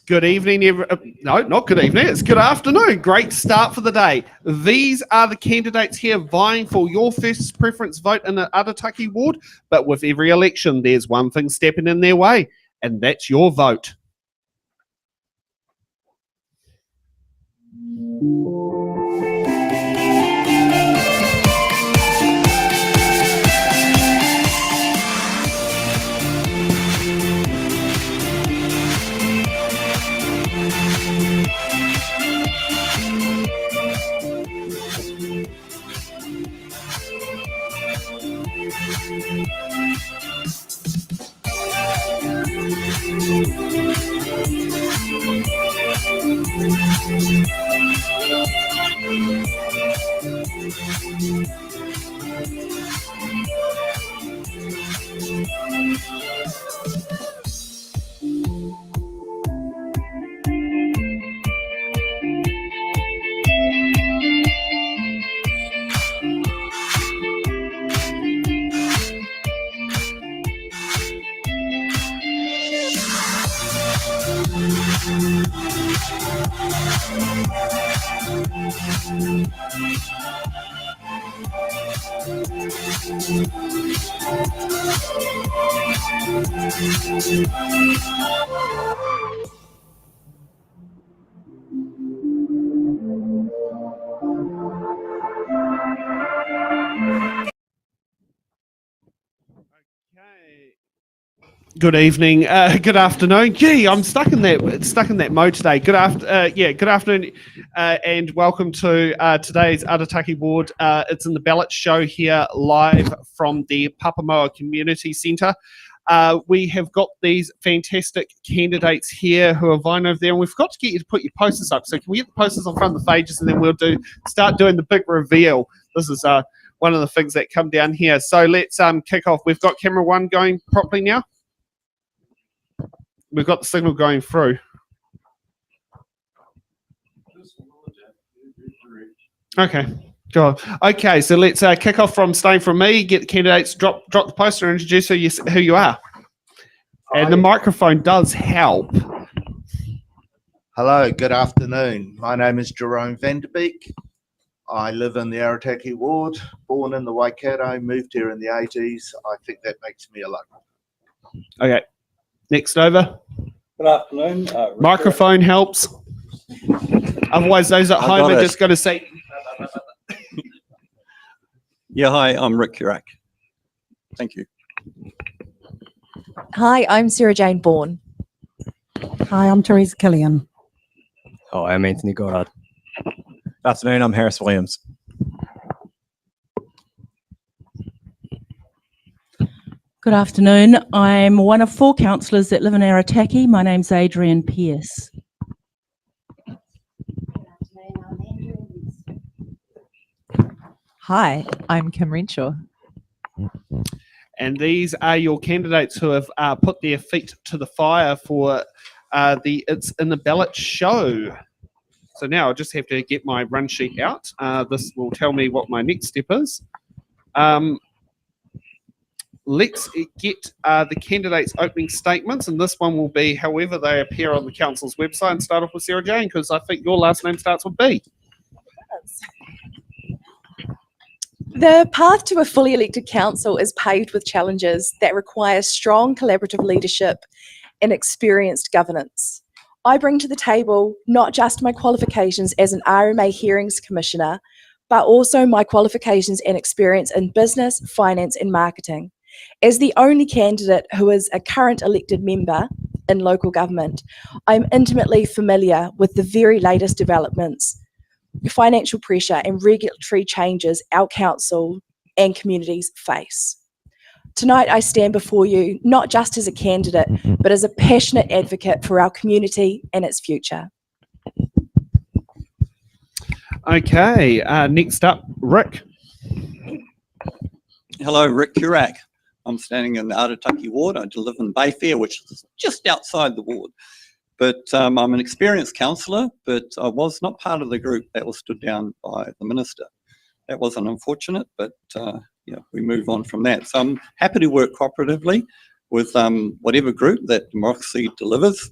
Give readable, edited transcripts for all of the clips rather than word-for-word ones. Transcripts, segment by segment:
Good evening, no, not good evening, it's good afternoon. Great start for the day. These are the candidates here vying for your first preference vote in the Arataki ward, but with every election, there's one thing stepping in their way, and that's your vote. Good evening, good afternoon. Gee, I'm stuck in that mode today. Good afternoon, and welcome to today's Arataki ward. It's in the Ballot show here live from the Pāpāmoa Community Centre. We have got these fantastic candidates here who are vying over there, and we've got to get you to put your posters up. So can we get the posters on front of the pages, and then we'll start doing the big reveal. This is one of the things that come down here. So let's kick off. We've got camera one going properly now. We've got the signal going through. Okay, good. Okay, so let's kick off from starting from me. Get the candidates, drop the poster, and introduce who you are. And the microphone does help. Hello, good afternoon. My name is Jerome Vanderbeek. I live in the Arataki ward, born in the Waikato, moved here in the 80s. I think that makes me a local. Okay. Next over. Good afternoon. Microphone helps. Otherwise, those at home are just going to say. Yeah, hi, I'm Rick Urak. Thank you. Hi, I'm Sarah Jane Bourne. Hi, I'm Teresa Killian. Hi, I'm Anthony Goddard. Good afternoon, I'm Harris Williams. Good afternoon. I'm one of 4 councillors that live in Arataki. My name's Adrian Pearce. Hi, I'm Kim Renshaw. And these are your candidates who have put their feet to the fire for It's in the Ballot show. So now I just have to get my run sheet out. This will tell me what my next step is. Let's get the candidates' opening statements, and this one will be however they appear on the council's website, and start off with Sarah Jane, because I think your last name starts with B. The path to a fully elected council is paved with challenges that require strong collaborative leadership and experienced governance. I bring to the table not just my qualifications as an RMA Hearings Commissioner, but also my qualifications and experience in business, finance and marketing. As the only candidate who is a current elected member in local government, I'm intimately familiar with the very latest developments, financial pressure and regulatory changes our council and communities face. Tonight I stand before you not just as a candidate, but as a passionate advocate for our community and its future. Okay, next up, Rick. Hello, Rick Urak. I'm standing in the Arataki ward. I live in Bayfair, which is just outside the ward. But I'm an experienced councillor, but I was not part of the group that was stood down by the minister. That was unfortunate, but yeah, we move on from that. So I'm happy to work cooperatively with whatever group that democracy delivers.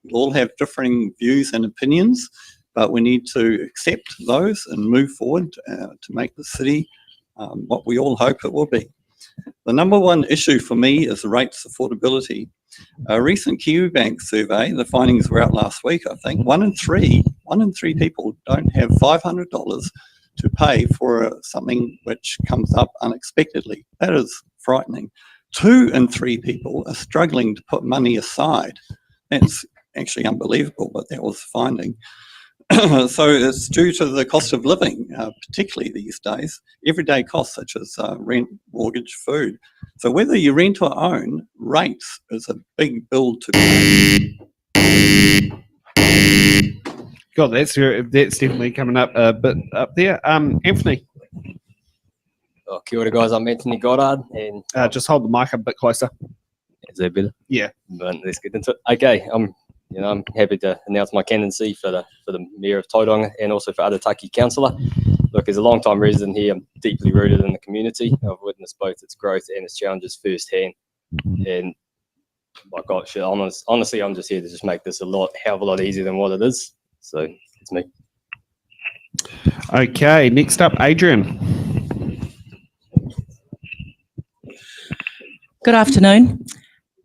We'll all have differing views and opinions, but we need to accept those and move forward to make the city what we all hope it will be. The number one issue for me is rates affordability. A recent KiwiBank survey, the findings were out last week, I think, one in three people don't have $500 to pay for something which comes up unexpectedly. That is frightening. 2 in 3 people are struggling to put money aside. That's actually unbelievable, but that was the finding. So it's due to the cost of living, particularly these days, everyday costs such as rent, mortgage, food. So whether you rent or own, rates is a big bill to pay. God, that's definitely coming up a bit up there. Anthony, Oh, kia ora guys, I'm Anthony Goddard and just hold the mic a bit closer. is that better? Yeah. But let's get into it. Okay, I'm happy to announce my candidacy for the Mayor of Tauranga and also for Arataki Councillor. Look, as a long-time resident here, I'm deeply rooted in the community. I've witnessed both its growth and its challenges firsthand. And my God, shit, honestly, I'm just here to just make this hell of a lot easier than what it is. So it's me. Okay, next up, Adrian. Good afternoon.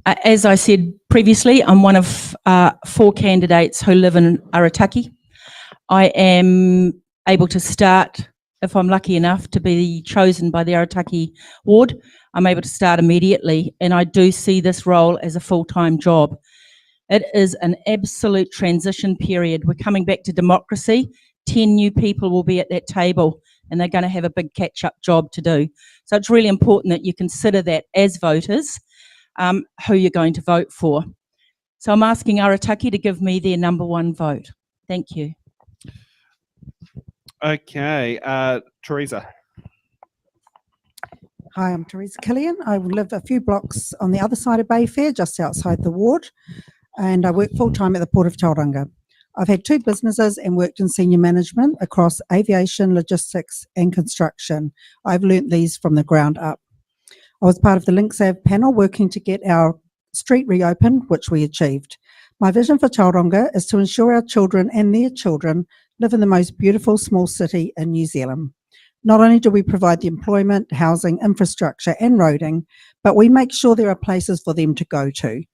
As I said previously, I'm one of 4 candidates who live in Arataki. I am able to start, if I'm lucky enough to be chosen by the Arataki ward, I'm able to start immediately, and I do see this role as a full-time job. It is an absolute transition period. We're coming back to democracy. 10 new people will be at that table, and they're going to have a big catch-up job to do. So it's really important that you consider that as voters, who you're going to vote for. So I'm asking Arataki to give me their number 1 vote. Thank you. Okay, Teresa. Hi, I'm Teresa Killian. I live a few blocks on the other side of Bayfair, just outside the ward, and I work full-time at the Port of Tauranga. I've had 2 businesses and worked in senior management across aviation, logistics and construction. I've learnt these from the ground up. I was part of the LinksAv panel working to get our street reopened, which we achieved. My vision for Tauranga is to ensure our children and their children live in the most beautiful small city in New Zealand. Not only do we provide the employment, housing, infrastructure and roading, but we make sure there are places for them to go to.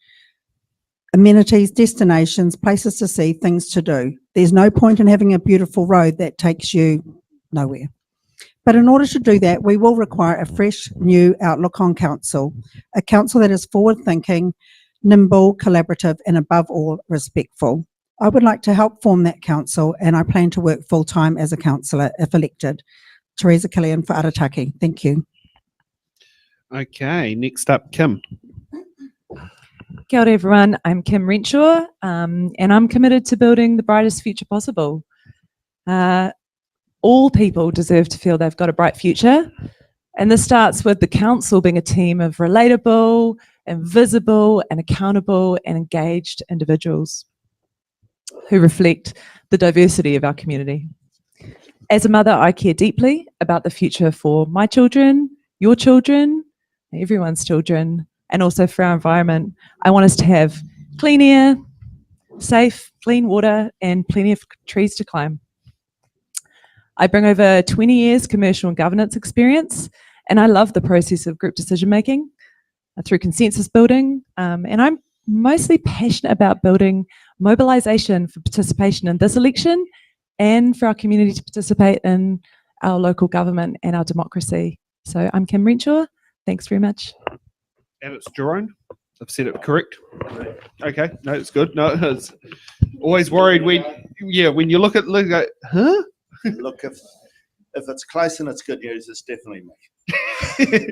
Amenities, destinations, places to see, things to do. There's no point in having a beautiful road that takes you nowhere. But in order to do that, we will require a fresh, new outlook on council, a council that is forward-thinking, nimble, collaborative, and above all, respectful. I would like to help form that council, and I plan to work full-time as a councillor if elected. Teresa Killian for Arataki. Thank you. Okay, next up, Kim. Kia ora everyone, I'm Kim Renshaw, and I'm committed to building the brightest future possible. All people deserve to feel they've got a bright future, and this starts with the council being a team of relatable, invisible and accountable and engaged individuals who reflect the diversity of our community. As a mother, I care deeply about the future for my children, your children, everyone's children, and also for our environment. I want us to have clean air, safe, clean water, and plenty of trees to climb. I bring over 20 years commercial and governance experience, and I love the process of group decision making through consensus building, and I'm mostly passionate about building mobilisation for participation in this election and for our community to participate in our local government and our democracy. So I'm Kim Renshaw. Thanks very much. And it's Jerome. I've said it correct. Okay, no, it's good. No, it's always worried when you look at huh? Look, if it's close and it's good news, it's definitely me.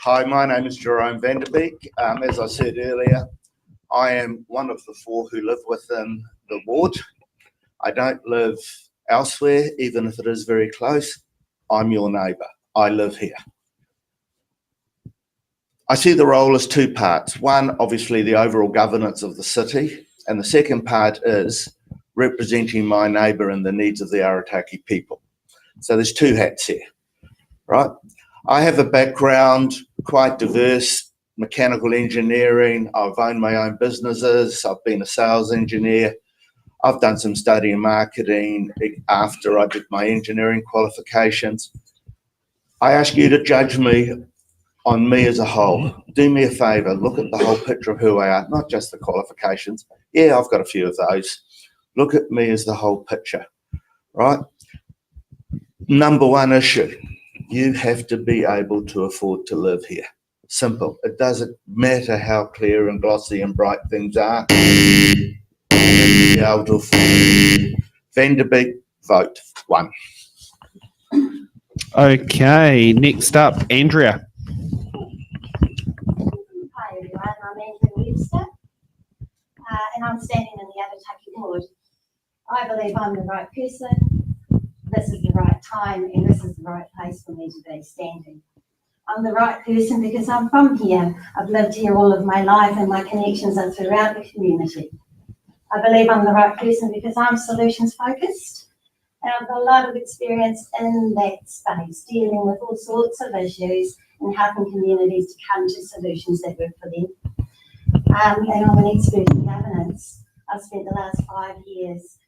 Hi, my name is Jerome Vanderbeek. As I said earlier, I am one of the 4 who live within the ward. I don't live elsewhere, even if it is very close. I'm your neighbour. I live here. I see the role as 2 parts. One, obviously, the overall governance of the city, and the second part is representing my neighbour and the needs of the Arataki people. So there's 2 hats here, right? I have a background quite diverse, mechanical engineering. I've owned my own businesses. I've been a sales engineer. I've done some study in marketing after I did my engineering qualifications. I ask you to judge me on me as a whole. Do me a favour, look at the whole picture of who I am, not just the qualifications. Yeah, I've got a few of those. Look at me as the whole picture, right? Number one issue, you have to be able to afford to live here. Simple. It doesn't matter how clear and glossy and bright things are. You have to be able to afford. Vanderbeek, vote 1. Okay, next up, Andrea. Hi everyone, I'm Andrea Webster, and I'm standing in the Arataki ward. I believe I'm the right person, this is the right time, and this is the right place for me to be standing. I'm the right person because I'm from here. I've lived here all of my life and my connections are throughout the community. I believe I'm the right person because I'm solutions focused and I've got a lot of experience in that space, dealing with all sorts of issues and helping communities to come to solutions that work for them. And I'm an expert in governance. I've spent the last 5 years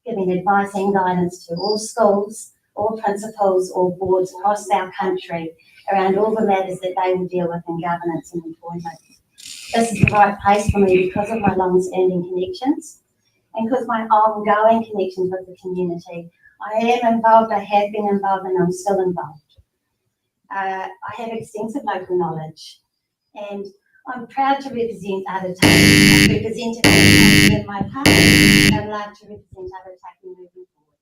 giving advice and guidance to all schools, all principals, all boards across our country around all the matters that they will deal with in governance and employment. This is the right place for me because of my long-standing connections and because my ongoing connections with the community. I am involved, I have been involved, and I'm still involved. I have extensive local knowledge and I'm proud to represent Arataki. I've represented Arataki in my past and I'd like to represent Arataki moving forward.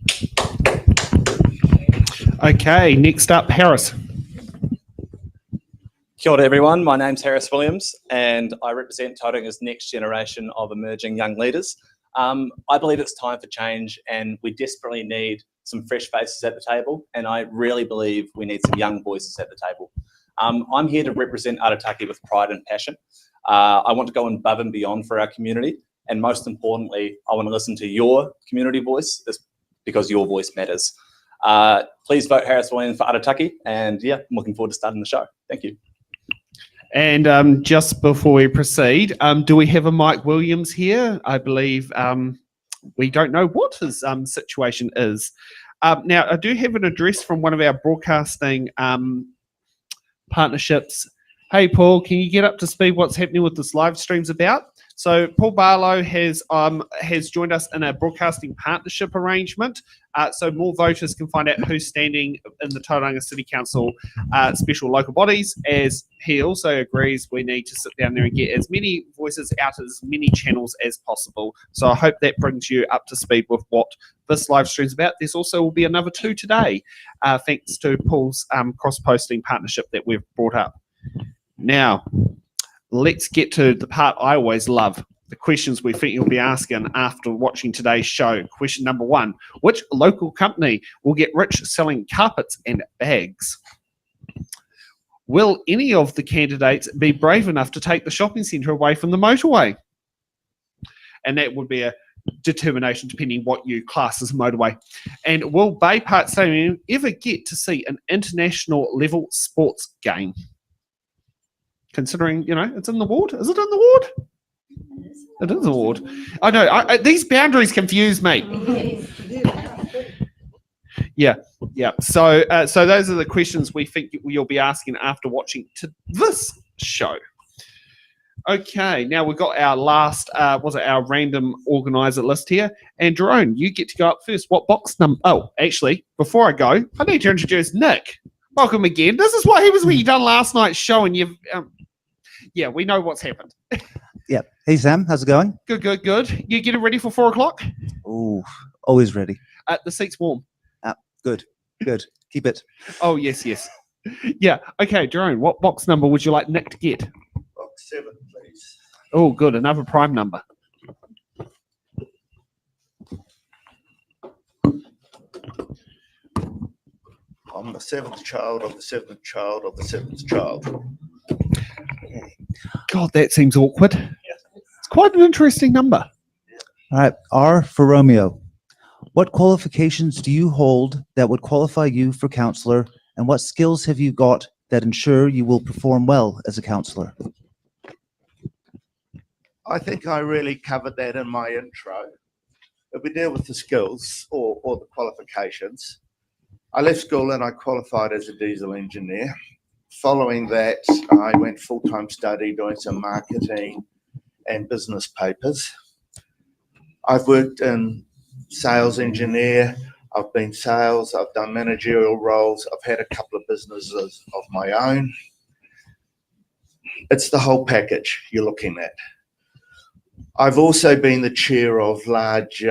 Kia ora. Okay, next up, Harris. Kia ora everyone, my name's Harris Williams and I represent Tauranga's next generation of emerging young leaders. I believe it's time for change and we desperately need some fresh faces at the table and I really believe we need some young voices at the table. I'm here to represent Arataki with pride and passion. I want to go above and beyond for our community and most importantly, I want to listen to your community voice because your voice matters. Please vote Harris Williams for Arataki and yeah, I'm looking forward to starting the show. Thank you. And just before we proceed, do we have a Mike Williams here? I believe we don't know what his situation is. Now, I do have an address from one of our broadcasting partnerships. Hey, Paul, can you get up to speed what's happening with this live streams about? So Paul Ballot has joined us in a broadcasting partnership arrangement, so more voters can find out who's standing in the Tauranga City Council special local bodies, as he also agrees we need to sit down there and get as many voices out as many channels as possible. So I hope that brings you up to speed with what this live stream is about. There's also will be another 2 today, thanks to Paul's cross-posting partnership that we've brought up. Now, let's get to the part I always love, the questions we think you'll be asking after watching today's show. Question number 1, which local company will get rich selling carpets and bags? Will any of the candidates be brave enough to take the shopping centre away from the motorway? And that would be a determination depending what you class as motorway. And will Bay Park Stadium ever get to see an international level sports game? Considering, you know, it's in the ward. Is it in the ward? It is a ward. I know. These boundaries confuse me. Yeah. So those are the questions we think you'll be asking after watching to this show. Okay. Now we've got our last, our random organizer list here. And Jerome, you get to go up first. What box number? Oh, actually, before I go, I need to introduce Nick. Welcome again. This is what he was when you done last night's show, and you've, yeah, we know what's happened. Yeah. Hey, Sam. How's it going? Good. You getting ready for 4 o'clock? Oh, always ready. The seat's warm. Good. Keep it. Oh, yes. Yeah. Okay, Jerome, what box number would you like Nick to get? Box 7, please. Oh, good. Another prime number. I'm the 7th child of the 7th child of the 7th child. God, that seems awkward. It's quite an interesting number. All right. R for Romeo. What qualifications do you hold that would qualify you for councillor, and what skills have you got that ensure you will perform well as a councillor? I think I really covered that in my intro. If we deal with the skills or the qualifications, I left school and I qualified as a diesel engineer. Following that, I went full-time study doing some marketing and business papers. I've worked in sales engineer, I've been sales, I've done managerial roles, I've had a couple of businesses of my own. It's the whole package you're looking at. I've also been the chair of large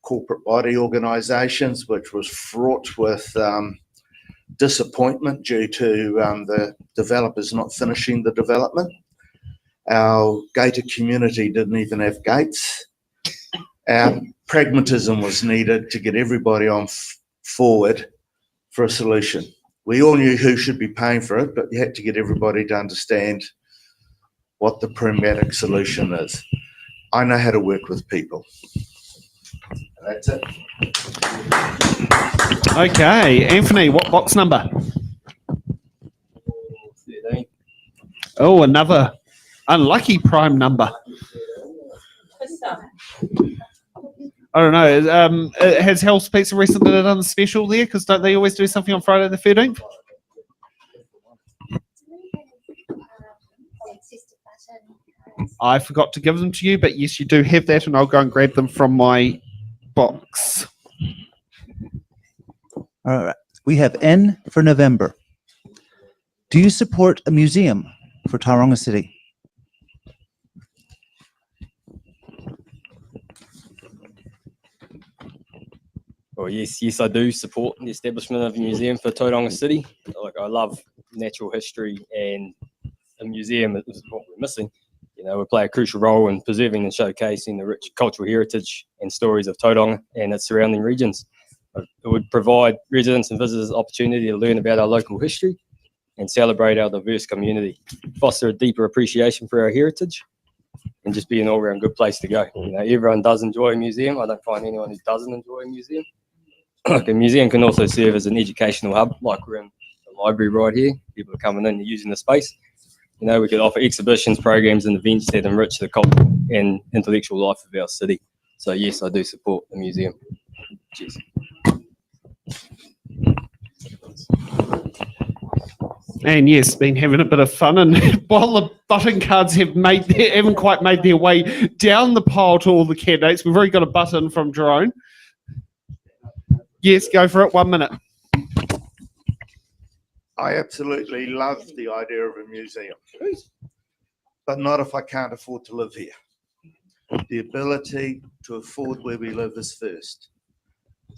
corporate body organisations, which was fraught with disappointment due to the developers not finishing the development. Our gated community didn't even have gates. Our pragmatism was needed to get everybody on forward for a solution. We all knew who should be paying for it, but you had to get everybody to understand what the pragmatic solution is. I know how to work with people. That's it. Okay, Anthony, what box number? 13. Oh, another unlucky prime number. I don't know. Has Hell's Pizza recently done a special there? Because don't they always do something on Friday the 13th? I forgot to give them to you, but yes, you do have that, and I'll go and grab them from my box. All right. We have N for November. Do you support a museum for Tauranga City? Well, yes, I do support the establishment of a museum for Tauranga City. Like, I love natural history, and a museum is what we're missing. You know, we play a crucial role in preserving and showcasing the rich cultural heritage and stories of Tauranga and its surrounding regions. It would provide residents and visitors opportunity to learn about our local history and celebrate our diverse community, foster a deeper appreciation for our heritage, and just be an all-round good place to go. You know, everyone does enjoy a museum. I don't find anyone who doesn't enjoy a museum. Like, a museum can also serve as an educational hub, like we're in the library right here. People are coming in and using the space. You know, we could offer exhibitions, programs, and events that enrich the cultural and intellectual life of our city. So yes, I do support the museum. Cheers. And yes, been having a bit of fun, and while the button cards haven't quite made their way down the pile to all the candidates, we've already got a button from Jerome. Yes, go for it. 1 minute. I absolutely love the idea of a museum, but not if I can't afford to live here. The ability to afford where we live is first.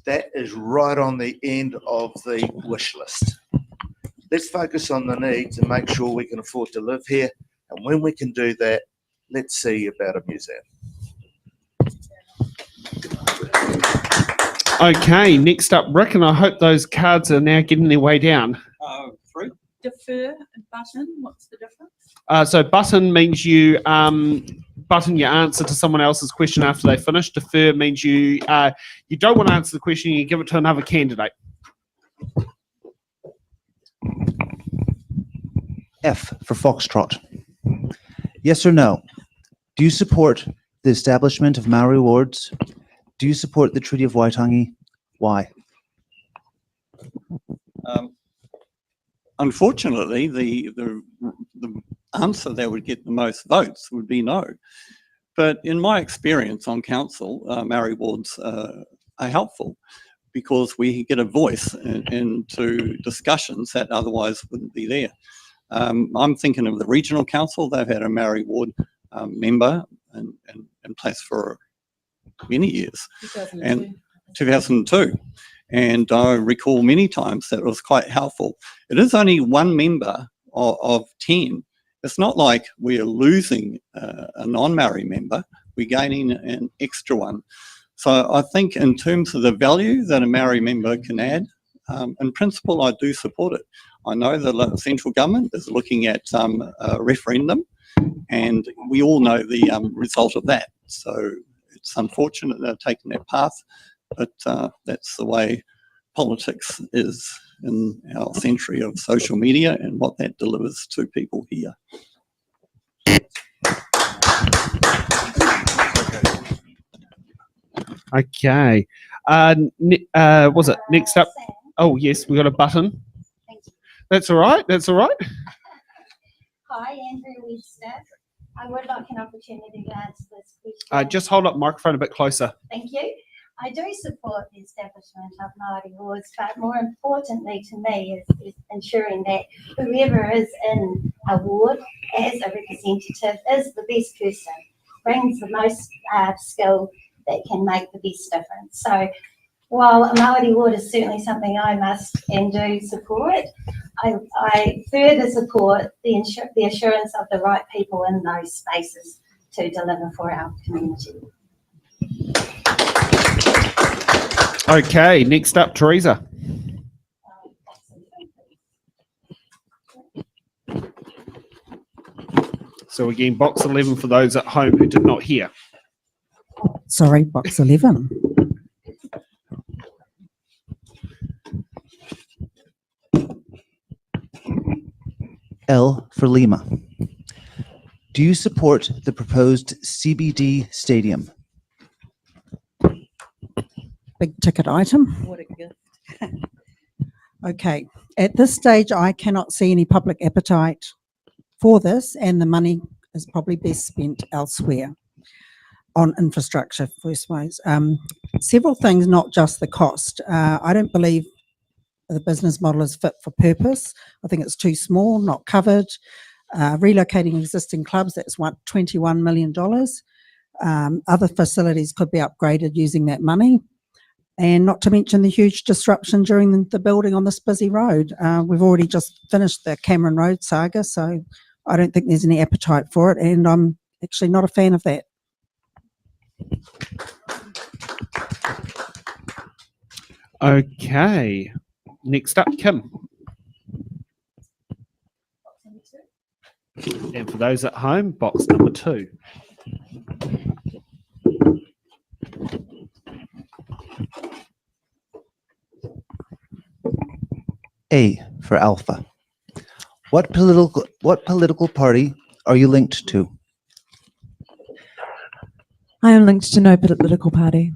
That is right on the end of the wish list. Let's focus on the needs and make sure we can afford to live here. And when we can do that, let's see about a museum. Okay, next up, Rick, and I hope those cards are now getting their way down. 3. Defer and button, what's the difference? So button means you button your answer to someone else's question after they finish. Defer means you don't want to answer the question, you give it to another candidate. F for Foxtrot. Yes or no? Do you support the establishment of Maori wards? Do you support the Treaty of Waitangi? Why? Unfortunately, the answer that would get the most votes would be no. But in my experience on council, Maori wards are helpful because we get a voice into discussions that otherwise wouldn't be there. I'm thinking of the regional council. They've had a Maori ward member in place for many years. 2002. And I recall many times that it was quite helpful. It is only one member of 10. It's not like we're losing a non-Maori member, we're gaining an extra one. So I think in terms of the value that a Maori member can add, in principle, I do support it. I know the central government is looking at a referendum, and we all know the result of that. So it's unfortunate they're taking that path, but that's the way politics is in our century of social media and what that delivers to people here. Okay. Was it next up? Oh, yes, we got a button. Thank you. That's all right. That's all right. Hi, Andrew Webster. I would like an opportunity to answer this question. Just hold up the microphone a bit closer. Thank you. I do support the establishment of Māori wards, but more importantly to me is ensuring that whoever is in a ward as a representative is the best person, brings the most skill that can make the best difference. So while a Māori ward is certainly something I must and do support, I further support the assurance of the right people in those spaces to deliver for our community. Okay, next up, Teresa. So again, box 11 for those at home who did not hear. Sorry, box 11. L for Lima. Do you support the proposed CBD stadium? Big ticket item. What a gift. Okay, at this stage, I cannot see any public appetite for this, and the money is probably best spent elsewhere on infrastructure, first ways. Several things, not just the cost. I don't believe the business model is fit for purpose. I think it's too small, not covered. Relocating existing clubs, that's what, $21 million. Other facilities could be upgraded using that money. And not to mention the huge disruption during the building on this busy road. We've already just finished the Cameron Road saga, so I don't think there's any appetite for it, and I'm actually not a fan of that. Okay, next up, Kim. And for those at home, box number 2. A for Alpha. What political party are you linked to? I am linked to no political party.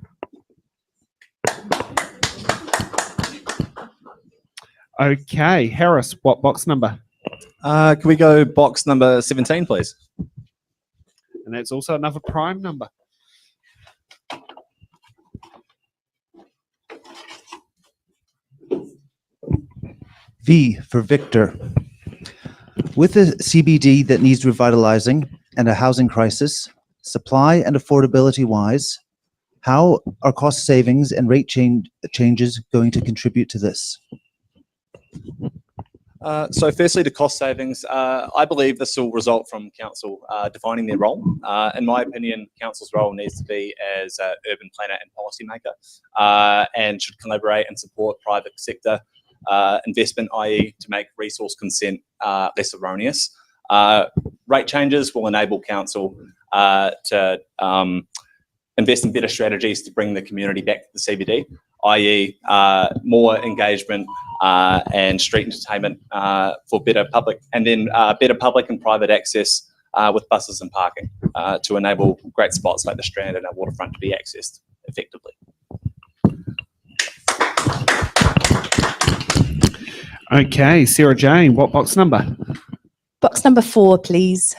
Okay, Harris, what box number? Can we go box number 17, please? And that's also another prime number. V for Victor. With a CBD that needs revitalizing and a housing crisis, supply and affordability wise, how are cost savings and rate changes going to contribute to this? So firstly, the cost savings, I believe this will result from council defining their role. In my opinion, council's role needs to be as an urban planner and policymaker, and should collaborate and support private sector investment, i.e. to make resource consent less erroneous. Rate changes will enable council to invest in better strategies to bring the community back to the CBD, i.e. more engagement and street entertainment for better public, and then better public and private access with buses and parking to enable great spots like the Strand and our waterfront to be accessed effectively. Okay, Sarah Jane, what box number? Box number 4, please.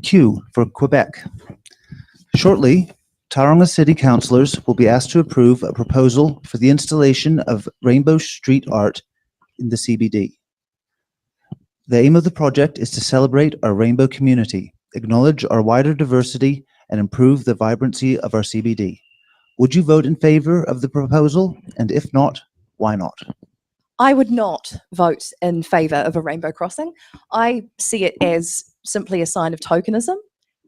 Q for Quebec. Shortly, Tauranga City Councillors will be asked to approve a proposal for the installation of rainbow street art in the CBD. The aim of the project is to celebrate our rainbow community, acknowledge our wider diversity, and improve the vibrancy of our CBD. Would you vote in favor of the proposal? And if not, why not? I would not vote in favour of a rainbow crossing. I see it as simply a sign of tokenism.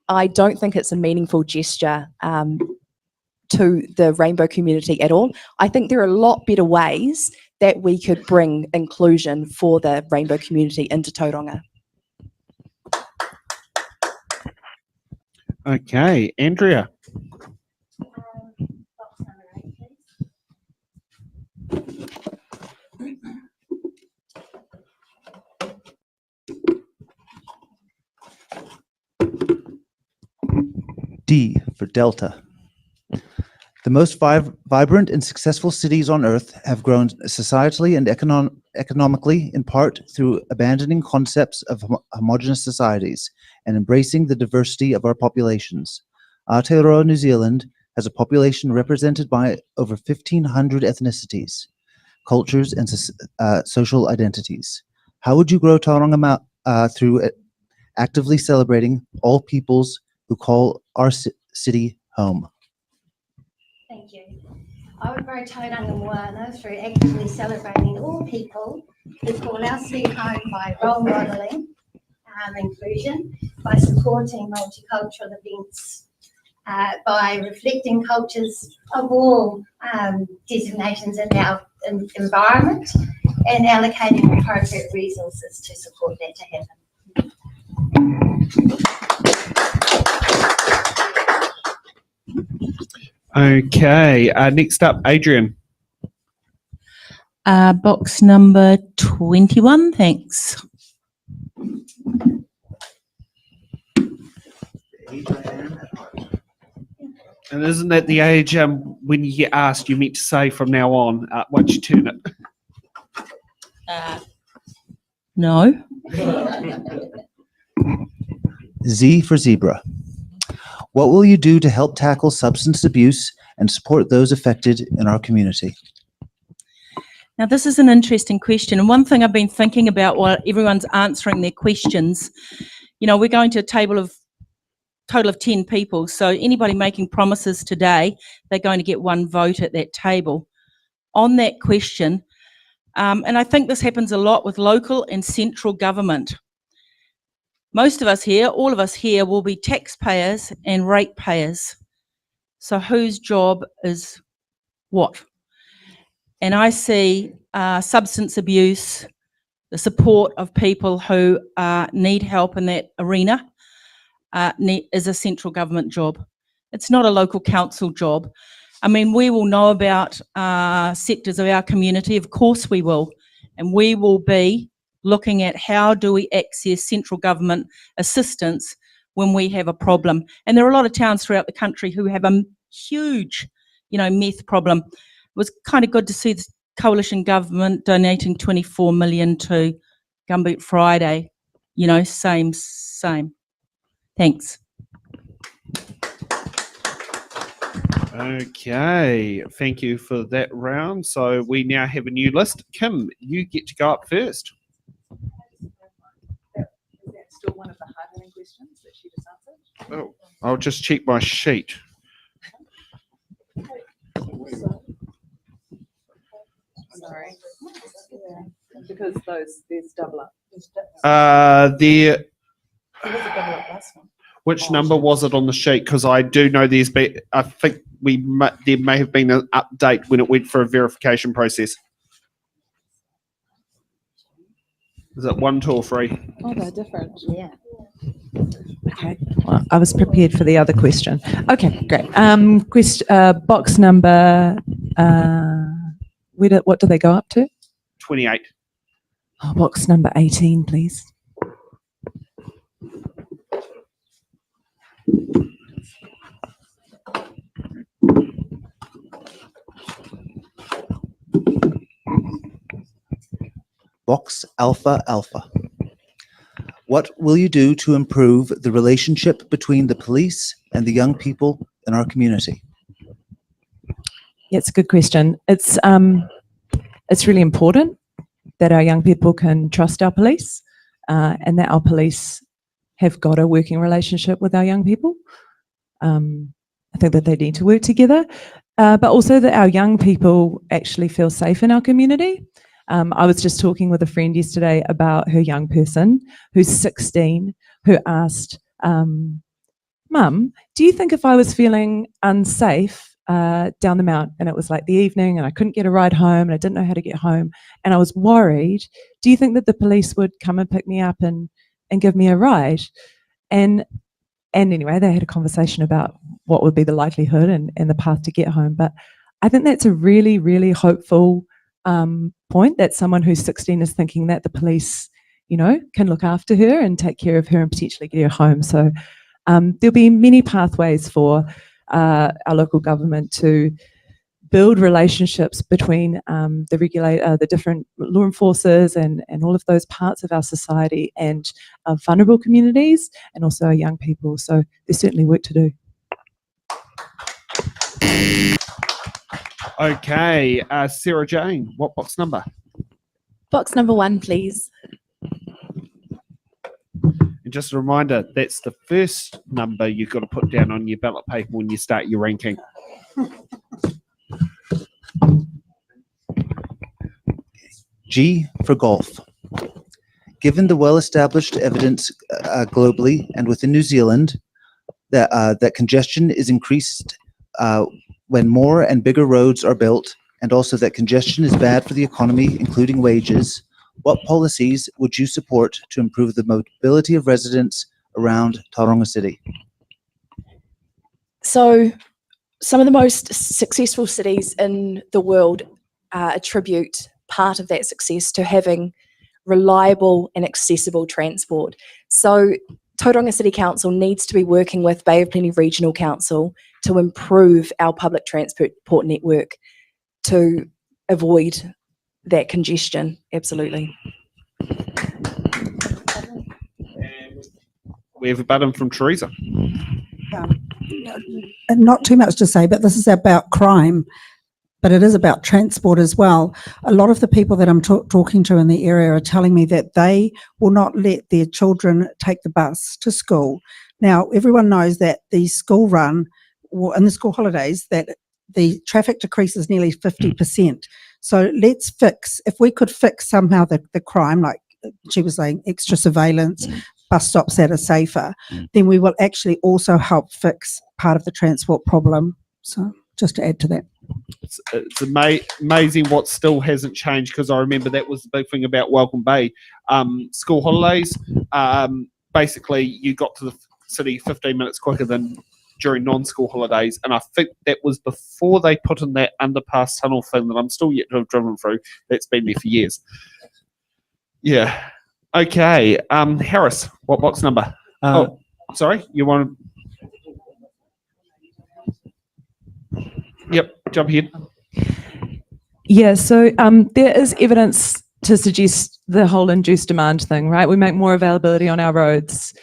I don't think it's a meaningful gesture to the rainbow community at all. I think there are a lot better ways that we could bring inclusion for the rainbow community into Tauranga. Okay, Andrea. Box number 8, please. D for Delta. The most vibrant and successful cities on Earth have grown societally and economically in part through abandoning concepts of homogeneous societies and embracing the diversity of our populations. Aotearoa, New Zealand has a population represented by over 1,500 ethnicities, cultures, and social identities. How would you grow Tauranga through actively celebrating all peoples who call our city home? Thank you. I would grow Tauranga Moana through actively celebrating all people who call our city home by role modelling inclusion, by supporting multicultural events, by reflecting cultures of all designations in our environment, and allocating appropriate resources to support that to happen. Okay, next up, Adrian. Box number 21, thanks. And isn't that the age when you get asked, you meant to say from now on, once you turn it? No. Z for Zebra. What will you do to help tackle substance abuse and support those affected in our community? Now, this is an interesting question. And one thing I've been thinking about while everyone's answering their questions, you know, we're going to a total of 10 people. So anybody making promises today, they're going to get one vote at that table. On that question, and I think this happens a lot with local and central government. Most of us here, all of us here, will be taxpayers and ratepayers. So whose job is what? And I see substance abuse, the support of people who need help in that arena is a central government job. It's not a local council job. I mean, we will know about sectors of our community, of course we will, and we will be looking at how do we access central government assistance when we have a problem. And there are a lot of towns throughout the country who have a huge, meth problem. It was kind of good to see the coalition government donating 24 million to Gumboot Friday. Same. Thanks. Okay, thank you for that round. So we now have a new list. Kim, you get to go up first. Is that still one of the hard-hitting questions that she just answered? Oh, I'll just check my sheet. Sorry. Because there's double up. Which number was it on the sheet? Because I do know I think there may have been an update when it went for a verification process. Is it 1, 2, or 3? Oh, they're different. Yeah. Okay. Well, I was prepared for the other question. Okay, great. Box number. What do they go up to? 28. Oh, box number 18, please. Box Alpha Alpha. What will you do to improve the relationship between the police and the young people in our community? Yeah, it's a good question. It's really important that our young people can trust our police and that our police have got a working relationship with our young people. I think that they need to work together, but also that our young people actually feel safe in our community. I was just talking with a friend yesterday about her young person who's 16, who asked, Mum, do you think if I was feeling unsafe down the mount and it was like the evening and I couldn't get a ride home and I didn't know how to get home and I was worried, do you think that the police would come and pick me up and give me a ride? And And anyway, they had a conversation about what would be the likelihood and the path to get home. But I think that's a really, really hopeful point, that someone who's 16 is thinking that the police, can look after her and take care of her and potentially get her home. So there'll be many pathways for our local government to build relationships between the regulator, the different law enforcers and all of those parts of our society and vulnerable communities and also our young people. So there's certainly work to do. Okay, Sarah Jane, what box number? Box number 1, please. And just a reminder, that's the first number you've got to put down on your ballot paper when you start your ranking. G for golf. Given the well-established evidence globally and within New Zealand that congestion is increased when more and bigger roads are built, and also that congestion is bad for the economy, including wages, what policies would you support to improve the mobility of residents around Tauranga City? So some of the most successful cities in the world attribute part of that success to having reliable and accessible transport. So Tauranga City Council needs to be working with Bay of Plenty Regional Council to improve our public transport network to avoid that congestion. Absolutely. We have a button from Teresa. Not too much to say, but this is about crime, but it is about transport as well. A lot of the people that I'm talking to in the area are telling me that they will not let their children take the bus to school. Now, everyone knows that the school run, in the school holidays, that the traffic decreases nearly 50%. So let's fix, if we could fix somehow the crime, like she was saying, extra surveillance, bus stops that are safer, then we will actually also help fix part of the transport problem. So just to add to that. It's amazing what still hasn't changed, because I remember that was the big thing about Welcome Bay. School holidays, basically you got to the city 15 minutes quicker than during non-school holidays, and I think that was before they put in that underpass tunnel thing that I'm still yet to have driven through. That's been there for years. Yeah. Okay. Harris, what box number? Sorry, you want to... Yep, jump ahead. Yeah, so there is evidence to suggest the whole induced demand thing, right? We make more availability on our roads.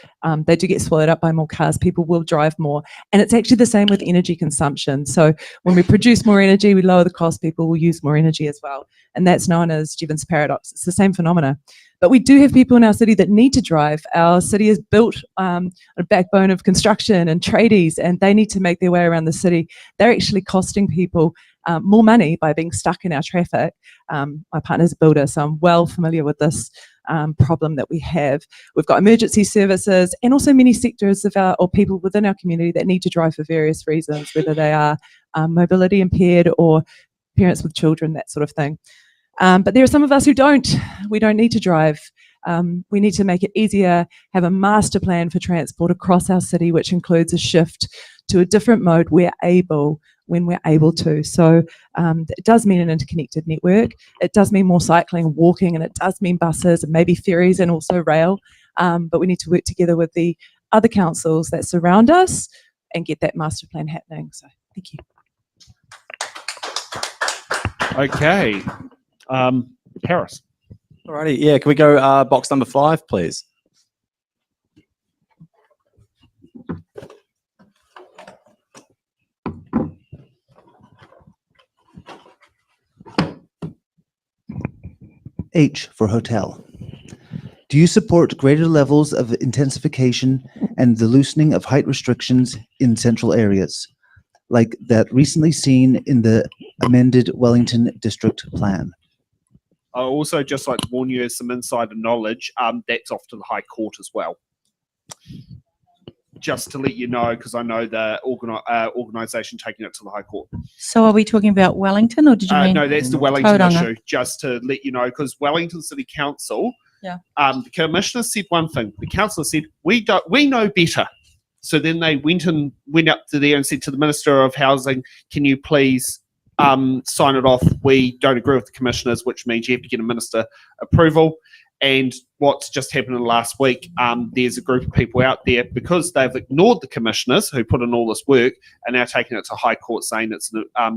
They do get swallowed up by more cars. People will drive more. And it's actually the same with energy consumption. So when we produce more energy, we lower the cost, people will use more energy as well. And that's known as Jevons paradox. It's the same phenomena. But we do have people in our city that need to drive. Our city is built on a backbone of construction and tradies, and they need to make their way around the city. They're actually costing people more money by being stuck in our traffic. My partner's a builder, so I'm well familiar with this problem that we have. We've got emergency services and also many sectors of or people within our community that need to drive for various reasons, whether they are mobility impaired or parents with children, that sort of thing. But there are some of us who don't. We don't need to drive. We need to make it easier, have a master plan for transport across our city, which includes a shift to a different mode when we're able to. So it does mean an interconnected network. It does mean more cycling and walking, and it does mean buses and maybe ferries and also rail. But we need to work together with the other councils that surround us and get that master plan happening. So thank you. Okay. Harris. Alrighty, yeah, can we go box number 5, please? H for hotel. Do you support greater levels of intensification and the loosening of height restrictions in central areas, like that recently seen in the amended Wellington District Plan? I also just like to warn you, as some insider knowledge, that's off to the High Court as well. Just to let you know, because I know the organisation taking it to the High Court. So are we talking about Wellington, or did you mean? No, that's the Wellington Tauranga? issue. Just to let you know, because Wellington City Council, Yeah. The commissioner said one thing. The councillor said, we know better. So then they went up to there and said to the Minister of Housing, can you please sign it off? We don't agree with the commissioners, which means you have to get a minister approval. And what's just happened in the last week, there's a group of people out there, because they've ignored the commissioners who put in all this work, and now taking it to High Court, saying it's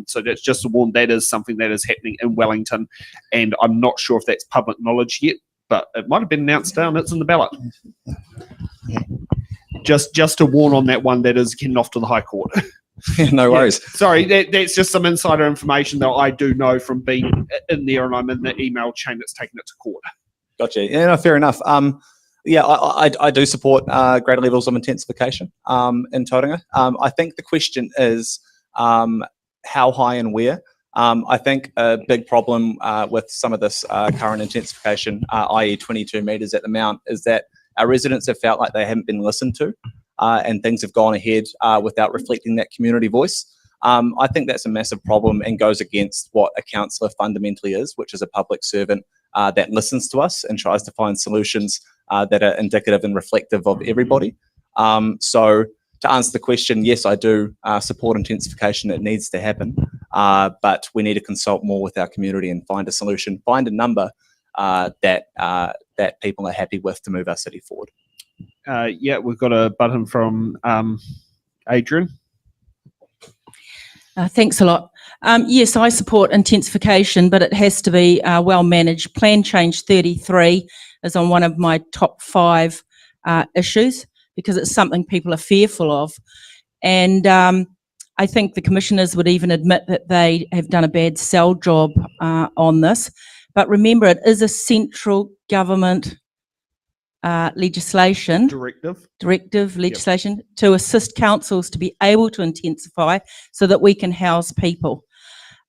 so that's just a warning. That is something that is happening in Wellington, and I'm not sure if that's public knowledge yet, but it might have been announced down. It's in the ballot. Just to warn on that one, that is getting off to the High Court. No worries. Sorry, that's just some insider information that I do know from being in there, and I'm in the email chain that's taking it to court. Gotcha. Yeah, no, fair enough. Yeah, I do support greater levels of intensification in Tauranga. I think the question is how high and where. I think a big problem with some of this current intensification, i.e. 22 metres at the Mount, is that our residents have felt like they haven't been listened to and things have gone ahead without reflecting that community voice. I think that's a massive problem and goes against what a councillor fundamentally is, which is a public servant that listens to us and tries to find solutions that are indicative and reflective of everybody. So to answer the question, yes, I do support intensification. It needs to happen, but we need to consult more with our community and find a solution, find a number that people are happy with to move our city forward. Yeah, we've got a button from Adrian. Thanks a lot. Yes, I support intensification, but it has to be well managed. Plan Change 33 is on one of my top 5 issues, because it's something people are fearful of. And I think the commissioners would even admit that they have done a bad sell job on this. But remember, it is a central government legislation. Directive legislation to assist councils to be able to intensify so that we can house people.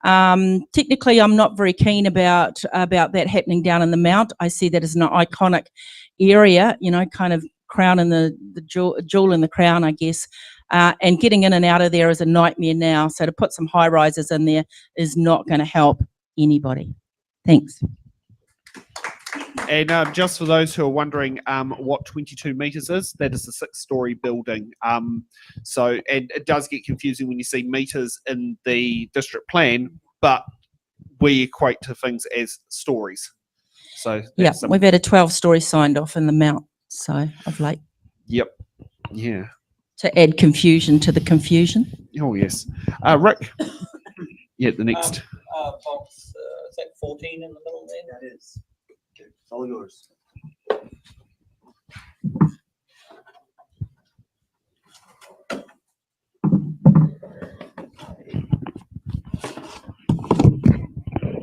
Technically, I'm not very keen about that happening down in the Mount. I see that as an iconic area, you know, kind of crown in the jewel in the crown, I guess. And getting in and out of there is a nightmare now. So to put some high rises in there is not going to help anybody. Thanks. And just for those who are wondering what 22 metres is, that is a 6-storey building. So and it does get confusing when you see metres in the district plan, but we equate to things as stories. So yeah, we've had a 12-storey signed off in the Mount, so of late. Yep. Yeah. To add confusion to the confusion. Oh yes. Rick. Yeah, the next. Box, is that 14 in the middle there? That is. It's all yours.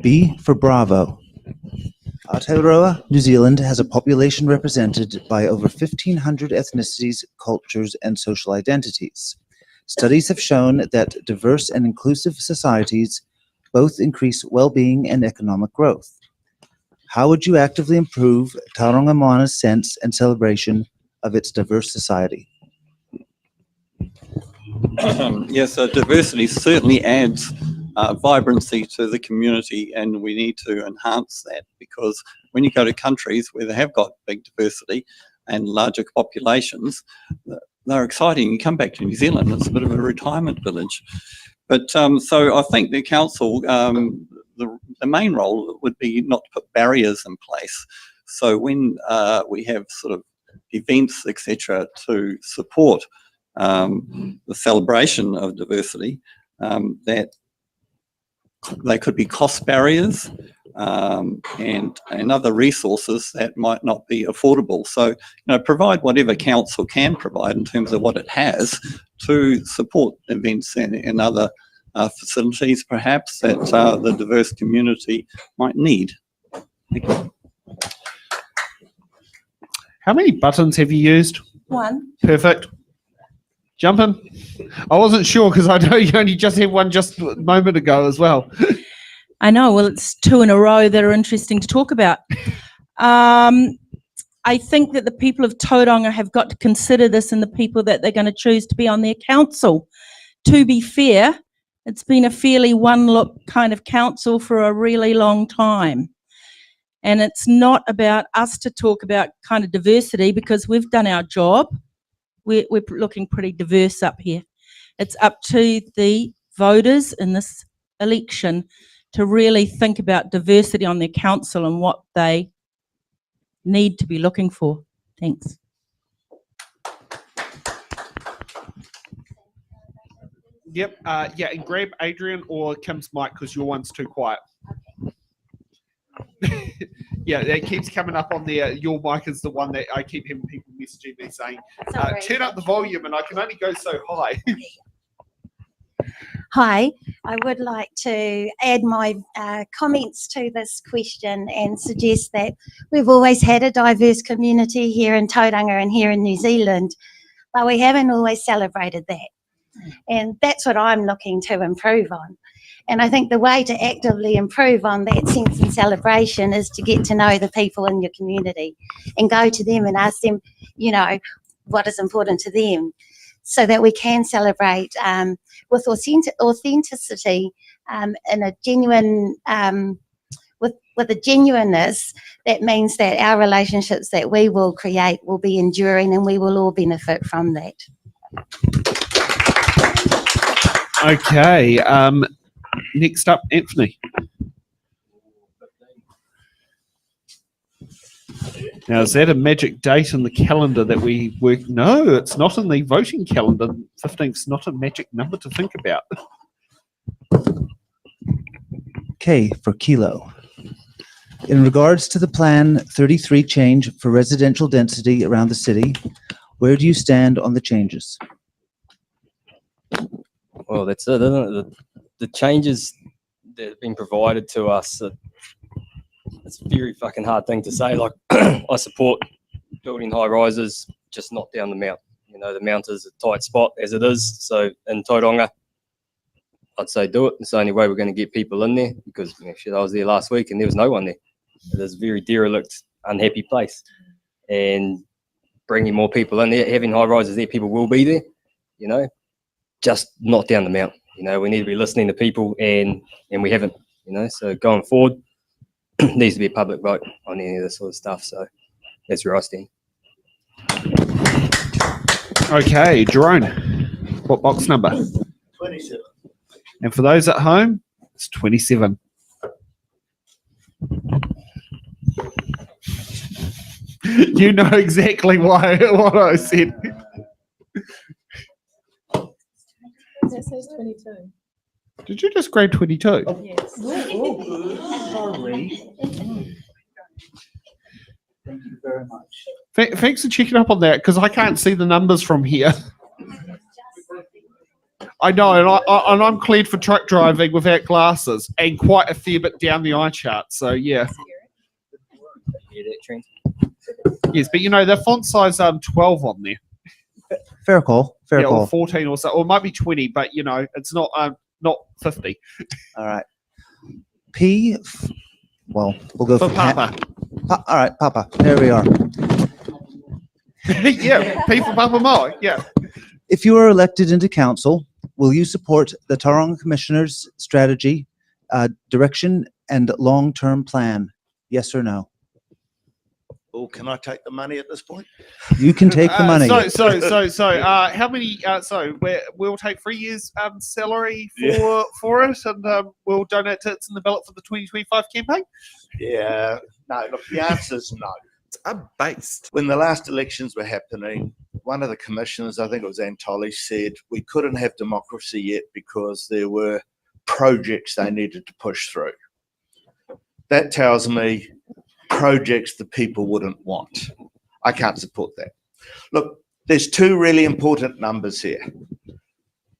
B for Bravo. Aotearoa, New Zealand has a population represented by over 1,500 ethnicities, cultures, and social identities. Studies have shown that diverse and inclusive societies both increase well-being and economic growth. How would you actively improve Tauranga Moana's sense and celebration of its diverse society? Yes, diversity certainly adds vibrancy to the community, and we need to enhance that, because when you go to countries where they have got big diversity and larger populations, they're exciting. You come back to New Zealand, it's a bit of a retirement village. But so I think the council, the main role would be not to put barriers in place. So when we have sort of events, etc., to support the celebration of diversity, that they could be cost barriers and other resources that might not be affordable. So, you know, provide whatever council can provide in terms of what it has to support events and other facilities perhaps that the diverse community might need. Thank you. How many buttons have you used? 1. Perfect. Jump in. I wasn't sure because I know you only just had one just a moment ago as well. I know. Well, it's 2 in a row that are interesting to talk about. I think that the people of Tauranga have got to consider this and the people that they're going to choose to be on their council. To be fair, it's been a fairly one-look kind of council for a really long time. And it's not about us to talk about kind of diversity, because we've done our job. we're looking pretty diverse up here. It's up to the voters in this election to really think about diversity on their council and what they need to be looking for. Thanks. Yep. Yeah, and grab Adrian or Kim's mic because your one's too quiet. Yeah, that keeps coming up on there. Your mic is the one that I keep having people messaging me saying, Sorry. turn up the volume, and I can only go so high. Hi, I would like to add my comments to this question and suggest that we've always had a diverse community here in Tauranga and here in New Zealand, but we haven't always celebrated that. And that's what I'm looking to improve on. And I think the way to actively improve on that sense and celebration is to get to know the people in your community and go to them and ask them, you know, what is important to them, so that we can celebrate with authenticity in a genuine, with a genuineness that means that our relationships that we will create will be enduring and we will all benefit from that. Okay. Next up, Anthony. Now, is that a magic date in the calendar that we work? No, it's not in the voting calendar. 15th's not a magic number to think about. K for Kilo. In regards to the Plan 33 change for residential density around the city, where do you stand on the changes? Well, that's it, isn't it? The changes that have been provided to us, it's a very fucking hard thing to say. Like, I support building high rises, just not down the mount. You know, the mount is a tight spot as it is. So in Tauranga, I'd say do it. It's the only way we're going to get people in there, because shit, I was there last week and there was no one there. It is a very derelict, unhappy place. And bringing more people in there, having high rises there, people will be there, you know, just not down the mount. You know, we need to be listening to people, and we haven't, you know. So going forward, needs to be a public vote on any of this sort of stuff. So that's where I stand. Okay, Jerome, what box number? 27. And for those at home, it's 27. You know exactly what I said. That says 22. Did you just grade 22? Yes. Sorry. Thank you very much. Thanks for checking up on that, because I can't see the numbers from here. I know, and I'm cleared for truck driving without glasses, and quite a fair bit down the eye chart. So yeah. Yeah, that trend. Yes, but you know the font size 12 on there. Fair call. Fair Yeah, call. or 14 or so, or it might be 20, but you know it's not 50 All right. P. Well, we'll go for for Papa. All right, Papa. There we are. Yeah, P for Pāpāmoa. Yeah. If you are elected into council, will you support the Tauranga Commissioner's strategy, direction, and long-term plan? Yes or no? Oh, can I take the money at this point? You can take the money. So, how many? We'll take 3 years salary for it, and we'll donate it. It's in the ballot for the 2025 campaign. Yeah. No, look, the answer is no. It's unbased. When the last elections were happening, one of the commissioners, I think it was Antoli, said we couldn't have democracy yet because there were projects they needed to push through. That tells me projects the people wouldn't want. I can't support that. Look, there's two really important numbers here.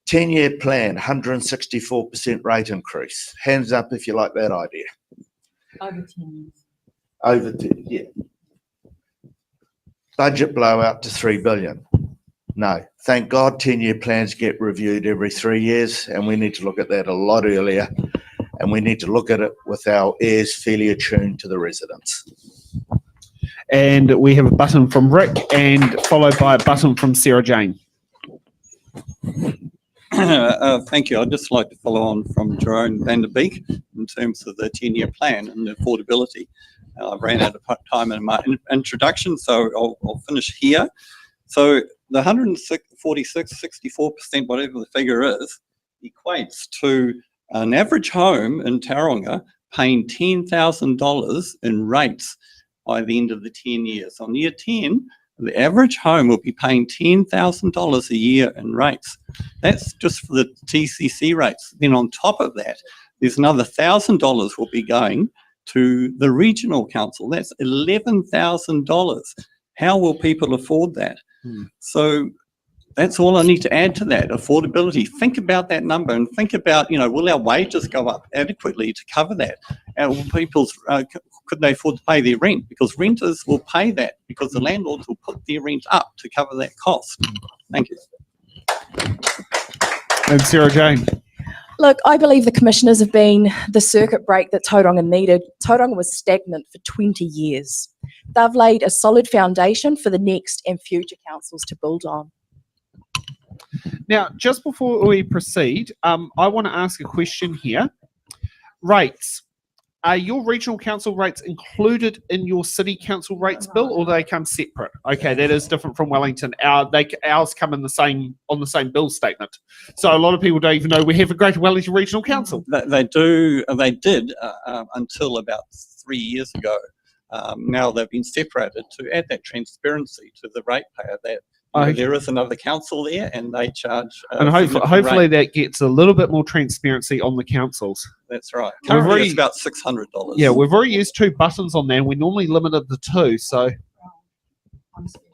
10-year plan, 164% rate increase. Hands up if you like that idea. Over 10 years. Over 10, yeah. Budget blowout to 3 billion. No, thank God 10-year plans get reviewed every 3 years, and we need to look at that a lot earlier, and we need to look at it with our ears fairly attuned to the residents. And we have a button from Rick, and followed by a button from Sarah Jane. Thank you. I'd just like to follow on from Jerome van der Beek in terms of the 10-year plan and the affordability. I ran out of time in my introduction, so I'll finish here. So the 146, 64%, whatever the figure is, equates to an average home in Tauranga paying $10,000 in rates by the end of the 10 years. On year 10, the average home will be paying $10,000 a year in rates. That's just for the TCC rates. Then on top of that, there's another $1,000 will be going to the regional council. That's $11,000. How will people afford that? So that's all I need to add to that, affordability. Think about that number and think about, will our wages go up adequately to cover that? And will people's, could they afford to pay their rent? Because renters will pay that because the landlords will put their rent up to cover that cost. Thank you. And Sarah Jane. Look, I believe the commissioners have been the circuit break that Tauranga needed. Tauranga was stagnant for 20 years. They've laid a solid foundation for the next and future councils to build on. Now, just before we proceed, I want to ask a question here. Rates. Are your regional council rates included in your city council rates bill, or do they come separate? Okay, that is different from Wellington. Ours come in on the same bill statement. So a lot of people don't even know we have a Greater Wellington Regional Council. They do. They did until about 3 years ago. Now they've been separated to add that transparency to the ratepayer. That there is another council there, and they charge. And hopefully that gets a little bit more transparency on the councils. That's right. Currently, it's about $600. Yeah, we've already used 2 buttons on there, and we normally limited the 2. So. I'm special.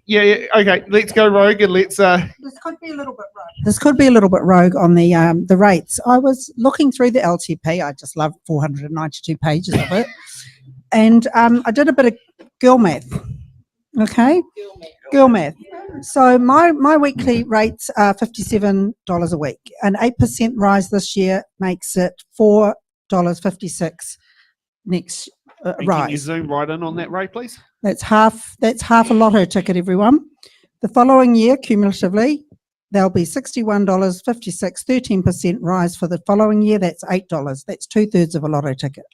Yeah, okay. Let's go rogue and let's. This could be a little bit rogue. This could be a little bit rogue on the rates. I was looking through the LTP. I just love 492 pages of it, and I did a bit of girl math. Okay, girl math. So my weekly rates are $57 a week. An 8% rise this year makes it $4.56 next rise. Can you zoom right in on that rate, please? That's half a lotto ticket, everyone. The following year, cumulatively, there'll be $61.56, 13% rise for the following year. That's $8. That's 2/3 of a lotto ticket.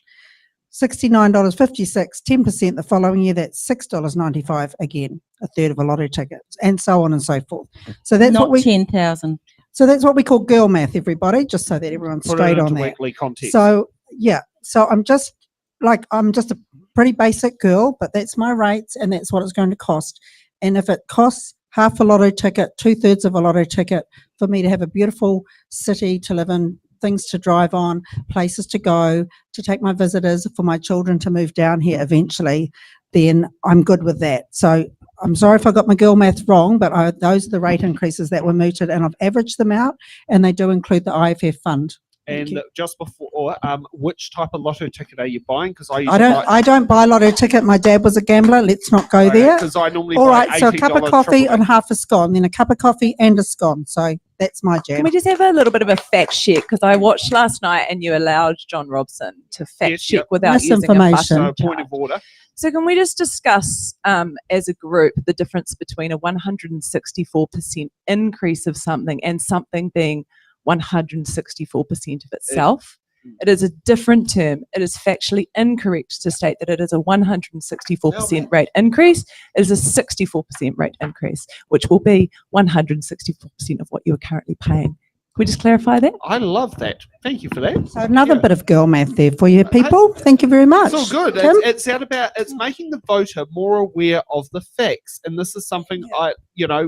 $69.56, 10% the following year. That's $6.95 again, 1/3 of a lotto ticket, and so on and so forth. So that's Not what we 10,000. So that's what we call girl math, everybody, just so that everyone's Put straight it on into that. weekly context. So yeah, so I'm just a pretty basic girl, but that's my rates and that's what it's going to cost. And if it costs half a lotto ticket, 2/3 of a lotto ticket for me to have a beautiful city to live in, things to drive on, places to go, to take my visitors, for my children to move down here eventually, then I'm good with that. So I'm sorry if I got my girl math wrong, but those are the rate increases that were mooted, and I've averaged them out, and they do include the IFF fund. And just before, which type of lotto ticket are you buying? Because I don't buy lotto ticket. My dad was a gambler. Let's not go there. Because I normally All buy right, so a cup of coffee and half a scone, then a cup of coffee and a scone. So that's my jam. Can we just have a little bit of a fact check? Because I watched last night and you allowed John Robson to fact check without using a Misinformation. button. So point of order. So can we just discuss as a group the difference between a 164% increase of something and something being 164% of itself? It is a different term. It is factually incorrect to state that it is a 164% rate increase. It is a 64% rate increase, which will be 164% of what you are currently paying. Can we just clarify that? I love that. Thank you for that. So another bit of girl math there for you people. Thank you very much. It's all good. Tim? It's making the voter more aware of the facts, and this is something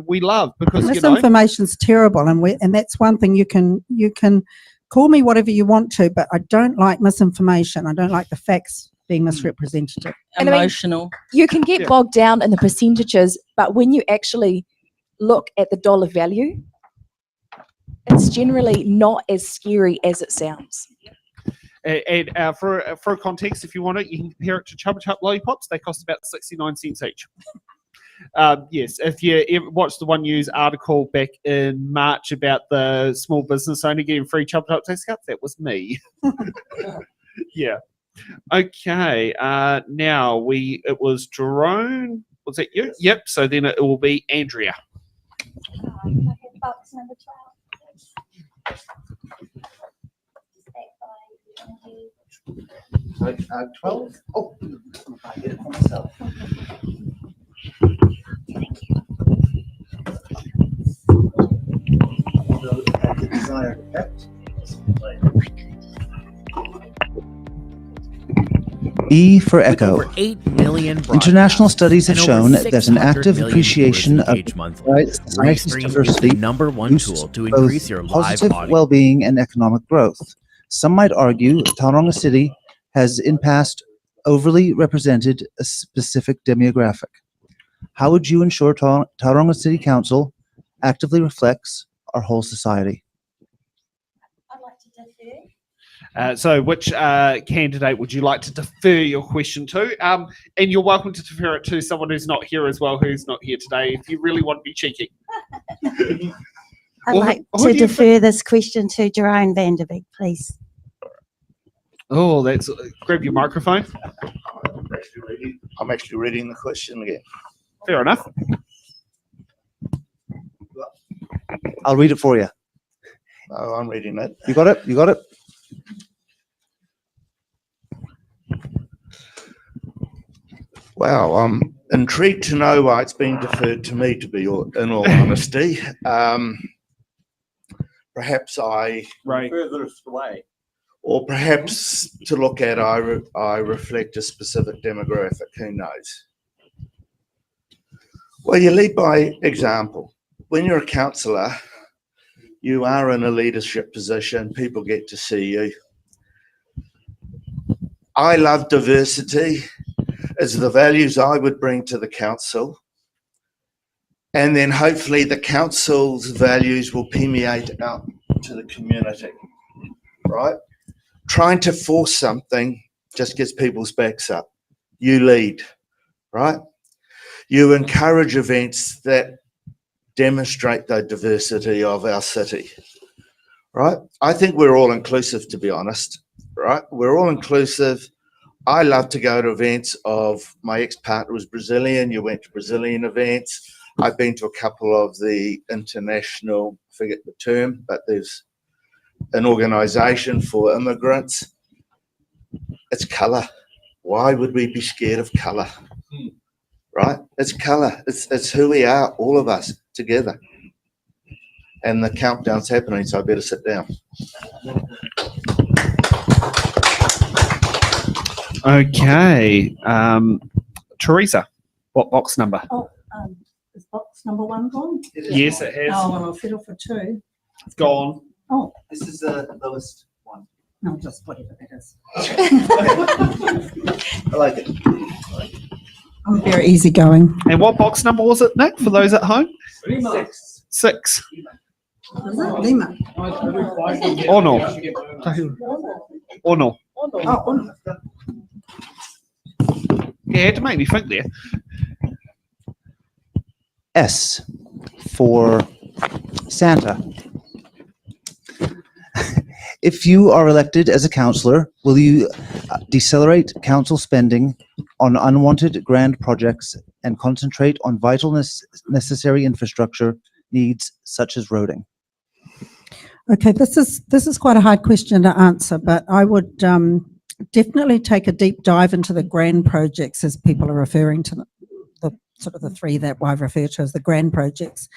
we love because misinformation's terrible, and that's one thing you can call me whatever you want to, but I don't like misinformation. I don't like the facts being misrepresented. And I mean, Emotional. You can get bogged down in the percentages, but when you actually look at the dollar value, it's generally not as scary as it sounds. And for context, if you want it, you can compare it to Chubba Chup lollipops. They cost about 69 cents each. Yes, if you ever watched the One News article back in March about the small business owner getting free Chubba Chup discounts, that was me. Yeah. Okay. Now it was Jerome. Was that you? Yep. So then it will be Andrea. Box number 12. So, 12. Oh, I get it for myself. The desired effect. E for With Echo. over 8 million International broadcasts studies have and shown over that an 600 active million appreciation viewers of engage monthly. society's Restream is diversity the #1 boosts tool to both increase your live positive audience. well-being and economic growth. Some might argue Tauranga City has in past overly represented a specific demographic. How would you ensure Tauranga City Council actively reflects our whole society? I'd like to defer. So which candidate would you like to defer your question to? And you're welcome to defer it to someone who's not here as well, who's not here today, if you really want to be cheeky. I'd Well, like who to do you defer this question to Jerome Vanderbeek, please. Oh, that's grab your microphone. I'm actually reading the question again. Fair enough. I'll read it for you. Oh, I'm reading it. You got it? You got it? Wow, I'm intrigued to know why it's being deferred to me, to be in all honesty. Perhaps Right. Furthest away. or perhaps to look at, I reflect a specific demographic, who knows? Well, you lead by example. When you're a councillor, you are in a leadership position, people get to see you. I love diversity. It's the values I would bring to the council. And then hopefully the council's values will permeate out to the community, right? Trying to force something just gets people's backs up. You lead, right? You encourage events that demonstrate the diversity of our city, right? I think we're all inclusive, to be honest, right? We're all inclusive. I love to go to events of, my ex-partner was Brazilian, you went to Brazilian events. I've been to a couple of the international, forget the term, but there's an organisation for immigrants. It's colour. Why would we be scared of colour? Right? It's colour. It's who we are, all of us together. And the countdown's happening, so I better sit down. Okay. Teresa, what box number? Is box number 1 gone? Yes, it has. Oh, well, I'll settle for 2. It's gone. Oh, This is the lowest one. no, just whatever it is. I like it. I'm very easygoing. And what box number was it, Nick, for those at home? 6. Is it Lima? Oh no. Oh no. Oh, Yeah, it had to make me think there. S for Santa. If you are elected as a councillor, will you decelerate council spending on unwanted grand projects and concentrate on vital necessary infrastructure needs such as roading? okay. This is quite a hard question to answer, but I would definitely take a deep dive into the grand projects, as people are referring to the sort of the 3 that I refer to as the grand projects.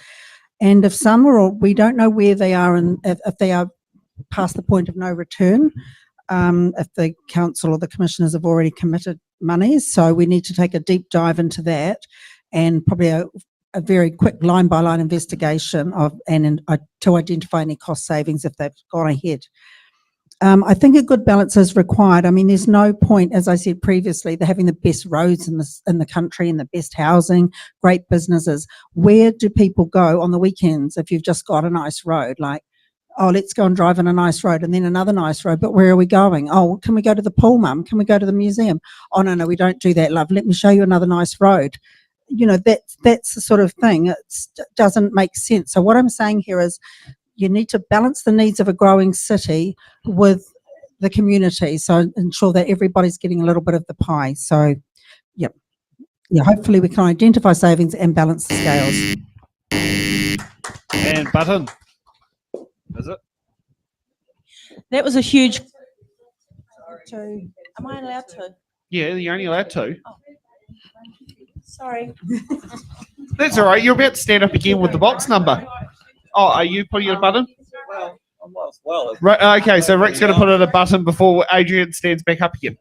And if some are, we don't know where they are, and if they are past the point of no return, if the council or the commissioners have already committed monies. So we need to take a deep dive into that, and probably a very quick line-by-line investigation to identify any cost savings if they've gone ahead. I think a good balance is required. I mean, there's no point, as I said previously, they're having the best roads in the country and the best housing, great businesses. Where do people go on the weekends if you've just got a nice road? Like, oh, let's go and drive on a nice road, and then another nice road. But where are we going? Oh, can we go to the pool, Mum? Can we go to the museum? Oh, no, we don't do that, love. Let me show you another nice road. You know, that's the sort of thing. It doesn't make sense. So what I'm saying here is, you need to balance the needs of a growing city with the community. So ensure that everybody's getting a little bit of the pie. So, yeah, hopefully we can identify savings and balance the scales. And Button. Is it? That was a huge, Am I allowed to? Yeah, you're only allowed to. Sorry. That's all right. You're about to stand up again with the box number. Oh, are you putting in a button? Well, I might as well. Right. Okay, so Rick's going to put in a button before Adrian stands back up again.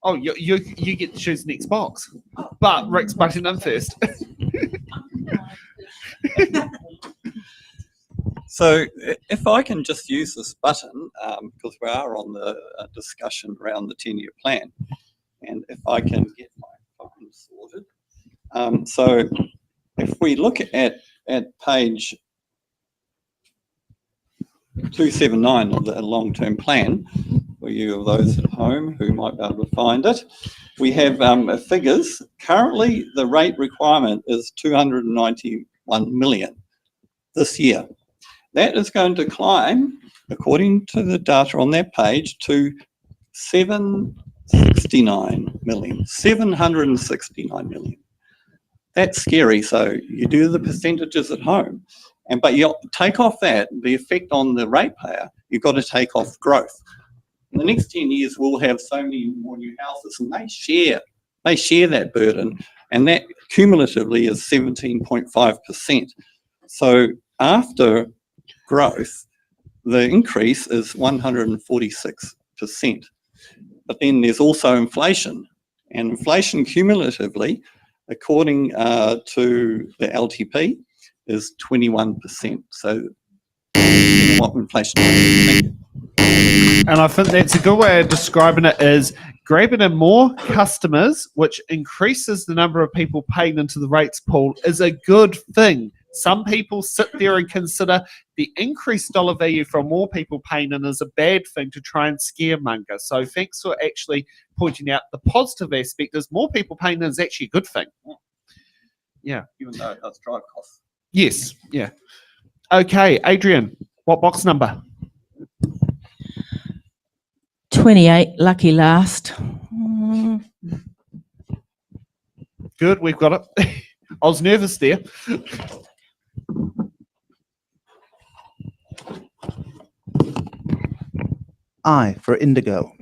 Oh, you get to choose the next box, but Rick's butting in first. So if I can just use this button, because we are on the discussion around the 10-year plan, and if I can get my phone sorted. So if we look at page 279 of the long-term plan, for you of those at home who might be able to find it, we have figures. Currently, the rate requirement is 291 million this year. That is going to climb, according to the data on that page, to 769 million. 769 million. That's scary. So you do the percentages at home, but you take off that, the effect on the ratepayer, you've got to take off growth. In the next 10 years, we'll have so many more new houses, and they share that burden, and that cumulatively is 17.5%. So after growth, the increase is 146%. But then there's also inflation, and inflation cumulatively, according to the LTP, is 21%. So what inflation is. Thank you. And I think that's a good way of describing it is grabbing in more customers, which increases the number of people paying into the rates pool, is a good thing. Some people sit there and consider the increased dollar value from more people paying in is a bad thing to try and scaremonger. So thanks for actually pointing out the positive aspect is more people paying in is actually a good thing. Yeah. Even though it does drive costs. Yes. Yeah. Okay, Adrian, what box number? 28, lucky last. Good, we've got it. I was nervous there. I for Indigo.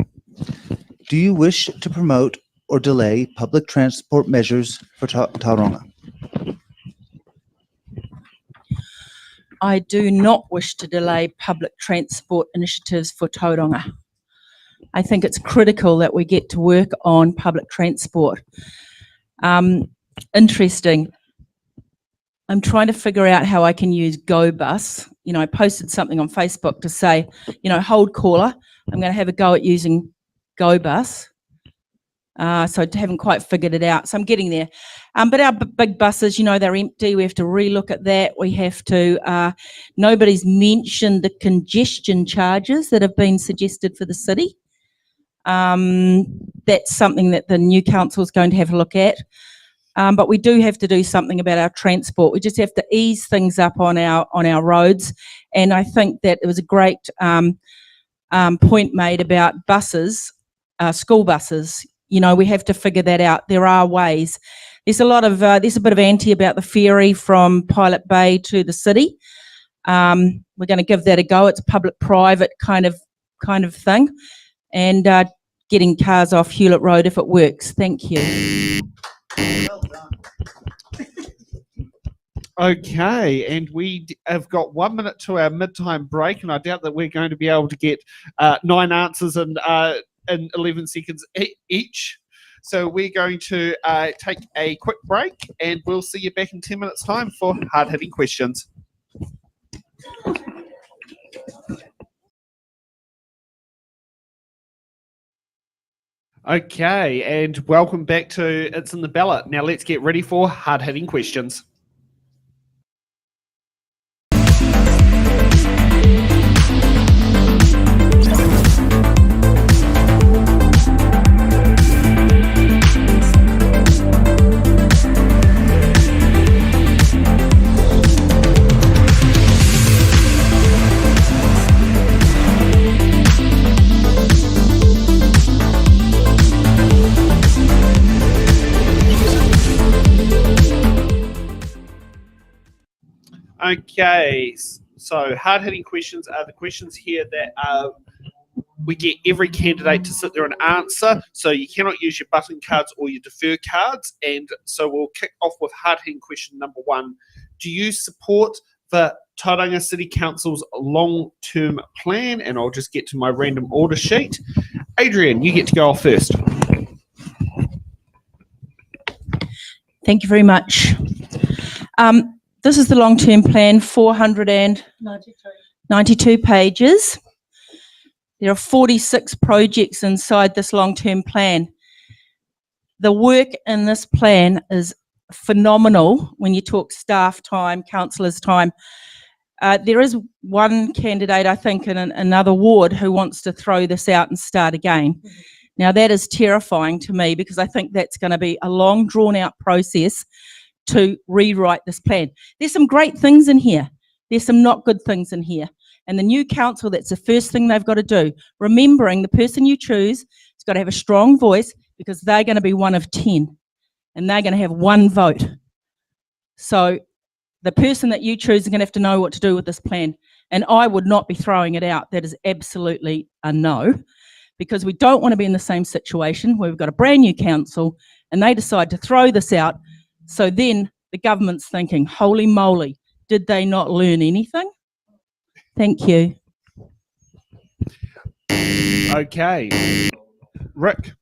Do you wish to promote or delay public transport measures for Tauranga? I do not wish to delay public transport initiatives for Tauranga. I think it's critical that we get to work on public transport. Interesting. I'm trying to figure out how I can use GoBus. You know, I posted something on Facebook to say, you know, hold caller. I'm going to have a go at using GoBus. So I haven't quite figured it out. So I'm getting there. But our big buses, you know, they're empty. We have to relook at that. We have to, nobody's mentioned the congestion charges that have been suggested for the city. That's something that the new council is going to have a look at. But we do have to do something about our transport. We just have to ease things up on our roads. And I think that it was a great point made about buses, school buses. You know, we have to figure that out. There are ways. There's a bit of anti about the ferry from Pilot Bay to the city. We're going to give that a go. It's public-private kind of thing, and getting cars off Hewlett Road if it works. Thank you. Well done. Okay, and we have got 1 minute to our mid-time break, and I doubt that we're going to be able to get 9 answers in 11 seconds each. So we're going to take a quick break, and we'll see you back in 10 minutes' time for hard-hitting questions. Okay, and welcome back to It's in the Ballot. Now let's get ready for hard-hitting questions. Okay, so hard-hitting questions are the questions here that are We get every candidate to sit there and answer, so you cannot use your button cards or your defer cards. And so we'll kick off with hard-hitting question number 1. Do you support the Tauranga City Council's long-term plan? And I'll just get to my random order sheet. Adrian, you get to go off first. Thank you very much. This is the long-term plan, 492 pages. There are 46 projects inside this long-term plan. The work in this plan is phenomenal when you talk staff time, councillors' time. There is one candidate, I think, in another ward who wants to throw this out and start again. Now, that is terrifying to me because I think that's going to be a long, drawn-out process to rewrite this plan. There's some great things in here. There's some not good things in here. And the new council, that's the first thing they've got to do. Remembering the person you choose has got to have a strong voice because they're going to be one of 10 and they're going to have one vote. So the person that you choose is going to have to know what to do with this plan. And I would not be throwing it out. That is absolutely a no, because we don't want to be in the same situation where we've got a brand new council and they decide to throw this out. So then the government's thinking, holy moly, did they not learn anything? Thank you. Okay. Rick.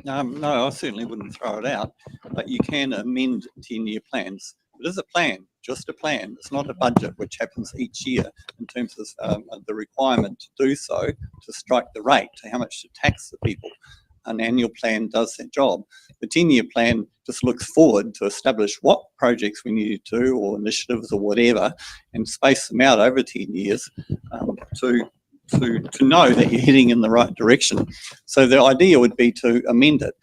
No, I certainly wouldn't throw it out, but you can amend 10-year plans. It is a plan, just a plan. It's not a budget, which happens each year in terms of the requirement to do so, to strike the rate, to how much to tax the people. An annual plan does that job. The 10-year plan just looks forward to establish what projects we need to do, or initiatives or whatever, and space them out over 10 years to know that you're heading in the right direction. So the idea would be to amend it.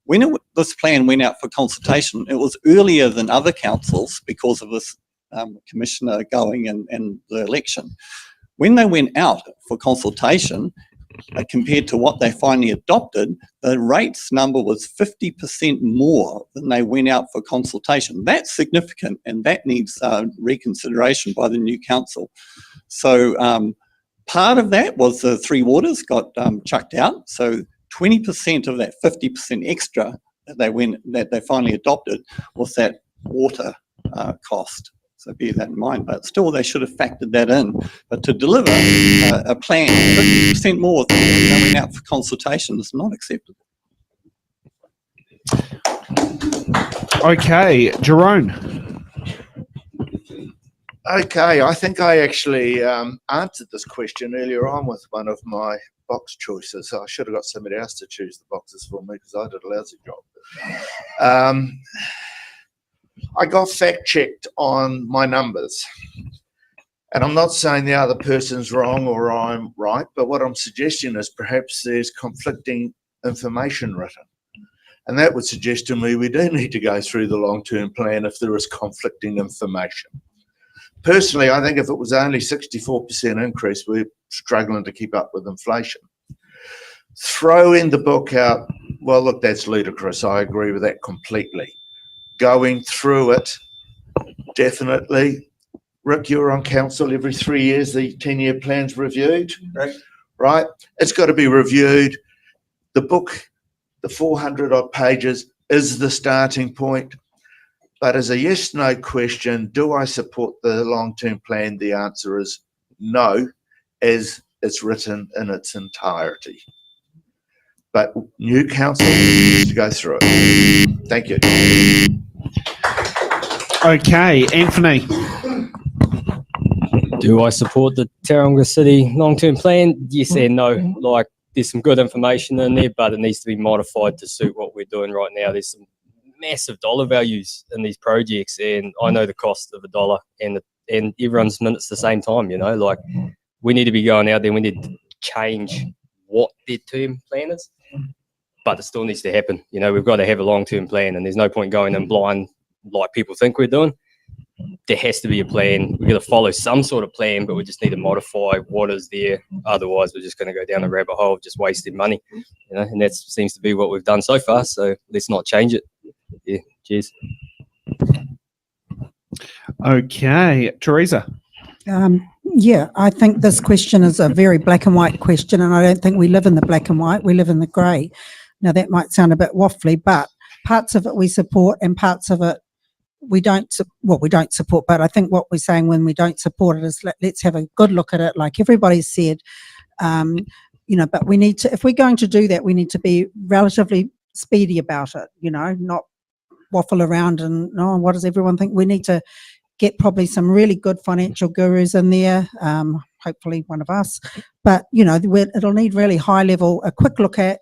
When this plan went out for consultation, it was earlier than other councils because of this commissioner going and the election. When they went out for consultation, compared to what they finally adopted, the rates number was 50% more than they went out for consultation. That's significant, and that needs reconsideration by the new council. So part of that was the 3 waters got chucked out. So 20% of that 50% extra that they finally adopted was that water cost. So bear that in mind, but still they should have factored that in. But to deliver a plan 50% more than going out for consultation is not acceptable. Okay, Jerome. Okay, I think I actually answered this question earlier on with one of my box choices. I should have got somebody else to choose the boxes for me because I did a lousy job. I got fact-checked on my numbers. And I'm not saying the other person's wrong or I'm right, but what I'm suggesting is perhaps there's conflicting information written. And that would suggest to me we do need to go through the long-term plan if there is conflicting information. Personally, I think if it was only 64% increase, we're struggling to keep up with inflation. Throwing the book out, well, look, that's ludicrous. I agree with that completely. Going through it, definitely. Rick, you're on council every 3 years, the 10-year plan's reviewed, right? It's got to be reviewed. The book, the 400 odd pages, is the starting point. But as a yes/no question, do I support the long-term plan? The answer is no, as it's written in its entirety. But new council needs to go through it. Thank you. Okay, Anthony. Do I support the Tauranga City long-term plan? Yes and no. Like, there's some good information in there, but it needs to be modified to suit what we're doing right now. There's some massive dollar values in these projects, and I know the cost of $1, and everyone's minutes the same time, you know, like we need to be going out there, we need to change what their term plan is, but it still needs to happen. You know, we've got to have a long-term plan, and there's no point going in blind like people think we're doing. There has to be a plan. We're going to follow some sort of plan, but we just need to modify what is there. Otherwise, we're just going to go down a rabbit hole of just wasting money, you know, and that seems to be what we've done so far. So let's not change it. Yeah, cheers. Okay, Teresa. Yeah, I think this question is a very black and white question, and I don't think we live in the black and white, we live in the grey. Now, that might sound a bit waffly, but parts of it we support and parts of it we don't support. But I think what we're saying when we don't support it is let's have a good look at it, like everybody said. But we need to, if we're going to do that, we need to be relatively speedy about it, not waffle around and, oh, what does everyone think? We need to get probably some really good financial gurus in there, hopefully one of us. But, it'll need really high level, a quick look at,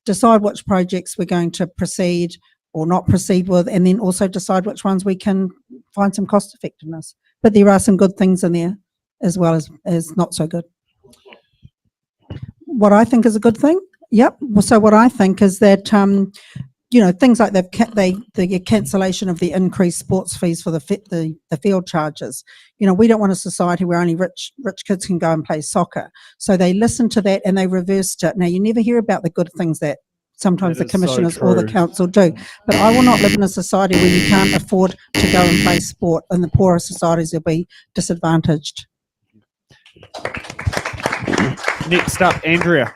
decide which projects we're going to proceed or not proceed with, and then also decide which ones we can find some cost effectiveness. But there are some good things in there as well as not so good. What I think is a good thing? Yep. So what I think is that, things like the cancellation of the increased sports fees for the field charges. We don't want a society where only rich kids can go and play soccer. So they listened to that and they reversed it. Now, you never hear about the good things that sometimes the commissioners or the council do. But I will not live in a society where you can't afford to go and play sport, and the poorer societies will be disadvantaged. Next up, Andrea.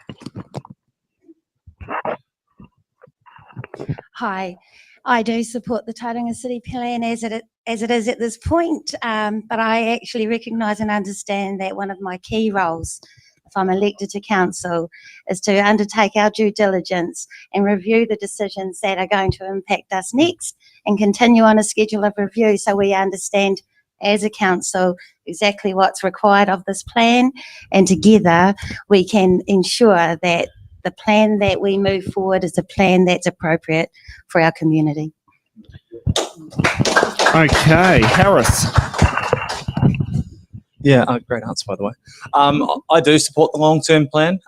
Hi, I do support the Tauranga City Plan as it is at this point, but I actually recognise and understand that one of my key roles, if I'm elected to council, is to undertake our due diligence and review the decisions that are going to impact us next and continue on a schedule of review so we understand as a council exactly what's required of this plan, and together we can ensure that the plan that we move forward is a plan that's appropriate for our community. Okay, Harris. Yeah, great answer, by the way. I do support the long-term plan,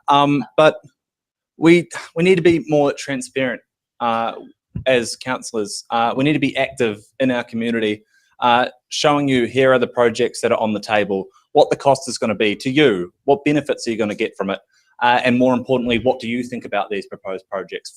but we need to be more transparent as councillors. We need to be active in our community, showing you here are the projects that are on the table, what the cost is going to be to you, what benefits are you going to get from it, and more importantly, what do you think about these proposed projects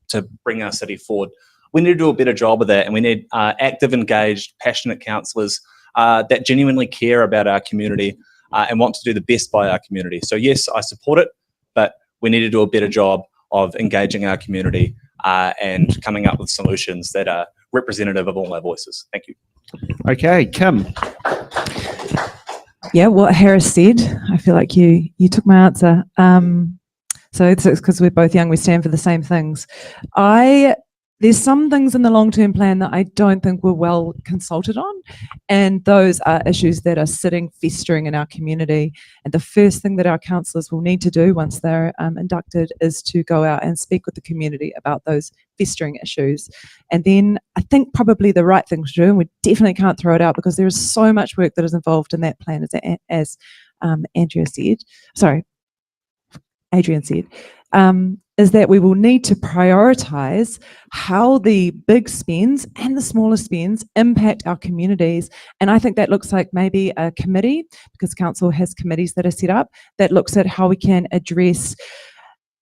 to bring our city forward? We need to do a better job of that, and we need active, engaged, passionate councillors that genuinely care about our community and want to do the best by our community. So yes, I support it, but we need to do a better job of engaging our community and coming up with solutions that are representative of all our voices. Thank you. Okay, Kim. Yeah, what Harris said, I feel like you took my answer. So it's because we're both young, we stand for the same things. There's some things in the long-term plan that I don't think we're well consulted on, and those are issues that are sitting festering in our community. And the first thing that our councillors will need to do once they're inducted is to go out and speak with the community about those festering issues. And then I think probably the right thing to do, and we definitely can't throw it out because there is so much work that is involved in that plan, as Adrian said, is that we will need to prioritise how the big spends and the smaller spends impact our communities. And I think that looks like maybe a committee, because council has committees that are set up, that looks at how we can address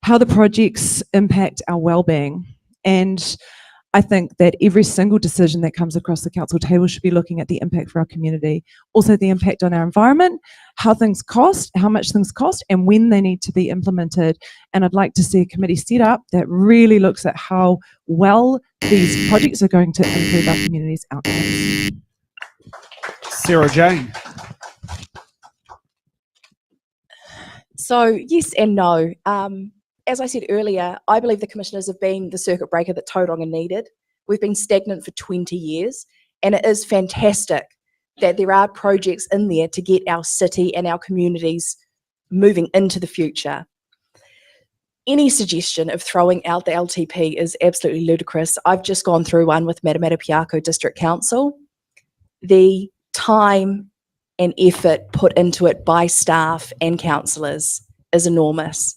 how the projects impact our wellbeing. And I think that every single decision that comes across the council table should be looking at the impact for our community, also the impact on our environment, how things cost, how much things cost, and when they need to be implemented. And I'd like to see a committee set up that really looks at how well these projects are going to improve our community's outcomes. Sarah Jane. So yes and no. As I said earlier, I believe the commissioners have been the circuit breaker that Tauranga needed. We've been stagnant for 20 years, and it is fantastic that there are projects in there to get our city and our communities moving into the future. Any suggestion of throwing out the LTP is absolutely ludicrous. I've just gone through one with Matamata District Council. The time and effort put into it by staff and councillors is enormous.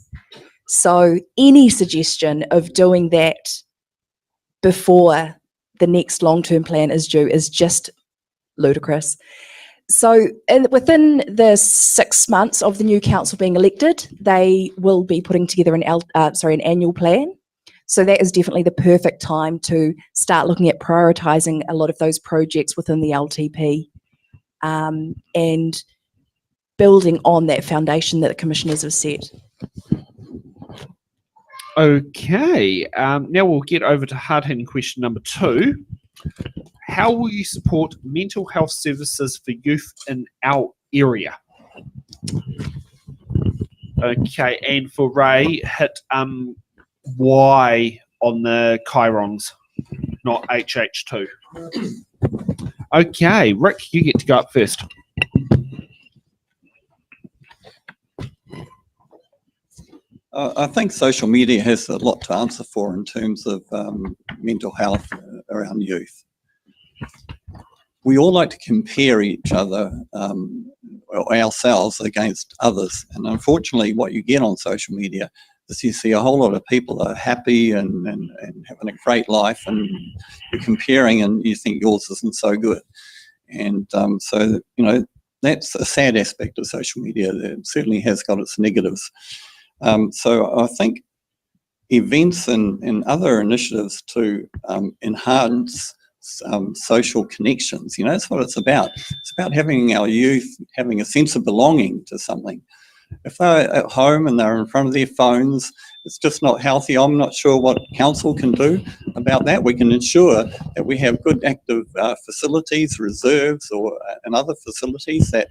So any suggestion of doing that before the next long-term plan is due is just ludicrous. So within the 6 months of the new council being elected, they will be putting together an annual plan. So that is definitely the perfect time to start looking at prioritising a lot of those projects within the LTP. And building on that foundation that the commissioners have set. Okay, now we'll get over to hard-hitting question number 2. How will you support mental health services for youth in our area? Okay, and for Ray, hit Y on the chirons, not HH2. Okay, Rick, you get to go up first. I think social media has a lot to answer for in terms of mental health around youth. We all like to compare each other, or ourselves against others. And unfortunately, what you get on social media is you see a whole lot of people that are happy and having a great life, and you're comparing and you think yours isn't so good. And so, you know, that's a sad aspect of social media. It certainly has got its negatives. So I think events and other initiatives to enhance social connections, you know, that's what it's about. It's about having our youth having a sense of belonging to something. If they're at home and they're in front of their phones, it's just not healthy. I'm not sure what council can do about that. We can ensure that we have good active facilities, reserves, and other facilities that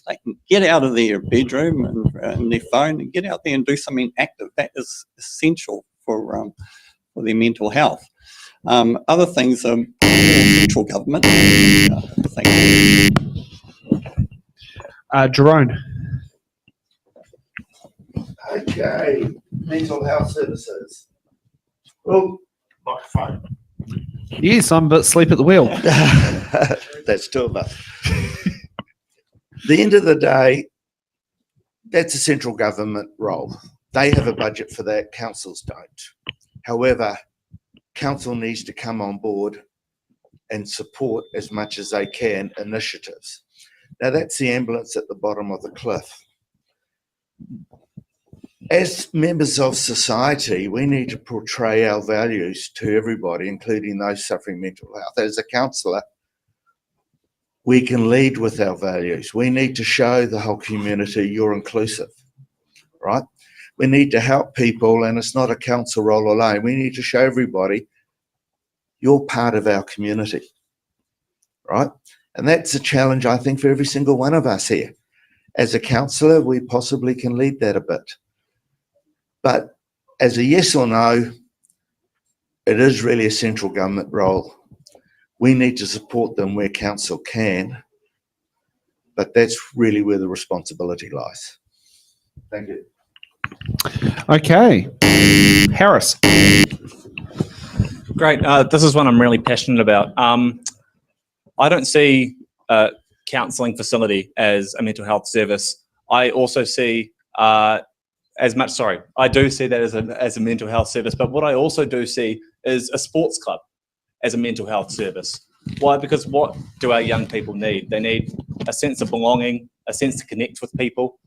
they can get out of their bedroom and their phone and get out there and do something active. That is essential for their mental health. Other things are central government. Jerome. Okay, mental health services. Well, microphone. Yes, I'm a bit asleep at the wheel. That's 2 of us. The end of the day, that's a central government role. They have a budget for that, councils don't. However, council needs to come on board and support as much as they can initiatives. Now that's the ambulance at the bottom of the cliff. As members of society, we need to portray our values to everybody, including those suffering mental health. As a councillor, we can lead with our values. We need to show the whole community you're inclusive, right? We need to help people, and it's not a council role alone. We need to show everybody you're part of our community, right? And that's a challenge, I think, for every single one of us here. As a councillor, we possibly can lead that a bit. But as a yes or no, it is really a central government role. We need to support them where council can, but that's really where the responsibility lies. Thank you. Okay. Harris. Great. This is one I'm really passionate about. I don't see a counselling facility as a mental health service. I also see I do see that as a mental health service, but what I also do see is a sports club as a mental health service. Why? Because what do our young people need? They need a sense of belonging, a sense to connect with people,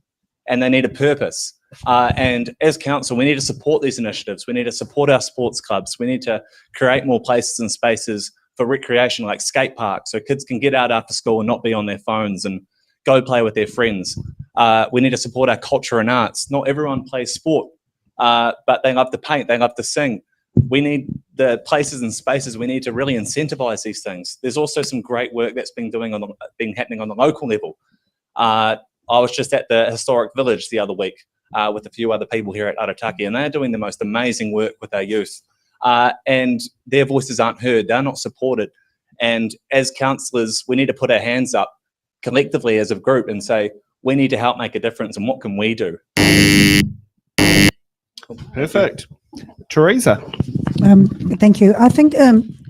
and they need a purpose. And as council, we need to support these initiatives. We need to support our sports clubs. We need to create more places and spaces for recreation, like skate parks, so kids can get out after school and not be on their phones and go play with their friends. We need to support our culture and arts. Not everyone plays sport, but they love to paint, they love to sing. We need the places and spaces. We need to really incentivize these things. There's also some great work that's been happening on the local level. I was just at the historic village the other week with a few other people here at Arataki, and they're doing the most amazing work with our youth. And their voices aren't heard, they're not supported. And as councillors, we need to put our hands up collectively as a group and say, we need to help make a difference, and what can we do? Perfect. Teresa. Thank you. I think,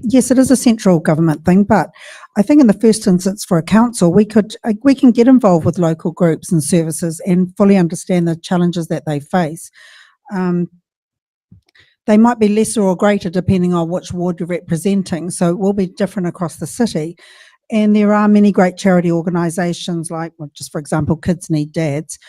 yes, it is a central government thing, but I think in the first instance for a council, we can get involved with local groups and services and fully understand the challenges that they face. They might be lesser or greater depending on which ward you're representing, so it will be different across the city. And there are many great charity organisations like, well, just for example, Kids Need Dads.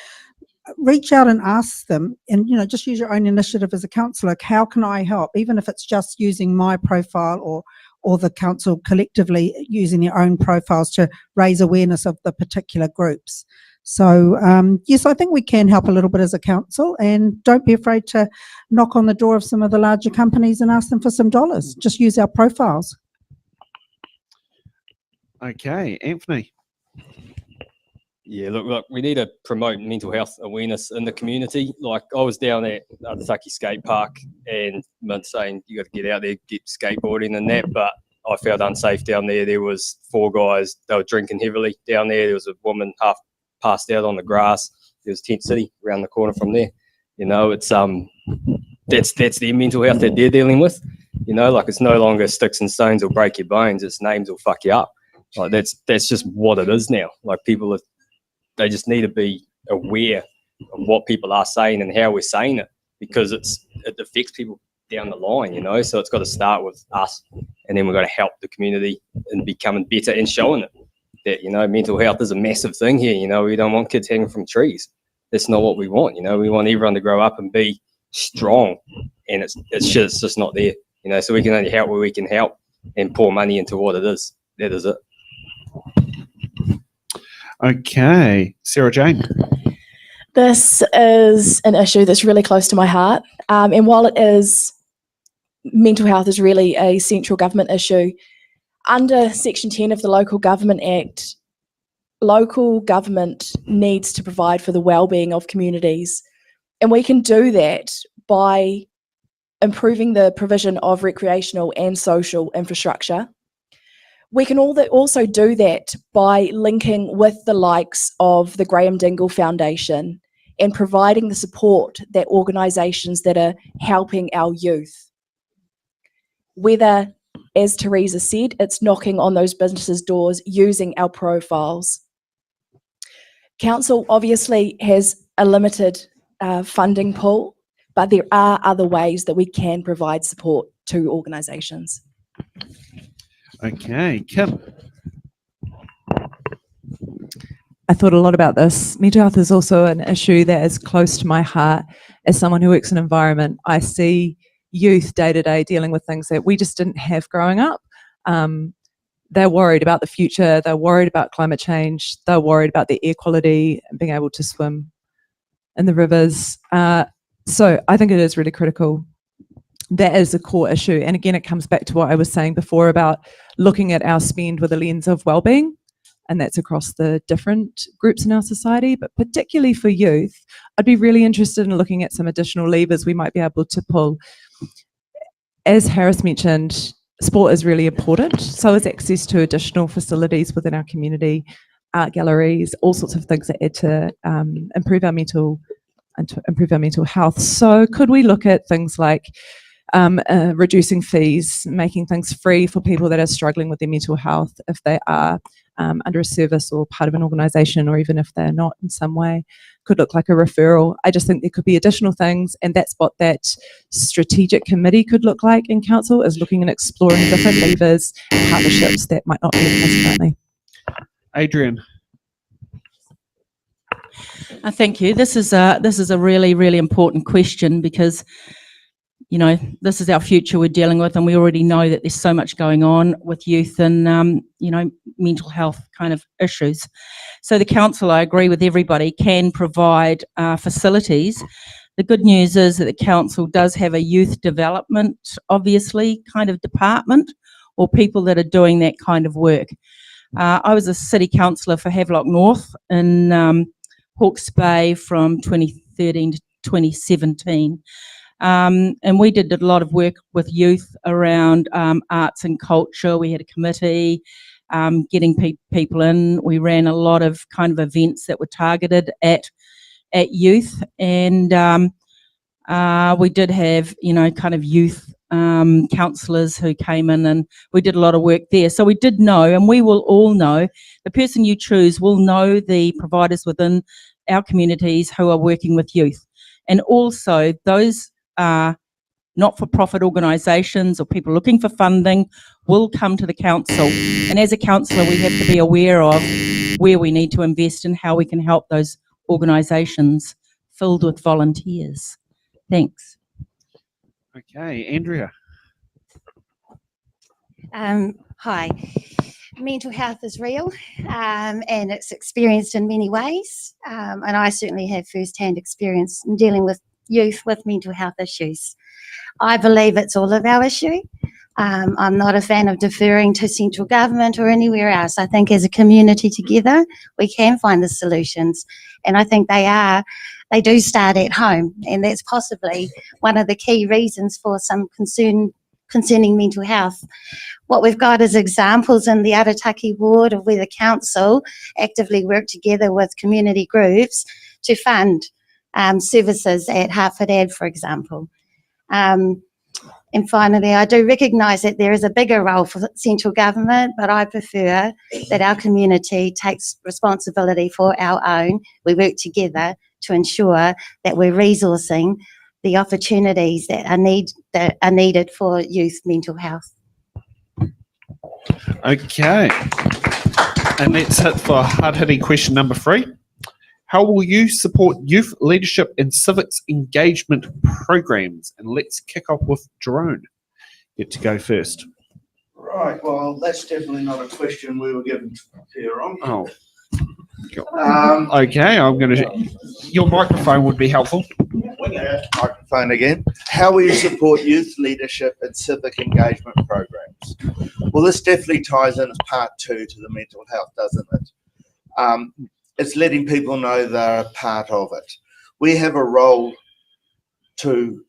Reach out and ask them, and just use your own initiative as a councillor. How can I help? Even if it's just using my profile or the council collectively using their own profiles to raise awareness of the particular groups. So yes, I think we can help a little bit as a council, and don't be afraid to knock on the door of some of the larger companies and ask them for some dollars. Just use our profiles. Okay, Anthony. Yeah, look, we need to promote mental health awareness in the community. Like, I was down at Arataki skate park and Mint saying you got to get out there, get skateboarding and that, but I felt unsafe down there. There was 4 guys, they were drinking heavily down there. There was a woman half passed out on the grass. There was Tent City around the corner from there. You know, it's that's their mental health that they're dealing with. You know, like, it's no longer sticks and stones will break your bones, it's names will fuck you up. Like, that's just what it is now. Like, they just need to be aware of what people are saying and how we're saying it, because it affects people down the line, you know. So it's got to start with us, and then we've got to help the community in becoming better and showing it that, you know, mental health is a massive thing here. You know, we don't want kids hanging from trees. That's not what we want. You know, we want everyone to grow up and be strong, and it's just not there. You know, so we can only help where we can help and pour money into what it is. That is it. Okay, Sarah Jane. This is an issue that's really close to my heart. And while mental health is really a central government issue, under Section 10 of the Local Government Act, local government needs to provide for the well-being of communities. And we can do that by improving the provision of recreational and social infrastructure. We can also do that by linking with the likes of the Graham Dingle Foundation and providing the support that organisations that are helping our youth. Whether, as Teresa said, it's knocking on those businesses' doors using our profiles. Council obviously has a limited funding pool, but there are other ways that we can provide support to organisations. Okay, Kim. I thought a lot about this. Mental health is also an issue that is close to my heart. As someone who works in environment, I see youth day to day dealing with things that we just didn't have growing up. They're worried about the future. They're worried about climate change. They're worried about their air quality and being able to swim in the rivers. So I think it is really critical. That is a core issue. And again, it comes back to what I was saying before about looking at our spend with a lens of wellbeing. And that's across the different groups in our society, but particularly for youth, I'd be really interested in looking at some additional levers we might be able to pull. As Harris mentioned, sport is really important. So is access to additional facilities within our community, art galleries, all sorts of things that add to improve our mental health. So could we look at things like reducing fees, making things free for people that are struggling with their mental health if they are under a service or part of an organisation, or even if they're not in some way. Could look like a referral. I just think there could be additional things, and that's what that strategic committee could look like in council, is looking and exploring different levers and partnerships that might not be in place currently. Adrian. Thank you. This is a really, really important question, because, you know, this is our future we're dealing with, and we already know that there's so much going on with youth and, you know, mental health kind of issues. So the council, I agree with everybody, can provide facilities. The good news is that the council does have a youth development, obviously, kind of department, or people that are doing that kind of work. I was a city councillor for Havelock North in Hawke's Bay from 2013 to 2017. And we did a lot of work with youth around arts and culture. We had a committee, getting people in. We ran a lot of kind of events that were targeted at youth, and we did have, you know, kind of youth counsellors who came in, and we did a lot of work there. So we did know, and we will all know, the person you choose will know the providers within our communities who are working with youth. And also those not-for-profit organisations or people looking for funding will come to the council. And as a councillor, we have to be aware of where we need to invest and how we can help those organisations filled with volunteers. Thanks. Okay, Andrea. Hi. mental health is real and it's experienced in many ways. And I certainly have first-hand experience in dealing with youth with mental health issues. I believe it's all of our issue. I'm not a fan of deferring to central government or anywhere else. I think as a community together, we can find the solutions. And I think they do start at home. And that's possibly one of the key reasons for some concerning mental health. What we've got is examples in the Arataki ward of where the council actively work together with community groups to fund services at Hartford Ad, for example. And finally, I do recognise that there is a bigger role for central government, but I prefer that our community takes responsibility for our own. We work together to ensure that we're resourcing the opportunities that are needed for youth mental health. Okay. And that's it for hard-hitting question number 3. How will you support youth leadership and civics engagement programs? And let's kick off with Jerome. Get to go first. Right, well, that's definitely not a question we were given to prepare on. Oh. Okay, I'm going to... Your microphone would be helpful. Microphone again. How will you support youth leadership and civic engagement programs? Well, this definitely ties in as part 2 to the mental health, doesn't it? It's letting people know they're a part of it. We have a role to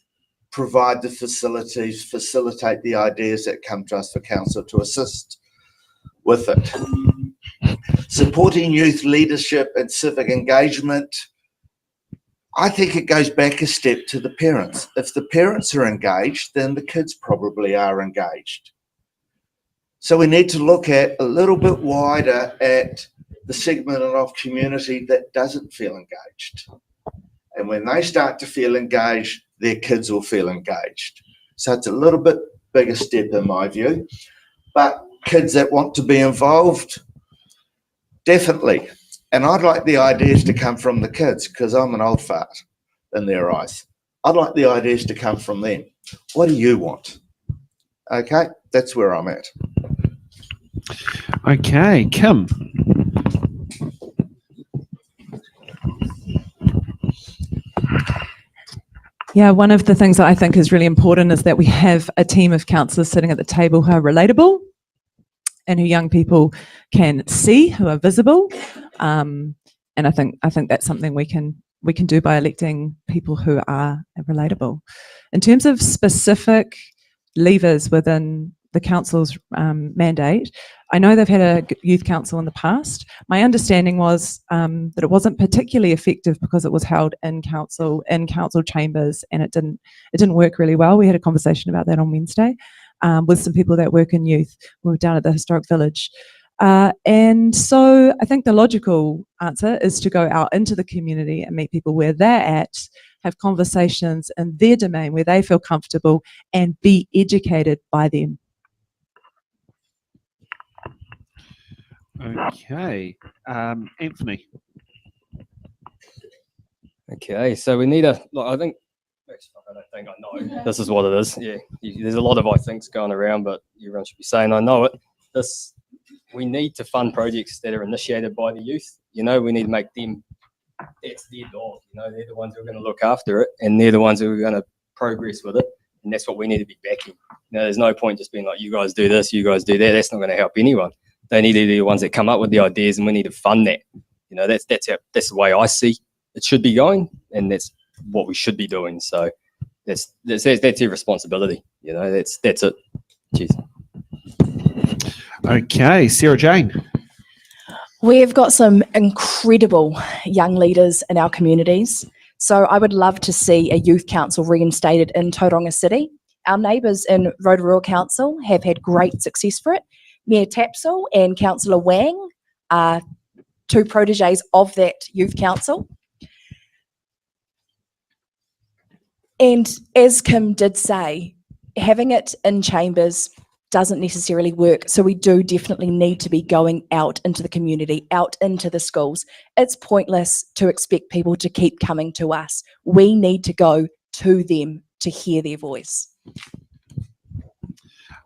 provide the facilities, facilitate the ideas that come to us for council to assist with it. Supporting youth leadership and civic engagement, I think it goes back a step to the parents. If the parents are engaged, then the kids probably are engaged. So we need to look at a little bit wider at the segment of community that doesn't feel engaged. And when they start to feel engaged, their kids will feel engaged. So it's a little bit bigger step in my view. But kids that want to be involved, definitely. And I'd like the ideas to come from the kids because I'm an old fart in their eyes. I'd like the ideas to come from them. What do you want? Okay, that's where I'm at. Okay, Kim. Yeah, one of the things that I think is really important is that we have a team of councillors sitting at the table who are relatable and who young people can see, who are visible. And I think that's something we can do by electing people who are relatable. In terms of specific levers within the council's mandate, I know they've had a youth council in the past. My understanding was that it wasn't particularly effective because it was held in council chambers, and it didn't work really well. We had a conversation about that on Wednesday with some people that work in youth. We were down at the historic village. And so I think the logical answer is to go out into the community and meet people where they're at, have conversations in their domain where they feel comfortable, and be educated by them. Okay. Anthony. Okay, so we need I don't think I know. This is what it is. Yeah, there's a lot of I thinks going around, but everyone should be saying I know it. We need to fund projects that are initiated by the youth. We need to make them, that's their dog. They're the ones who are going to look after it, and they're the ones who are going to progress with it. And that's what we need to be backing. There's no point just being like, you guys do this, you guys do that. That's not going to help anyone. They need to be the ones that come up with the ideas, and we need to fund that. That's the way I see it should be going, and that's what we should be doing. So that's your responsibility. That's it. Cheers. Okay, Sarah Jane. We've got some incredible young leaders in our communities. So I would love to see a youth council reinstated in Tauranga City. Our neighbours in Rotorua Council have had great success for it. Mayor Tapsell and Councillor Wang are 2 proteges of that youth council. And as Kim did say, having it in chambers doesn't necessarily work. So we do definitely need to be going out into the community, out into the schools. It's pointless to expect people to keep coming to us. We need to go to them to hear their voice.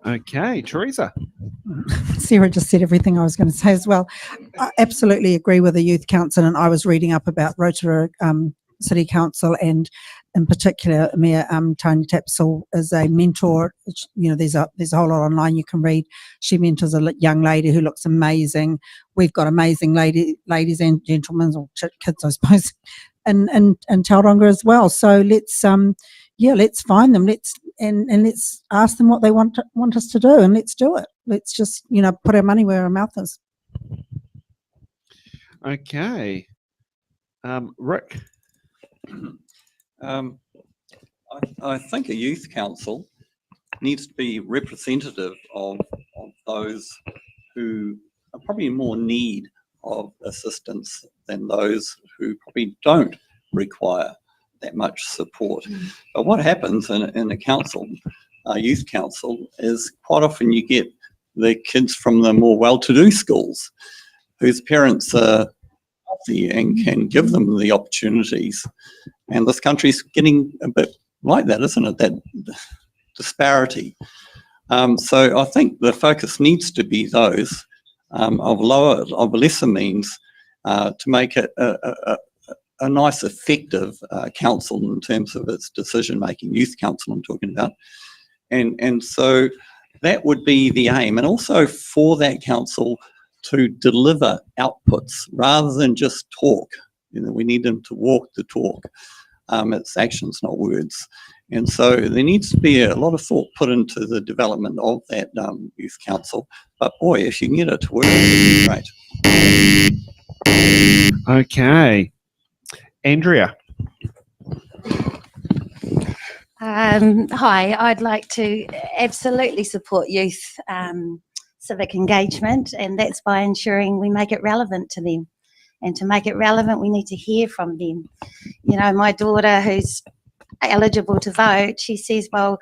Okay, Teresa. Sarah just said everything I was going to say as well. I absolutely agree with the youth council, and I was reading up about Rotorua City Council, and in particular, Mayor Tony Tapsell is a mentor. You know, there's a whole lot online you can read. She mentors a young lady who looks amazing. We've got amazing ladies and gentlemen, or kids, I suppose, and Tauranga as well. So let's let's find them. Let's ask them what they want us to do, and let's do it. Let's just put our money where our mouth is. Okay, Rick. I think a youth council needs to be representative of those who are probably in more need of assistance than those who probably don't require that much support. But what happens in a council, a youth council, is quite often you get the kids from the more well-to-do schools whose parents are wealthy and can give them the opportunities. And this country's getting a bit like that, isn't it? That disparity. So I think the focus needs to be those of lesser means to make it a nice, effective council in terms of its decision-making. Youth council, I'm talking about, and so that would be the aim, and also for that council to deliver outputs rather than just talk. We need them to walk the talk. It's actions, not words. And so there needs to be a lot of thought put into the development of that youth council. But boy, if you can get it to work, it would be great. Okay, Andrea. Hi, I'd like to absolutely support youth civic engagement, and that's by ensuring we make it relevant to them. And to make it relevant, we need to hear from them. My daughter, who's eligible to vote, she says, well,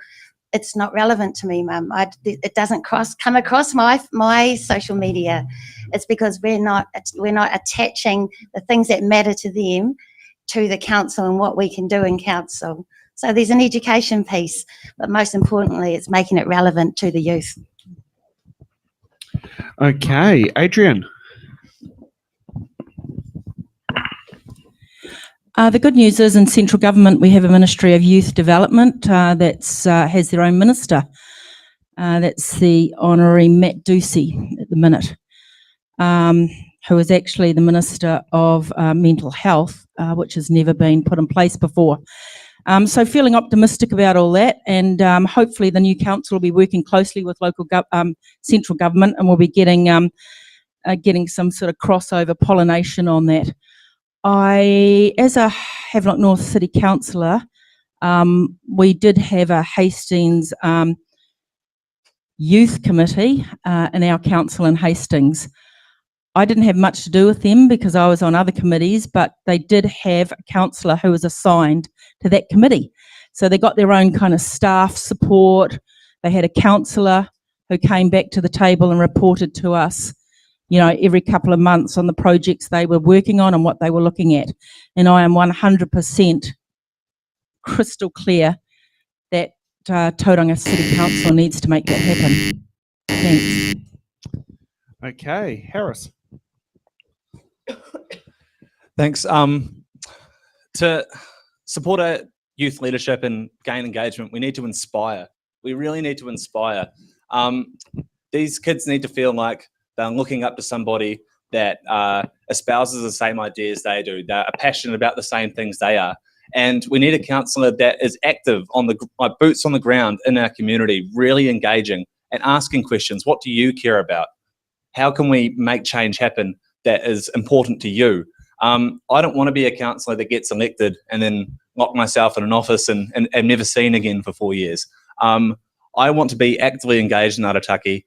it's not relevant to me, Mum. It doesn't come across my social media. It's because we're not attaching the things that matter to them to the council and what we can do in council. So there's an education piece, but most importantly, it's making it relevant to the youth. Okay, Adrian. The good news is in central government we have a Ministry of Youth Development that has their own minister. That's the Honorary Matt Ducey at the minute, who is actually the Minister of Mental Health, which has never been put in place before. So feeling optimistic about all that, and hopefully the new council will be working closely with local central government, and we'll be getting some sort of crossover pollination on that. As a Havelock North City Councillor, we did have a Hastings Youth Committee in our council in Hastings. I didn't have much to do with them because I was on other committees, but they did have a councillor who was assigned to that committee. So they got their own kind of staff support. They had a councillor who came back to the table and reported to us, every couple of months on the projects they were working on and what they were looking at. And I am 100% crystal clear that Tauranga City Council needs to make that happen. Thanks. Okay, Harris. Thanks. To support our youth leadership and gain engagement, we need to inspire. We really need to inspire. These kids need to feel like they're looking up to somebody that espouses the same ideas they do. They're passionate about the same things they are. And we need a councillor that is active on boots on the ground in our community, really engaging and asking questions. What do you care about? How can we make change happen that is important to you? I don't want to be a councillor that gets elected and then lock myself in an office and never seen again for 4 years. I want to be actively engaged in Arataki,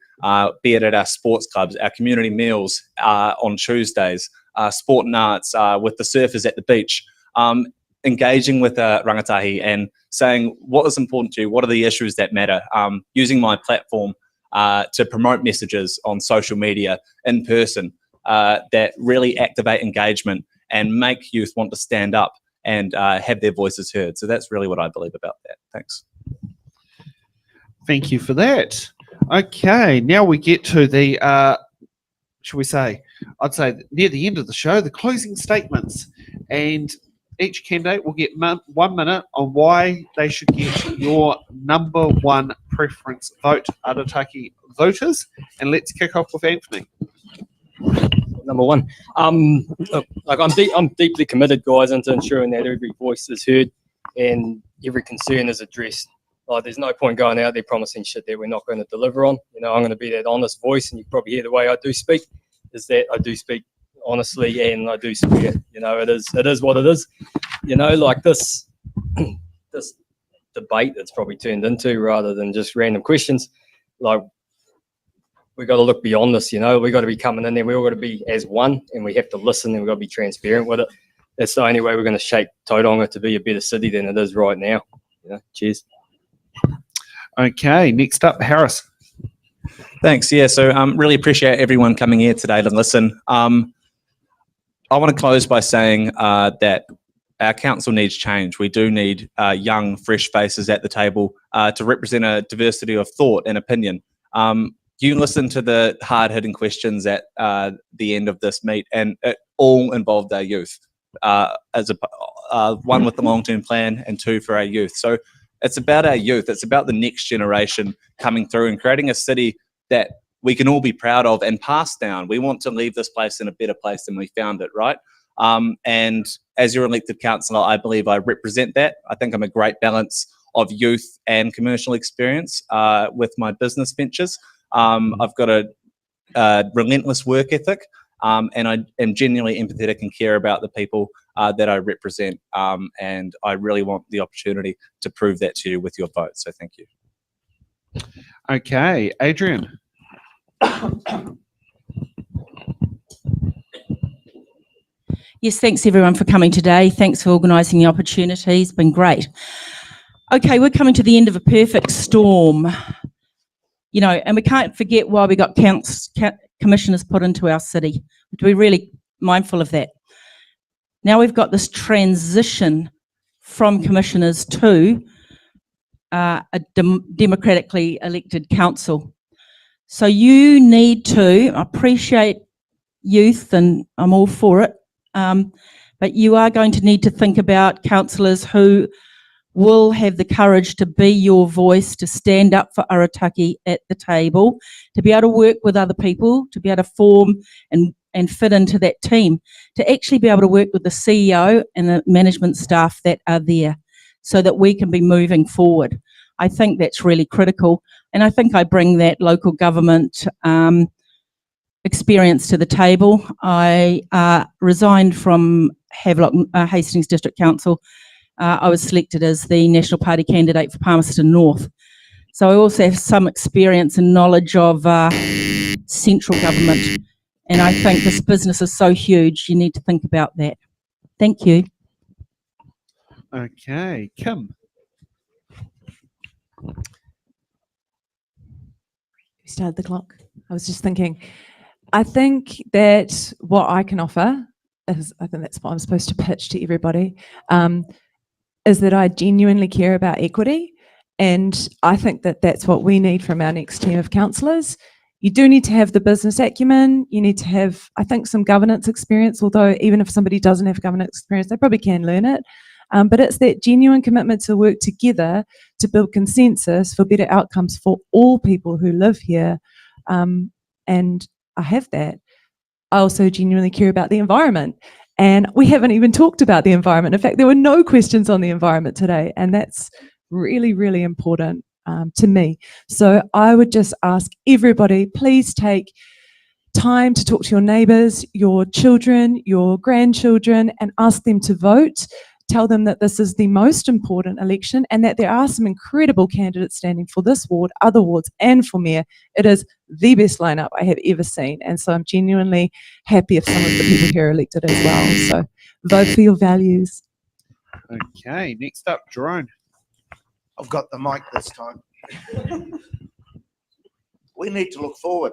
be it at our sports clubs, our community meals on Tuesdays, sport and arts with the surfers at the beach, engaging with rangatahi and saying what is important to you, what are the issues that matter, using my platform to promote messages on social media in person that really activate engagement and make youth want to stand up and have their voices heard. So that's really what I believe about that. Thanks. Thank you for that. Okay, now we get to the, shall we say, I'd say near the end of the show, the closing statements. And each candidate will get 1 minute on why they should get your number one preference vote, Arataki voters. And let's kick off with Anthony. Number one, look, like I'm deeply committed, guys, into ensuring that every voice is heard and every concern is addressed. Like, there's no point going out there promising shit that we're not going to deliver on. You know, I'm going to be that honest voice, and you probably hear the way I do speak is that I do speak honestly and I do swear. You know, it is what it is. You know, like this debate that's probably turned into, rather than just random questions, like, we got to look beyond this. You know, we got to be coming in there. We all got to be as one, and we have to listen, and we got to be transparent with it. That's the only way we're going to shape Tauranga to be a better city than it is right now. You know, cheers. Okay, next up, Harris. Thanks. Yeah, so really appreciate everyone coming here today to listen. I want to close by saying that our council needs change. We do need young, fresh faces at the table to represent a diversity of thought and opinion. You listen to the hard-hitting questions at the end of this meet, and it all involved our youth. One with the long-term plan, and two for our youth. So it's about our youth. It's about the next generation coming through and creating a city that we can all be proud of and pass down. We want to leave this place in a better place than we found it, right? And as your elected councillor, I believe I represent that. I think I'm a great balance of youth and commercial experience with my business ventures. I've got a relentless work ethic, and I am genuinely empathetic and care about the people that I represent. And I really want the opportunity to prove that to you with your vote. So thank you. Okay, Adrian. Yes, thanks everyone for coming today. Thanks for organising the opportunity. It's been great. Okay, we're coming to the end of a perfect storm. You know, and we can't forget why we got commissioners put into our city. We're really mindful of that. Now we've got this transition from commissioners to a democratically elected council. So you need to appreciate youth, and I'm all for it, but you are going to need to think about councillors who will have the courage to be your voice, to stand up for Arataki at the table, to be able to work with other people, to be able to form and fit into that team, to actually be able to work with the CEO and the management staff that are there so that we can be moving forward. I think that's really critical. And I think I bring that local government experience to the table. I resigned from Havelock Hastings District Council. I was selected as the National Party candidate for Palmerston North. So I also have some experience and knowledge of central government. And I think this business is so huge, you need to think about that. Thank you. Okay, Kim. Start the clock. I was just thinking, I think that what I can offer is, I think that's what I'm supposed to pitch to everybody, is that I genuinely care about equity. And I think that that's what we need from our next team of councillors. You do need to have the business acumen. You need to have, I think, some governance experience, although even if somebody doesn't have governance experience, they probably can learn it. But it's that genuine commitment to work together to build consensus for better outcomes for all people who live here. And I have that. I also genuinely care about the environment. And we haven't even talked about the environment. In fact, there were no questions on the environment today. And that's really, really important to me. So I would just ask everybody, please take time to talk to your neighbours, your children, your grandchildren, and ask them to vote. Tell them that this is the most important election and that there are some incredible candidates standing for this ward, other wards, and for mayor. It is the best lineup I have ever seen. And so I'm genuinely happy if some of the people here are elected as well. So vote for your values. Okay, next up, Jerome. I've got the mic this time. We need to look forward.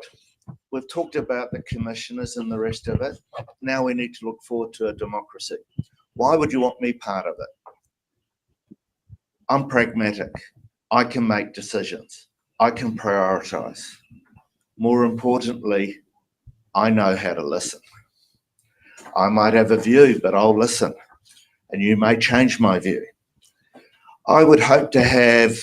We've talked about the commissioners and the rest of it. Now we need to look forward to a democracy. Why would you want me part of it? I'm pragmatic. I can make decisions. I can prioritise. More importantly, I know how to listen. I might have a view, but I'll listen, and you may change my view. I would hope to have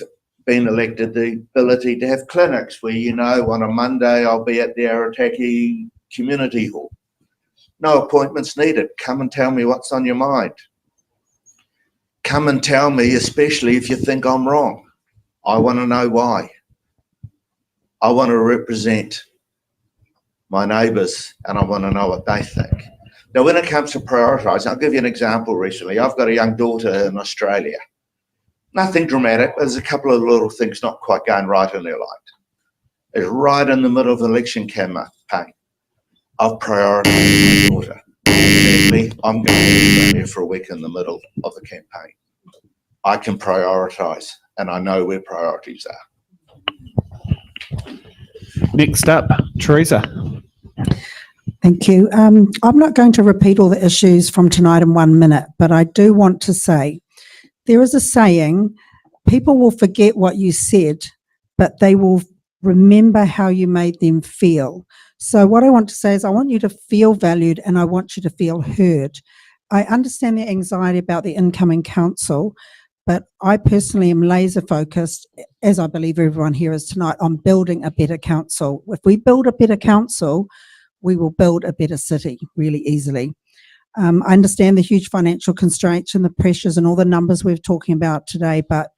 been elected the ability to have clinics where, you know, on a Monday I'll be at the Arataki Community Hall. No appointments needed. Come and tell me what's on your mind. Come and tell me, especially if you think I'm wrong. I want to know why. I want to represent my neighbours and I want to know what they think. Now, when it comes to prioritising, I'll give you an example recently. I've got a young daughter in Australia. Nothing dramatic, but there's a couple of little things not quite going right in their life. It's right in the middle of the election campaign. I've prioritised my daughter. Sadly, I'm going to Australia for a week in the middle of the campaign. I can prioritise and I know where priorities are. Next up, Teresa. Thank you. I'm not going to repeat all the issues from tonight in 1 minute, but I do want to say there is a saying, people will forget what you said, but they will remember how you made them feel. So what I want to say is I want you to feel valued and I want you to feel heard. I understand the anxiety about the incoming council, but I personally am laser focused, as I believe everyone here is tonight, on building a better council. If we build a better council, we will build a better city really easily. I understand the huge financial constraints and the pressures and all the numbers we're talking about today, but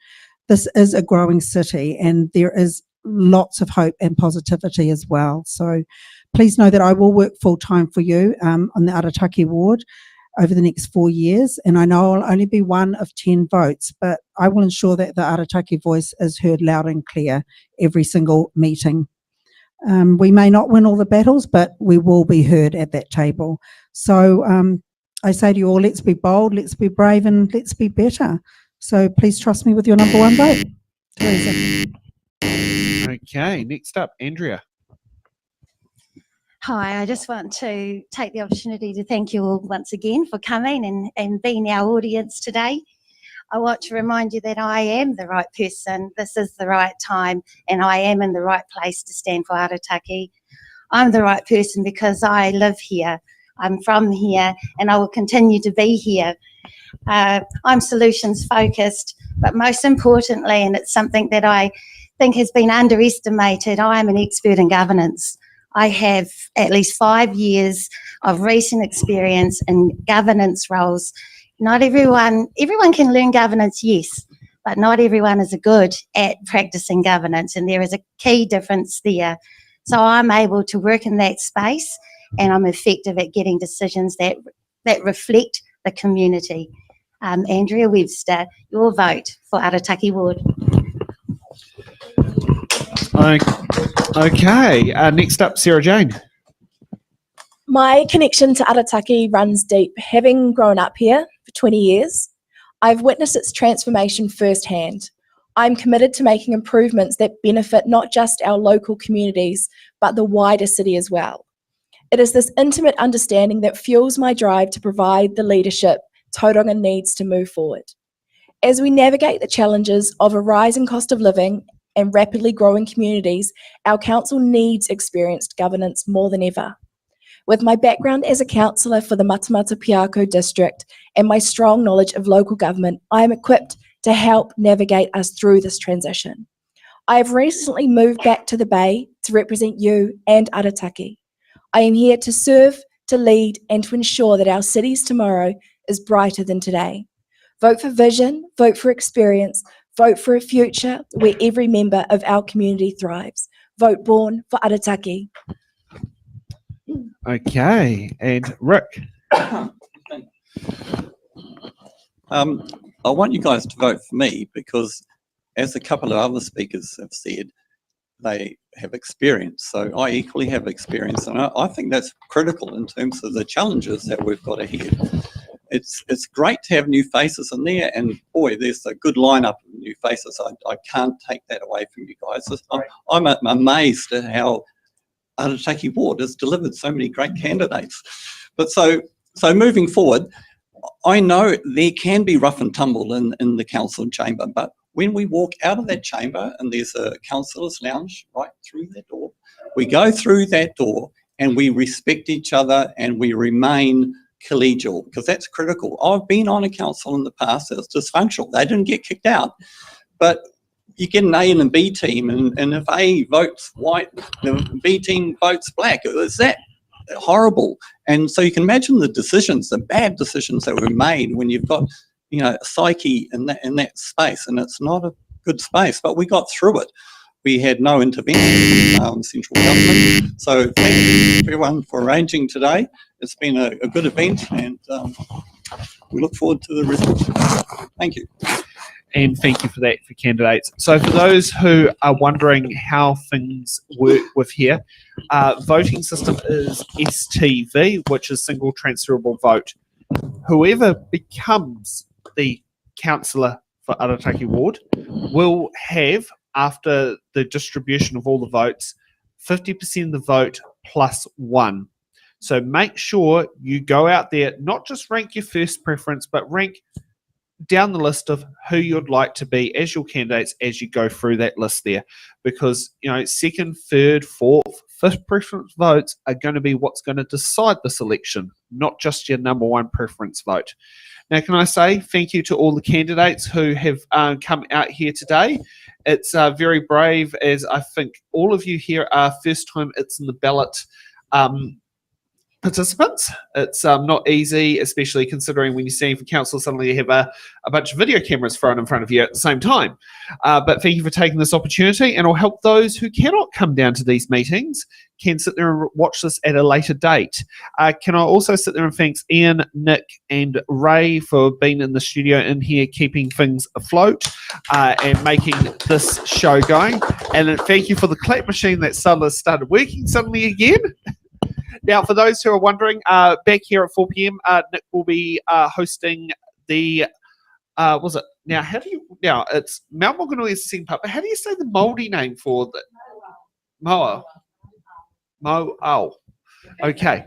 this is a growing city and there is lots of hope and positivity as well. So please know that I will work full time for you on the Arataki ward over the next 4 years. And I know I'll only be one of 10 votes, but I will ensure that the Arataki voice is heard loud and clear every single meeting. We may not win all the battles, but we will be heard at that table. So I say to you all, let's be bold, let's be brave, and let's be better. So please trust me with your number one vote. Teresa. Okay, next up, Andrea. Hi, I just want to take the opportunity to thank you all once again for coming and being our audience today. I want to remind you that I am the right person, this is the right time, and I am in the right place to stand for Arataki. I'm the right person because I live here, I'm from here, and I will continue to be here. I'm solutions focused, but most importantly, and it's something that I think has been underestimated, I am an expert in governance. I have at least 5 years of recent experience in governance roles. Not everyone can learn governance, yes, but not everyone is good at practicing governance, and there is a key difference there. So I'm able to work in that space, and I'm effective at getting decisions that reflect the community. Andrea Webster, your vote for Arataki Ward. Okay, next up, Sarah Jane. My connection to Arataki runs deep. Having grown up here for 20 years, I've witnessed its transformation firsthand. I'm committed to making improvements that benefit not just our local communities, but the wider city as well. It is this intimate understanding that fuels my drive to provide the leadership Tauranga needs to move forward. As we navigate the challenges of a rising cost of living and rapidly growing communities, our council needs experienced governance more than ever. With my background as a councillor for the Matamata Piako district and my strong knowledge of local government, I am equipped to help navigate us through this transition. I have recently moved back to the Bay to represent you and Arataki. I am here to serve, to lead, and to ensure that our city's tomorrow is brighter than today. Vote for vision, vote for experience, vote for a future where every member of our community thrives. Vote Born for Arataki. Okay, and Rick. I want you guys to vote for me because, as a couple of other speakers have said, they have experience. So I equally have experience, and I think that's critical in terms of the challenges that we've got ahead. It's great to have new faces in there, and boy, there's a good lineup of new faces. I can't take that away from you guys. I'm amazed at how Arataki Ward has delivered so many great candidates. But so moving forward, I know there can be rough and tumble in the council chamber, but When we walk out of that chamber and there's a councillor's lounge right through that door, we go through that door and we respect each other and we remain collegial, because that's critical. I've been on a council in the past that was dysfunctional. They didn't get kicked out, but you get an A and a B team, and if A votes white, the B team votes black. Is that horrible? And so you can imagine the decisions, the bad decisions that were made when you've got, you know, a psyche in that space, and it's not a good space. But we got through it. We had no intervention from central government. So thank you everyone for arranging today. It's been a good event, and we look forward to the results. Thank you. And thank you for that for candidates. So for those who are wondering how things work with here, voting system is STV, which is single transferable vote. Whoever becomes the councillor for Arataki Ward will have, after the distribution of all the votes, 50% of the vote plus one. So make sure you go out there, not just rank your first preference, but rank down the list of who you'd like to be as your candidates as you go through that list there. Because, you know, second, third, fourth, fifth preference votes are going to be what's going to decide this election, not just your number one preference vote. Now, can I say thank you to all the candidates who have come out here today. It's very brave, as I think all of you here are first time it's in the ballot participants. It's not easy, especially considering when you're standing for council, suddenly you have a bunch of video cameras thrown in front of you at the same time. But thank you for taking this opportunity, and it'll help those who cannot come down to these meetings can sit there and watch this at a later date. Can I also sit there and thank Ian, Nick and Ray for being in the studio in here, keeping things afloat and making this show going. And thank you for the clap machine that started working suddenly again. Now, for those who are wondering, back here at 4 p.m, Nick will be hosting the, was it? Now, how do you, now it's Mount Maunganui is the second part, but how do you say the Māori name for the Moa? Mo'au. Okay.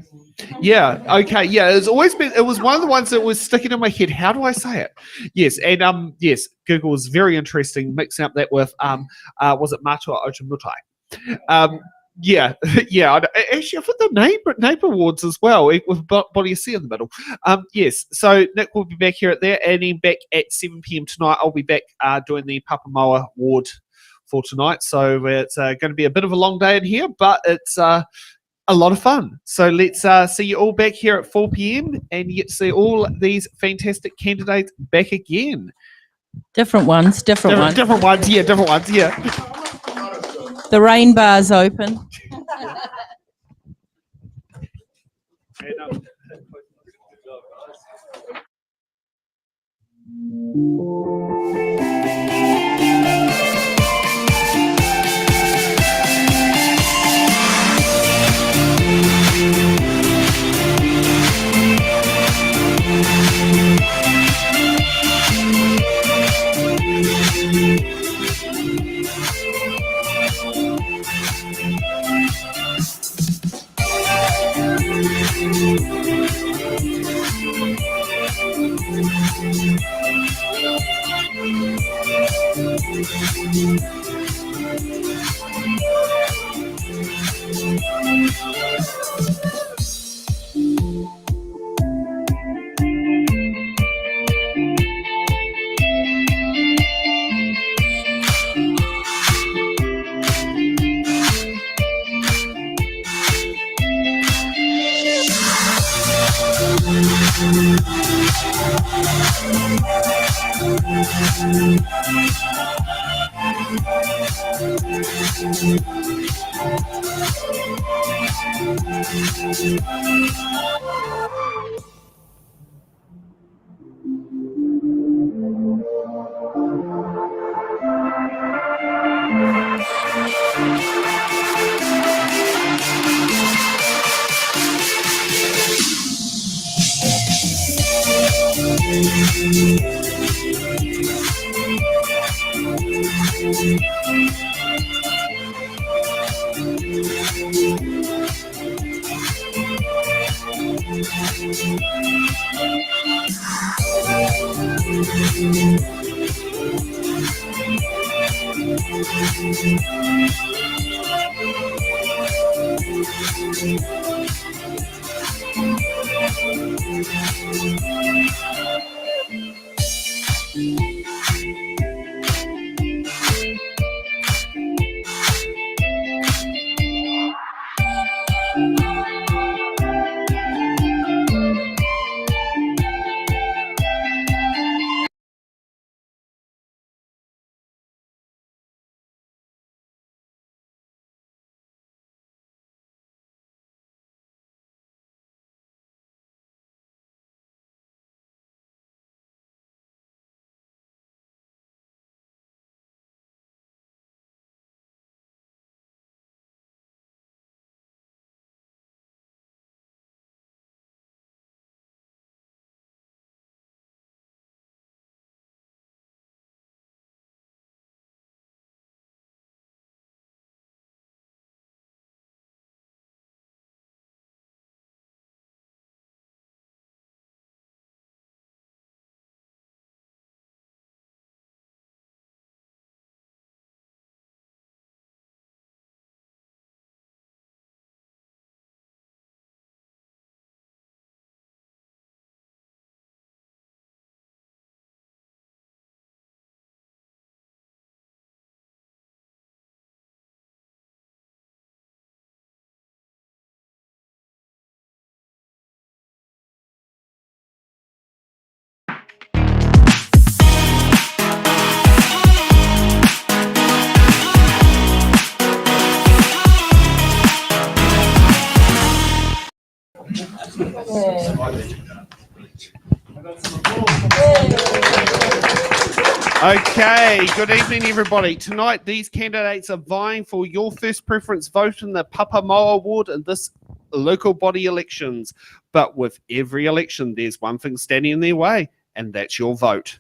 Yeah, okay, yeah, it's always been, it was one of the ones that was sticking in my head. How do I say it? Yes, and yes, Google was very interesting, mixing up that with, was it Matua Otamutai? Yeah, yeah. Actually, I put the neighbour awards as well, with Body of Sea in the middle. Yes, so Nick will be back here at there, and then back at 7 p.m. tonight, I'll be back doing the Pāpāmoa ward for tonight. So it's going to be a bit of a long day in here, but it's a lot of fun. So let's see you all back here at 4 p.m. and you get to see all these fantastic candidates back again. Different ones, different ones. Different ones, yeah, different ones, yeah. The rain bar's open. Okay, good evening, everybody. Tonight, these candidates are vying for your first preference vote in the Pāpāmoa Award in this local body elections. But with every election, there's one thing standing in their way, and that's your vote.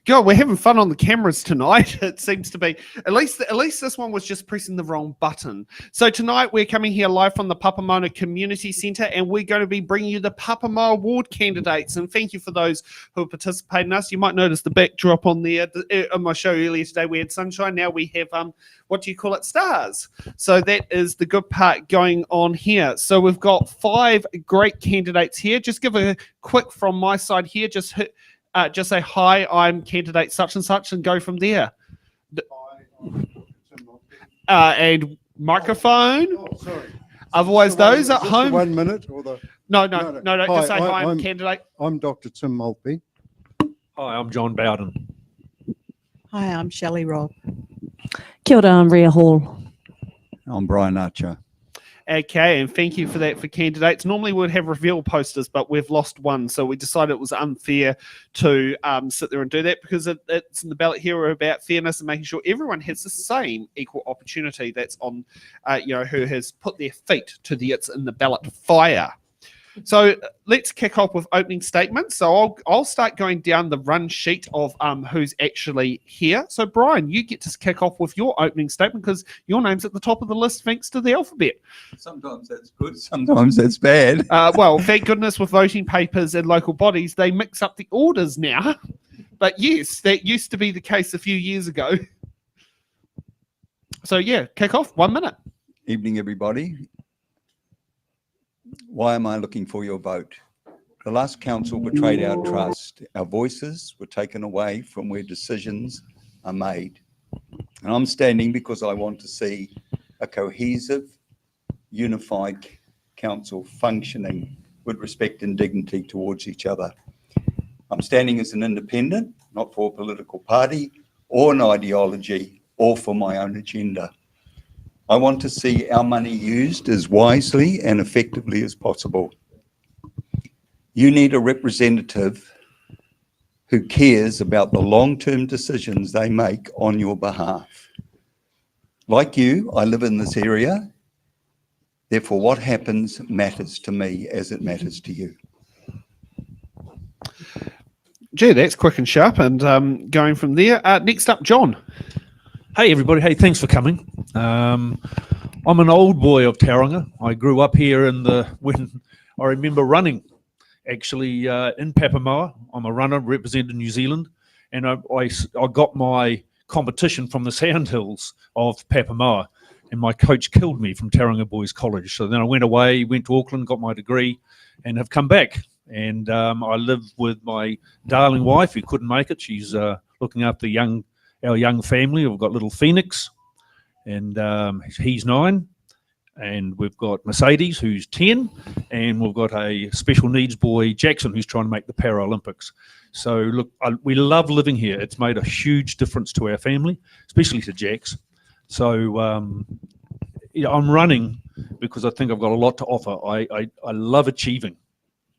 God, we're having fun on the cameras tonight. It seems to be. At least this one was just pressing the wrong button. So tonight we're coming here live from the Pāpāmoa Community Centre, and we're going to be bringing you the Pāpāmoa Award candidates. And thank you for those who have participated in us. You might notice the backdrop on there. On my show earlier today, we had sunshine. Now we have what do you call it? Stars. So that is the good part going on here. So we've got 5 great candidates here. Just give a quick from my side here. Just say, hi, I'm candidate such and such, and go from there. And microphone. Oh, sorry. Otherwise, those at home. 1 minute or the. No. Just say, hi, I'm candidate. I'm Dr. Tim Maltby. Hi, I'm John Bowden. Hi, I'm Shelley Robb. Kia ora, I'm Rhea Hall. I'm Brian Archer. Okay, and thank you for that for candidates. Normally we'd have reveal posters, but we've lost one, so we decided it was unfair to sit there and do that, because it's in the ballot here about fairness and making sure everyone has the same equal opportunity. That's on, who has put their feet to the it's in the ballot fire. So let's kick off with opening statements. So I'll start going down the run sheet of who's actually here. So Brian, you get to kick off with your opening statement because your name's at the top of the list thanks to the alphabet. Sometimes that's good, sometimes that's bad. Well, thank goodness with voting papers and local bodies, they mix up the orders now. But yes, that used to be the case a few years ago. So yeah, kick off, 1 minute. Evening, everybody. Why am I looking for your vote? The last council betrayed our trust. Our voices were taken away from where decisions are made. And I'm standing because I want to see a cohesive, unified council functioning with respect and dignity towards each other. I'm standing as an independent, not for a political party or an ideology or for my own agenda. I want to see our money used as wisely and effectively as possible. You need a representative who cares about the long-term decisions they make on your behalf. Like you, I live in this area. Therefore, what happens matters to me as it matters to you. Gee, that's quick and sharp. And going from there, next up, John. Hey, everybody. Hey, thanks for coming. I'm an old boy of Tauranga. I grew up here when I remember running, actually, in Pāpāmoa. I'm a runner, representing New Zealand, and I got my competition from the Sandhills of Pāpāmoa, and my coach killed me from Tauranga Boys College. So then I went away, went to Auckland, got my degree, and have come back. And I live with my darling wife who couldn't make it. She's looking after our young family. We've got little Phoenix, and he's 9. And we've got Mercedes, who's 10, and we've got a special needs boy, Jackson, who's trying to make the Paralympics. So look, we love living here. It's made a huge difference to our family, especially to Jax. So I'm running because I think I've got a lot to offer. I love achieving.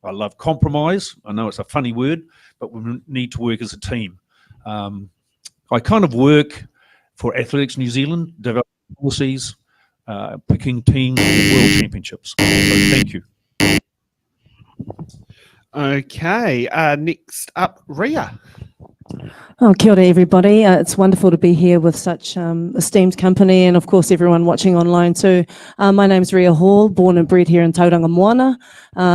I love compromise. I know it's a funny word, but we need to work as a team. I kind of work for Athletics New Zealand, developing policies, picking teams for world championships. So thank you. Okay, next up, Ria. Oh, kia ora, everybody. It's wonderful to be here with such esteemed company, and of course everyone watching online too. My name's Ria Hall, born and bred here in Tauranga Moana.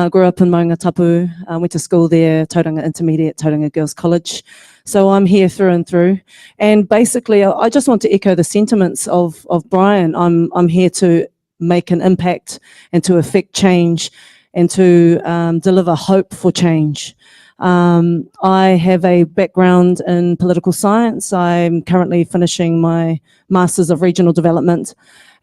Grew up in Maunga Tapu, went to school there, Tauranga Intermediate, Tauranga Girls College. So I'm here through and through. And basically, I just want to echo the sentiments of Brian. I'm here to make an impact and to affect change and to deliver hope for change. I have a background in political science. I'm currently finishing my Masters of Regional Development,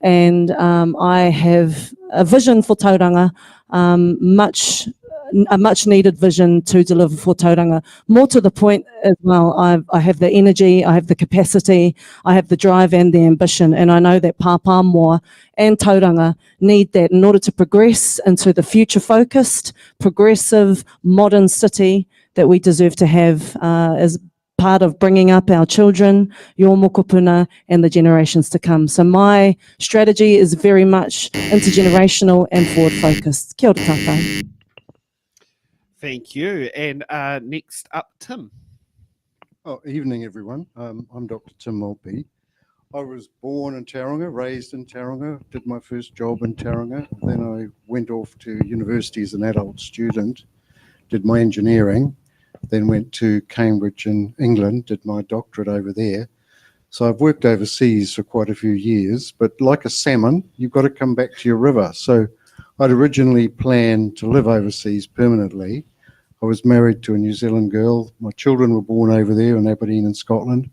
and I have a vision for Tauranga, a much needed vision to deliver for Tauranga. More to the point as well, I have the energy, I have the capacity, I have the drive and the ambition, and I know that Pāpāmoa and Tauranga need that in order to progress into the future-focused, progressive, modern city that we deserve to have as part of bringing up our children, your mokopuna, and the generations to come. So my strategy is very much intergenerational and forward-focused. Kia ora tātou. Thank you. And next up, Tim. Oh, evening, everyone. I'm Dr. Tim Maltby. I was born in Tauranga, raised in Tauranga, did my first job in Tauranga. Then I went off to university as an adult student, did my engineering, then went to Cambridge in England, did my doctorate over there. So I've worked overseas for quite a few years, but like a salmon, you've got to come back to your river. So I'd originally planned to live overseas permanently. I was married to a New Zealand girl. My children were born over there in Aberdeen in Scotland.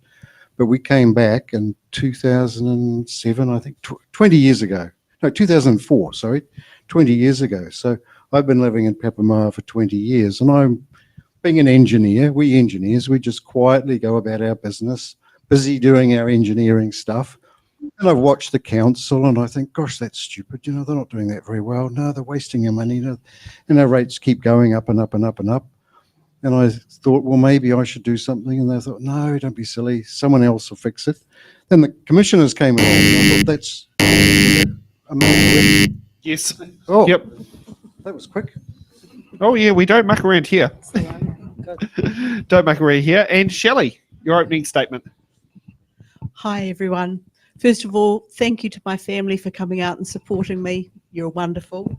But we came back in 2007, I think, 20 years ago. No, 2004, sorry, 20 years ago. So I've been living in Pāpāmoa for 20 years. And I'm being an engineer. We engineers, we just quietly go about our business, busy doing our engineering stuff. And I've watched the council and I think, gosh, that's stupid. You know, they're not doing that very well. No, they're wasting our money. And our rates keep going up and up and up and up. And I thought, well, maybe I should do something. And they thought, no, don't be silly. Someone else will fix it. Then the commissioners came along and I thought, that's amazing. Yes. Oh, yep. That was quick. Oh, yeah, we don't muck around here. Don't muck around here. And Shelley, your opening statement. Hi, everyone. First of all, thank you to my family for coming out and supporting me. You're wonderful.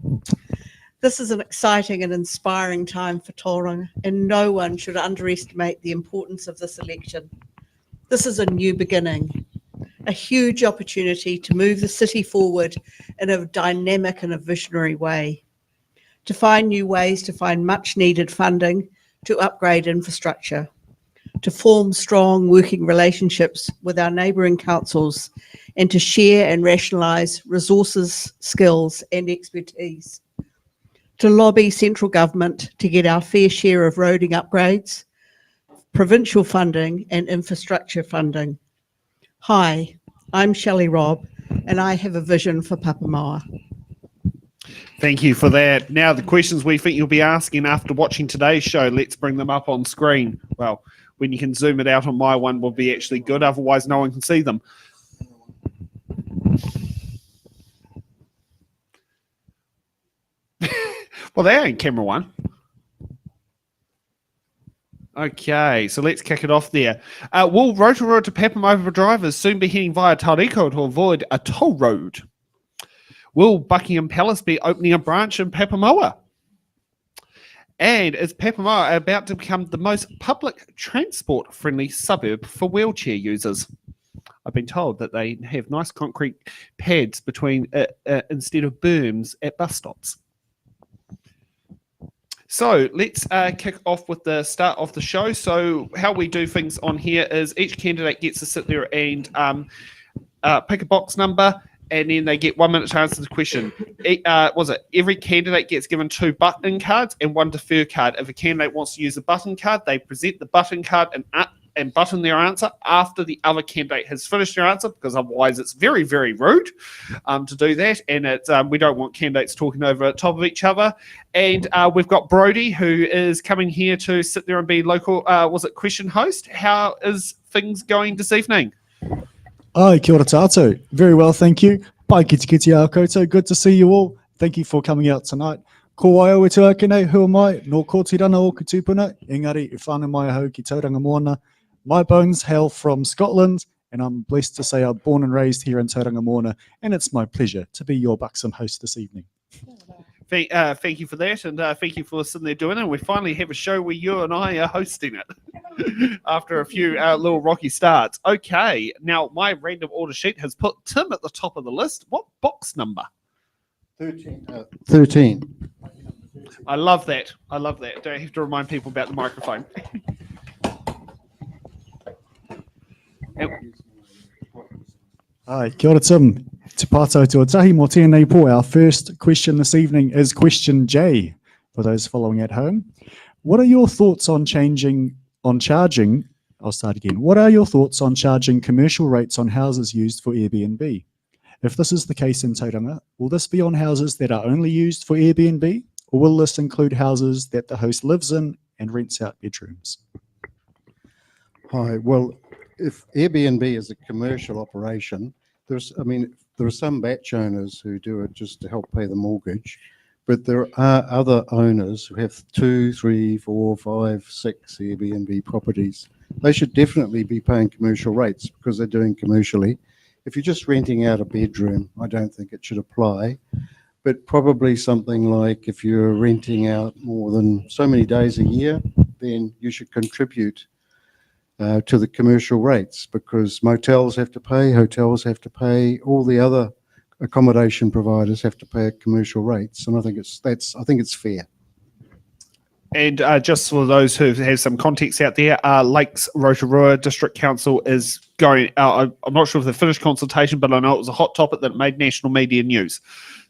This is an exciting and inspiring time for Tauranga, and no one should underestimate the importance of this election. This is a new beginning. a huge opportunity to move the city forward in a dynamic and a visionary way, to find new ways to find much needed funding to upgrade infrastructure, to form strong working relationships with our neighbouring councils, and to share and rationalise resources, skills and expertise, to lobby central government to get our fair share of roading upgrades, provincial funding and infrastructure funding. Hi, I'm Shelley Robb and I have a vision for Pāpāmoa. Thank you for that. Now, the questions we think you'll be asking after watching today's show, let's bring them up on screen. Well, when you can zoom it out on my one will be actually good, otherwise no one can see them. Well, they ain't camera one. Okay, so let's kick it off there. Will Rotorua to Pāpāmoa drivers soon be heading via Tauranga to avoid a toll road? Will Buckingham Palace be opening a branch in Pāpāmoa? And is Pāpāmoa about to become the most public transport-friendly suburb for wheelchair users? I've been told that they have nice concrete pads between instead of berms at bus stops. So let's kick off with the start of the show. So how we do things on here is each candidate gets to sit there and pick a box number, and then they get 1 minute to answer the question. Every candidate gets given 2 button cards and 1 defer card. If a candidate wants to use a button card, they present the button card and button their answer after the other candidate has finished their answer, because otherwise it's very, very rude to do that. And it's, we don't want candidates talking over the top of each other. And we've got Brodie, who is coming here to sit there and be local, question host. How is things going this evening? Ai, kia ora tātou. Very well, thank you. Pai kiti kiti a koutou. Good to see you all. Thank you for coming out tonight. Ko ai oe tuakene, who am I? No kōtirana o kutupuna. Engari, i whānau mai ahau ki Tauranga Moana. My bones hail from Scotland, and I'm blessed to say I'm born and raised here in Tauranga Moana, and it's my pleasure to be your buxom host this evening. Thank you for that, and thank you for sitting there doing it. We finally have a show where you and I are hosting it after a few little rocky starts. Okay, now my random order sheet has put Tim at the top of the list. What box number? 13. 13. I love that. I love that. Don't have to remind people about the microphone. Hi, kia ora Tim. Te pātau tuatahi mō tēnei pō. Our first question this evening is question J, for those following at home. What are your thoughts on charging, I'll start again. What are your thoughts on charging commercial rates on houses used for Airbnb? If this is the case in Tauranga, will this be on houses that are only used for Airbnb, or will this include houses that the host lives in and rents out bedrooms? Hi, well, if Airbnb is a commercial operation, there are some batch owners who do it just to help pay the mortgage, but there are other owners who have 2, 3, 4, 5, 6 Airbnb properties. They should definitely be paying commercial rates because they're doing commercially. If you're just renting out a bedroom, I don't think it should apply, but probably something like if you're renting out more than so many days a year, then you should contribute to the commercial rates, because motels have to pay, hotels have to pay, all the other accommodation providers have to pay commercial rates, and I think it's fair. And just for those who have some context out there, Lakes Rotorua District Council is going, I'm not sure if they finished consultation, but I know it was a hot topic that made national media news.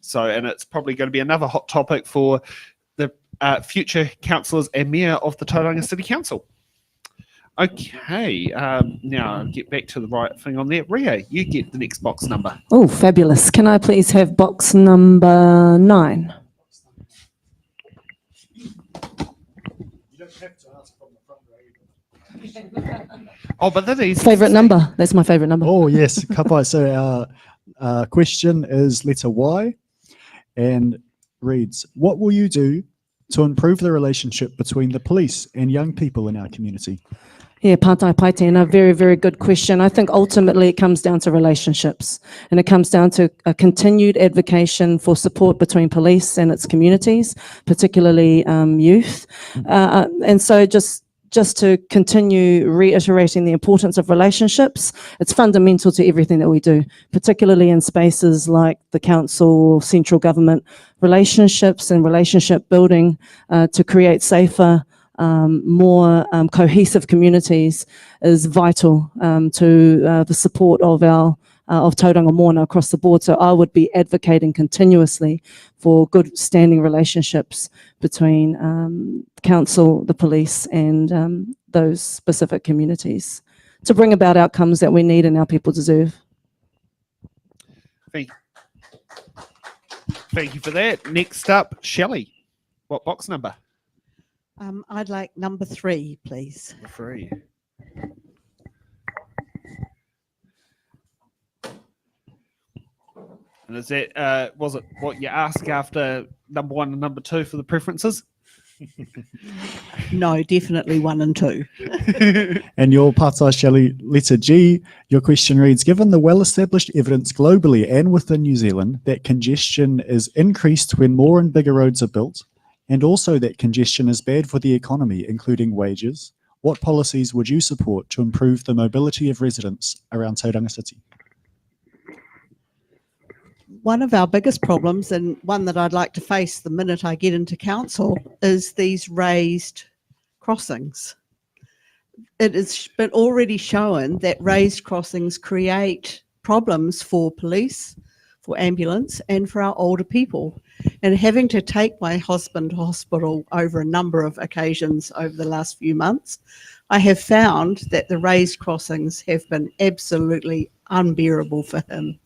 So, and it's probably going to be another hot topic for the future councillors and mayor of the Tauranga City Council. Okay, now I'll get back to the right thing on there. Ria, you get the next box number. Oh, fabulous. Can I please have box number 9? You don't have to ask from the front row. Oh, but that is Favourite number. That's my favourite number. Oh, yes. Kapai. So our question is letter Y and reads, what will you do to improve the relationship between the police and young people in our community? Yeah, pātai pai tēnā, very, very good question. I think ultimately it comes down to relationships, and it comes down to a continued advocacy for support between police and its communities, particularly youth. And so just just to continue reiterating the importance of relationships. It's fundamental to everything that we do, particularly in spaces like the council, central government. Relationships and relationship building to create safer, more cohesive communities is vital to the support of of Tauranga Moana across the board. So I would be advocating continuously for good standing relationships between council, the police, and those specific communities to bring about outcomes that we need and our people deserve. Thank you for that. Next up, Shelley. What box number? I'd like number 3, please. Number 3. And is that, was it what you asked after number 1 and number 2 for the preferences? No, definitely 1 and 2. And your Pātai Shelley, letter G, your question reads, given the well-established evidence globally and within New Zealand that congestion is increased when more and bigger roads are built, and also that congestion is bad for the economy, including wages, what policies would you support to improve the mobility of residents around Tauranga City? One of our biggest problems, and one that I'd like to face the minute I get into council, is these raised crossings. It has been already shown that raised crossings create problems for police, for ambulance, and for our older people. And having to take my husband to hospital over a number of occasions over the last few months, I have found that the raised crossings have been absolutely unbearable for him.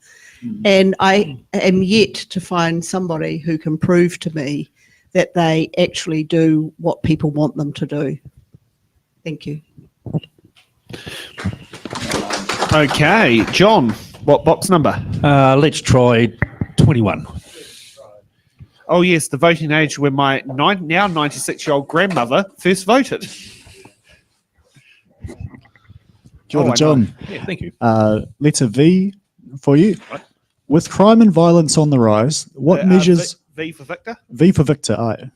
And I am yet to find somebody who can prove to me that they actually do what people want them to do. Thank you. Okay, John, what box number? Let's try 21. Oh yes, the voting age when my now 96-year-old grandmother first voted. Kia ora, I John. know. Yeah, thank you. Letter V for you. With crime and violence on the rise, what measures... V for Victor? V for Victor,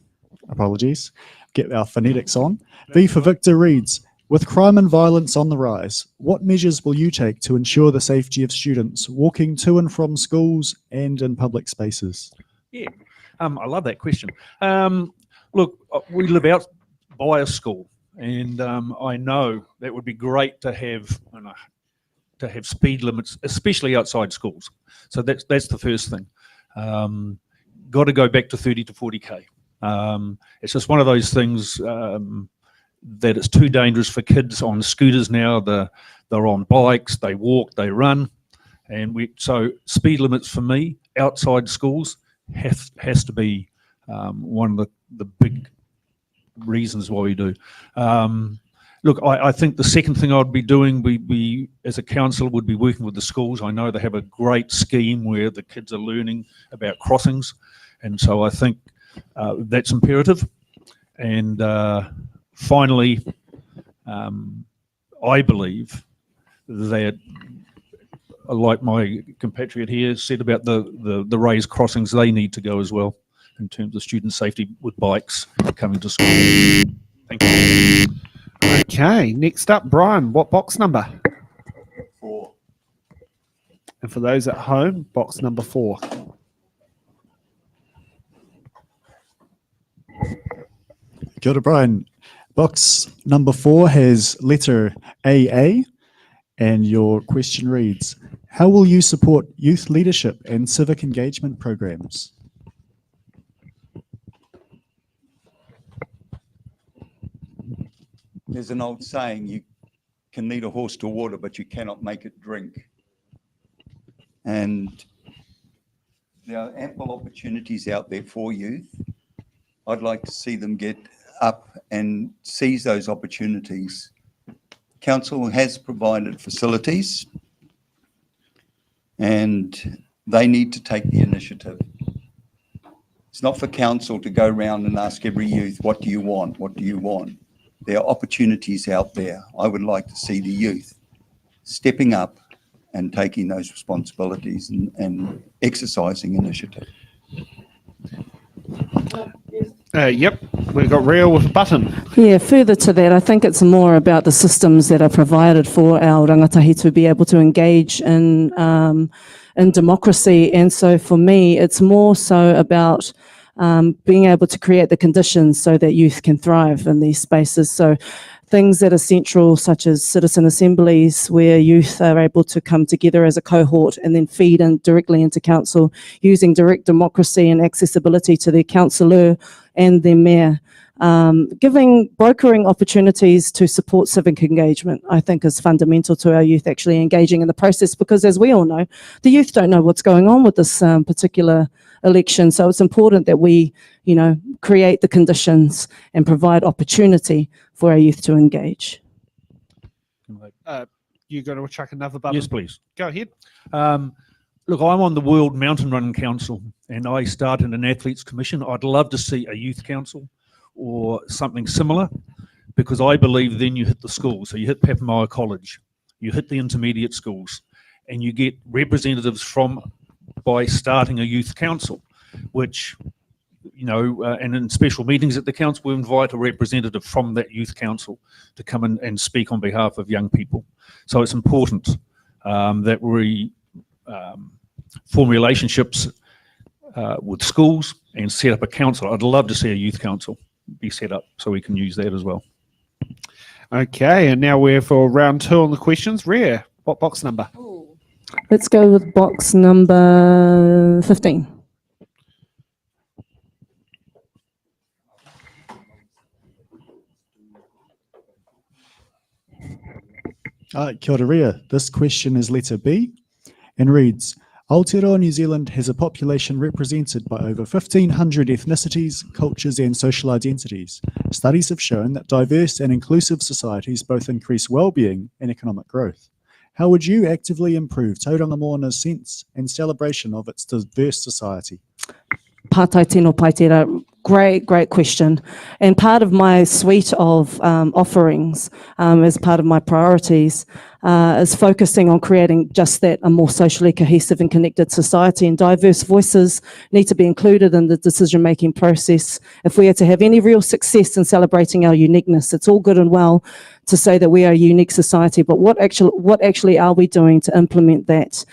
apologies. Get our phonetics on. V for Victor reads, with crime and violence on the rise, what measures will you take to ensure the safety of students walking to and from schools and in public spaces? Yeah, I love that question. Look, we live out by a school, and I know that would be great to have speed limits, especially outside schools. So that's the first thing. Got to go back to 30 to 40k. It's just one of those things that it's too dangerous for kids on scooters now. They're on bikes, they walk, they run, and so speed limits for me outside schools has to be one of the big reasons why we do. Look, I think the second thing I'd be doing, we as a council would be working with the schools. I know they have a great scheme where the kids are learning about crossings, and so I think that's imperative. And finally, I believe that, like my compatriot here said about the raised crossings, they need to go as well in terms of student safety with bikes coming to school. Thank you. Okay, next up, Brian, what box number? 4. And for those at home, box number 4. Kia ora, Brian. Box number 4 has letter AA, and your question reads, how will you support youth leadership and civic engagement programs? There's an old saying, you can lead a horse to water, but you cannot make it drink. And there are ample opportunities out there for youth. I'd like to see them get up and seize those opportunities. Council has provided facilities and they need to take the initiative. It's not for council to go around and ask every youth, what do you want? What do you want? There are opportunities out there. I would like to see the youth stepping up and taking those responsibilities and exercising initiative. Yep, we've got Rio with a button. Yeah, further to that, I think it's more about the systems that are provided for our rangatahi to be able to engage in democracy. And so for me, it's more so about being able to create the conditions so that youth can thrive in these spaces. So things that are central, such as citizen assemblies, where youth are able to come together as a cohort and then feed in directly into council, using direct democracy and accessibility to their councillor and their mayor. Brokering opportunities to support civic engagement, I think, is fundamental to our youth actually engaging in the process, because as we all know, the youth don't know what's going on with this particular election. So it's important that we, create the conditions and provide opportunity for our youth to engage. You going to chuck another button? Yes, please. Go ahead. Look, I'm on the World Mountain Running Council, and I started an athletes commission. I'd love to see a youth council or something similar, because I believe then you hit the schools. So you hit Pāpāmoa College, you hit the intermediate schools, and you get representatives by starting a youth council, which, and in special meetings at the council, we invite a representative from that youth council to come in and speak on behalf of young people. So it's important that we form relationships with schools and set up a council. I'd love to see a youth council be set up so we can use that as well. Okay, and now we're for round 2 on the questions. Rhea, what box number? Let's go with box number 15. Kia ora Ria. This question is letter B and reads, Aotearoa New Zealand has a population represented by over 1,500 ethnicities, cultures and social identities. Studies have shown that diverse and inclusive societies both increase well-being and economic growth. How would you actively improve Tauranga Moana's sense and celebration of its diverse society? Pātai tino pai tērā. Great question. And part of my suite of offerings, as part of my priorities, is focusing on creating just that, a more socially cohesive and connected society, and diverse voices need to be included in the decision-making process. If we are to have any real success in celebrating our uniqueness, it's all good and well to say that we are a unique society, but what actually are we doing to implement that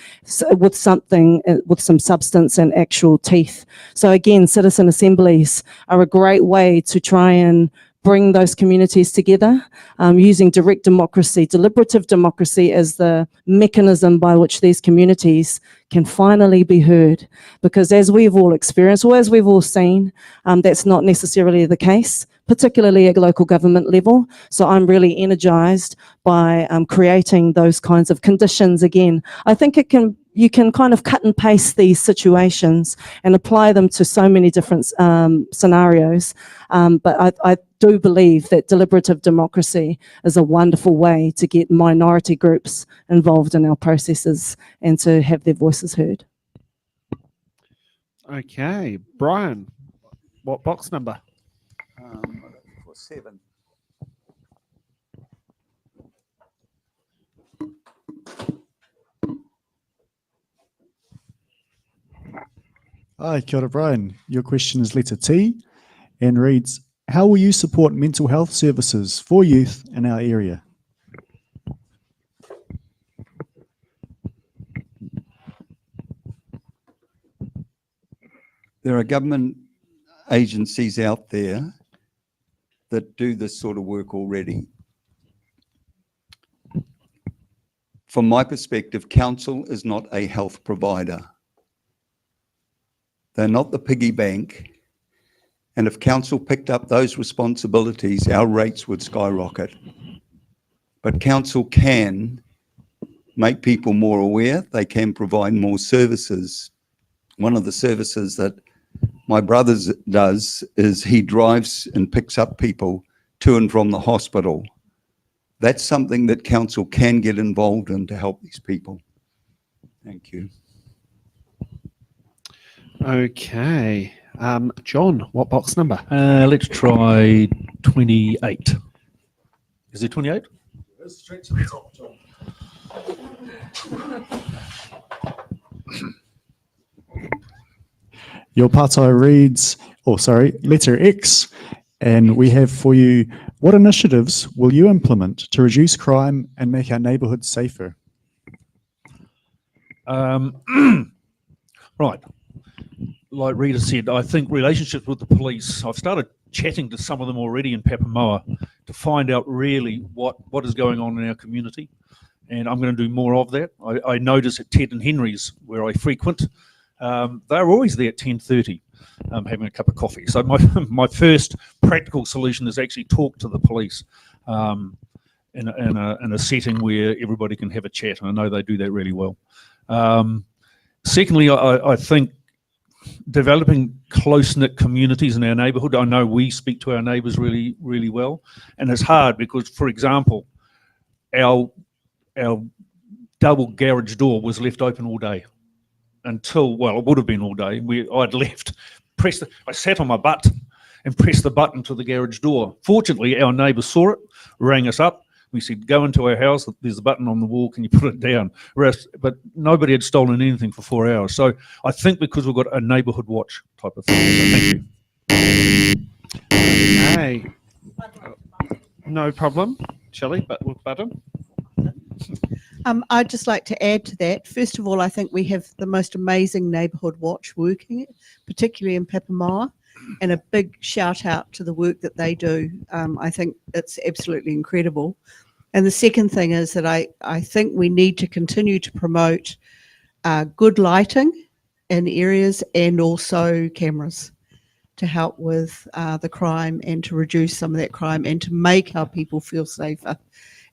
with something, with some substance and actual teeth? So again, citizen assemblies are a great way to try and bring those communities together, using direct democracy, deliberative democracy as the mechanism by which these communities can finally be heard. Because as we've all experienced, or as we've all seen, that's not necessarily the case, particularly at local government level. So I'm really energized by creating those kinds of conditions again. I think you can kind of cut and paste these situations and apply them to so many different scenarios. But I do believe that deliberative democracy is a wonderful way to get minority groups involved in our processes and to have their voices heard. Okay, Brian, what box number? 7. Hi, kia ora Brian. Your question is letter T and reads, how will you support mental health services for youth in our area? There are government agencies out there that do this sort of work already. From my perspective, council is not a health provider. They're not the piggy bank. And if council picked up those responsibilities, our rates would skyrocket. But council can make people more aware. They can provide more services. One of the services that my brother does is he drives and picks up people to and from the hospital. That's something that council can get involved in to help these people. Thank you. Okay. John, what box number? Let's try 28. Is it 28? Straight to the top, John. Your pātai reads, letter X. And we have for you, what initiatives will you implement to reduce crime and make our neighbourhoods safer? Right. Like Rita said, I think relationships with the police, I've started chatting to some of them already in Pāpāmoa to find out really what is going on in our community. And I'm going to do more of that. I notice at Ted and Henry's, where I frequent, they're always there at 10:30 having a cup of coffee. So my first practical solution is actually talk to the police in a setting where everybody can have a chat. And I know they do that really well. Secondly, I think developing close-knit communities in our neighbourhood. I know we speak to our neighbours really, really well. And it's hard because, for example, our double garage door was left open all day until, well, it would have been all day. I'd left, I sat on my butt and pressed the button to the garage door. Fortunately, our neighbour saw it, rang us up. We said, go into our house, there's a button on the wall, can you put it down? But nobody had stolen anything for 4 hours. So I think because we've got a neighbourhood watch type of thing. So thank you. Okay. No problem. Shelley, button. I'd just like to add to that. First of all, I think we have the most amazing neighbourhood watch working, particularly in Pāpāmoa, and a big shout out to the work that they do. I think it's absolutely incredible. And the second thing is that I think we need to continue to promote good lighting in areas and also cameras to help with the crime and to reduce some of that crime and to make our people feel safer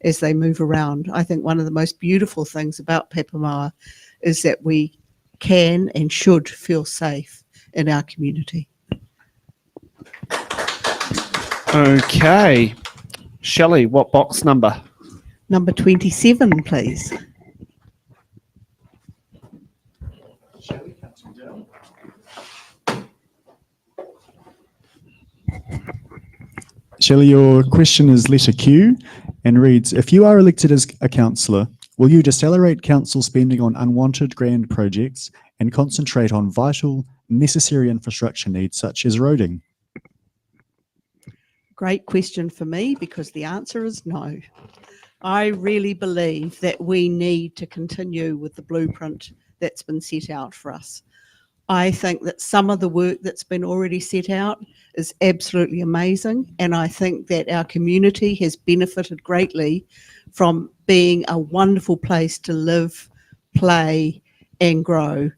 as they move around. I think one of the most beautiful things about Pāpāmoa is that we can and should feel safe in our community. Okay. Shelley, what box number? Number 27, please. Shelley, your question is letter Q and reads, if you are elected as a councillor, will you decelerate council spending on unwanted grand projects and concentrate on vital, necessary infrastructure needs such as roading? Great question for me because the answer is no. I really believe that we need to continue with the blueprint that's been set out for us. I think that some of the work that's been already set out is absolutely amazing, and I think that our community has benefited greatly from being a wonderful place to live, play, and grow.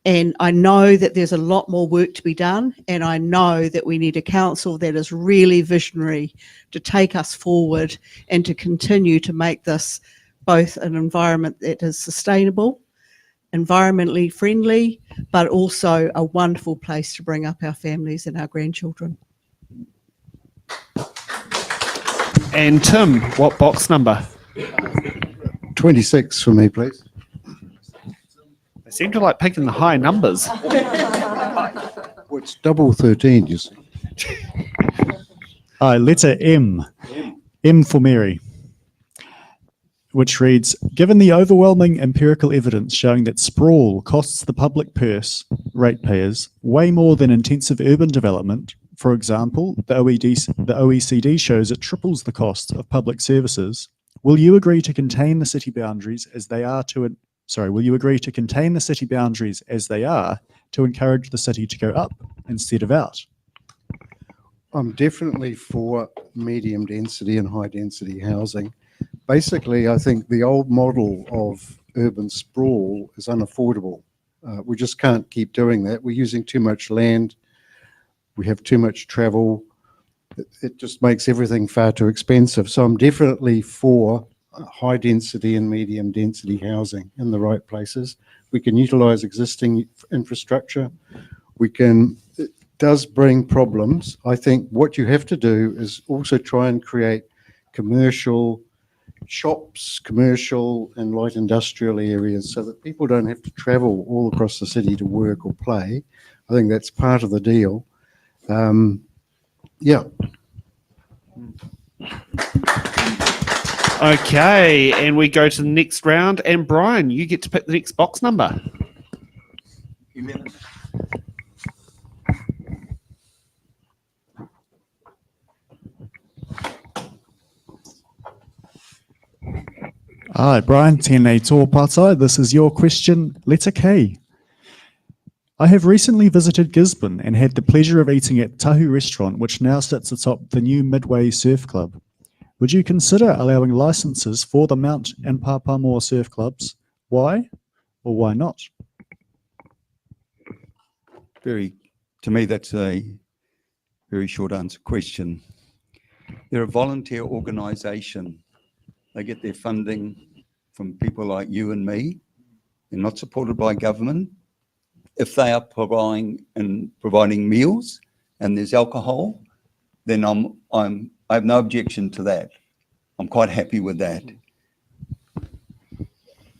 And I know that there's a lot more work to be done, and I know that we need a council that is really visionary to take us forward and to continue to make this both an environment that is sustainable, environmentally friendly, but also a wonderful place to bring up our families and our grandchildren. And Tim, what box number? 26 for me, please. They seem to like picking the high numbers. Well, it's double 13, you see. Letter M. M for Mary, which reads, given the overwhelming empirical evidence showing that sprawl costs the public purse, ratepayers, way more than intensive urban development, for example, the OECD shows it triples the cost of public services, will you agree to contain the city boundaries as they are to encourage the city to go up instead of out? I'm definitely for medium density and high density housing. Basically, I think the old model of urban sprawl is unaffordable. We just can't keep doing that. We're using too much land. We have too much travel. It just makes everything far too expensive. So I'm definitely for high density and medium density housing in the right places. We can utilize existing infrastructure. It does bring problems. I think what you have to do is also try and create commercial shops, commercial and light industrial areas so that people don't have to travel all across the city to work or play. I think that's part of the deal. Yeah. Okay, and we go to the next round. And Brian, you get to pick the next box number. Hi, Brian, tēnei tōpātai. This is your question, letter K. I have recently visited Gisborne and had the pleasure of eating at Tahu Restaurant, which now sits atop the new Midway Surf Club. Would you consider allowing licenses for the Mount and Pāpāmoa surf clubs? Why or why not? To me, that's a very short answer question. They're a volunteer organisation. They get their funding from people like you and me. They're not supported by government. If they are providing meals and there's alcohol, then I have no objection to that. I'm quite happy with that.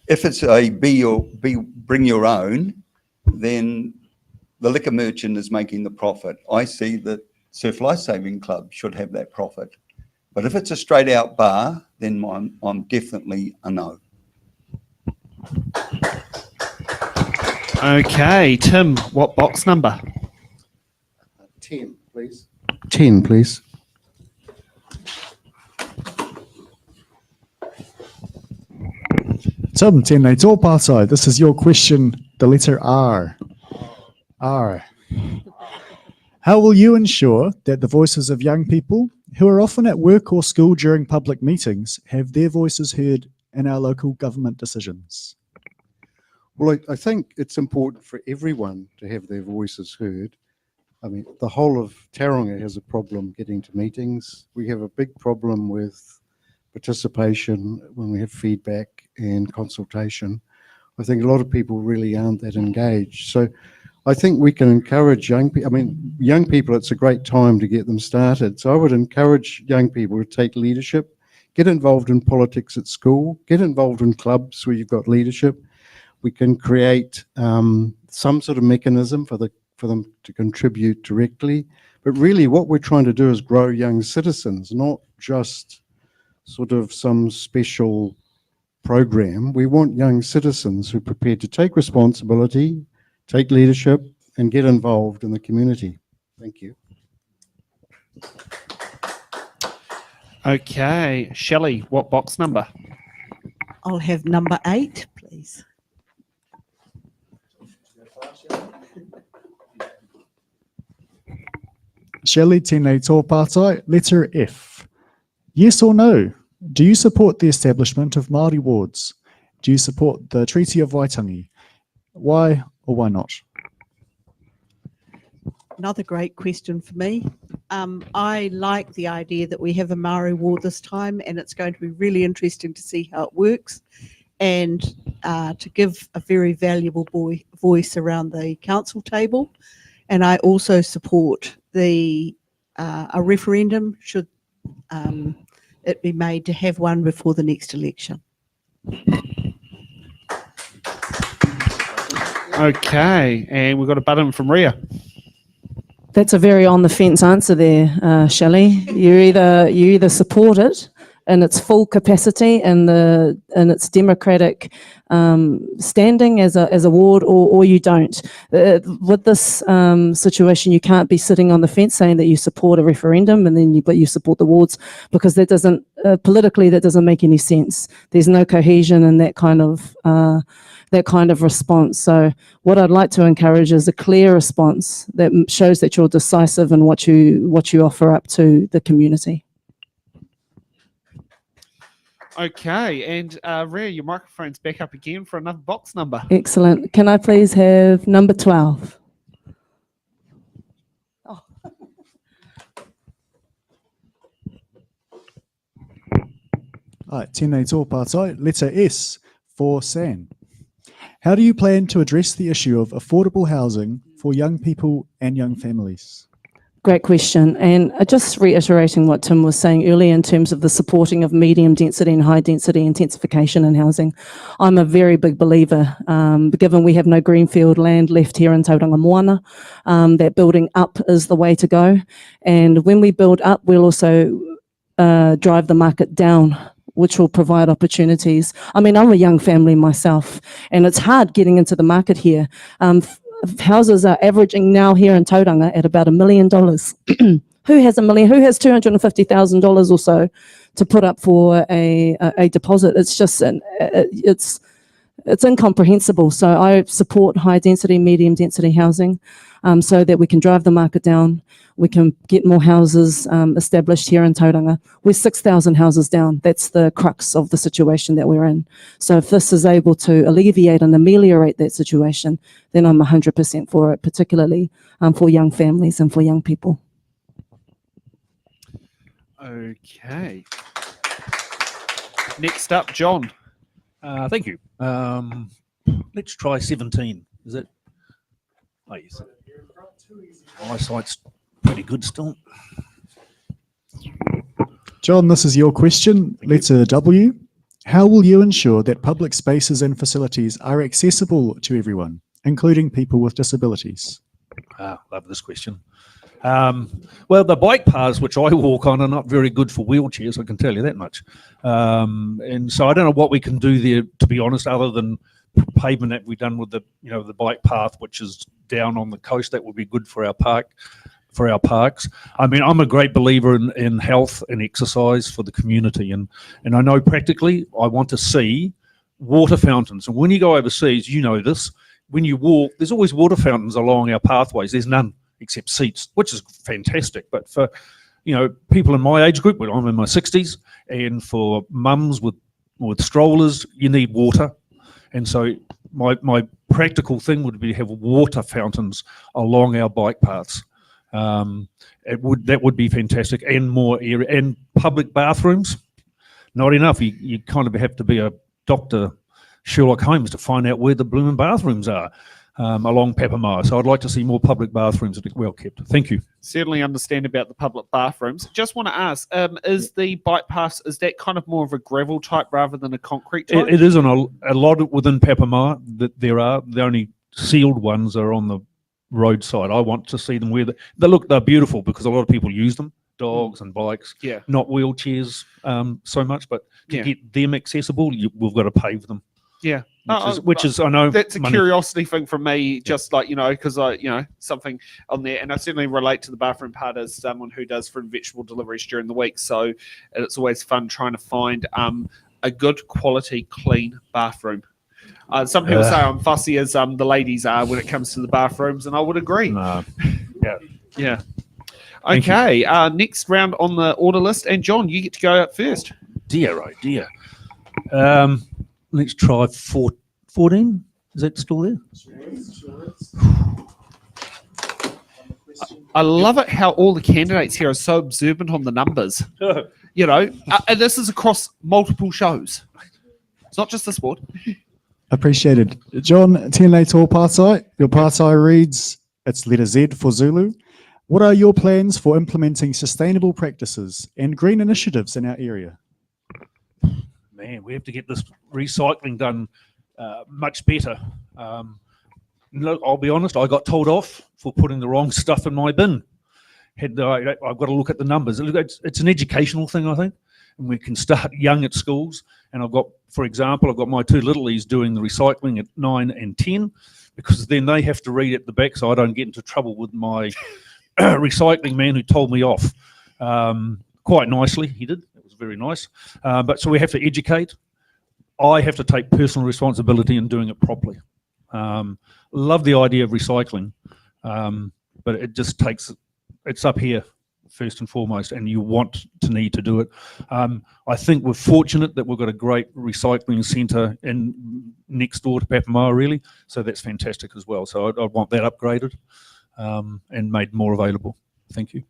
If it's a bring your own, then the liquor merchant is making the profit. I see that Surf Lifesaving Club should have that profit. But if it's a straight out bar, then I'm definitely a no. Okay, Tim, what box number? 10, please. 10, please. Tim, tēnei tōpātai. This is your question, the letter R. R. How will you ensure that the voices of young people who are often at work or school during public meetings have their voices heard in our local government decisions? Well, I think it's important for everyone to have their voices heard. I mean, the whole of Tauranga has a problem getting to meetings. We have a big problem with participation when we have feedback and consultation. I think a lot of people really aren't that engaged. So I think we can encourage young people. I mean, young people, it's a great time to get them started. So I would encourage young people to take leadership, get involved in politics at school, get involved in clubs where you've got leadership. We can create some sort of mechanism for them to contribute directly. But really what we're trying to do is grow young citizens, not just sort of some special program. We want young citizens who are prepared to take responsibility, take leadership, and get involved in the community. Thank you. Okay, Shelley, what box number? I'll have number 8, please. Shelley, tēnei tōpātai. Letter F. Yes or no? Do you support the establishment of Māori wards? Do you support the Treaty of Waitangi? Why or why not? Another great question for me. I like the idea that we have a Māori ward this time, and it's going to be really interesting to see how it works and to give a very valuable voice around the council table. And I also support a referendum should it be made to have one before the next election. Okay, and we've got a button from Ria. That's a very on the fence answer there, Shelley. You either support it in its full capacity and its democratic standing as a ward, or you don't. With this situation, you can't be sitting on the fence saying that you support a referendum and then but you support the wards, because that doesn't politically that doesn't make any sense. There's no cohesion in that kind of response. So what I'd like to encourage is a clear response that shows that you're decisive in what you offer up to the community. Okay, and Ria, your microphone's back up again for another box number. Excellent. Can I please have number 12? All right, tēnei tōpātai. Letter S for San. How do you plan to address the issue of affordable housing for young people and young families? Great question. And just reiterating what Tim was saying earlier in terms of the supporting of medium density and high density intensification in housing, I'm a very big believer, given we have no greenfield land left here in Tauranga Moana, that building up is the way to go. And when we build up, we'll also drive the market down, which will provide opportunities. I mean, I'm a young family myself, and it's hard getting into the market here. Houses are averaging now here in Tauranga at about $1 million Who has $1 million? Who has $250,000 or so to put up for a deposit? It's just it's incomprehensible. So I support high density, medium density housing, so that we can drive the market down. We can get more houses established here in Tauranga. We're 6,000 houses down. That's the crux of the situation that we're in. So if this is able to alleviate and ameliorate that situation, then I'm 100% for it, particularly for young families and for young people. Okay. Next up, John. Thank you. Let's try 17. Is it? Oh, yes. My eyesight's pretty good still. John, this is your question. Letter W. How will you ensure that public spaces and facilities are accessible to everyone, including people with disabilities? Love this question. Well, the bike paths which I walk on are not very good for wheelchairs, I can tell you that much. And so I don't know what we can do there, to be honest, other than pavement that we've done with the, the bike path, which is down on the coast. That would be good for our parks. I mean, I'm a great believer in health and exercise for the community, and I know practically I want to see water fountains. And when you go overseas, you know this, when you walk, there's always water fountains along our pathways. There's none except seats, which is fantastic. But for people in my age group, I'm in my 60s, and for mums with strollers, you need water. And so my practical thing would be to have water fountains along our bike paths. That would be fantastic, and more area, and public bathrooms. Not enough. You kind of have to be a Dr. Sherlock Holmes to find out where the blooming bathrooms are along Pāpāmoa. So I'd like to see more public bathrooms that are well kept. Thank you. Certainly understand about the public bathrooms. Just want to ask, is the bike path, is that kind of more of a gravel type rather than a concrete type? It is on a lot within Pāpāmoa that there are. The only sealed ones are on the roadside. I want to see them where they're beautiful, because a lot of people use them, dogs and bikes. Yeah. Not wheelchairs so much, but to get them accessible, we've got to pave them. Yeah. Which is I know that's a curiosity thing for me, just like, because something on there, and I certainly relate to the bathroom part as someone who does fruit and vegetable deliveries during the week. So it's always fun trying to find a good quality, clean bathroom. Some people say I'm fussy as the ladies are when it comes to the bathrooms, and I would agree. No. Yeah. Okay. Next round on the order list, and John, you get to go out first. Dear, oh dear. Let's try 14. Is that still there? I love it how all the candidates here are so observant on the numbers. And this is across multiple shows. It's not just this board. Appreciated. John, tēnei tō pātai. Your pātai reads, it's letter Z for Zulu. What are your plans for implementing sustainable practices and green initiatives in our area? Man, we have to get this recycling done much better. Look, I'll be honest, I got told off for putting the wrong stuff in my bin. I've got to look at the numbers. It's an educational thing, I think, and we can start young at schools. And for example, I've got my two littlies doing the recycling at 9 and 10, because then they have to read at the back so I don't get into trouble with my recycling man who told me off. Quite nicely, he did. Very nice. But so we have to educate. I have to take personal responsibility in doing it properly. Love the idea of recycling, but it just it's up here first and foremost, and you need to do it. I think we're fortunate that we've got a great recycling centre next door to Pāpāmoa, really, so that's fantastic as well. So I want that upgraded and made more available. Thank you.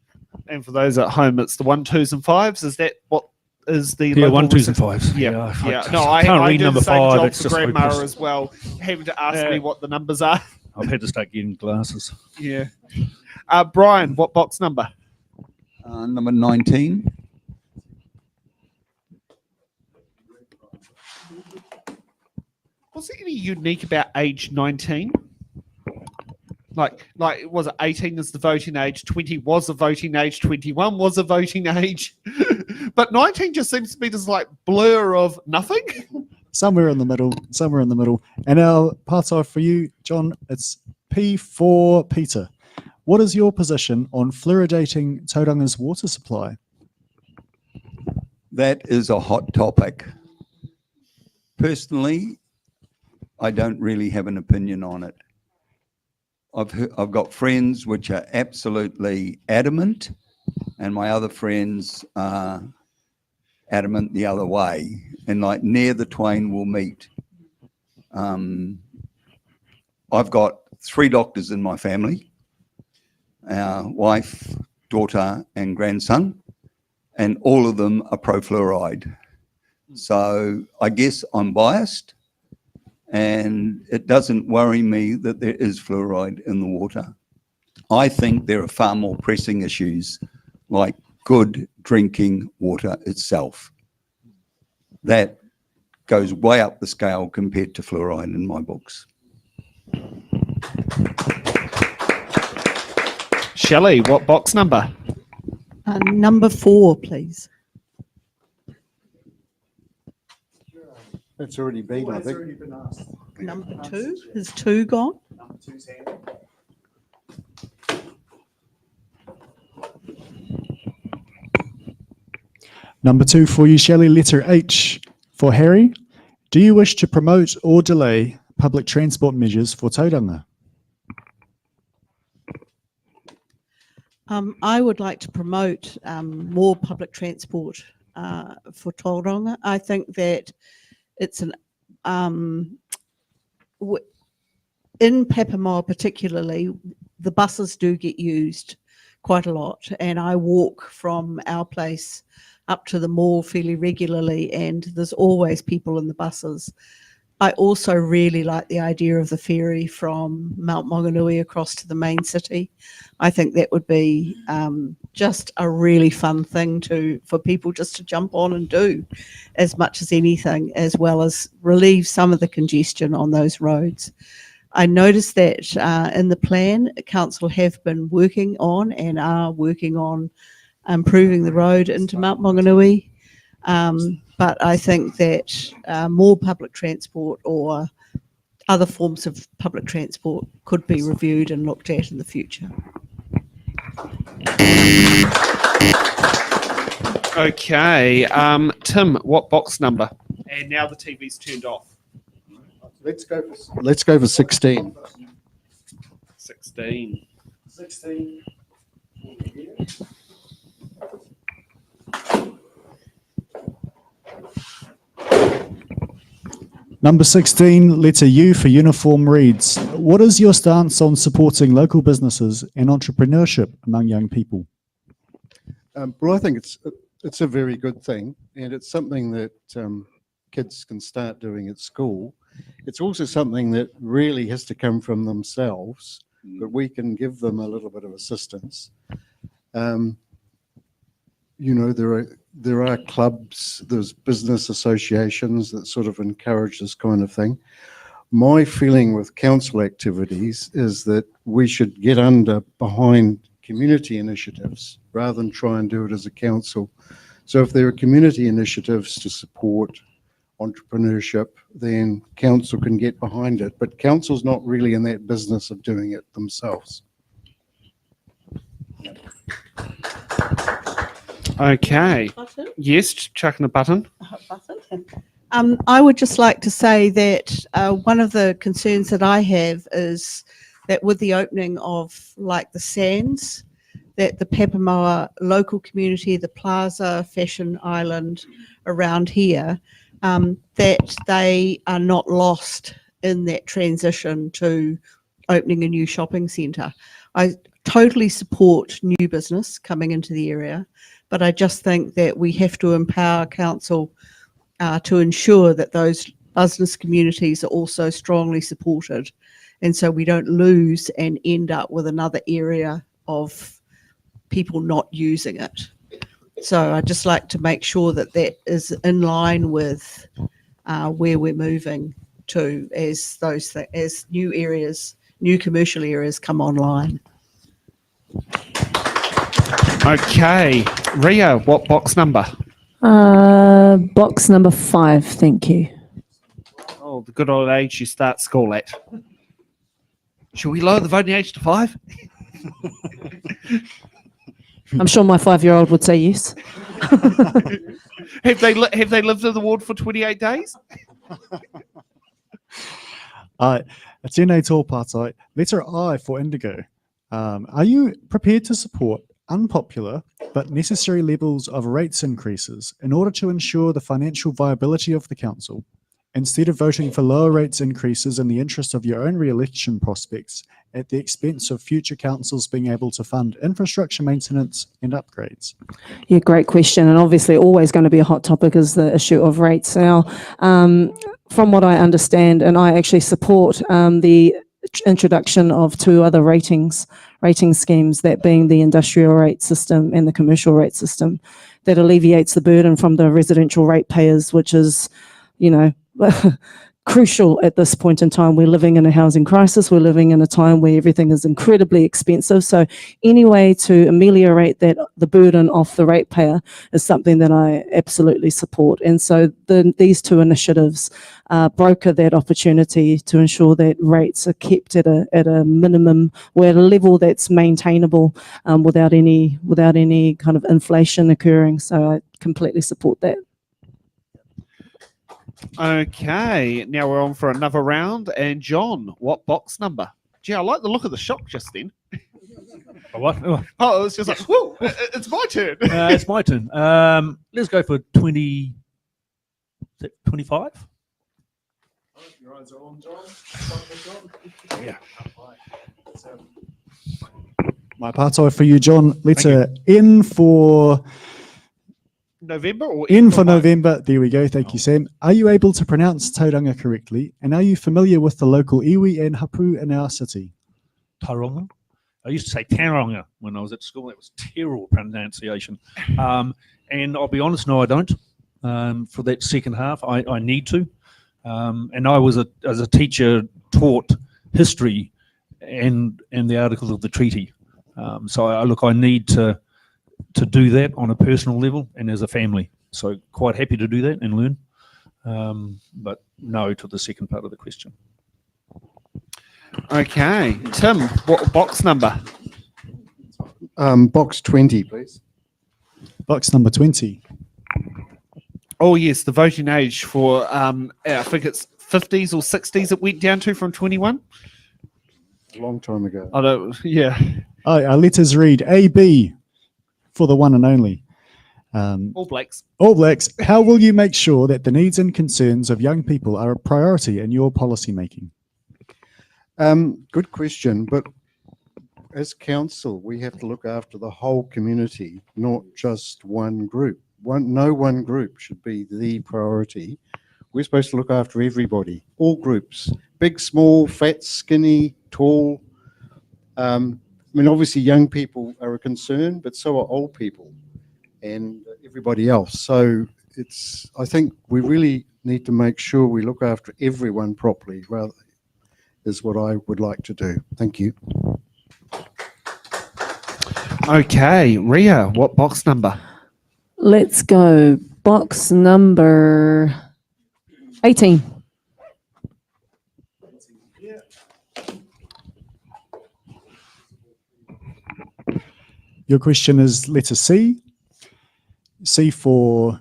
And for those at home, it's the 1, 2s and 5s. Is that what is the 1, 2s and 5s? Yeah. No, I can't read do number the same 5. job It's for just Grandma hopeless. as well, having to ask me what the numbers are. I've had to start getting glasses. Yeah. Brian, what box number? Number 19. Was there any unique about age 19? Like was it 18 is the voting age, 20 was the voting age, 21 was the voting age, but 19 just seems to be this like blur of nothing. Somewhere in the middle. And our pātai for you, John, it's P for Peter. What is your position on fluoridating Tauranga's water supply? That is a hot topic. Personally, I don't really have an opinion on it. I've got friends which are absolutely adamant, and my other friends are adamant the other way, and like near the twain will meet. I've got 3 doctors in my family, wife, daughter, and grandson, and all of them are pro-fluoride. So I guess I'm biased, and it doesn't worry me that there is fluoride in the water. I think there are far more pressing issues like good drinking water itself. That goes way up the scale compared to fluoride in my books. Shelley, what box number? Number 4, please. That's already been, I think. Number 2, is 2 gone? Number 2's handed. Number 2 for you, Shelley, letter H. For Harry, do you wish to promote or delay public transport measures for Tauranga? I would like to promote more public transport for Tauranga. I think that it's in Pāpāmoa particularly, the buses do get used quite a lot, and I walk from our place up to the mall fairly regularly, and there's always people in the buses. I also really like the idea of the ferry from Mount Maunganui across to the main city. I think that would be just a really fun thing for people just to jump on and do as much as anything, as well as relieve some of the congestion on those roads. I noticed that in the plan, council have been working on and are working on improving the road into Mount Maunganui. But I think that more public transport or other forms of public transport could be reviewed and looked at in the future. Okay, Tim, what box number? And now the TV's turned off. Let's go for 16. 16. 16. Number 16, letter U for uniform reads, what is your stance on supporting local businesses and entrepreneurship among young people? Well, I think it's a very good thing, and it's something that kids can start doing at school. It's also something that really has to come from themselves, but we can give them a little bit of assistance. You know, there are clubs, there's business associations that sort of encourage this kind of thing. My feeling with council activities is that we should get behind community initiatives rather than try and do it as a council. So if there are community initiatives to support entrepreneurship, then council can get behind it, but council's not really in that business of doing it themselves. Okay. Button? Yes, chucking the button. I would just like to say that one of the concerns that I have is that with the opening of like the Sands, that the Pāpāmoa local community, the Plaza, Fashion Island around here, that they are not lost in that transition to opening a new shopping centre. I totally support new business coming into the area, but I just think that we have to empower council to ensure that those business communities are also strongly supported, and so we don't lose and end up with another area of people not using it. So I'd just like to make sure that that is in line with where we're moving to as as new areas, new commercial areas come online. Okay, Ria, what box number? Box number 5, thank you. Oh, the good old age you start school at. Should we lower the voting age to 5? I'm sure my 5-year-old would say yes. Have they lived in the ward for 28 days? Tēnei tōpātai, letter I for Indigo. Are you prepared to support unpopular but necessary levels of rates increases in order to ensure the financial viability of the council, instead of voting for lower rates increases in the interest of your own re-election prospects at the expense of future councils being able to fund infrastructure maintenance and upgrades? Yeah, great question. And obviously always going to be a hot topic is the issue of rates. Now, from what I understand, and I actually support the introduction of 2 other rating schemes, that being the industrial rate system and the commercial rate system, that alleviates the burden from the residential ratepayers, which is, you know, crucial at this point in time. We're living in a housing crisis. We're living in a time where everything is incredibly expensive. So any way to ameliorate the burden off the ratepayer is something that I absolutely support. And so these 2 initiatives broker that opportunity to ensure that rates are kept at a minimum, or at a level that's maintainable without any kind of inflation occurring. So I completely support that. Okay, now we're on for another round. And John, what box number? Gee, I like the look of the shock just then. What? Oh, it's just like, whoa, it's my turn. It's my turn. Let's go for 20. 25? Your eyes are on, John. Yeah. My partai for you, John. Letter N for November or N for November. There we go. Thank you, Sam. Are you able to pronounce Tauranga correctly? And are you familiar with the local iwi and hapu in our city? Tauranga. I used to say Tauranga when I was at school. That was terrible pronunciation. And I'll be honest, no, I don't. For that second half, I need to. And I was, as a teacher, taught history and the articles of the treaty. So I need to do that on a personal level and as a family. So quite happy to do that and learn. But no to the second part of the question. Okay, Tim, what box number? Box 20, please. Box number 20. Oh yes, the voting age for I think it's 50s or 60s it went down to from 21. A long time ago. I don't. Yeah. Our letters read AB for the one and only. All Blacks. All Blacks. How will you make sure that the needs and concerns of young people are a priority in your policy making? Good question, but as council, we have to look after the whole community, not just one group. No one group should be the priority. We're supposed to look after everybody, all groups, big, small, fat, skinny, tall. I mean, obviously young people are a concern, but so are old people and everybody else. So I think we really need to make sure we look after everyone properly, rather is what I would like to do. Thank you. Okay, Ria, what box number? Let's go box number 18. Your question is letter C. C for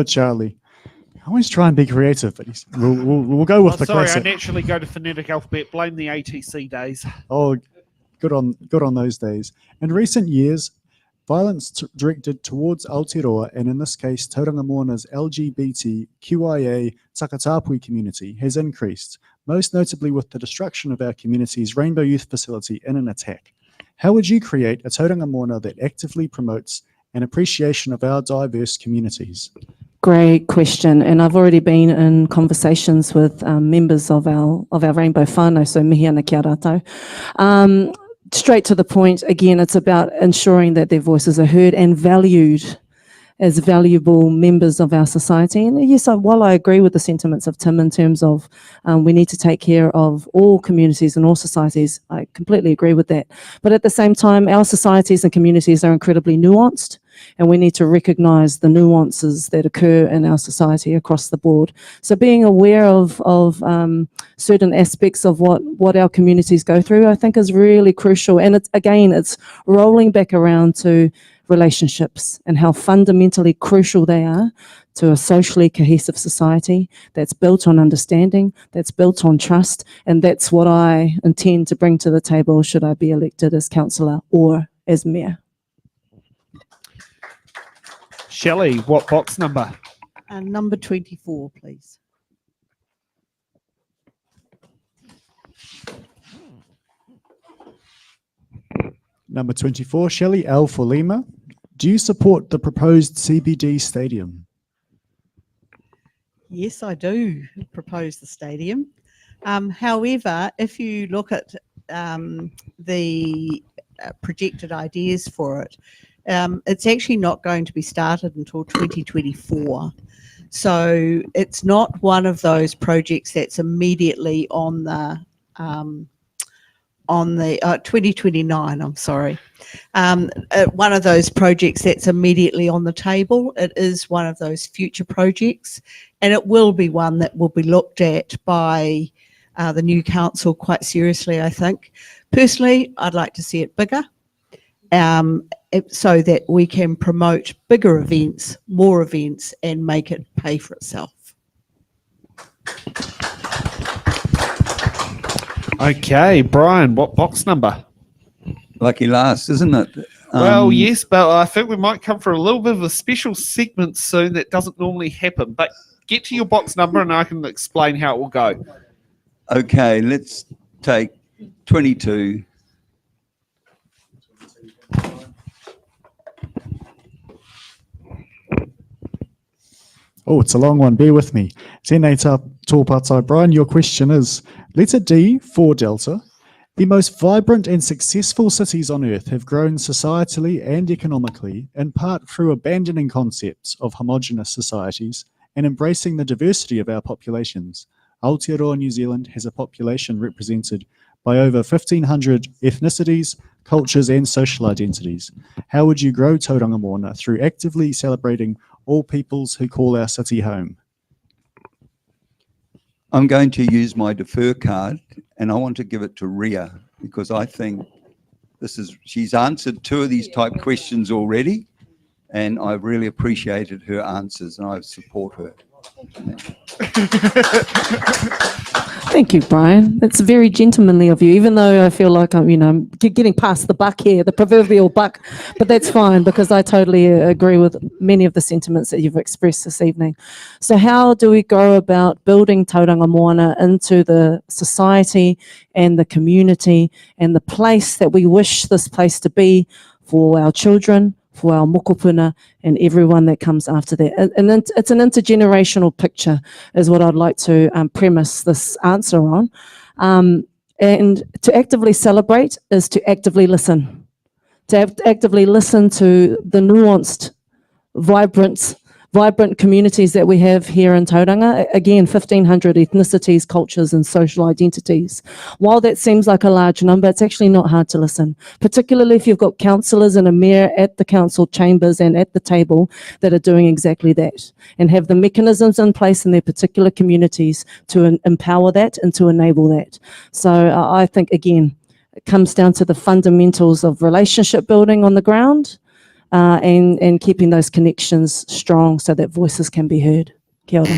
Charlie. I always try and be creative, but we'll go with the sorry, classic. I naturally go to phonetic alphabet. Blame the ATC days. Oh, good on those days. In recent years, violence directed towards Aotearoa, and in this case, Tauranga Moana's LGBTQIA Takatapui community, has increased, most notably with the destruction of our community's Rainbow Youth facility in an attack. How would you create a Tauranga Moana that actively promotes an appreciation of our diverse communities? Great question, and I've already been in conversations with members of our Rainbow whānau, so mihi ana kia rātou. Straight to the point, again, it's about ensuring that their voices are heard and valued as valuable members of our society. And yes, while I agree with the sentiments of Tim in terms of we need to take care of all communities and all societies, I completely agree with that. But at the same time, our societies and communities are incredibly nuanced. and we need to recognise the nuances that occur in our society across the board. So being aware of certain aspects of what our communities go through, I think, is really crucial. And it's rolling back around to relationships and how fundamentally crucial they are to a socially cohesive society that's built on understanding, that's built on trust, and that's what I intend to bring to the table should I be elected as councillor or as mayor. Shelley, what box number? Number 24, please. Number 24, Shelley L for Lima. Do you support the proposed CBD stadium? Yes, I do propose the stadium. However, if you look at the projected ideas for it, it's actually not going to be started until 2024. So it's not one of those projects that's immediately on the 2029, I'm sorry. One of those projects that's immediately on the table. It is one of those future projects, and it will be one that will be looked at by the new council quite seriously, I think. Personally, I'd like to see it bigger, so that we can promote bigger events, more events, and make it pay for itself. Okay, Brian, what box number? Lucky last, isn't it? Well, yes, but I think we might come for a little bit of a special segment soon that doesn't normally happen. But get to your box number and I can explain how it will go. Okay, let's take 22. Oh, it's a long one. Bear with me. Tēnei tōpātai. Brian, your question is, letter D for Delta. The most vibrant and successful cities on earth have grown societally and economically, in part through abandoning concepts of homogenous societies and embracing the diversity of our populations. Aotearoa New Zealand has a population represented by over 1,500 ethnicities, cultures and social identities. How would you grow Tauranga Moana through actively celebrating all peoples who call our city home? I'm going to use my defer card, and I want to give it to Ria, because I think she's answered 2 of these type questions already, and I've really appreciated her answers, and I support her. Thank you, Brian. That's very gentlemanly of you, even though I feel like I'm, getting past the buck here, the proverbial buck, but that's fine because I totally agree with many of the sentiments that you've expressed this evening. So how do we go about building Tauranga Moana into the society and the community and the place that we wish this place to be for our children, for our mokopuna and everyone that comes after that. And it's an intergenerational picture is what I'd like to premise this answer on. And to actively celebrate is to actively listen. To actively listen to the nuanced, vibrant communities that we have here in Tauranga. Again, 1,500 ethnicities, cultures and social identities. While that seems like a large number, it's actually not hard to listen, particularly if you've got councillors and a mayor at the council chambers and at the table that are doing exactly that and have the mechanisms in place in their particular communities to empower that and to enable that. So I think, again, it comes down to the fundamentals of relationship building on the ground, and keeping those connections strong so that voices can be heard. Kia ora.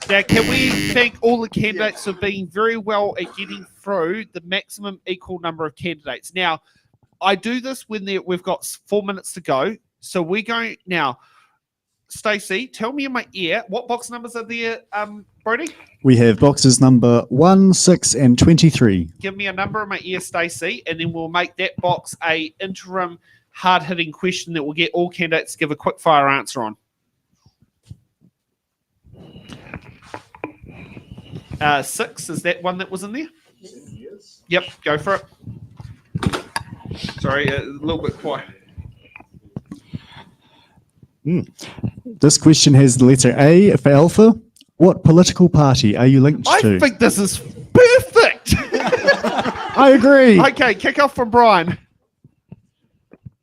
Now, can we thank all the candidates for being very well at getting through the maximum equal number of candidates. Now, I do this when we've got 4 minutes to go. So we're going now. Stacey, tell me in my ear, what box numbers are there, Brody? We have boxes number 1, 6 and 23. Give me a number in my ear, Stacey, and then we'll make that box a interim hard-hitting question that will get all candidates to give a quick fire answer on. 6, is that one that was in there? Yes. Yep, go for it. Sorry, a little bit quiet. This question has the letter A for Alpha. What political party are you linked to? I think this is perfect. I agree. Okay, kick off from Brian.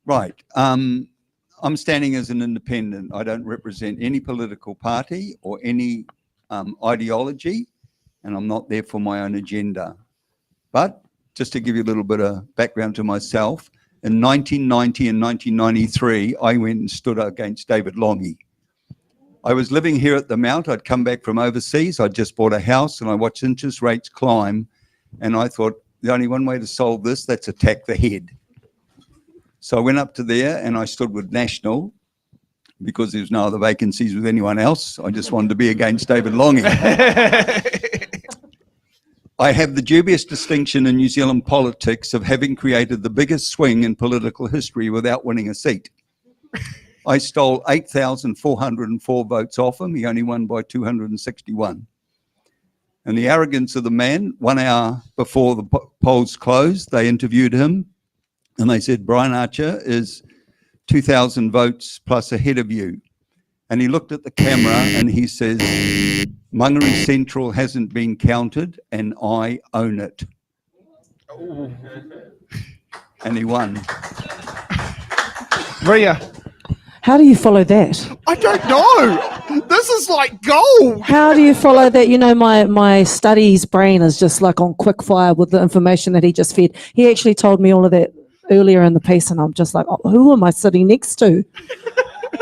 Right. I'm standing as an independent. I don't represent any political party or any ideology, and I'm not there for my own agenda. But just to give you a little bit of background to myself, in 1990 and 1993, I went and stood against David Longy. I was living here at the Mount. I'd come back from overseas. I'd just bought a house and I watched interest rates climb. And I thought, the only one way to solve this, that's attack the head. So I went up to there and I stood with National because there's no other vacancies with anyone else. I just wanted to be against David Longy. I have the dubious distinction in New Zealand politics of having created the biggest swing in political history without winning a seat. I stole 8,404 votes off him. He only won by 261. And the arrogance of the man, 1 hour before the polls closed, they interviewed him and they said, Brian Archer is 2,000 votes plus ahead of you. And he looked at the camera and he says, Mangere Central hasn't been counted and I own it. And he won. Ria. How do you follow that? I don't know. This is like gold. How do you follow that? You know, my studies brain is just like on quick fire with the information that he just fed. He actually told me all of that earlier in the piece and I'm just like, oh, who am I sitting next to?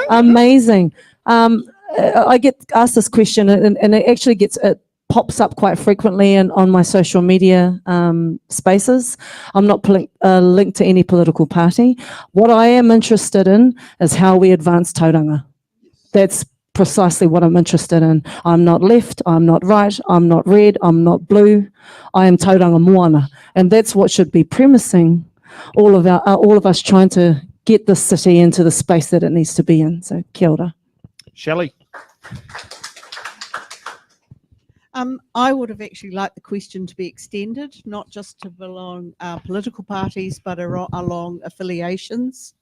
Amazing. I get asked this question and it actually it pops up quite frequently on my social media spaces. I'm not linked to any political party. What I am interested in is how we advance tauranga. That's precisely what I'm interested in. I'm not left, I'm not right, I'm not red, I'm not blue. I am tauranga moana. And that's what should be premising all of us trying to get this city into the space that it needs to be in. So kia ora. Shelley. I would have actually liked the question to be extended, not just to belong political parties, but along affiliations,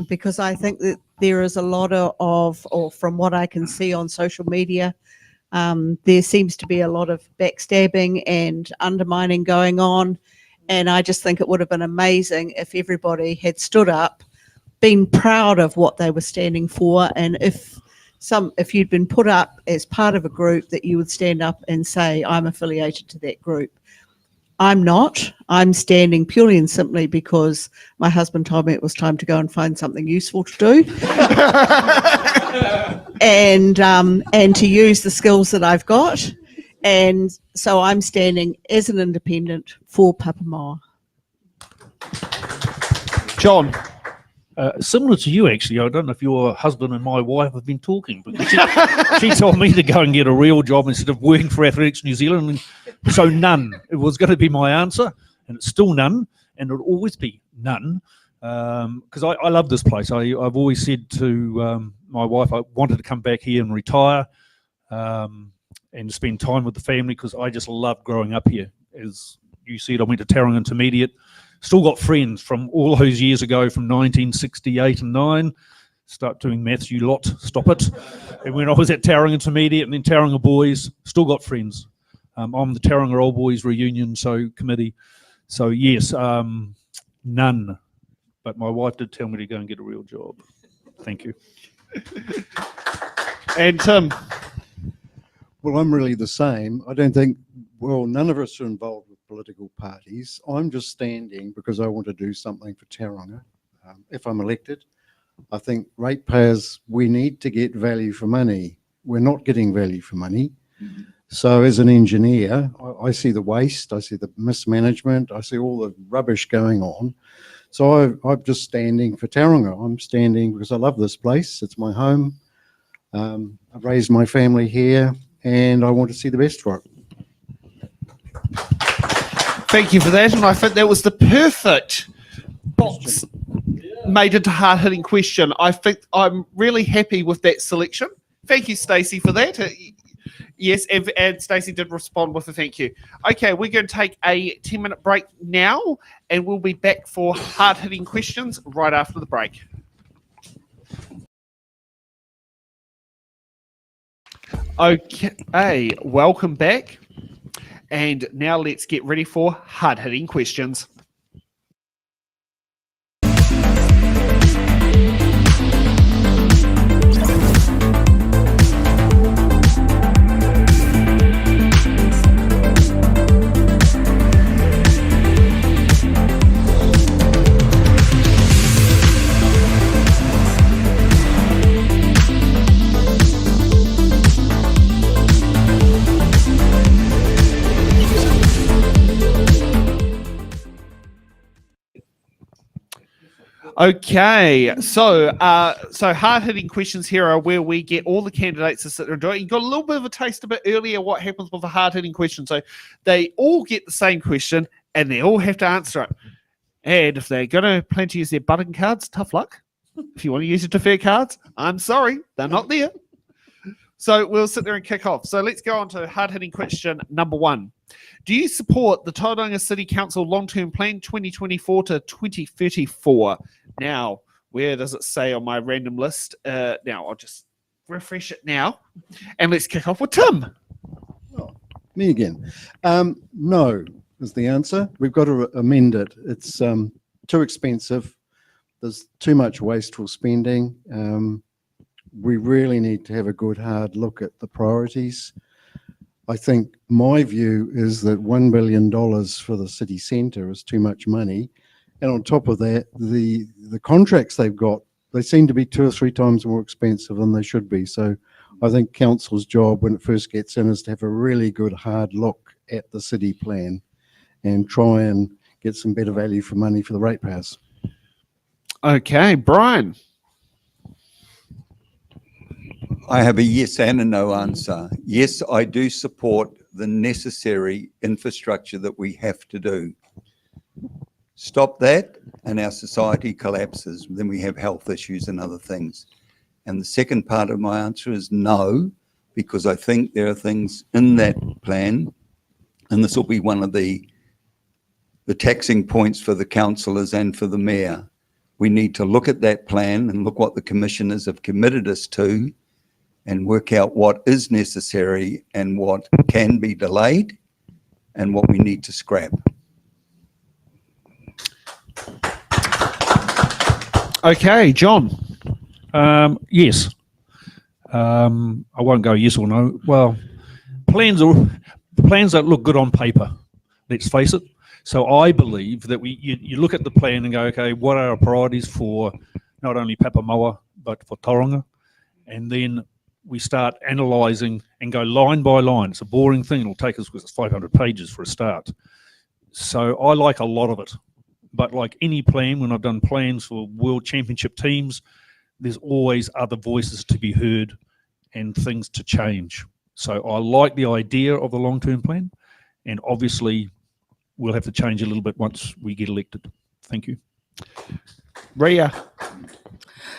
because I think that there is a lot or from what I can see on social media, there seems to be a lot of backstabbing and undermining going on. And I just think it would have been amazing if everybody had stood up, been proud of what they were standing for, and if you'd been put up as part of a group, that you would stand up and say, I'm affiliated to that group. I'm not. I'm standing purely and simply because my husband told me it was time to go and find something useful to do. and to use the skills that I've got. And so I'm standing as an independent for Pāpāmoa. John. Similar to you, actually. I don't know if your husband and my wife have been talking, but she told me to go and get a real job instead of working for Athletics New Zealand. And so none. It was going to be my answer, and it's still none, and it'll always be none, because I love this place. I've always said to my wife I wanted to come back here and retire and spend time with the family, because I just love growing up here. As you said, I went to Tauranga Intermediate. Still got friends from all those years ago, from 1968 and 9. Start doing maths, you lot. Stop it. And when I was at Tauranga Intermediate and then Tauranga Boys, still got friends. I'm the Tauranga Old Boys Reunion committee. So yes, none. But my wife did tell me to go and get a real job. Thank you. And Tim. Well, I'm really the same. I don't think, none of us are involved with political parties. I'm just standing because I want to do something for Tauranga. If I'm elected, I think ratepayers, we need to get value for money. We're not getting value for money. Mm-hmm. So as an engineer, I see the waste, I see the mismanagement, I see all the rubbish going on. So I'm just standing for Tauranga. I'm standing because I love this place. It's my home. I've raised my family here and I want to see the best for it. Thank you for that, and I think that was the perfect box made into hard-hitting question. I think I'm really happy with that selection. Thank you, Stacey, for that. Yes, and Stacey did respond with a thank you. Okay, we're going to take a 10-minute break now, and we'll be back for hard-hitting questions right after the break. Okay, welcome back. And now let's get ready for hard-hitting questions. Okay, so hard-hitting questions here are where we get all the candidates to sit there and do it. You got a little bit of a taste a bit earlier what happens with a hard-hitting question. So they all get the same question and they all have to answer it. And if they're going to plan to use their button cards, tough luck. If you want to use your defer cards, I'm sorry, they're not there. So we'll sit there and kick off. So let's go on to hard-hitting question number 1. Do you support the Tauranga City Council long-term plan 2024 to 2034? Now, where does it say on my random list? Now, I'll just refresh it now. And let's kick off with Tim. Me again. No is the answer. We've got to amend it. It's too expensive. There's too much wasteful spending. We really need to have a good hard look at the priorities. I think my view is that $1 billion for the city centre is too much money. And on top of that, the contracts they've got, they seem to be 2 or 3 times more expensive than they should be. So I think council's job when it first gets in is to have a really good hard look at the city plan and try and get some better value for money for the ratepayers. Okay, Brian. I have a yes and a no answer. Yes, I do support the necessary infrastructure that we have to do. Stop that and our society collapses. Then we have health issues and other things. And the second part of my answer is no, because I think there are things in that plan, and this will be one of the taxing points for the councillors and for the mayor. We need to look at that plan and look what the commissioners have committed us to and work out what is necessary and what can be delayed and what we need to scrap. Okay, John. Yes. I won't go yes or no. Well, plans don't look good on paper, let's face it. So I believe that you look at the plan and go, okay, what are our priorities for not only Pāpāmoa, but for Tauranga? And then we start analysing and go line by line. It's a boring thing. It'll take us, because it's 500 pages for a start. So I like a lot of it. But like any plan, when I've done plans for World Championship teams, there's always other voices to be heard and things to change. So I like the idea of the long-term plan, and obviously we'll have to change a little bit once we get elected. Thank you. Ria.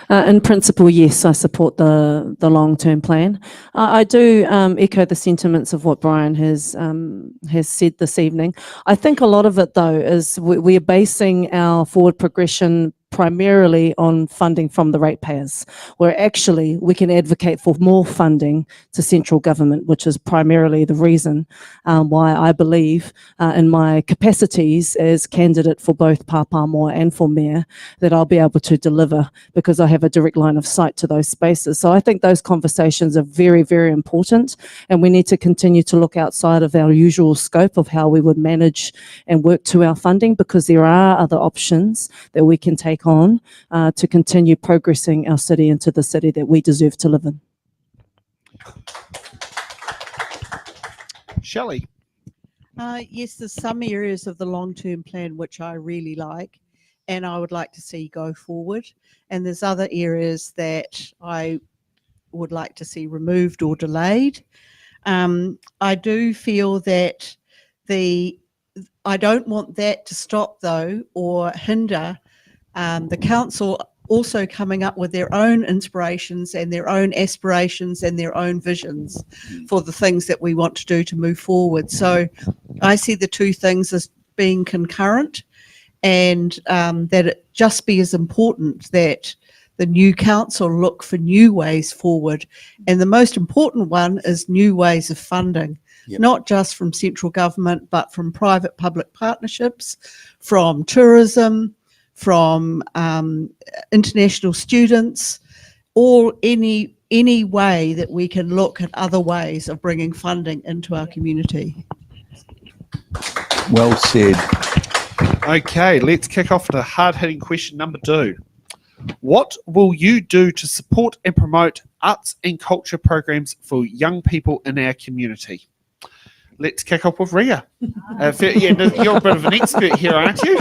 In principle, yes, I support the long-term plan. I do echo the sentiments of what Brian has said this evening. I think a lot of it, though, is we are basing our forward progression primarily on funding from the ratepayers, where actually we can advocate for more funding to central government, which is primarily the reason why I believe in my capacities as candidate for both Pāpāmoa and for mayor that I'll be able to deliver, because I have a direct line of sight to those spaces. So I think those conversations are very, very important, and we need to continue to look outside of our usual scope of how we would manage and work to our funding, because there are other options that we can take on to continue progressing our city into the city that we deserve to live in. Shelley. Yes, there's some areas of the long-term plan which I really like and I would like to see go forward. And there's other areas that I would like to see removed or delayed. I do feel that I don't want that to stop, though, or hinder the council also coming up with their own inspirations and their own aspirations and their own visions for the things that we want to do to move forward. So I see the two things as being concurrent, and that it just be as important that the new council look for new ways forward. And the most important one is new ways of funding. Yep. Not just from central government, but from private public partnerships, from tourism, from international students, or any way that we can look at other ways of bringing funding into our community. Well said. Okay, let's kick off to hard-hitting question number 2. What will you do to support and promote arts and culture programs for young people in our community? let's kick off with Ria. You're a bit of an expert here, aren't you?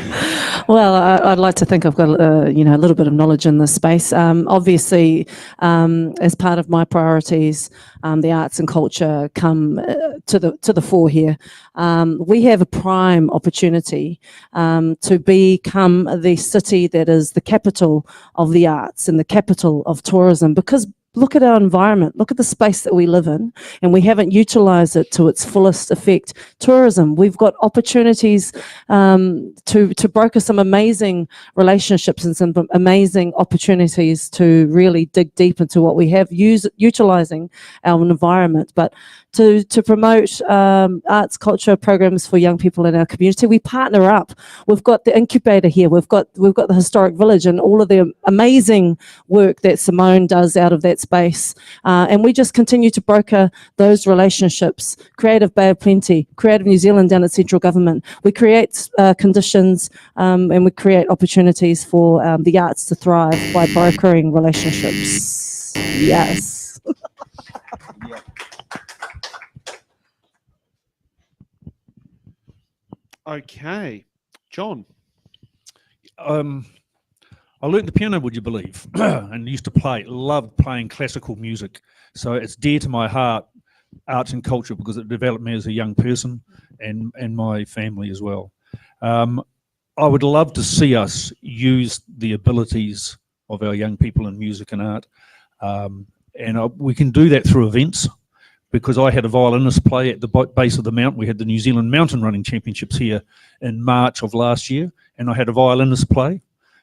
Well, I'd like to think I've got a little bit of knowledge in this space. Obviously, as part of my priorities, the arts and culture come to the fore here. We have a prime opportunity to become the city that is the capital of the arts and the capital of tourism, because look at our environment, look at the space that we live in, and we haven't utilized it to its fullest effect. Tourism, we've got opportunities to broker some amazing relationships and some amazing opportunities to really dig deep into what we have, utilizing our environment. But to promote arts, culture programs for young people in our community, we partner up. We've got the incubator here, we've got the historic village and all of the amazing work that Simone does out of that space. And we just continue to broker those relationships. Creative Bay of Plenty, Creative New Zealand down at central government. We create conditions and we create opportunities for the arts to thrive by brokering relationships. Yes. Okay. John. I learned the piano, would you believe, and used to loved playing classical music. So it's dear to my heart, arts and culture, because it developed me as a young person and my family as well. I would love to see us use the abilities of our young people in music and art. We can do that through events, because I had a violinist play at the base of the mountain. We had the New Zealand Mountain Running Championships here in March of last year, and I had a violinist play,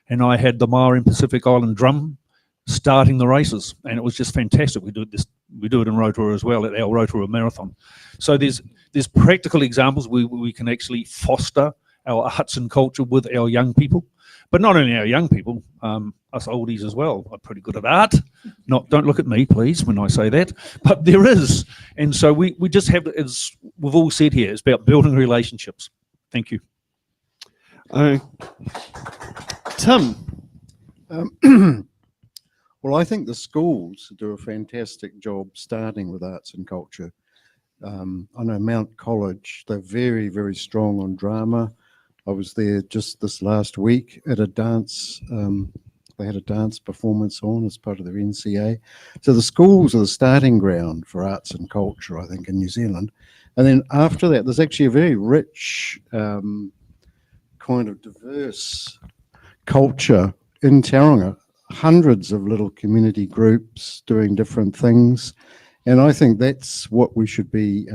and I had the Maori Pacific Island drum starting the races, and it was just fantastic. We do it in Rotorua as well, at our Rotorua Marathon. So there's practical examples we can actually foster our arts and culture with our young people, but not only our young people, us oldies as well are pretty good at art. Don't look at me, please, when I say that, but there is. And so we just have, as we've all said here, it's about building relationships. Thank you. Tim. Well, I think the schools do a fantastic job starting with arts and culture. I know Mount College, they're very, very strong on drama. I was there just this last week at a dance. They had a dance performance on as part of their NCA. So the schools are the starting ground for arts and culture, I think, in New Zealand. And then after that, there's actually a very rich, kind of diverse culture in Tauranga. Hundreds of little community groups doing different things. And I think that's what we should be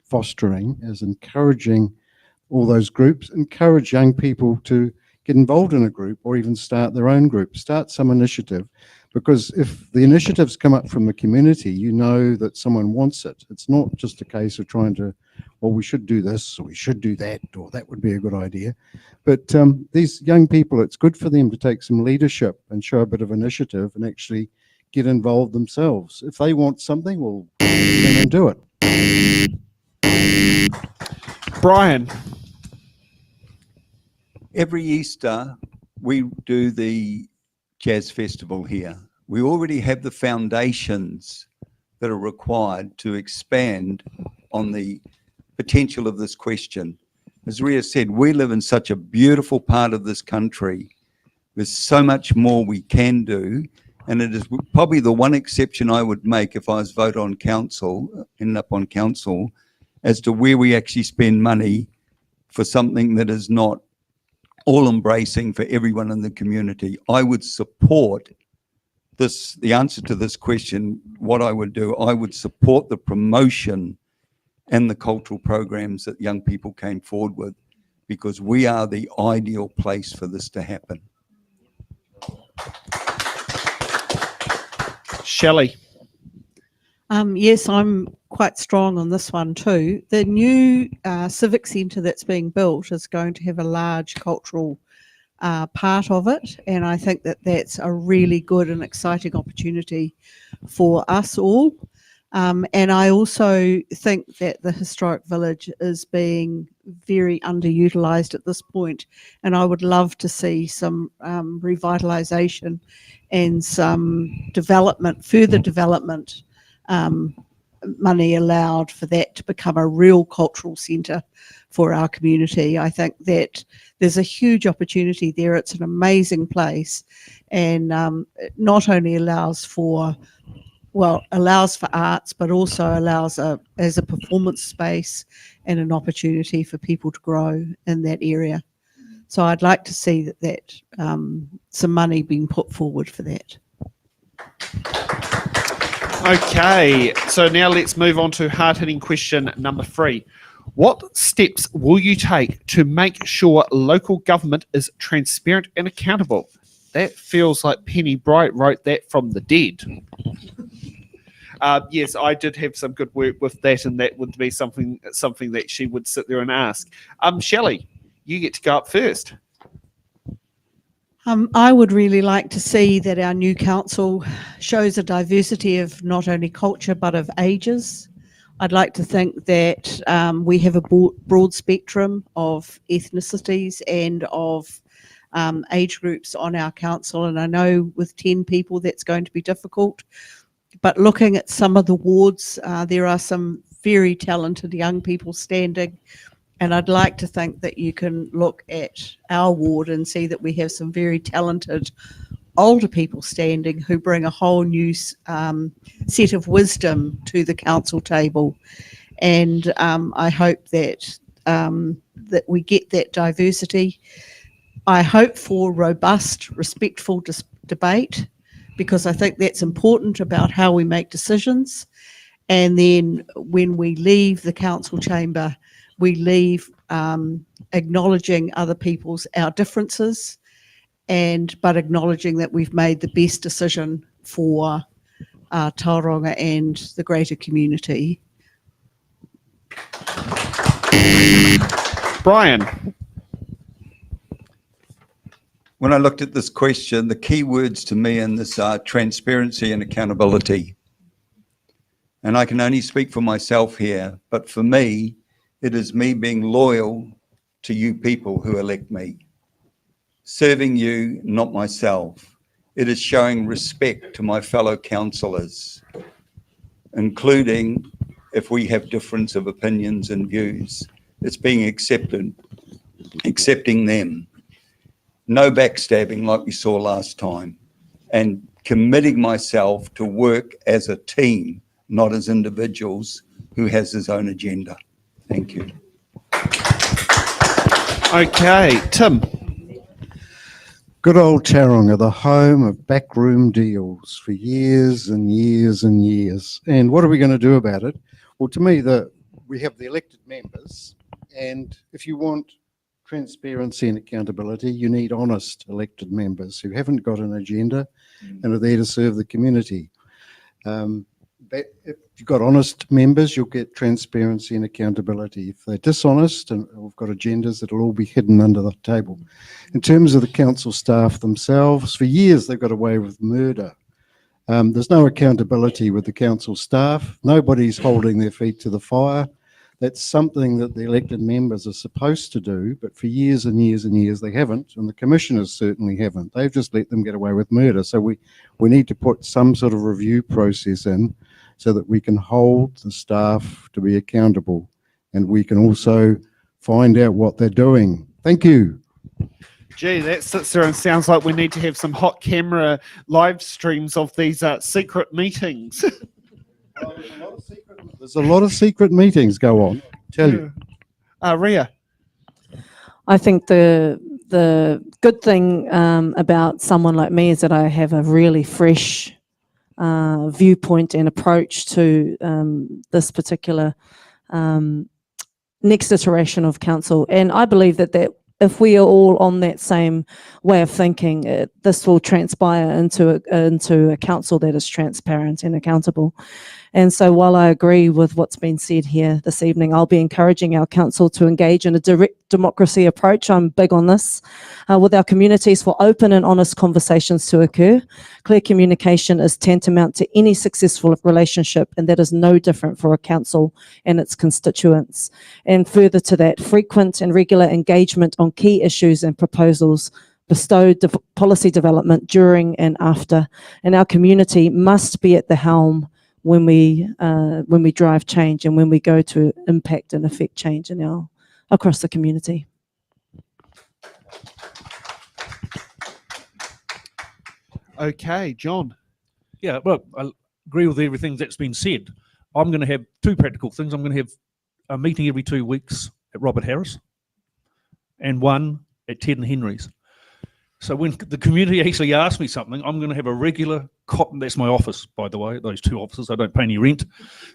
fostering, is encouraging all those groups, encourage young people to get involved in a group or even start their own group, start some initiative, because if the initiatives come up from the community, you know that someone wants it. It's not just a case of trying to, well, we should do this or we should do that, or that would be a good idea. But these young people, it's good for them to take some leadership and show a bit of initiative and actually get involved themselves. If they want something, well, then do it. Brian. Every Easter, we do the jazz festival here. We already have the foundations that are required to expand on the potential of this question. As Ria said, we live in such a beautiful part of this country. There's so much more we can do. And it is probably the one exception I would make if I was ended up on council, as to where we actually spend money for something that is not all-embracing for everyone in the community. I would support this, the answer to this question, what I would do, I would support the promotion and the cultural programs that young people came forward with, because we are the ideal place for this to happen. Shelley. Yes, I'm quite strong on this one too. The new civic centre that's being built is going to have a large cultural part of it, and I think that that's a really good and exciting opportunity for us all. And I also think that the historic village is being very underutilised at this point, and I would love to see some revitalisation and some development, further development money allowed for that to become a real cultural centre for our community. I think that there's a huge opportunity there. It's an amazing place, and it not only allows for arts, but also allows as a performance space and an opportunity for people to grow in that area. So I'd like to see that some money being put forward for that. Okay, so now let's move on to hard-hitting question number 3. What steps will you take to make sure local government is transparent and accountable? That feels like Penny Bright wrote that from the dead. Yes, I did have some good work with that, and that would be something that she would sit there and ask. Shelley, you get to go up first. I would really like to see that our new council shows a diversity of not only culture but of ages. I'd like to think that we have a broad spectrum of ethnicities and of age groups on our council, and I know with 10 people that's going to be difficult. But looking at some of the wards, there are some very talented young people standing. And I'd like to think that you can look at our ward and see that we have some very talented older people standing who bring a whole new set of wisdom to the council table. And I hope that that we get that diversity. I hope for robust, respectful debate, because I think that's important about how we make decisions. And then when we leave the council chamber, we leave acknowledging other our differences, but acknowledging that we've made the best decision for Tauranga and the greater community. Brian. When I looked at this question, the key words to me in this are transparency and accountability. And I can only speak for myself here, but for me, it is me being loyal to you people who elect me. Serving you, not myself. It is showing respect to my fellow councillors, including if we have difference of opinions and views. It's being accepting them. No backstabbing like we saw last time, and committing myself to work as a team, not as individuals who has his own agenda. Thank you. Okay, Tim. Good old Tauranga, the home of backroom deals for years and years and years. And what are we going to do about it? Well, to me, we have the elected members, and if you want transparency and accountability, you need honest elected members who haven't got an agenda and are there to serve the community. If you've got honest members, you'll get transparency and accountability. If they're dishonest and we've got agendas, it'll all be hidden under the table. In terms of the council staff themselves, for years they've got away with murder. There's no accountability with the council staff. Nobody's holding their feet to the fire. That's something that the elected members are supposed to do, but for years and years and years they haven't, and the commissioners certainly haven't. They've just let them get away with murder. So we need to put some sort of review process in so that we can hold the staff to be accountable, and we can also find out what they're doing. Thank you. Gee, that sits there and sounds like we need to have some hot camera live streams of these secret meetings. There's a lot of secret meetings go on, tell you. Ria. I think the good thing about someone like me is that I have a really fresh viewpoint and approach to this particular next iteration of council. And I believe that if we are all on that same way of thinking, this will transpire into a council that is transparent and accountable. And so while I agree with what's been said here this evening, I'll be encouraging our council to engage in a direct democracy approach. I'm big on this with our communities for open and honest conversations to occur. Clear communication is tantamount to any successful relationship, and that is no different for a council and its constituents. And further to that, frequent and regular engagement on key issues and proposals bestowed policy development during and after. And our community must be at the helm when we drive change and when we go to impact and affect change across the community. Okay, John. Yeah, well, I agree with everything that's been said. I'm going to have two practical things. I'm going to have a meeting every 2 weeks at Robert Harris and one at Ted and Henry's. So when the community actually asks me something, I'm going to have a regular that's my office, by the way, those two offices. I don't pay any rent,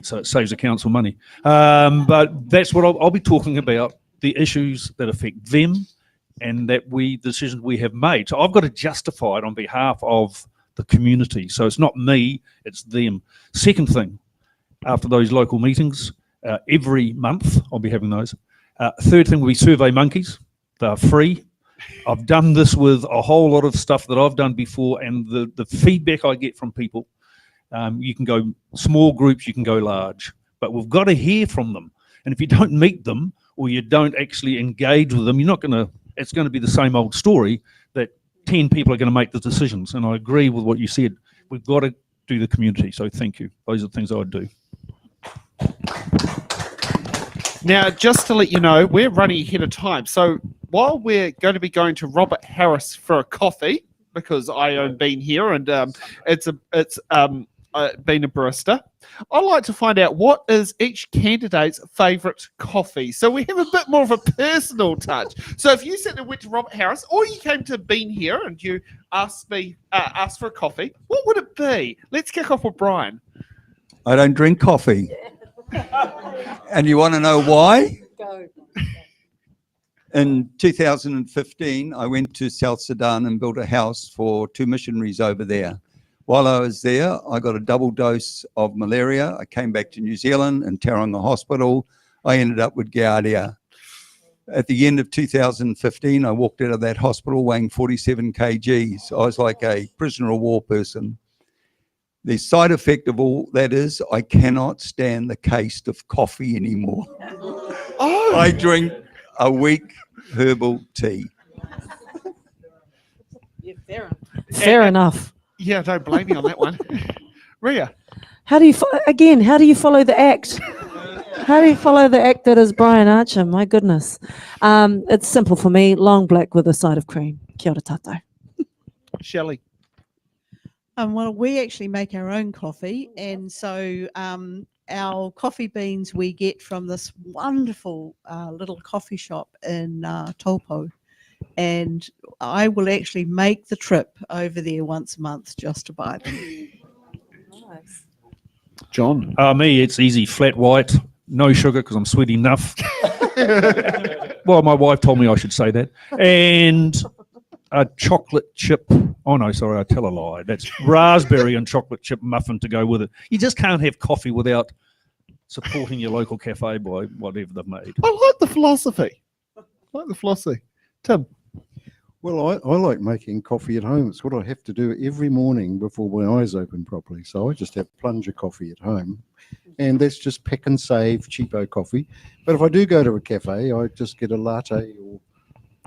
so it saves the council money. But that's what I'll be talking about, the issues that affect them and the decisions we have made. So I've got to justify it on behalf of the community. So it's not me, it's them. Second thing, after those local meetings, every month I'll be having those. Third thing will be survey monkeys. They're free. I've done this with a whole lot of stuff that I've done before, and the feedback I get from people, you can go small groups, you can go large, but we've got to hear from them. And if you don't meet them or you don't actually engage with them, it's going to be the same old story that 10 people are going to make the decisions. And I agree with what you said. We've got to do the community. So thank you. Those are the things I would do. Now, just to let you know, we're running ahead of time. So while we're going to be going to Robert Harris for a coffee, because I own been here and it's been a barista, I'd like to find out what is each candidate's favourite coffee. So we have a bit more of a personal touch. So if you said and went to Robert Harris, or you came to Bean here and you asked for a coffee, what would it be? Let's kick off with Brian. I don't drink coffee. And you want to know why? Go. In 2015, I went to South Sudan and built a house for 2 missionaries over there. While I was there, I got a double dose of malaria. I came back to New Zealand in Tauranga Hospital. I ended up with Giardia. At the end of 2015, I walked out of that hospital weighing 47 kgs. I was like a prisoner of war person. The side effect of all that is I cannot stand the taste of coffee anymore. Oh. I drink a weak herbal tea. Yeah, fair enough. Yeah, don't blame me on that one. Ria. How do you follow the act? How do you follow the act that is Brian Archer? My goodness. It's simple for me, long black with a side of cream. Kia ora tatou. Shelley. Well, we actually make our own coffee, and so our coffee beans we get from this wonderful little coffee shop in Taupo, and I will actually make the trip over there once a month just to buy them. Nice. John. Me, it's easy, flat white, no sugar because I'm sweet enough. Well, my wife told me I should say that. And a chocolate chip. Oh no, sorry, I tell a lie. That's raspberry and chocolate chip muffin to go with it. You just can't have coffee without supporting your local cafe by whatever they've made. I like the philosophy. Tim. Well, I like making coffee at home. It's what I have to do every morning before my eyes open properly. So I just have plunger coffee at home. And that's just pick and save, cheapo coffee. But if I do go to a cafe, I just get a latte or,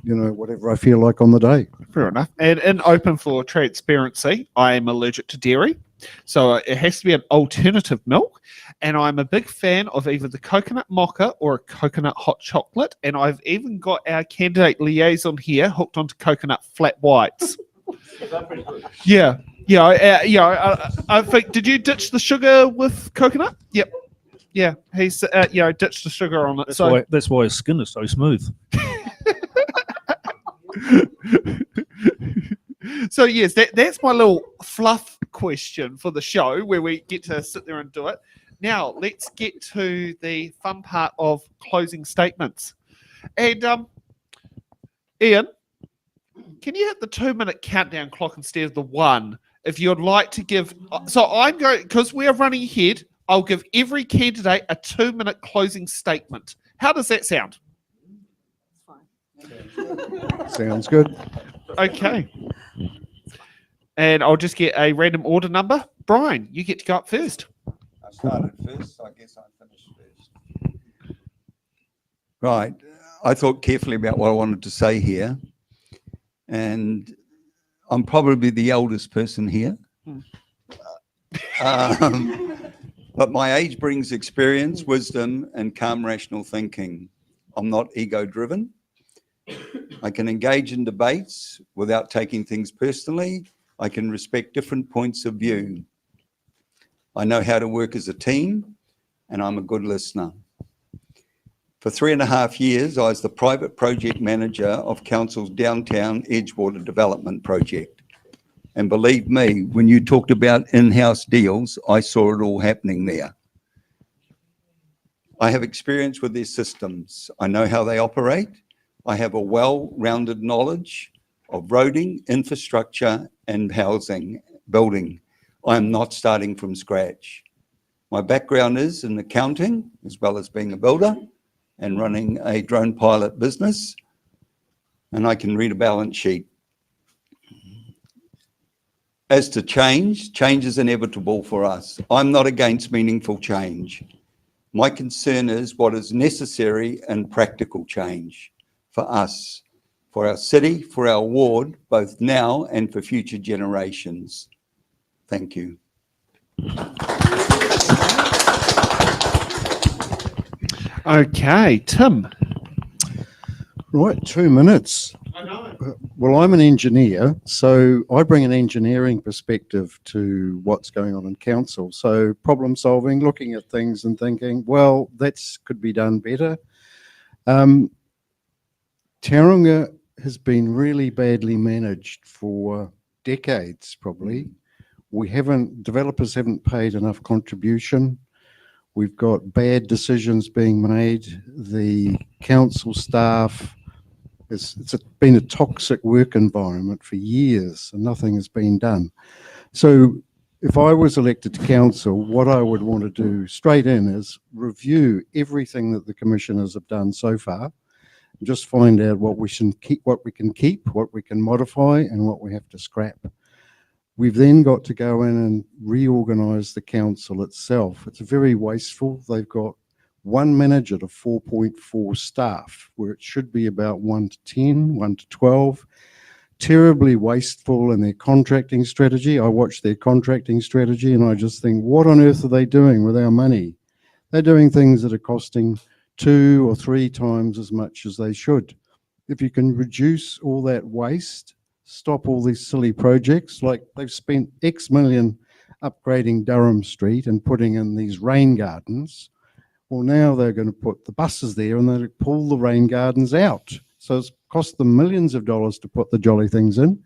whatever I feel like on the day. Fair enough. And open for transparency, I am allergic to dairy. So it has to be an alternative milk. And I'm a big fan of either the coconut mocha or a coconut hot chocolate. And I've even got our candidate liaison here hooked onto coconut flat whites. Yeah. I think, did you ditch the sugar with coconut? Yep. Yeah. He's, ditched the sugar on it. That's why his skin is so smooth. So yes, that's my little fluff question for the show where we get to sit there and do it. Now let's get to the fun part of closing statements. And Ian, can you hit the 2-minute countdown clock instead of the 1? If you'd like to give, so I'm going, because we are running ahead, I'll give every candidate a 2-minute closing statement. How does that sound? Sounds good. Okay. And I'll just get a random order number. Brian, you get to go up first. I started first, so I guess I finished first. Right. I thought carefully about what I wanted to say here. And I'm probably the eldest person here. But my age brings experience, wisdom, and calm rational thinking. I'm not ego-driven. I can engage in debates without taking things personally. I can respect different points of view. I know how to work as a team, and I'm a good listener. For 3.5 years, I was the private project manager of Council's downtown Edgewater development project. And believe me, when you talked about in-house deals, I saw it all happening there. I have experience with their systems. I know how they operate. I have a well-rounded knowledge of roading, infrastructure, and housing, building. I am not starting from scratch. My background is in accounting, as well as being a builder and running a drone pilot business, and I can read a balance sheet. As to change, change is inevitable for us. I'm not against meaningful change. My concern is what is necessary and practical change for us, for our city, for our ward, both now and for future generations. Thank you. Okay, Tim. Right, 2 minutes. I know. Well, I'm an engineer, so I bring an engineering perspective to what's going on in council. So problem solving, looking at things and thinking, well, that's could be done better. Tauranga has been really badly managed for decades, probably. Developers haven't paid enough contribution. We've got bad decisions being made. The council staff, it's been a toxic work environment for years and nothing has been done. So if I was elected to council, what I would want to do straight in is review everything that the commissioners have done so far, and just find out what we can keep, what we can modify, and what we have to scrap. We've then got to go in and reorganise the council itself. It's very wasteful. They've got one manager to 4.4 staff, where it should be about 1 to 10, 1 to 12. Terribly wasteful in their contracting strategy. I watch their contracting strategy and I just think, what on earth are they doing with our money? They're doing things that are costing 2 or 3 times as much as they should. If you can reduce all that waste, stop all these silly projects, like they've spent X million upgrading Durham Street and putting in these rain gardens. Well, now they're going to put the buses there and they'll pull the rain gardens out. So it's cost them millions of dollars to put the jolly things in, and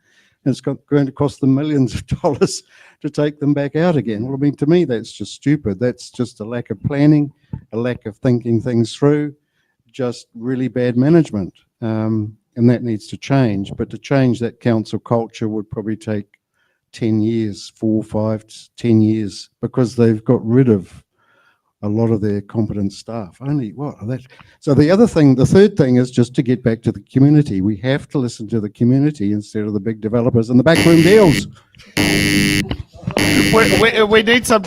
it's going to cost them millions of dollars to take them back out again. Well, I mean, to me, that's just stupid. That's just a lack of planning, a lack of thinking things through, just really bad management. And that needs to change. But to change that council culture would probably take 10 years, 4, 5, 10 years, because they've got rid of a lot of their competent staff. Only what? So the third thing is just to get back to the community. We have to listen to the community instead of the big developers and the backroom deals. We need some,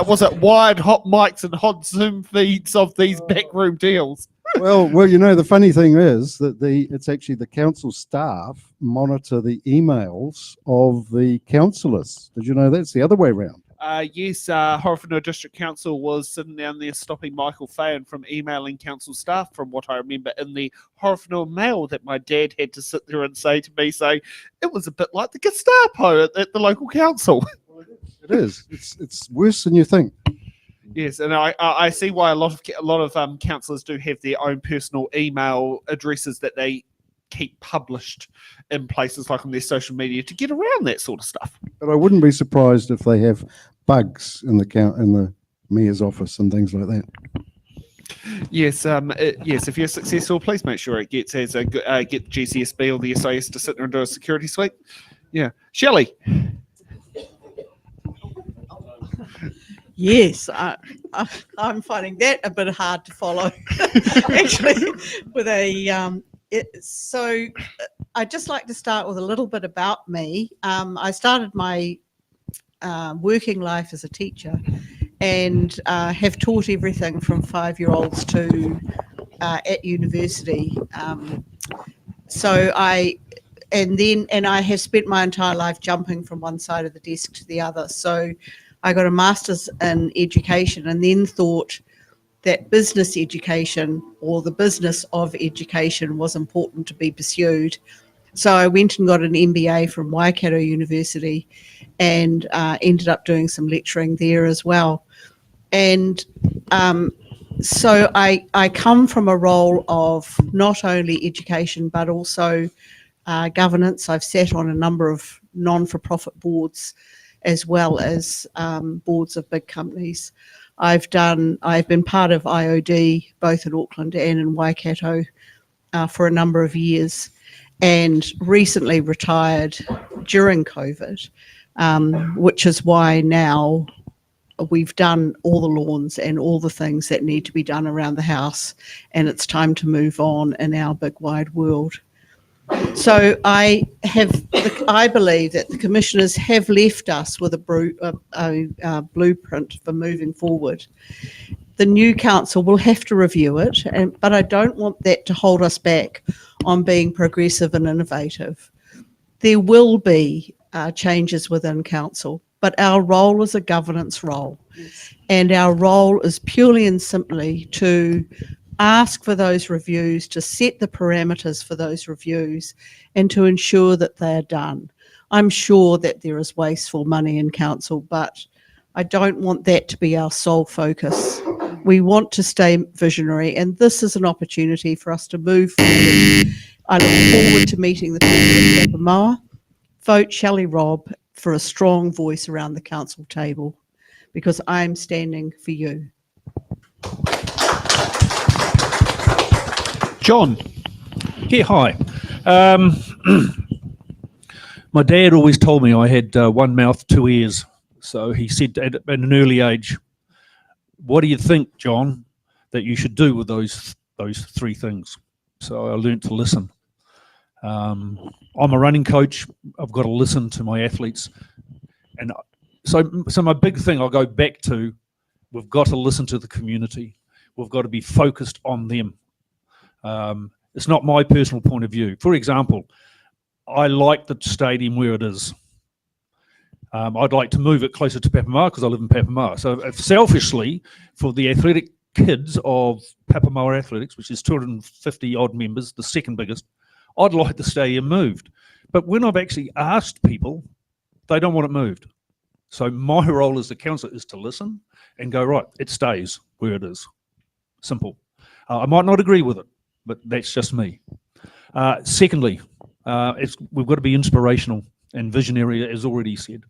was it wired hot mics and hot Zoom feeds of these backroom deals? Well, you know, the funny thing is that it's actually the council staff monitor the emails of the councillors. Did you know that's the other way around? Yes, Horowhenua District Council was sitting down there stopping Michael Fahan from emailing council staff, from what I remember in the Horowhenua Mail that my dad had to sit there and say to me, saying it was a bit like the Gestapo at the local council. It is. It's worse than you think. Yes, and I see why a lot of councillors do have their own personal email addresses that they keep published in places like on their social media to get around that sort of stuff. But I wouldn't be surprised if they have bugs in the mayor's office and things like that. Yes, yes. If you're successful, please make sure it gets get the GCSB or the SIS to sit there and do a security sweep. Yeah, Shelley. Yes, I'm finding that a bit hard to follow. Actually, with so I'd just like to start with a little bit about me. I started my working life as a teacher and have taught everything from 5-year-olds to at university. So I have spent my entire life jumping from one side of the desk to the other. So I got a master's in education and then thought that business education or the business of education was important to be pursued. So I went and got an MBA from Waikato University and ended up doing some lecturing there as well. And so I come from a role of not only education but also governance. I've sat on a number of non-for-profit boards as well as boards of big companies. I've been part of IOD both in Auckland and in Waikato for a number of years, and recently retired during COVID, which is why now we've done all the lawns and all the things that need to be done around the house, and it's time to move on in our big wide world. So I believe that the commissioners have left us with a blueprint for moving forward. The new council will have to review it, but I don't want that to hold us back on being progressive and innovative. There will be changes within council, but our role is a governance role, and our role is purely and simply to ask for those reviews, to set the parameters for those reviews, and to ensure that they're done. I'm sure that there is wasteful money in council, but I don't want that to be our sole focus. We want to stay visionary, and this is an opportunity for us to move forward. I look forward to meeting the people of Pāpāmoa. Vote Shelley Robb for a strong voice around the council table, because I am standing for you. John. Yeah, hi. My dad always told me I had one mouth, two ears. So he said at an early age, what do you think, John, that you should do with those three things? So I learned to listen. I'm a running coach. I've got to listen to my athletes. And so my big thing I'll go back to, we've got to listen to the community. We've got to be focused on them. It's not my personal point of view. For example, I like the stadium where it is. I'd like to move it closer to Pāpāmoa because I live in Pāpāmoa. So if selfishly, for the athletic kids of Pāpāmoa Athletics, which is 250 odd members, the second biggest, I'd like the stadium moved. But when I've actually asked people, they don't want it moved. So my role as the councillor is to listen and go, right, it stays where it is. Simple. I might not agree with it, but that's just me. Secondly, we've got to be inspirational and visionary, as already said.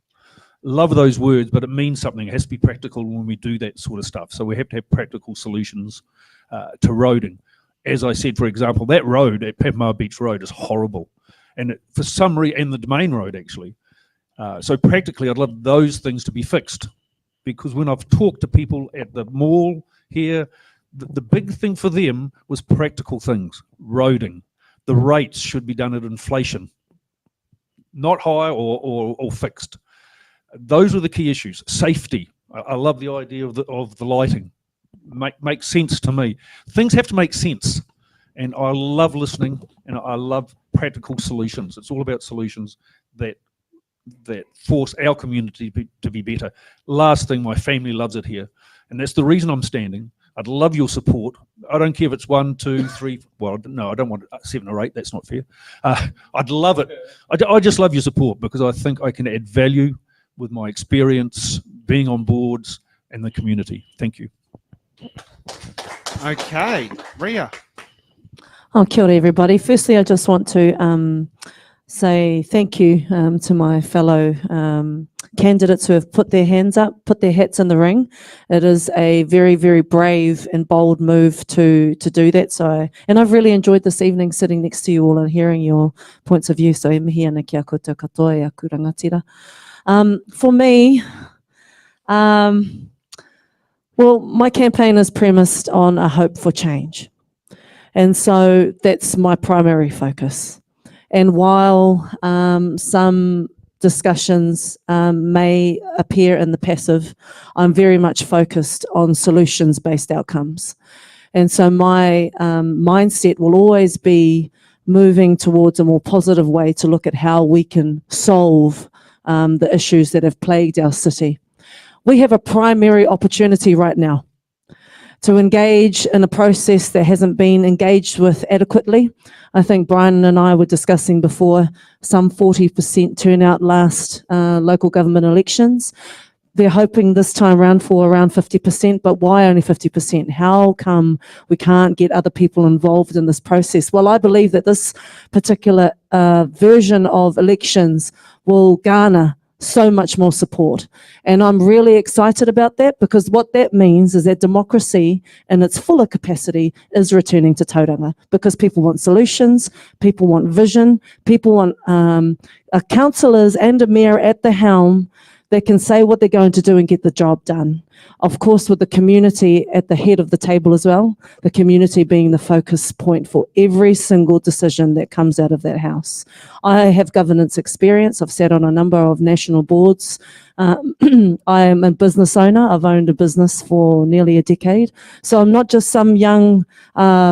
Love those words, but it means something. It has to be practical when we do that sort of stuff. So we have to have practical solutions to roading. As I said, for example, that road at Pāpāmoa Beach Road is horrible. And for some reason, and the Domain Road actually. So practically, I'd love those things to be fixed. Because when I've talked to people at the mall here, the big thing for them was practical things, roading. The rates should be done at inflation, not high or fixed. Those are the key issues. Safety. I love the idea of the lighting. Makes sense to me. Things have to make sense. And I love listening, and I love practical solutions. It's all about solutions that force our community to be better. Last thing, my family loves it here. And that's the reason I'm standing. I'd love your support. I don't care if it's 1, 2, 3. Well, no, I don't want 7 or 8. That's not fair. I'd love it. I just love your support because I think I can add value with my experience, being on boards, and the community. Thank you. Okay, Ria. Oh, kia ora, everybody. Firstly, I just want to say thank you to my fellow candidates who have put their hands up, put their hats in the ring. It is a very, very brave and bold move to do that. And I've really enjoyed this evening sitting next to you all and hearing your points of view. So e mihi ana ki a koutou katoa e aku rangatira. For me, well, my campaign is premised on a hope for change. And so that's my primary focus. And while some discussions may appear in the passive, I'm very much focused on solutions-based outcomes. And so my mindset will always be moving towards a more positive way to look at how we can solve the issues that have plagued our city. We have a primary opportunity right now to engage in a process that hasn't been engaged with adequately. I think Brian and I were discussing before some 40% turnout last local government elections. They're hoping this time round for around 50%, but why only 50%? How come we can't get other people involved in this process? Well, I believe that this particular version of elections will garner so much more support. And I'm really excited about that, because what that means is that democracy in its fuller capacity is returning to Tauranga, because people want solutions, people want vision, people want councillors and a mayor at the helm that can say what they're going to do and get the job done. Of course, with the community at the head of the table as well, the community being the focus point for every single decision that comes out of that house. I have governance experience. I've sat on a number of national boards. I am a business owner. I've owned a business for nearly a decade. So I'm not just some young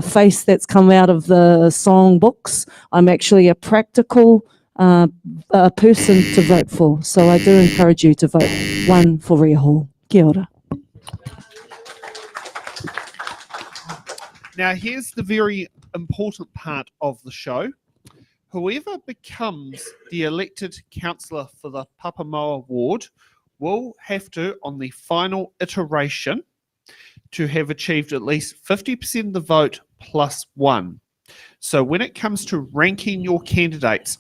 face that's come out of the song books. I'm actually a practical a person to vote for. So I do encourage you to vote one for Ria Hall. Kia ora. Now, here's the very important part of the show. Whoever becomes the elected councillor for the Pāpāmoa ward will have to, on the final iteration, to have achieved at least 50% of the vote plus one. So when it comes to ranking your candidates,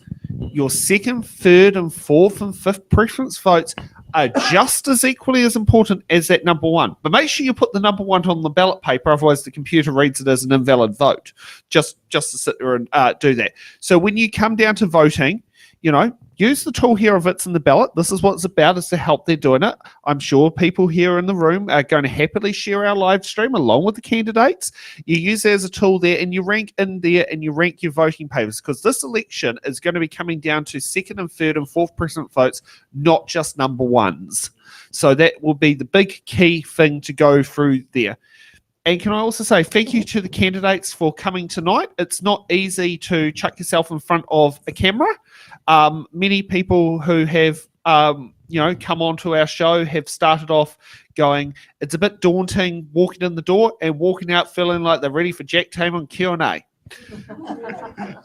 your second, third, and fourth and fifth preference votes are just as equally as important as that number one. But make sure you put the number one on the ballot paper, otherwise the computer reads it as an invalid vote. Just to sit there and do that. So when you come down to voting, you know, use the tool here of It's in the Ballot. This is what it's about, is to help they're doing it. I'm sure people here in the room are going to happily share our live stream along with the candidates. You use it as a tool there, and you rank in there and you rank your voting papers, because this election is going to be coming down to second and third and fourth precinct votes, not just number ones. So that will be the big key thing to go through there. And can I also say thank you to the candidates for coming tonight. It's not easy to chuck yourself in front of a camera. Many people who have come onto our show have started off going, it's a bit daunting walking in the door and walking out feeling like they're ready for Jack Tame on Q&A.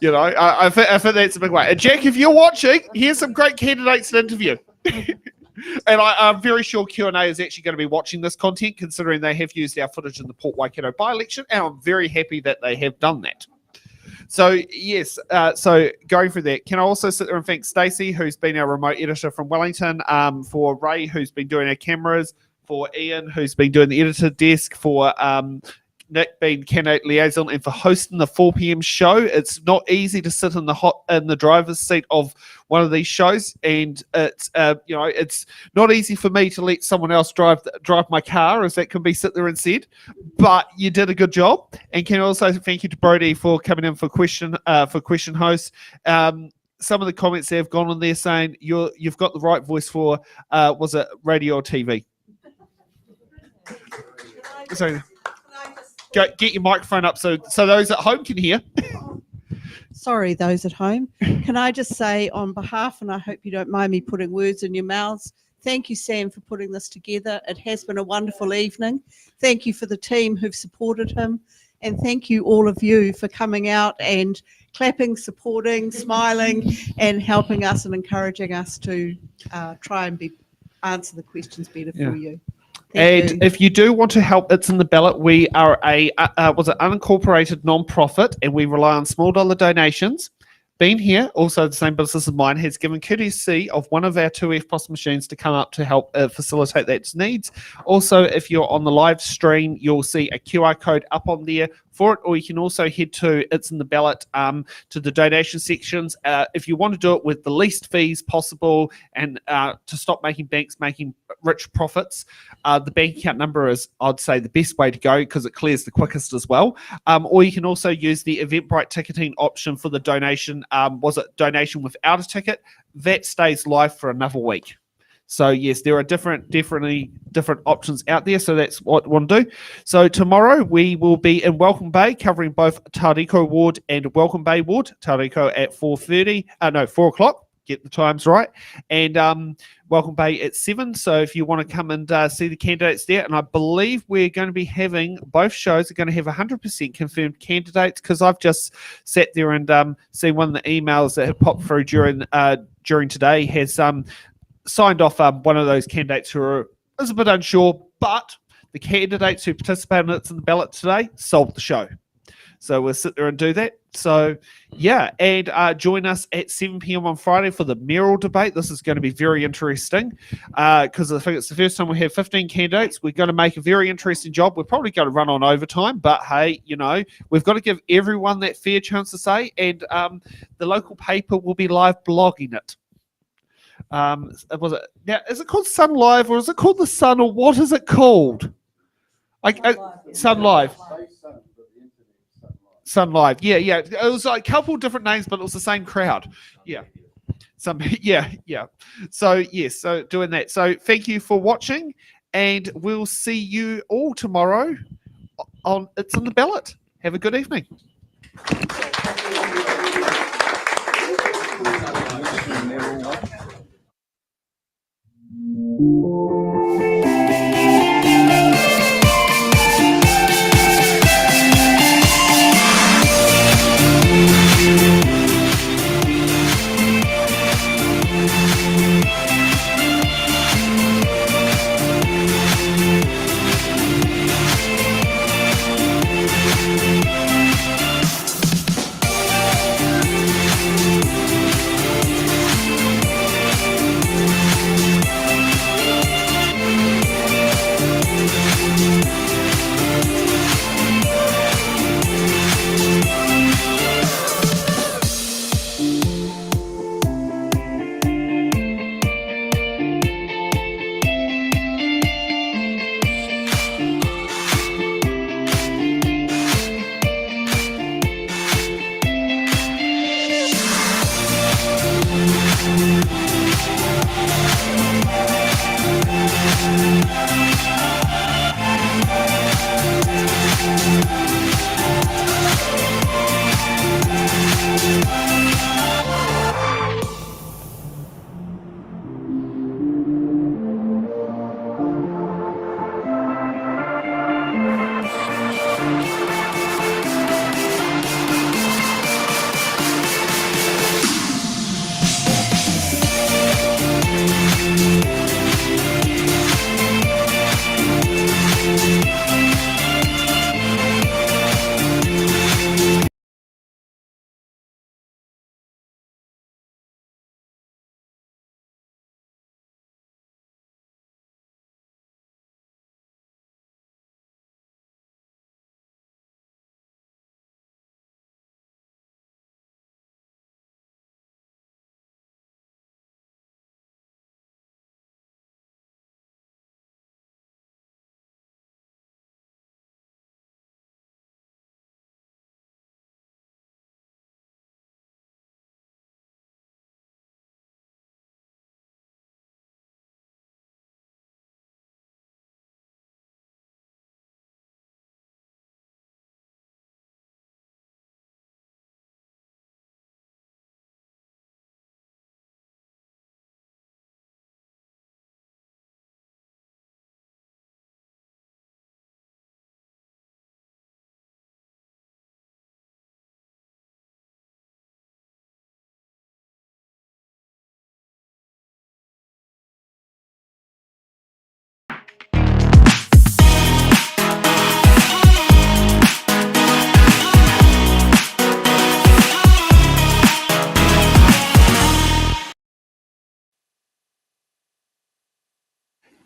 You know, I think that's a big way. And Jack, if you're watching, here's some great candidates to interview. And I'm very sure Q&A is actually going to be watching this content, considering they have used our footage in the Port Waikato by-election, and I'm very happy that they have done that. So, yes, so going through that, can I also sit there and thank Stacey, who's been our remote editor from Wellington, for Ray, who's been doing our cameras, for Ian, who's been doing the editor desk, for Nick being candidate liaison, and for hosting the 4 p.m. show. It's not easy to sit in the driver's seat of one of these shows, and it's it's not easy for me to let someone else drive my car, as that can be sit there and said. But you did a good job, and can also thank you to Brody for coming in for question host. Some of the comments that have gone on there saying you've got the right voice for was it radio or TV? So. Get your microphone up so those at home can hear. Sorry, those at home. Can I just say on behalf, and I hope you don't mind me putting words in your mouths, thank you, Sam, for putting this together. It has been a wonderful evening. Thank you for the team who've supported him. And thank you, all of you, for coming out and clapping, supporting, smiling, and helping us and encouraging us to try and answer the questions better for you. And if you do want to help It's in the Ballot, we are a unincorporated non-profit, and we rely on small dollar donations. Bean here, also the same business as mine, has given courtesy of one of our 2 FPOS machines to come up to help facilitate that needs. Also, if you're on the live stream, you'll see a QR code up on there for it, or you can also head to It's in the Ballot to the donation sections. If you want to do it with the least fees possible and to stop making banks making rich profits, the bank account number is, I'd say, the best way to go because it clears the quickest as well. Or you can also use the Eventbrite ticketing option for the donation. Was it donation without a ticket? That stays live for another week. So yes, there are definitely different options out there. So that's what I want to do. So tomorrow we will be in Welcome Bay covering both Tauriko Ward and Welcome Bay Ward. Tauriko at 4 o'clock. get the times right. And Welcome Bay at 7. So if you want to come and see the candidates there, and I believe we're going to be having, both shows are going to have 100% confirmed candidates, because I've just sat there and seen one of the emails that have popped through during today has signed off one of those candidates who is a bit unsure, but the candidates who participated in the ballot today sold the show. So we'll sit there and do that. So, yeah, and join us at 7 p.m. on Friday for the mayoral debate. This is going to be very interesting because I think it's the first time we have 15 candidates. We're going to make a very interesting job. We're probably going to run on overtime, but hey, you know, we've got to give everyone that fair chance to say, and the local paper will be live blogging it. Was it now? Is it called Sun Live, or is it called The Sun, or what is it called? Sun Live. Sun Live. Yeah. It was like a couple different names, but it was the same crowd. Yeah. Yeah. So yes, so doing that. So thank you for watching, and we'll see you all tomorrow on It's on the Ballot. Have a good evening.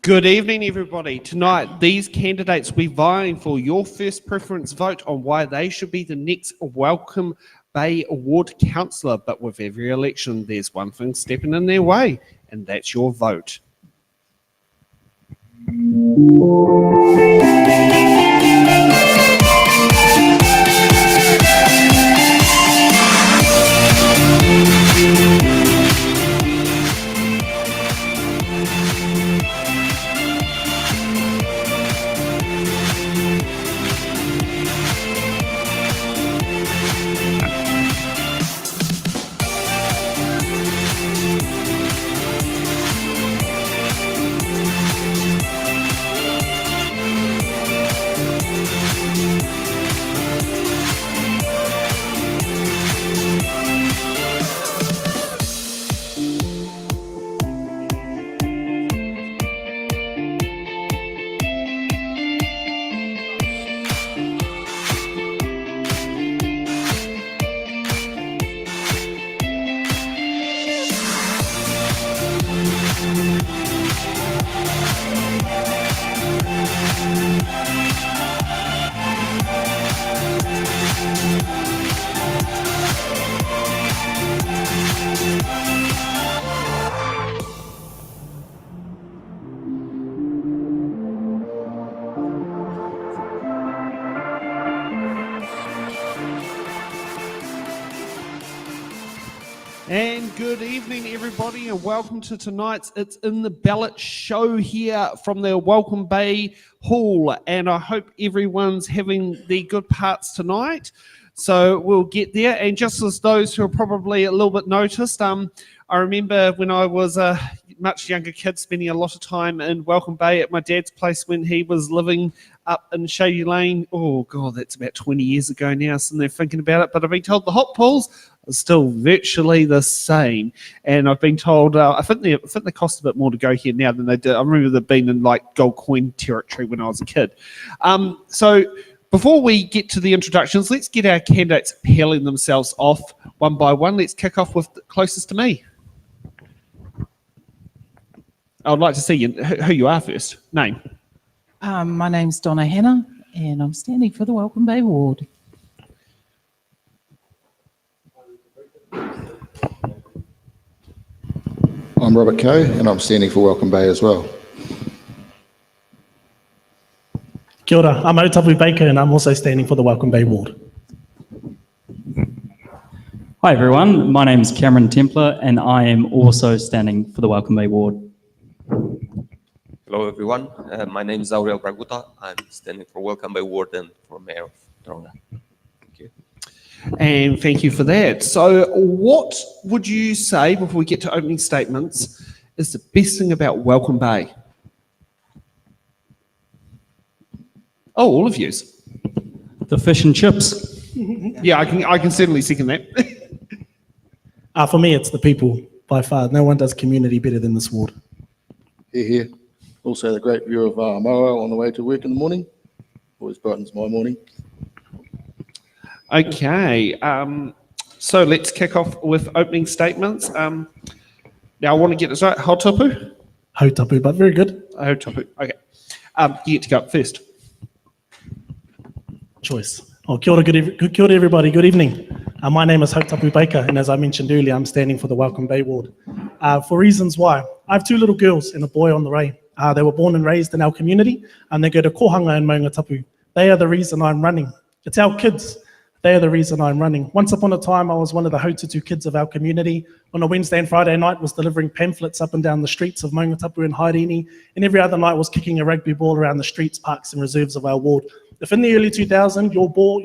Good evening, everybody. Tonight, these candidates will be vying for your first preference vote on why they should be the next Welcome Bay Award councillor. But with every election, there's one thing stepping in their way, and that's your vote. And good evening, everybody, and welcome to tonight's It's in the Ballot show here from the Welcome Bay Hall. And I hope everyone's having the good parts tonight. So we'll get there. And just as those who are probably a little bit noticed, I remember when I was a much younger kid spending a lot of time in Welcome Bay at my dad's place when he was living up in Shady Lane. Oh, God, that's about 20 years ago now, so they're thinking about it. But I've been told the hot pools are still virtually the same. And I've been told, I think they cost a bit more to go here now than they did. I remember they've been in like gold coin territory when I was a kid. So before we get to the introductions, let's get our candidates peeling themselves off one by one. Let's kick off with the closest to me. I would like to see who you are first. Name. My name's Donna Hanna, and I'm standing for the Welcome Bay ward. I'm Robert Coe, and I'm standing for Welcome Bay as well. Kia ora, I'm Arataki Baker, and I'm also standing for the Welcome Bay ward. Hi everyone, my name is Cameron Templar, and I am also standing for the Welcome Bay ward. Hello everyone, my name is Aurel Braguta. I'm standing for Welcome Bay ward and for Mayor of Tauranga. Thank you. And thank you for that. So what would you say, before we get to opening statements, is the best thing about Welcome Bay? Oh, all of yous. The fish and chips. Yeah, I can certainly second that. For me, it's the people, by far. No one does community better than this ward. Here. Also the great view of Moa on the way to work in the morning. Always brightens my morning. Okay, so let's kick off with opening statements. Now I want to get this right. Hautapu? Hautapu, but very good. Hautapu, okay. You get to go up first. Choice. Oh, kia ora, kia ora everybody, good evening. My name is Hautapu Baker, and as I mentioned earlier, I'm standing for the Welcome Bay ward. For reasons why. I have two little girls and a boy on the way. They were born and raised in our community, and they go to kohanga in Maungatapu. They are the reason I'm running. It's our kids. They are the reason I'm running. Once upon a time, I was one of the Hautatu kids of our community. On a Wednesday and Friday night, was delivering pamphlets up and down the streets of Maungatapu and Haerini, and every other night was kicking a rugby ball around the streets, parks, and reserves of our ward. If in the early 2000s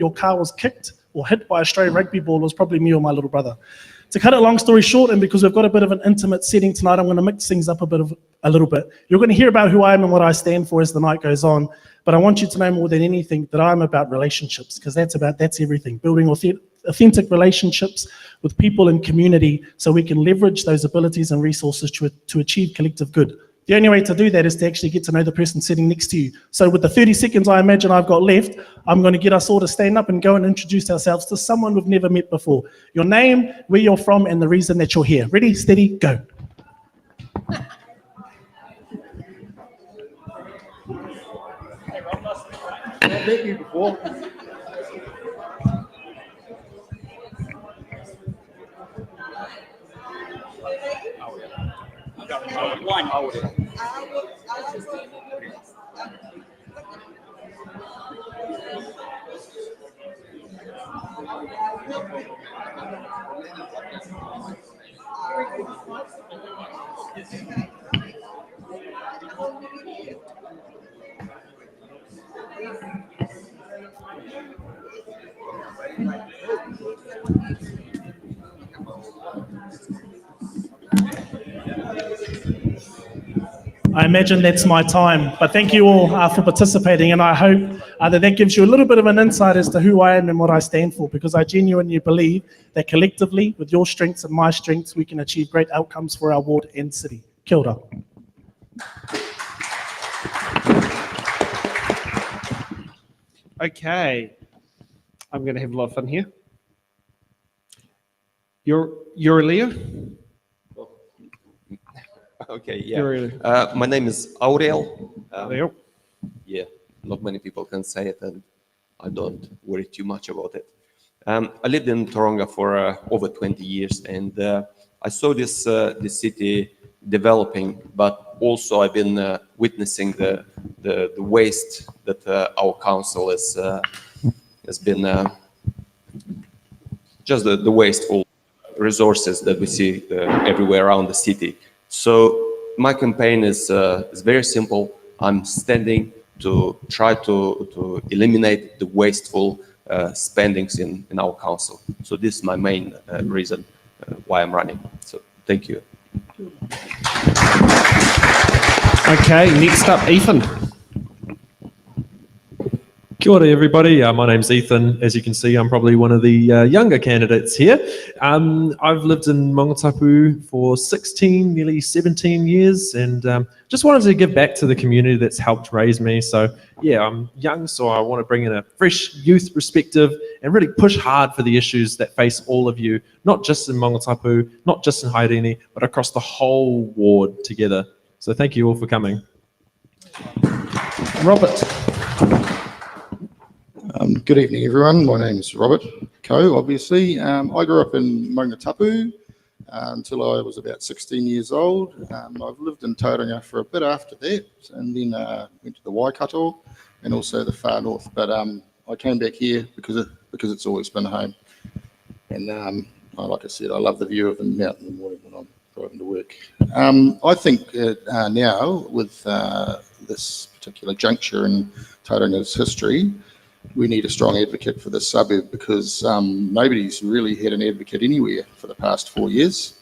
your car was kicked or hit by a stray rugby ball, it was probably me or my little brother. To cut a long story short, and because we've got a bit of an intimate setting tonight, I'm going to mix things up a little bit. You're going to hear about who I am and what I stand for as the night goes on, but I want you to know more than anything that I'm about relationships, because that's everything. Building authentic relationships with people and community so we can leverage those abilities and resources to achieve collective good. The only way to do that is to actually get to know the person sitting next to you. So with the 30 seconds I imagine I've got left, I'm going to get us all to stand up and go and introduce ourselves to someone we've never met before. Your name, where you're from, and the reason that you're here. Ready, steady, go. I've met you before. I imagine that's my time, but thank you all for participating, and I hope that gives you a little bit of an insight as to who I am and what I stand for, because I genuinely believe that collectively, with your strengths and my strengths, we can achieve great outcomes for our ward and city. Kia ora. Okay, I'm going to have a lot of fun here. You're Leo? Okay, yeah. My name is Aurel. Aurel. Yeah, not many people can say it, and I don't worry too much about it. I lived in Tauranga for over 20 years, and I saw this city developing, but also I've been witnessing the waste that our council has been just the wasteful resources that we see everywhere around the city. So my campaign is very simple. I'm standing to try to eliminate the wasteful spendings in our council. So this is my main reason why I'm running. So thank you. Okay, next up, Ethan. Kia ora, everybody. My name's Ethan. As you can see, I'm probably one of the younger candidates here. I've lived in Mongatapu for 16, nearly 17 years, and just wanted to give back to the community that's helped raise me. So yeah, I'm young, so I want to bring in a fresh youth perspective and really push hard for the issues that face all of you, not just in Mongatapu, not just in Haerini, but across the whole ward together. So thank you all for coming. Robert. Good evening, everyone. My name is Robert Coe, obviously. I grew up in Mongatapu until I was about 16 years old. I've lived in Tauranga for a bit after that, and then went to the Waikato and also the far north. But I came back here because it's always been home. And like I said, I love the view of the mountain in the morning when I'm driving to work. I think now, with this particular juncture in Tauranga's history, we need a strong advocate for this suburb, because nobody's really had an advocate anywhere for the past 4 years.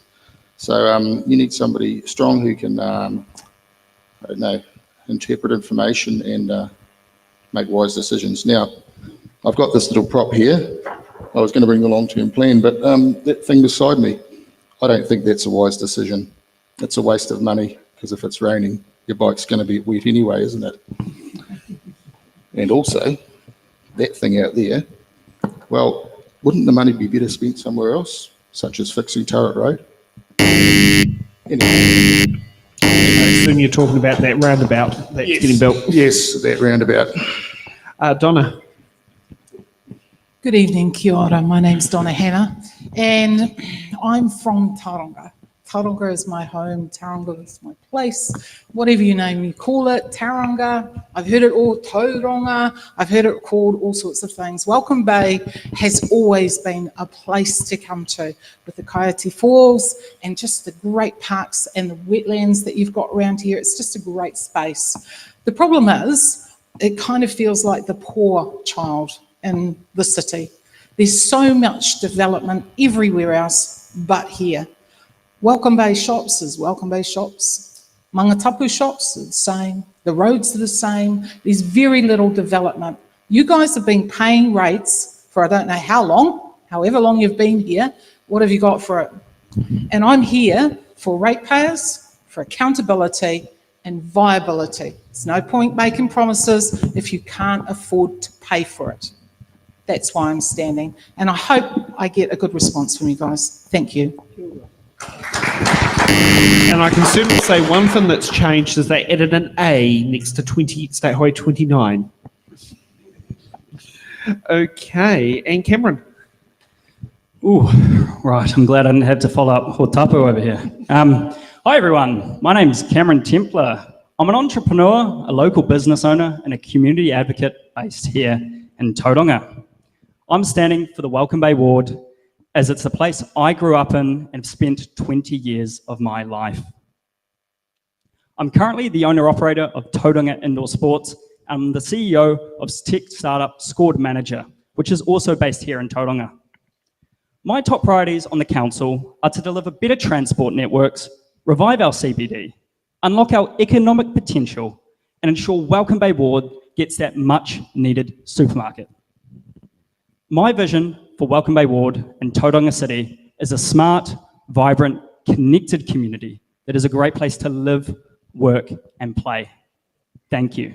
So you need somebody strong who can, I don't know, interpret information and make wise decisions. Now, I've got this little prop here. I was going to bring the long-term plan, but that thing beside me, I don't think that's a wise decision. It's a waste of money, because if it's raining, your bike's going to be wet anyway, isn't it? And also, that thing out there, well, wouldn't the money be better spent somewhere else, such as fixing Turret Road? Anyway. I assume you're talking about that roundabout that's getting built. Yes, that roundabout. Donna. Good evening, kia ora. My name's Donna Hanna, and I'm from Tauranga. Tauranga is my home, Tauranga is my place, whatever you name you call it, Tauranga. I've heard it all, Tauranga, I've heard it called all sorts of things. Welcome Bay has always been a place to come to, with the Coyote Falls and just the great parks and the wetlands that you've got around here. It's just a great space. The problem is, it kind of feels like the poor child in the city. There's so much development everywhere else but here. Welcome Bay shops is Welcome Bay shops. Mangatapu shops are the same. The roads are the same. There's very little development. You guys have been paying rates for I don't know how long, however long you've been here. What have you got for it? And I'm here for ratepayers, for accountability and viability. There's no point making promises if you can't afford to pay for it. That's why I'm standing. And I hope I get a good response from you guys. Thank you. And I can certainly say one thing that's changed is they added an A next to State Highway 29. Okay, and Cameron. Ooh, right. I'm glad I didn't have to follow up Hotapu over here. Hi, everyone. My name's Cameron Templar. I'm an entrepreneur, a local business owner, and a community advocate based here in Tauranga. I'm standing for the Welcome Bay ward, as it's the place I grew up in and have spent 20 years of my life. I'm currently the owner-operator of Tauranga Indoor Sports. I'm the CEO of tech startup Scored Manager, which is also based here in Tauranga. My top priorities on the council are to deliver better transport networks, revive our CBD, unlock our economic potential, and ensure Welcome Bay ward gets that much-needed supermarket. My vision for Welcome Bay ward and Tauranga City is a smart, vibrant, connected community that is a great place to live, work and play. Thank you.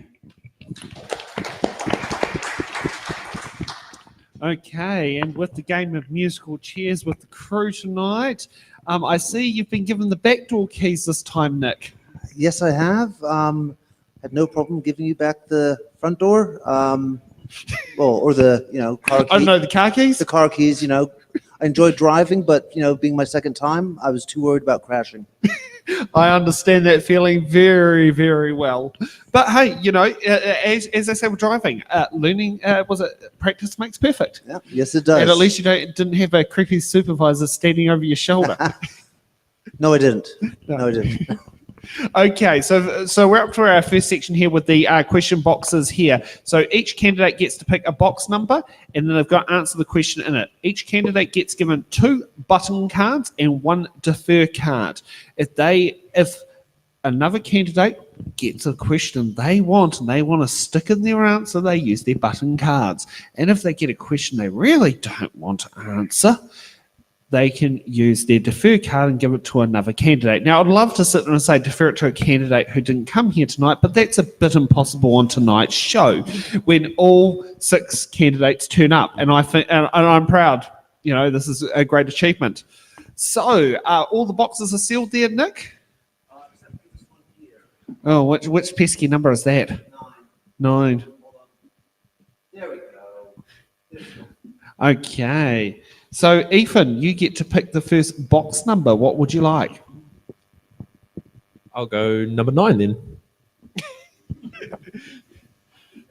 Okay, and with the game of musical chairs with the crew tonight, I see you've been given the back door keys this time, Nick. Yes, I have. Had no problem giving you back the front door. Well, or the, car key. Oh, no, the car keys? The car keys, I enjoyed driving, but being my second time, I was too worried about crashing. I understand that feeling very, very well. But hey, as I say with driving, learning, practice makes perfect. Yeah, yes, it does. And at least you didn't have a creepy supervisor standing over your shoulder. No, I didn't. No, I didn't. Okay, so we're up to our first section here with the question boxes here. So each candidate gets to pick a box number, and then they've got to answer the question in it. Each candidate gets given 2 button cards and 1 defer card. If another candidate gets a question they want and they want to stick in their answer, they use their button cards. And if they get a question they really don't want to answer, they can use their defer card and give it to another candidate. Now, I'd love to sit there and say defer it to a candidate who didn't come here tonight, but that's a bit impossible on tonight's show when all 6 candidates turn up. And I think, and I'm proud, this is a great achievement. So, all the boxes are sealed there, Nick? Oh, which pesky number is that? 9. There we go. Okay. So, Ethan, you get to pick the first box number. What would you like? I'll go number 9 then.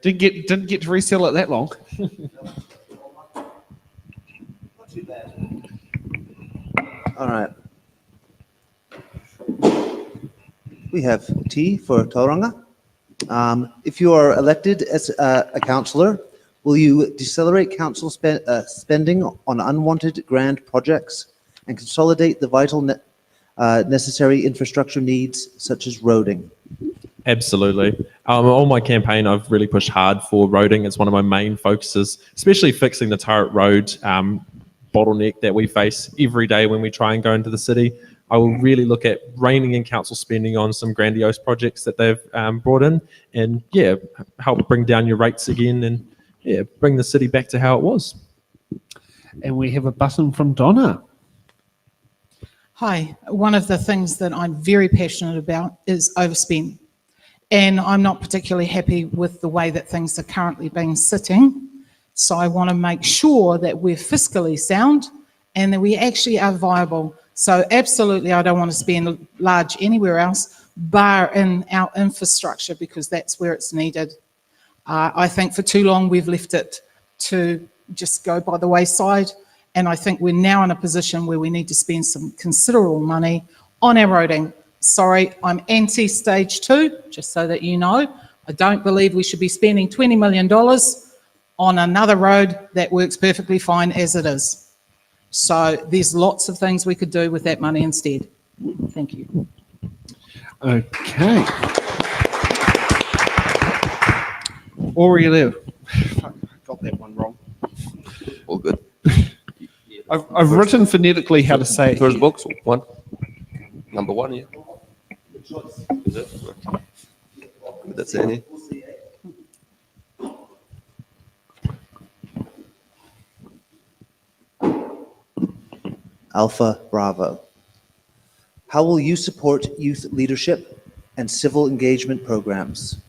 Didn't get to resell it that long. Not too bad. All right. We have T for Tauranga. If you are elected as a councillor, will you decelerate council spending on unwanted grand projects and consolidate the vital necessary infrastructure needs such as roading? Absolutely. On my campaign, I've really pushed hard for roading. It's one of my main focuses, especially fixing the Turret Road bottleneck that we face every day when we try and go into the city. I will really look at reining in council spending on some grandiose projects that they've brought in and, help bring down your rates again and, bring the city back to how it was. And we have a button from Donna. Hi, one of the things that I'm very passionate about is overspend. And I'm not particularly happy with the way that things are currently being sitting. So I want to make sure that we're fiscally sound and that we actually are viable. So absolutely, I don't want to spend large anywhere else, bar in our infrastructure, because that's where it's needed. I think for too long we've left it to just go by the wayside. And I think we're now in a position where we need to spend some considerable money on our roading. Sorry, I'm anti-stage 2, just so that you know. I don't believe we should be spending $20 million on another road that works perfectly fine as it is. So there's lots of things we could do with that money instead. Thank you. Okay. Aurelio. Fuck, I got that one wrong. All good. I've written phonetically how to say it. First box, 1. Number 1, yeah. Is it? That's any. Alpha Bravo. How will you support youth leadership and civil engagement programs?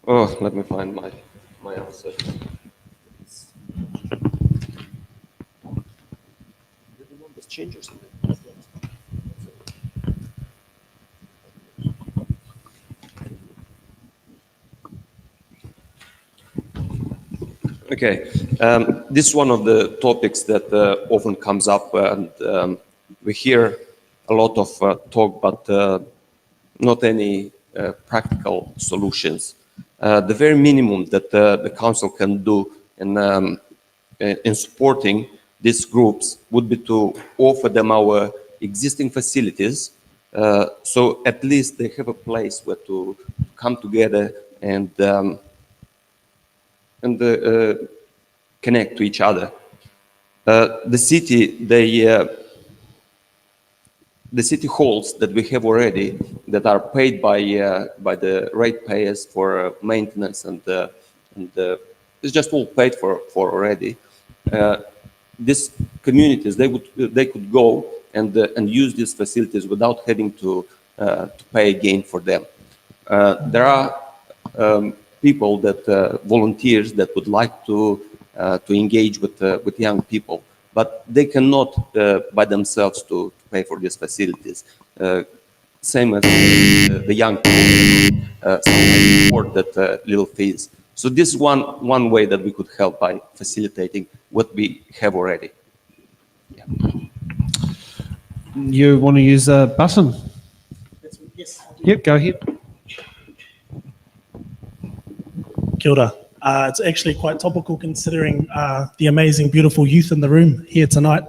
Oh, let me find my answer. Changes. Okay, this is one of the topics that often comes up, and we hear a lot of talk, but not any practical solutions. The very minimum that the council can do in supporting these groups would be to offer them our existing facilities, so at least they have a place where to come together and connect to each other. The city halls that we have already, that are paid by the ratepayers for maintenance and it's just all paid for already. These communities, they could go and use these facilities without having to pay again for them. There are people that volunteers that would like to engage with young people, but they cannot by themselves to pay for these facilities. Same as the young people afford that little fees. So this is one way that we could help by facilitating what we have already. Yeah. You want to use a button? Yes. Yep, go ahead. Kia ora. It's actually quite topical considering the amazing, beautiful youth in the room here tonight.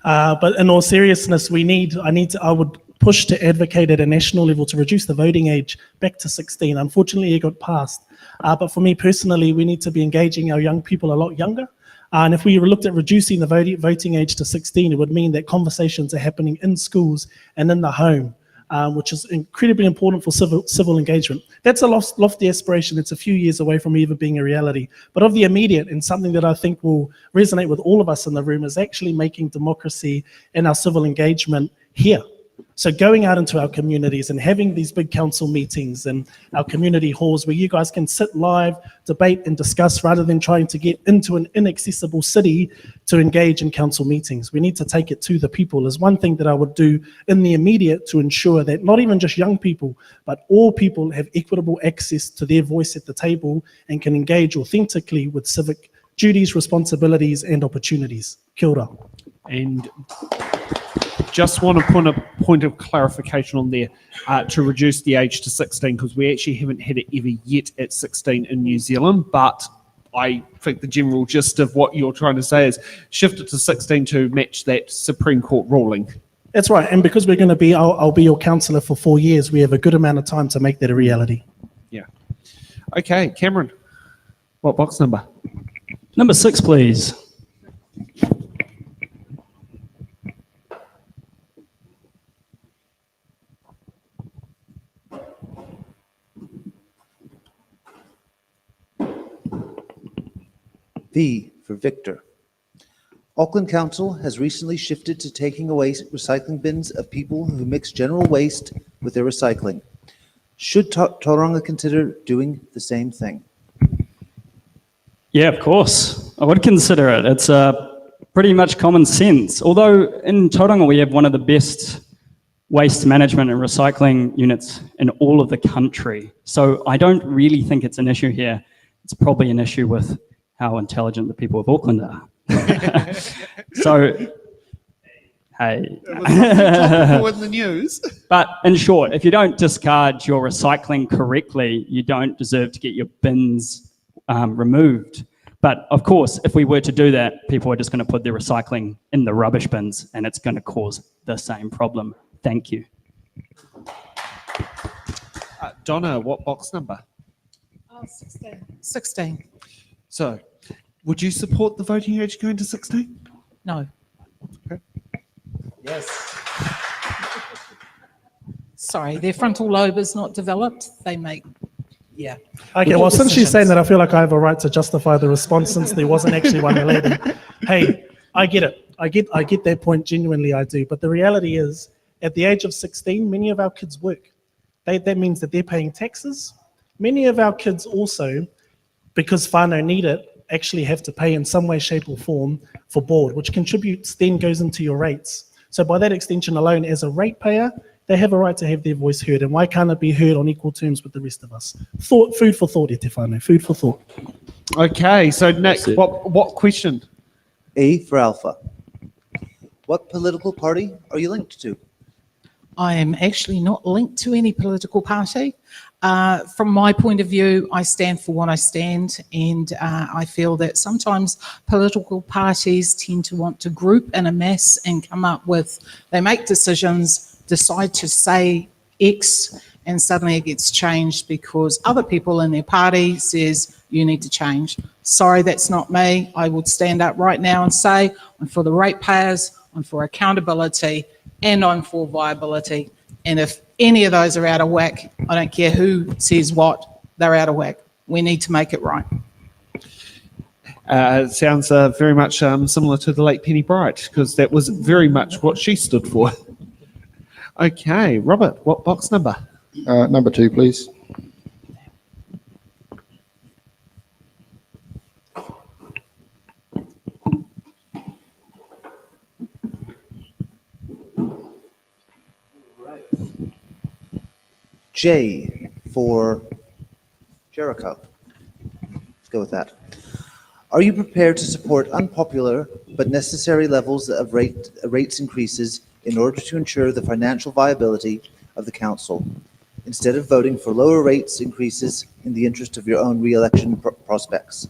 But in all seriousness, I would push to advocate at a national level to reduce the voting age back to 16. Unfortunately, it got passed. But for me personally, we need to be engaging our young people a lot younger. And if we looked at reducing the voting age to 16, it would mean that conversations are happening in schools and in the home, which is incredibly important for civil engagement. That's a lofty aspiration. It's a few years away from even being a reality. But of the immediate, and something that I think will resonate with all of us in the room, is actually making democracy and our civil engagement here. So going out into our communities and having these big council meetings and our community halls where you guys can sit live, debate and discuss rather than trying to get into an inaccessible city to engage in council meetings. We need to take it to the people is one thing that I would do in the immediate to ensure that not even just young people, but all people have equitable access to their voice at the table and can engage authentically with civic duties, responsibilities and opportunities. Kia ora. And just want to put a point of clarification on there to reduce the age to 16, because we actually haven't had it ever yet at 16 in New Zealand, but I think the general gist of what you're trying to say is shift it to 16 to match that Supreme Court ruling. That's right, and because we're going to be, I'll be your councillor for 4 years, we have a good amount of time to make that a reality. Yeah. Okay, Cameron, what box number? Number 6, please. V for Victor. Auckland Council has recently shifted to taking away recycling bins of people who mix general waste with their recycling. Should Tauranga consider doing the same thing? Yeah, of course. I would consider it. It's pretty much common sense. Although in Tauranga we have one of the best waste management and recycling units in all of the country. So I don't really think it's an issue here. It's probably an issue with how intelligent the people of Auckland are. So, hey. It was topical in the news. But in short, if you don't discard your recycling correctly, you don't deserve to get your bins removed. But of course, if we were to do that, people are just going to put their recycling in the rubbish bins and it's going to cause the same problem. Thank you. Donna, what box number? 16. 16. So, would you support the voting age going to 16? No. Okay. Yes. Sorry, their frontal lobe is not developed. They make, yeah. Okay, well, since she's saying that, I feel like I have a right to justify the response since there wasn't actually one related. Hey, I get it. I get that point, genuinely I do. But the reality is, at the age of 16, many of our kids work. That means that they're paying taxes. Many of our kids also, because whānau need it, actually have to pay in some way, shape or form for board, which contributes, then goes into your rates. So by that extension alone, as a ratepayer, they have a right to have their voice heard. And why can't it be heard on equal terms with the rest of us? Food for thought, te whānau, food for thought. Okay, so Nick, what question? A for Alpha. What political party are you linked to? I am actually not linked to any political party. From my point of view, I stand for what I stand, and I feel that sometimes political parties tend to want to group in a mass and come up with, they make decisions, decide to say X, and suddenly it gets changed because other people in their party says, you need to change. Sorry, that's not me. I would stand up right now and say, I'm for the ratepayers, I'm for accountability, and I'm for viability. And if any of those are out of whack, I don't care who says what, they're out of whack. We need to make it right. It sounds very much similar to the late Penny Bright, because that was very much what she stood for. Okay, Robert, what box number? Number 2, please. J for Jericho. Let's go with that. Are you prepared to support unpopular but necessary levels of rates increases in order to ensure the financial viability of the council, instead of voting for lower rates increases in the interest of your own re-election prospects,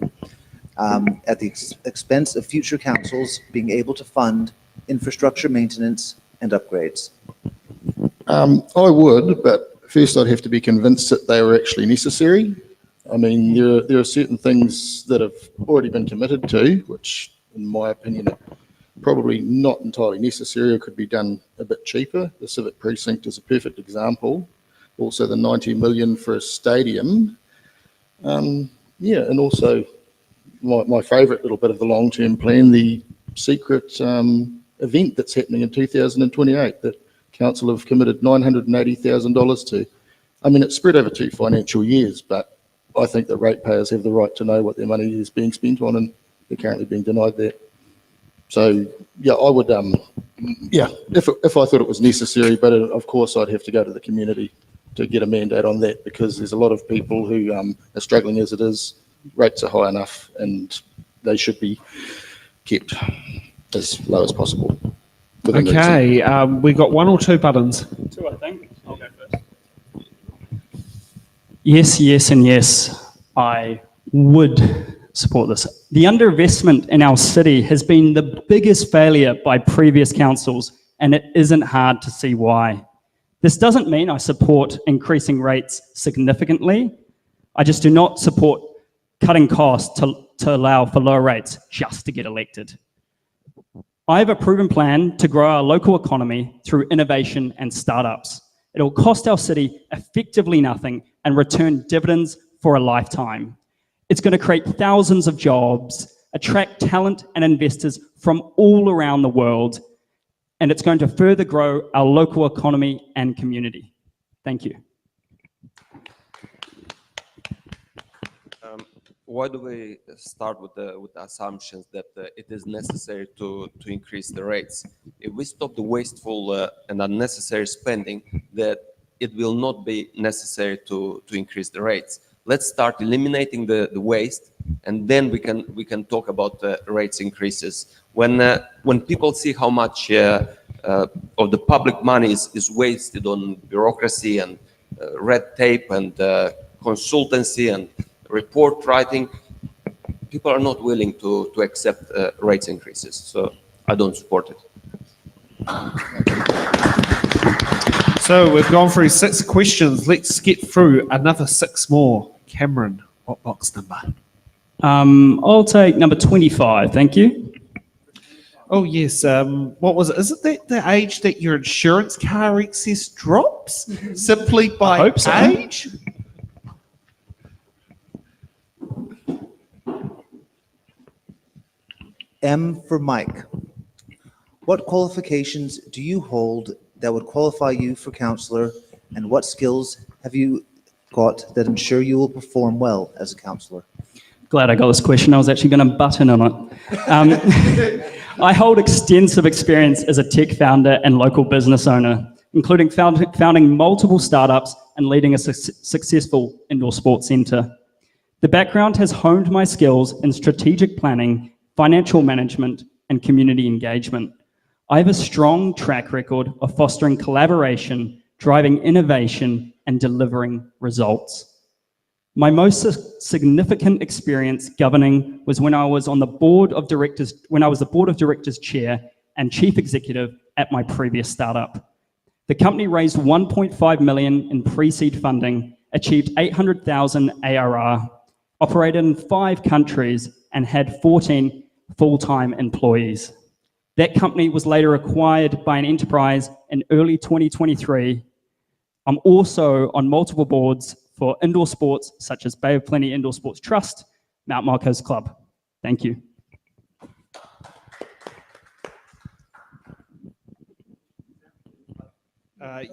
at the expense of future councils being able to fund infrastructure maintenance and upgrades? I would, but first I'd have to be convinced that they were actually necessary. I mean, there are certain things that have already been committed to, which in my opinion are probably not entirely necessary or could be done a bit cheaper. The civic precinct is a perfect example. Also the 90 million for a stadium. Yeah, and also my favourite little bit of the long-term plan, the secret event that's happening in 2028 that council have committed $980,000 to. I mean, it's spread over 2 financial years, but I think the ratepayers have the right to know what their money is being spent on, and they're currently being denied that. So yeah, I would, yeah, if I thought it was necessary, but of course I'd have to go to the community to get a mandate on that, because there's a lot of people who are struggling as it is. Rates are high enough and they should be kept as low as possible. Okay, we got 1 or 2 buttons. 2, I think. I'll go first. Yes, yes, and yes, I would support this. The underinvestment in our city has been the biggest failure by previous councils, and it isn't hard to see why. This doesn't mean I support increasing rates significantly. I just do not support cutting costs to allow for lower rates just to get elected. I have a proven plan to grow our local economy through innovation and startups. It will cost our city effectively nothing and return dividends for a lifetime. It's going to create thousands of jobs, attract talent and investors from all around the world, and it's going to further grow our local economy and community. Thank you. Why do we start with the assumptions that it is necessary to increase the rates? If we stop the wasteful and unnecessary spending, that it will not be necessary to increase the rates. Let's start eliminating the waste, and then we can talk about rates increases. When people see how much of the public money is wasted on bureaucracy and red tape and consultancy and report writing, people are not willing to accept rates increases. So I don't support it. So we've gone through 6 questions. Let's get through another 6 more. Cameron, what box number? I'll take number 25, thank you. Oh yes, what was it? Is it that the age that your insurance car excess drops simply by hope so. age? M for Mike. What qualifications do you hold that would qualify you for councillor, and what skills have you got that ensure you will perform well as a councillor? Glad I got this question. I was actually going to butt in on it. I hold extensive experience as a tech founder and local business owner, including founding multiple startups and leading a successful indoor sports centre. The background has honed my skills in strategic planning, financial management, and community engagement. I have a strong track record of fostering collaboration, driving innovation, and delivering results. My most significant experience governing was when I was on the board of directors, chair and chief executive at my previous startup. The company raised 1.5 million in pre-seed funding, achieved 800,000 ARR, operated in 5 countries, and had 14 full-time employees. That company was later acquired by an enterprise in early 2023. I'm also on multiple boards for indoor sports, such as Bay of Plenty Indoor Sports Trust, Mount Marcos Club. Thank you.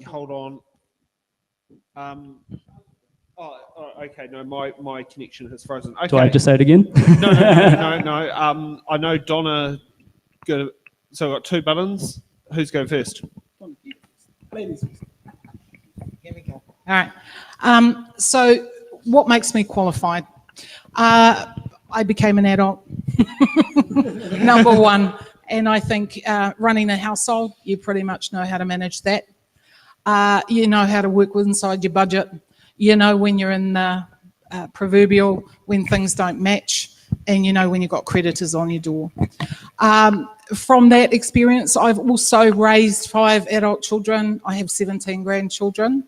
Hold on. Okay. No, my connection has frozen. Okay. Do I have to say it again? No. I know Donna. So I've got 2 buttons. Who's going first? Ladies. Here we go. All right. So what makes me qualified? I became an adult, number one. And I think running a household, you pretty much know how to manage that. You know how to work with inside your budget. You know when you're in the proverbial, when things don't match, and you know when you've got creditors on your door. From that experience, I've also raised 5 adult children. I have 17 grandchildren,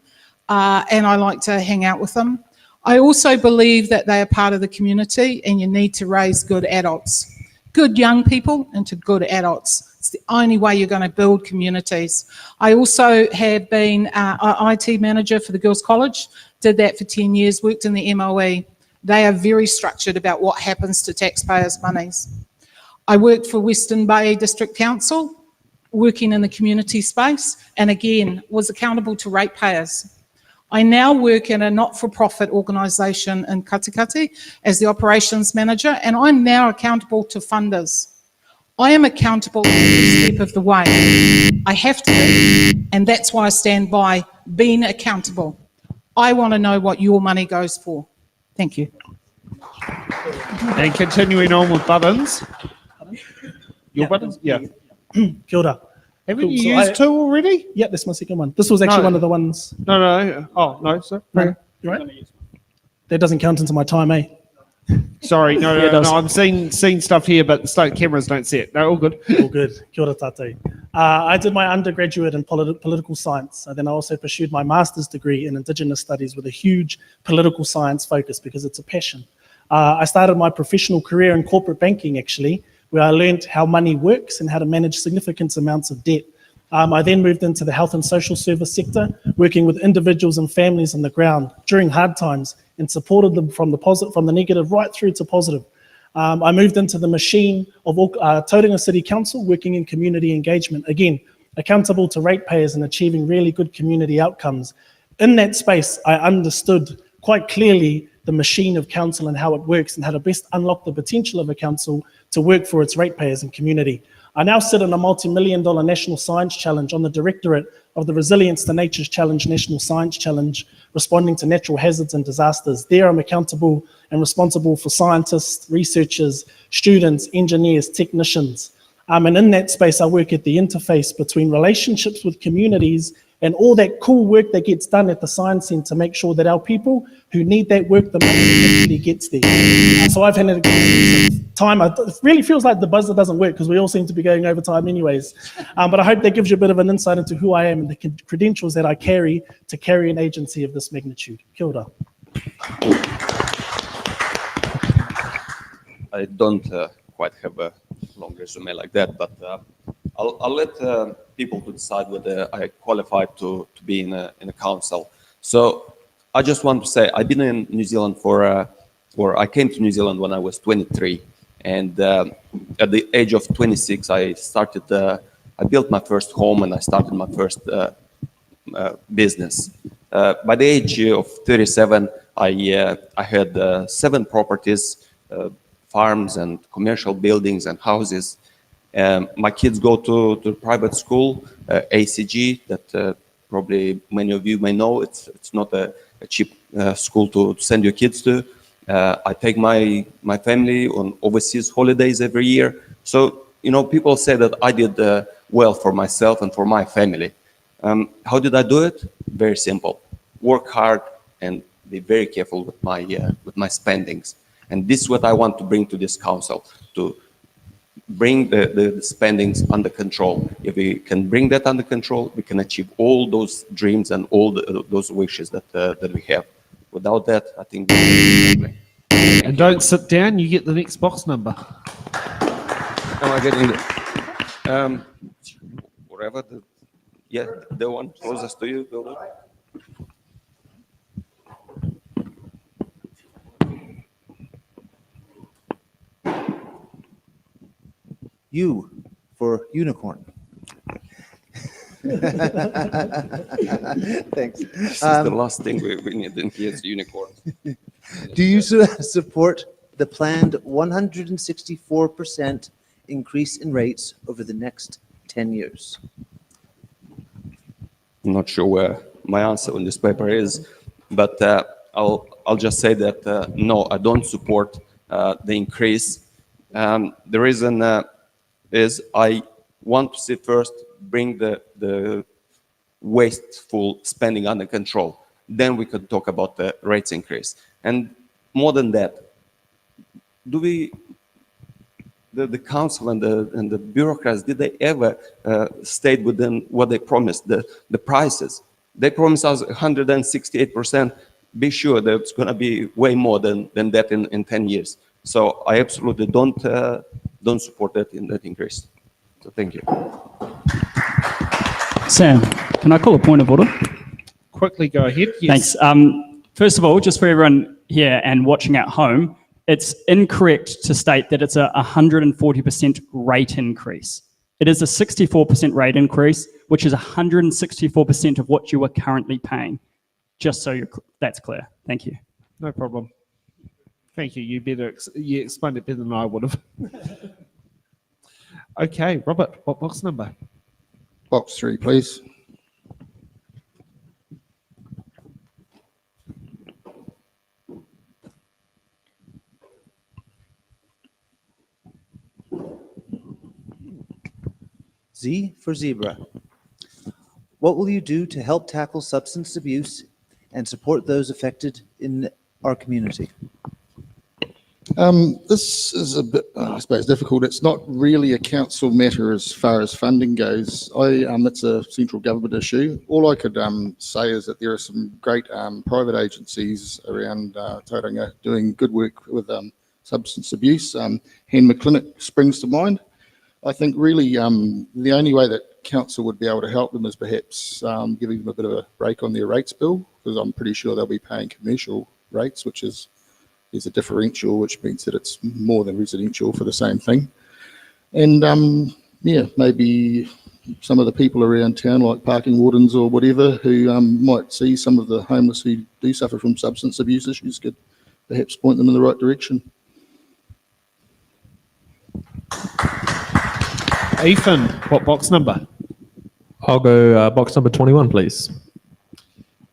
and I like to hang out with them. I also believe that they are part of the community, and you need to raise good adults, good young people into good adults. It's the only way you're going to build communities. I also have been an IT manager for the Girls' College, did that for 10 years, worked in the MOE. They are very structured about what happens to taxpayers' monies. I worked for Western Bay District Council, working in the community space, and again, was accountable to ratepayers. I now work in a not-for-profit organisation in Katikati as the operations manager, and I'm now accountable to funders. I am accountable every step of the way. I have to be, and that's why I stand by being accountable. I want to know what your money goes for. Thank you. And continuing on with buttons. Your buttons? Yeah. Kia ora. Haven't you So used 2 already? Yeah, this is my second one. This was actually No. one of the ones. No. Oh, no, sir. No, you right? That doesn't count into my time, eh? Sorry, Yeah, it no. does. I'm seeing stuff here, but the cameras don't see it. No, all good. All good. Kia ora tātou. I did my undergraduate in political science. And then I also pursued my master's degree in Indigenous studies with a huge political science focus because it's a passion. I started my professional career in corporate banking, actually, where I learned how money works and how to manage significant amounts of debt. I then moved into the health and social service sector, working with individuals and families on the ground during hard times and supported them from the negative right through to positive. I moved into the machine of Tauranga City Council, working in community engagement, again, accountable to ratepayers and achieving really good community outcomes. In that space, I understood quite clearly the machine of council and how it works and how to best unlock the potential of a council to work for its ratepayers and community. I now sit in a multi-million-dollar national science challenge on the directorate of the Resilience to Nature's Challenge National Science Challenge, responding to natural hazards and disasters. There I'm accountable and responsible for scientists, researchers, students, engineers, technicians. And in that space, I work at the interface between relationships with communities and all that cool work that gets done at the Science Centre to make sure that our people who need that work the most actually gets there. So I've had a good time. It really feels like the buzzer doesn't work because we all seem to be going over time anyways. But I hope that gives you a bit of an insight into who I am and the credentials that I carry to carry an agency of this magnitude. Kia ora. I don't quite have a long resume like that, but I'll let people to decide whether I qualify to be in a council. So I just want to say I've been in New Zealand I came to New Zealand when I was 23, and at the age of 26, I built my first home and I started my first business. By the age of 37, I had 7 properties, farms and commercial buildings and houses. My kids go to private school, ACG, that probably many of you may know. It's not a cheap school to send your kids to. I take my family on overseas holidays every year. So, people say that I did well for myself and for my family. How did I do it? Very simple. Work hard and be very careful with my spendings. And this is what I want to bring to this council, to bring the spendings under control. If we can bring that under control, we can achieve all those dreams and all those wishes that we have. Without that, I think. And don't sit down, you get the next box number. Am I getting it? Whatever. The one closest to you, Bill. U for unicorn. Thanks. This is the last thing we need in here is unicorn. Do you support the planned 164% increase in rates over the next 10 years? I'm not sure where my answer on this paper is, but I'll just say that no, I don't support the increase. The reason is I want to see first bring the wasteful spending under control. Then we could talk about the rates increase. And more than that, do we, the council and the bureaucrats, did they ever state within what they promised, the prices? They promised us 168%. Be sure that it's going to be way more than that in 10 years. So I absolutely don't support that increase. So thank you. Sam, can I call a point of order? Quickly go ahead. Yes. Thanks. First of all, just for everyone here and watching at home, it's incorrect to state that it's a 140% rate increase. It is a 64% rate increase, which is 164% of what you are currently paying. Just so that's clear. Thank you. No problem. Thank you. You explained it better than I would have. Okay, Robert, what box number? Box 3, please. Z for zebra. What will you do to help tackle substance abuse and support those affected in our community? This is a bit, I suppose, difficult. It's not really a council matter as far as funding goes. It's a central government issue. All I could say is that there are some great private agencies around Tauranga doing good work with substance abuse. Handma Clinic springs to mind. I think really the only way that council would be able to help them is perhaps giving them a bit of a break on their rates bill, because I'm pretty sure they'll be paying commercial rates, which is a differential, which means that it's more than residential for the same thing. And yeah, maybe some of the people around town, like parking wardens or whatever, who might see some of the homeless who do suffer from substance abuse issues, could perhaps point them in the right direction. Ethan, what box number? I'll go box number 21, please.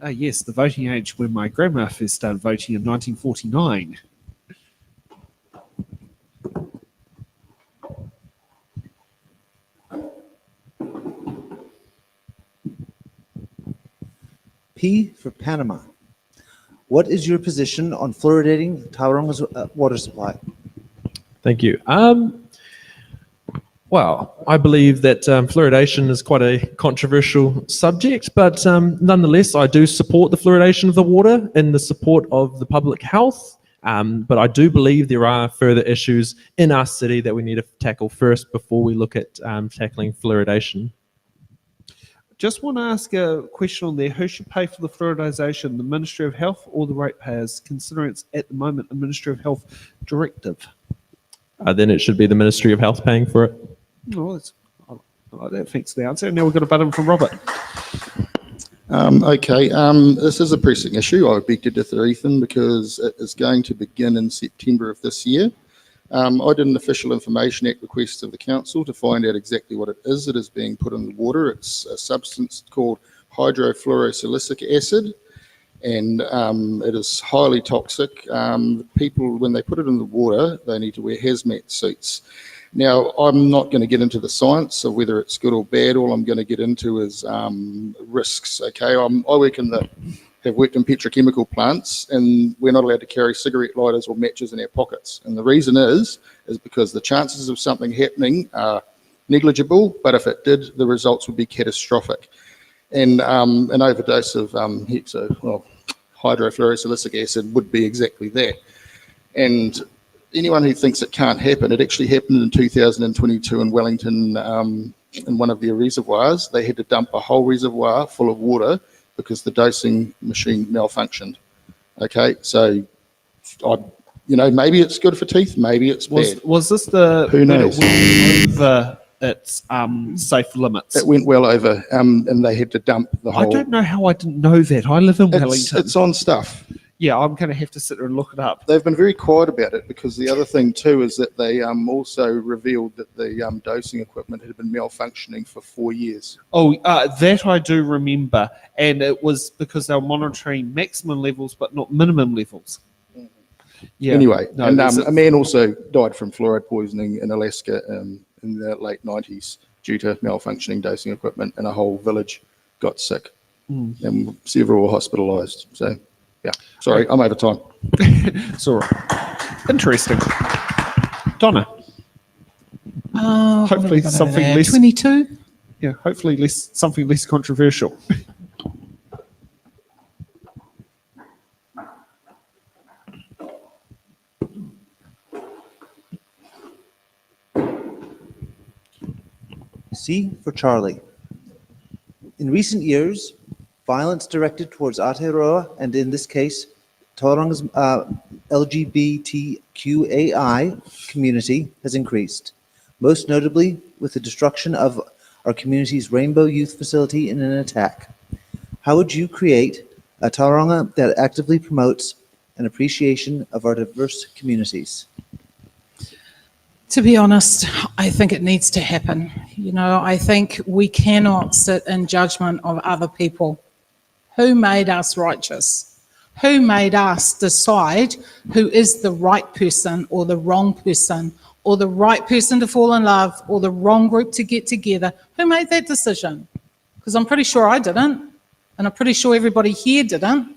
Yes, the voting age when my grandma first started voting in 1949. P for Panama. What is your position on fluoridating Tauranga's water supply? Thank you. Well, I believe that fluoridation is quite a controversial subject, but nonetheless, I do support the fluoridation of the water in the support of the public health. But I do believe there are further issues in our city that we need to tackle first before we look at tackling fluoridation. Just want to ask a question on there. Who should pay for the fluoridisation, the Ministry of Health or the ratepayers, considering it's at the moment a Ministry of Health directive? Then it should be the Ministry of Health paying for it. Oh, I like that. Thanks for the answer. Now we've got a button from Robert. Okay, this is a pressing issue. I beg to differ, Ethan, because it is going to begin in September of this year. I did an Official Information Act request of the council to find out exactly what it is that is being put in the water. It's a substance called hydrofluorosilicic acid, and it is highly toxic. People, when they put it in the water, they need to wear hazmat suits. Now, I'm not going to get into the science of whether it's good or bad. All I'm going to get into is risks. Okay, I work have worked in petrochemical plants, and we're not allowed to carry cigarette lighters or matches in our pockets. And the reason is because the chances of something happening are negligible, but if it did, the results would be catastrophic. And an overdose of hydrofluorosilicic acid would be exactly that. And anyone who thinks it can't happen, it actually happened in 2022 in Wellington, in one of their reservoirs. They had to dump a whole reservoir full of water because the dosing machine malfunctioned. Okay, so maybe it's good for teeth, maybe it's bad. Was this the? Who knows? Over its safe limits. It went well over, and they had to dump the whole. I don't know how I didn't know that. I live in Wellington. It's on stuff. Yeah, I'm going to have to sit there and look it up. They've been very quiet about it because the other thing too is that they also revealed that the dosing equipment had been malfunctioning for 4 years. Oh, that I do remember. And it was because they were monitoring maximum levels, but not minimum levels. Yeah. Anyway, No, and that's a man also died from fluoride poisoning in Alaska in the late 90s due to malfunctioning dosing equipment, and a whole village got sick, and several were hospitalised. So, yeah, sorry, I'm over time. It's all right. Interesting. Donna. Hopefully something less. 22. Yeah, hopefully something less controversial. C for Charlie. In recent years, violence directed towards Aotearoa, and in this case, Tauranga's LGBTQAI community has increased, most notably with the destruction of our community's Rainbow Youth Facility in an attack. How would you create a Tauranga that actively promotes an appreciation of our diverse communities? To be honest, I think it needs to happen. You know, I think we cannot sit in judgment of other people. Who made us righteous? Who made us decide who is the right person or the wrong person, or the right person to fall in love or the wrong group to get together? Who made that decision? Because I'm pretty sure I didn't, and I'm pretty sure everybody here didn't.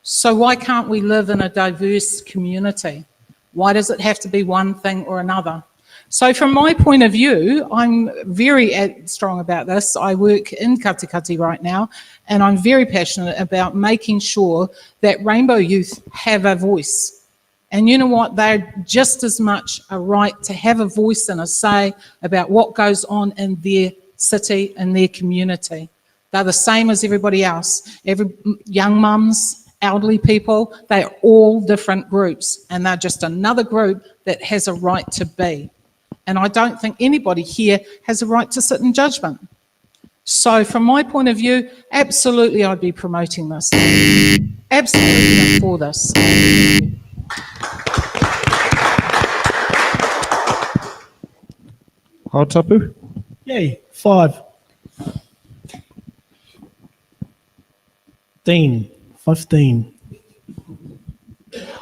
So why can't we live in a diverse community? Why does it have to be one thing or another? So from my point of view, I'm very strong about this. I work in Katikati right now, and I'm very passionate about making sure that Rainbow Youth have a voice. And you know what? They're just as much a right to have a voice and a say about what goes on in their city and their community. They're the same as everybody else. Young mums, elderly people, they are all different groups, and they're just another group that has a right to be. And I don't think anybody here has a right to sit in judgment. So from my point of view, absolutely I'd be promoting this. Absolutely I'm for this. Tapu? Yay, 5. 15.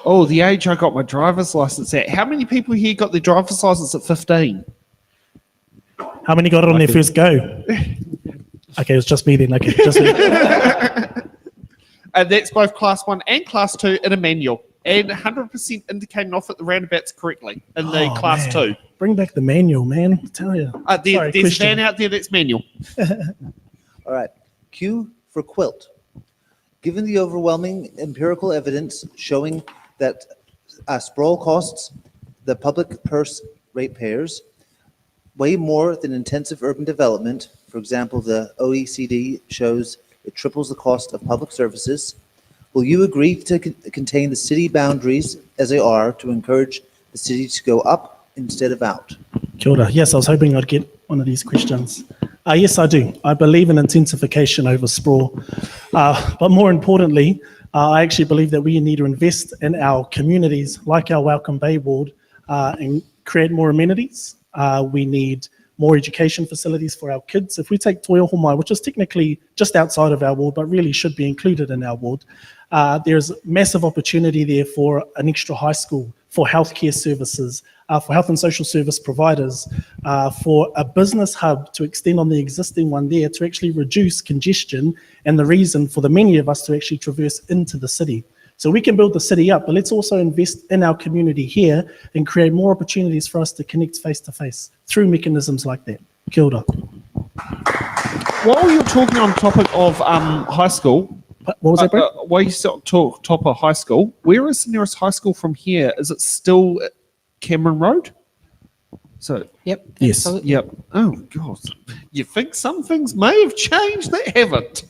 Oh, the age I got my driver's license at. How many people here got their driver's license at 15? How many got it on their first go? Okay, it was just me then. Okay, just me. And that's both class 1 and class 2 in a manual, and 100% indicating off at the roundabouts correctly in the class 2. Bring back the manual, man. I tell you. There's a van out there that's manual. All right, Q for quilt. Given the overwhelming empirical evidence showing that sprawl costs the public purse ratepayers way more than intensive urban development, for example, the OECD shows it triples the cost of public services, will you agree to contain the city boundaries as they are to encourage the city to go up instead of out? Kia ora. Yes, I was hoping I'd get one of these questions. Yes, I do. I believe in intensification over sprawl. But more importantly, I actually believe that we need to invest in our communities, like our Welcome Bay ward, and create more amenities. We need more education facilities for our kids. If we take Toyohomai, which is technically just outside of our ward, but really should be included in our ward, there's massive opportunity there for an extra high school, for healthcare services, for health and social service providers, for a business hub to extend on the existing one there to actually reduce congestion and the reason for the many of us to actually traverse into the city. So we can build the city up, but let's also invest in our community here and create more opportunities for us to connect face to face through mechanisms like that. Kia ora. While you're talking on topic of high school, what was that, bro? While you talk top of high school, where is the nearest high school from here? Is it still Cameron Road? So yep. Yes. Absolutely. Yep. Oh God. You think some things may have changed? They haven't.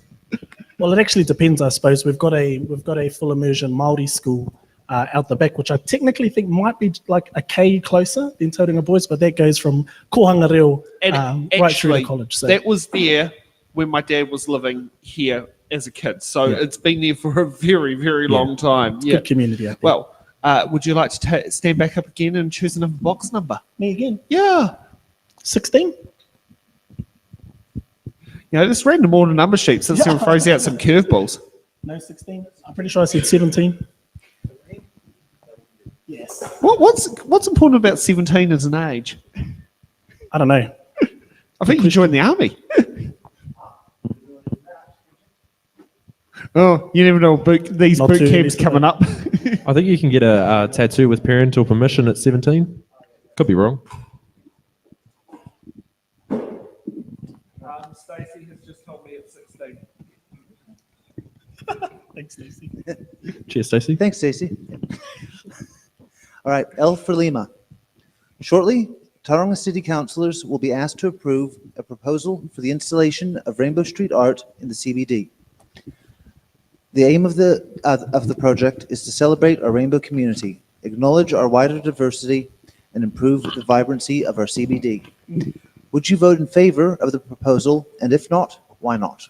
Well, it actually depends, I suppose. We've got a full immersion Māori school out the back, which I technically think might be like a K closer than Tauranga Boys, but that goes from Kohanga Reo right through to college. So that was there when my dad was living here as a kid, so Yeah. it's been there for a very, very long time. It's good community, I think. Well, would you like to stand back up again and choose another box number? Me again? Yeah. 16? This random order number sheet sits there and throws out some curveballs. No, 16? I'm pretty sure I said 17. Yes. What's important about 17 as an age? I don't know. I think you joined the army. Oh, you never know. These Not boot too camps early coming up. I think you can get a tattoo with parental permission at 17. Could be wrong. Stacey has just told me it's 16. Thanks, Stacey. Cheers, Stacey. Thanks, Stacey. All right, L for Lima. Shortly, Tauranga City Councillors will be asked to approve a proposal for the installation of Rainbow Street art in the CBD. The aim of the project is to celebrate our rainbow community, acknowledge our wider diversity, and improve the vibrancy of our CBD. Would you vote in favor of the proposal? And if not, why not?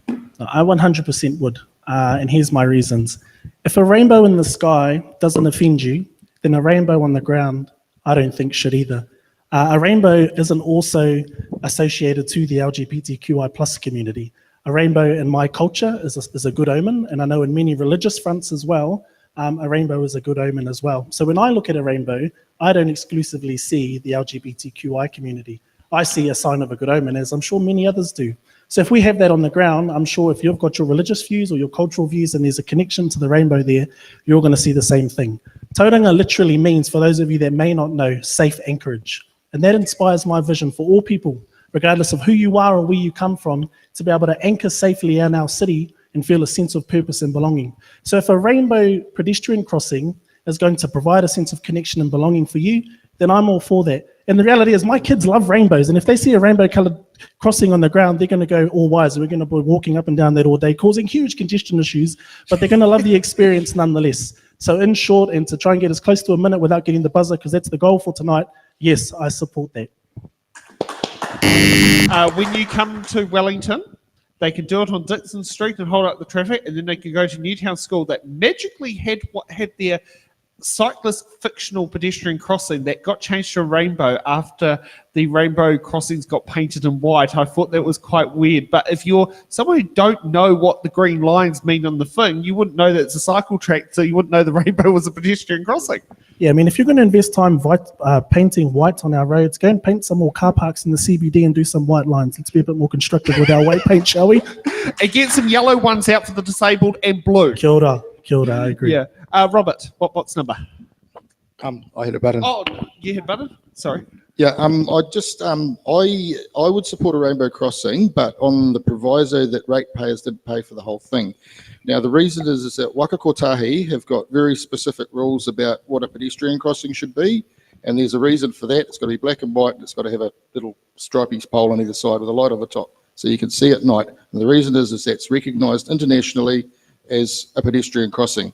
I 100% would, and here's my reasons. If a rainbow in the sky doesn't offend you, then a rainbow on the ground, I don't think should either. A rainbow isn't also associated to the LGBTQI plus community. A rainbow in my culture is a good omen, and I know in many religious fronts as well, a rainbow is a good omen as well. So when I look at a rainbow, I don't exclusively see the LGBTQI community. I see a sign of a good omen, as I'm sure many others do. So if we have that on the ground, I'm sure if you've got your religious views or your cultural views and there's a connection to the rainbow there, you're going to see the same thing. Tauranga literally means, for those of you that may not know, safe anchorage. And that inspires my vision for all people, regardless of who you are or where you come from, to be able to anchor safely in our city and feel a sense of purpose and belonging. So if a rainbow pedestrian crossing is going to provide a sense of connection and belonging for you, then I'm all for that. And the reality is my kids love rainbows, and if they see a rainbow coloured crossing on the ground, they're going to go all wise. We're going to be walking up and down that all day, causing huge congestion issues, but they're going to love the experience nonetheless. So in short, and to try and get as close to a minute without getting the buzzer, because that's the goal for tonight, yes, I support that. When you come to Wellington, they can do it on Dixon Street and hold up the traffic, and then they can go to Newtown School that magically had their cyclist fictional pedestrian crossing that got changed to a rainbow after the rainbow crossings got painted in white. I thought that was quite weird. But if you're someone who don't know what the green lines mean on the thing, you wouldn't know that it's a cycle track, so you wouldn't know the rainbow was a pedestrian crossing. Yeah, I mean, if you're going to invest time painting white on our roads, go and paint some more car parks in the CBD and do some white lines. Let's be a bit more constructive with our white paint, shall we? And get some yellow ones out for the disabled and blue. Kia ora, I agree. Yeah. Robert, what's number? I hit a button. Oh, you hit button? Sorry. Yeah, I would support a rainbow crossing, but on the proviso that ratepayers did pay for the whole thing. Now, the reason is that Waka Kotahi have got very specific rules about what a pedestrian crossing should be, and there's a reason for that. It's got to be black and white, and it's got to have a little stripy pole on either side with a light on the top, so you can see at night. And the reason is that's recognised internationally as a pedestrian crossing.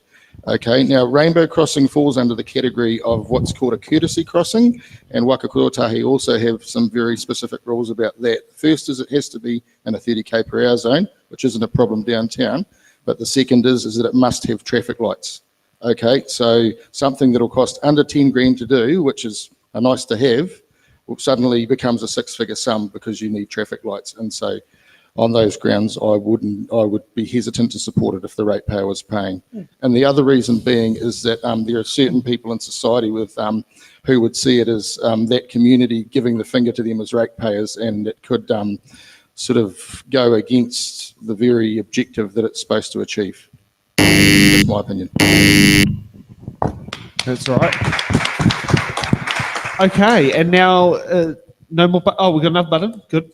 Okay, now rainbow crossing falls under the category of what's called a courtesy crossing, and Waka Kotahi also have some very specific rules about that. First is it has to be in a 30k per hour zone, which isn't a problem downtown, but the second is that it must have traffic lights. Okay, so something that'll cost under 10 grand to do, which is a nice to have, suddenly becomes a six-figure sum because you need traffic lights. And so on those grounds, I would be hesitant to support it if the ratepayer was paying. And the other reason being is that there are certain people in society with who would see it as that community giving the finger to them as ratepayers, and it could sort of go against the very objective that it's supposed to achieve. That's my opinion. That's right. Okay, and now no more. We got another button. Good.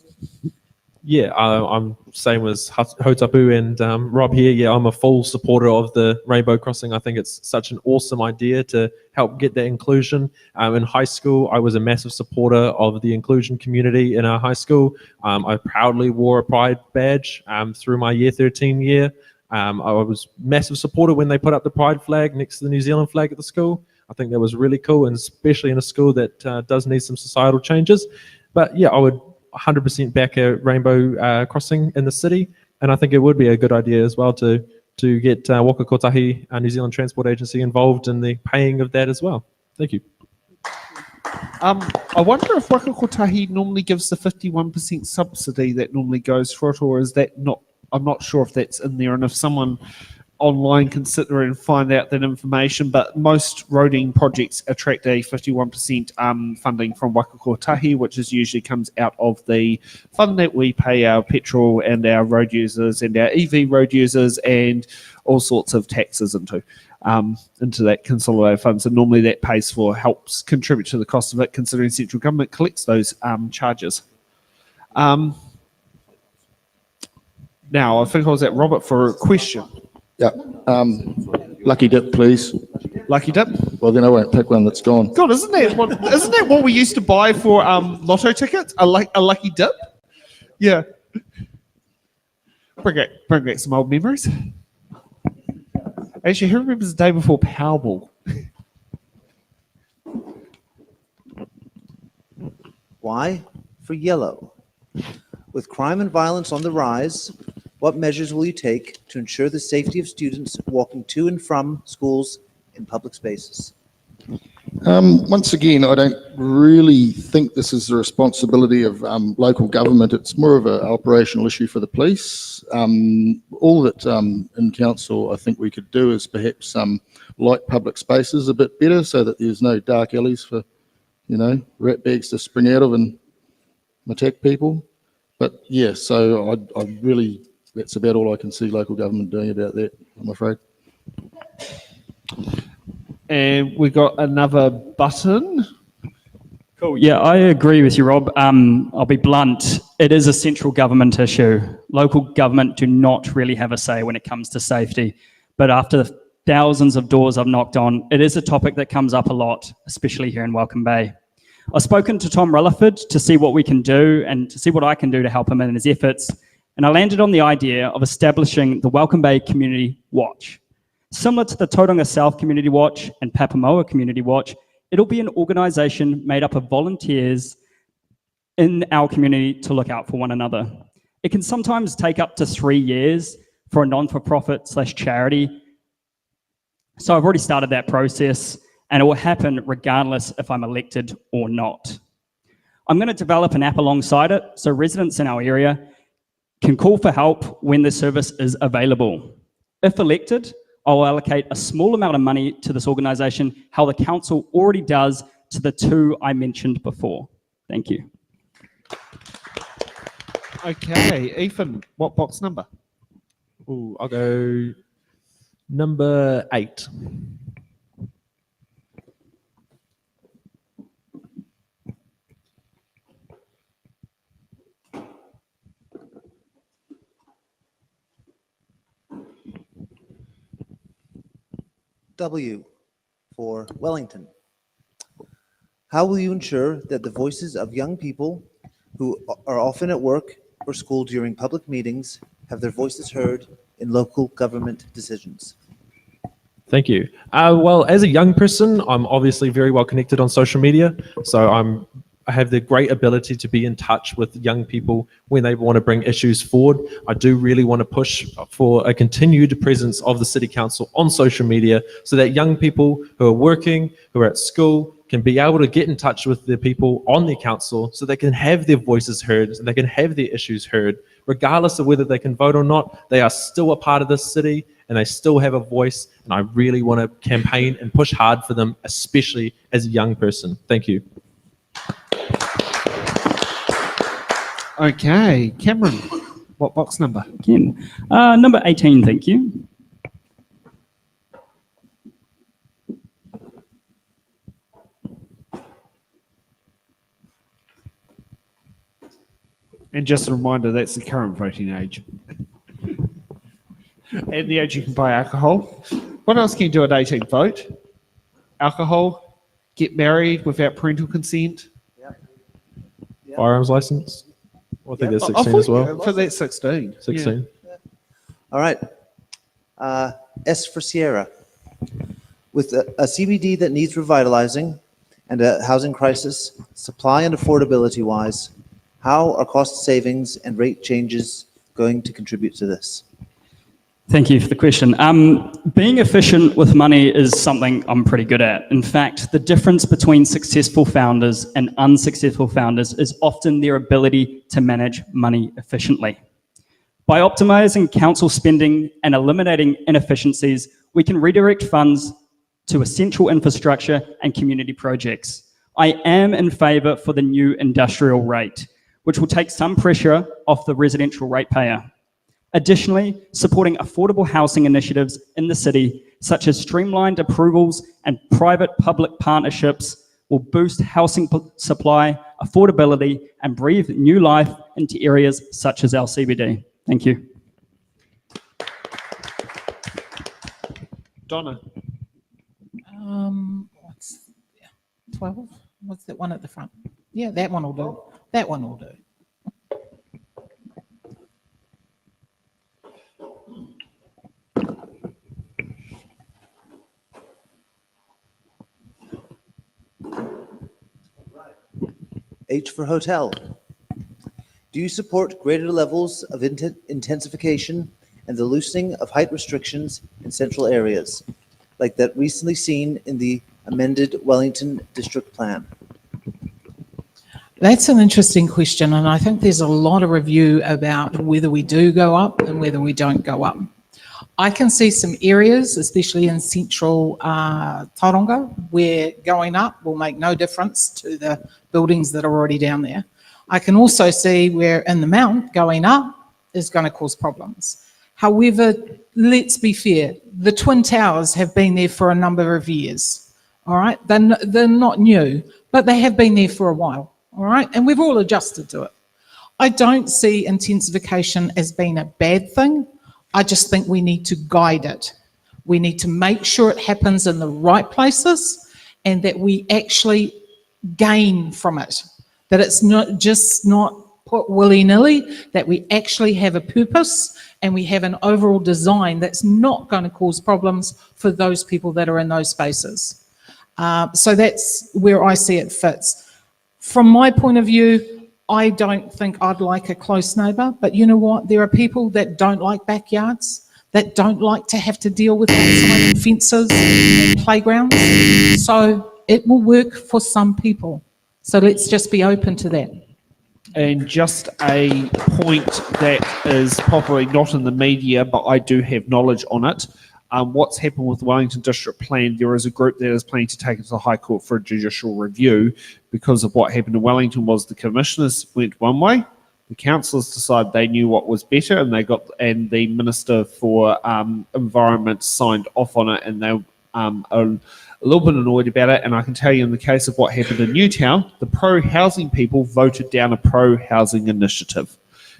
Yeah, I'm same as Hotapu and Rob here. Yeah, I'm a full supporter of the rainbow crossing. I think it's such an awesome idea to help get that inclusion. In high school, I was a massive supporter of the inclusion community in our high school. I proudly wore a pride badge through my year 13 year. I was massive supporter when they put up the pride flag next to the New Zealand flag at the school. I think that was really cool, and especially in a school that does need some societal changes. But yeah, I would 100% back a rainbow crossing in the city. And I think it would be a good idea as well to get Waka Kotahi, New Zealand Transport Agency, involved in the paying of that as well. Thank you. I wonder if Waka Kotahi normally gives the 51% subsidy that normally goes for it, or is that not? I'm not sure if that's in there, and if someone online can sit there and find out that information. But most roading projects attract a 51% funding from Waka Kotahi, which usually comes out of the fund that we pay our petrol and our road users and our EV road users and all sorts of taxes into that consolidated fund. So normally that helps contribute to the cost of it, considering central government collects those charges. Now, I think I was at Robert for a question. Yeah. Lucky dip, please. Lucky dip? Well, then I won't pick one that's gone. God, isn't that what we used to buy for lotto tickets? A lucky dip? Yeah. Bring back some old memories. Actually, who remembers the day before Powerball? Why? For yellow. With crime and violence on the rise, what measures will you take to ensure the safety of students walking to and from schools in public spaces? Once again, I don't really think this is the responsibility of local government. It's more of an operational issue for the police. All that in council I think we could do is perhaps light public spaces a bit better so that there's no dark alleys for, rat bags to spring out of and attack people. But yeah, so I really, that's about all I can see local government doing about that, I'm afraid. And we got another button. Cool. Yeah, I agree with you, Rob. I'll be blunt. It is a central government issue. Local government do not really have a say when it comes to safety. But after the thousands of doors I've knocked on, it is a topic that comes up a lot, especially here in Welcome Bay. I've spoken to Tom Rutherford to see what we can do and to see what I can do to help him in his efforts. And I landed on the idea of establishing the Welcome Bay Community Watch. Similar to the Tauranga South Community Watch and Pāpāmoa Community Watch, it'll be an organisation made up of volunteers in our community to look out for one another. It can sometimes take up to 3 years for a non-for-profit/charity. So I've already started that process, and it will happen regardless if I'm elected or not. I'm going to develop an app alongside it so residents in our area can call for help when the service is available. If elected, I'll allocate a small amount of money to this organisation, how the council already does to the two I mentioned before. Thank you. Okay, Ethan, what box number? Ooh, I'll go number 8. W for Wellington. How will you ensure that the voices of young people who are often at work or school during public meetings have their voices heard in local government decisions? Thank you. Well, as a young person, I'm obviously very well connected on social media. So I have the great ability to be in touch with young people when they want to bring issues forward. I do really want to push for a continued presence of the City Council on social media so that young people who are working, who are at school, can be able to get in touch with the people on the council so they can have their voices heard, so they can have their issues heard. Regardless of whether they can vote or not, they are still a part of this city and they still have a voice, and I really want to campaign and push hard for them, especially as a young person. Thank you. Okay, Cameron, what box number? Again, number 18, thank you. And just a reminder, that's the current voting age. And the age you can buy alcohol. What else can you do at 18? Vote, alcohol, get married without parental consent. Firearms license? I think that's 16 as well. For that 16. 16. Yeah. All right. S for Sierra. With a CBD that needs revitalizing and a housing crisis, supply and affordability wise, how are cost savings and rate changes going to contribute to this? Thank you for the question. Being efficient with money is something I'm pretty good at. In fact, the difference between successful founders and unsuccessful founders is often their ability to manage money efficiently. By optimizing council spending and eliminating inefficiencies, we can redirect funds to essential infrastructure and community projects. I am in favour for the new industrial rate, which will take some pressure off the residential ratepayer. Additionally, supporting affordable housing initiatives in the city, such as streamlined approvals and private-public partnerships, will boost housing supply, affordability, and breathe new life into areas such as our CBD. Thank you. Donna. What's 12? What's that one at the front? Yeah, that one will do. That one will do. H for hotel. Do you support greater levels of intensification and the loosening of height restrictions in central areas, like that recently seen in the amended Wellington District Plan? That's an interesting question, and I think there's a lot of review about whether we do go up and whether we don't go up. I can see some areas, especially in central Tauranga, where going up will make no difference to the buildings that are already down there. I can also see where in the Mount, going up is going to cause problems. However, let's be fair, the Twin Towers have been there for a number of years, all right? They're not new, but they have been there for a while, all right? And we've all adjusted to it. I don't see intensification as being a bad thing. I just think we need to guide it. We need to make sure it happens in the right places and that we actually gain from it. That it's not put willy-nilly, that we actually have a purpose and we have an overall design that's not going to cause problems for those people that are in those spaces. So that's where I see it fits. From my point of view, I don't think I'd like a close neighbour, but you know what? There are people that don't like backyards, that don't like to have to deal with outside and fences and playgrounds. So it will work for some people. So let's just be open to that. And just a point that is probably not in the media, but I do have knowledge on it. What's happened with the Wellington District Plan, there is a group that is planning to take it to the High Court for a judicial review because of what happened in Wellington was the commissioners went one way, the councillors decided they knew what was better, and the Minister for Environment signed off on it, and they are a little bit annoyed about it. And I can tell you in the case of what happened in Newtown, the pro-housing people voted down a pro-housing initiative,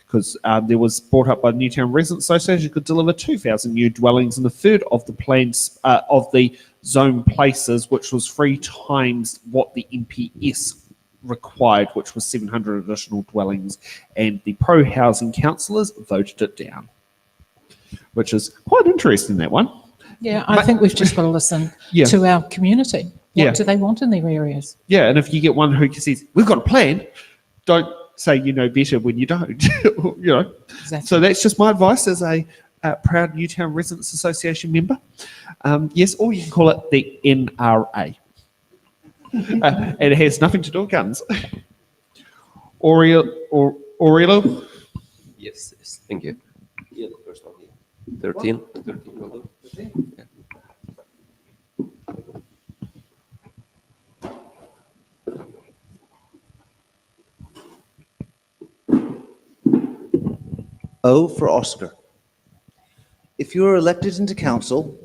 because there was brought up by the Newtown Residents Association could deliver 2,000 new dwellings in a third of the plans of the zone places, which was 3 times what the MPS required, which was 700 additional dwellings, and the pro-housing councillors voted it down, which is quite interesting, that one. Yeah, I think we've just got to listen to our community. What do they want in their areas? Yeah, and if you get one who says, we've got a plan, don't say you know better when you don't. You know. Exactly. So that's just my advice as a proud Newtown Residents Association member. Yes, or you can call it the NRA. And it has nothing to do with guns. Aurelio? Yes, thank you. Yeah, the first one here. 13. 13 will do. Yeah. O for Oscar. If you are elected into council,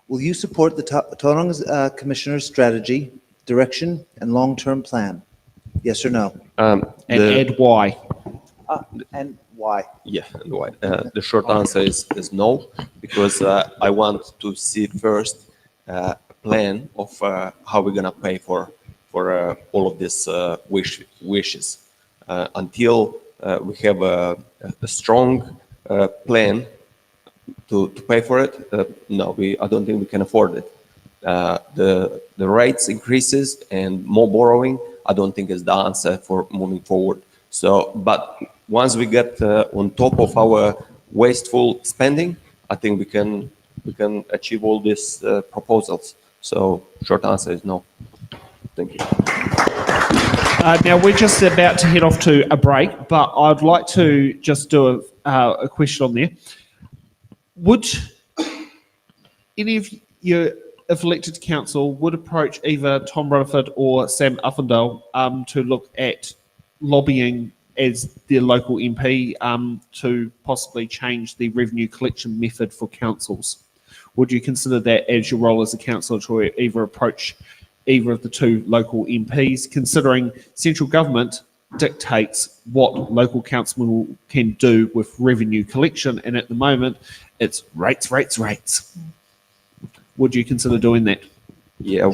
will you support the Tauranga Commissioner's strategy, direction, and long-term plan? Yes or no? And why? And why? Yeah, and why? The short answer is no, because I want to see first a plan of how we're gonna pay for all of these wishes. Until we have a strong plan to pay for it, no, I don't think we can afford it. The rates increases and more borrowing, I don't think is the answer for moving forward. So, but once we get on top of our wasteful spending, I think we can achieve all these proposals. So short answer is no. Thank you. Now we're just about to head off to a break, but I'd like to just do a question on there. Would any of you, if elected to council, would approach either Tom Rutherford or Sam Uffendale to look at lobbying as their local MP to possibly change the revenue collection method for councils? Would you consider that as your role as a councillor to either approach either of the two local MPs, considering central government dictates what local council can do with revenue collection, and at the moment it's rates. Would you consider doing that? Yeah,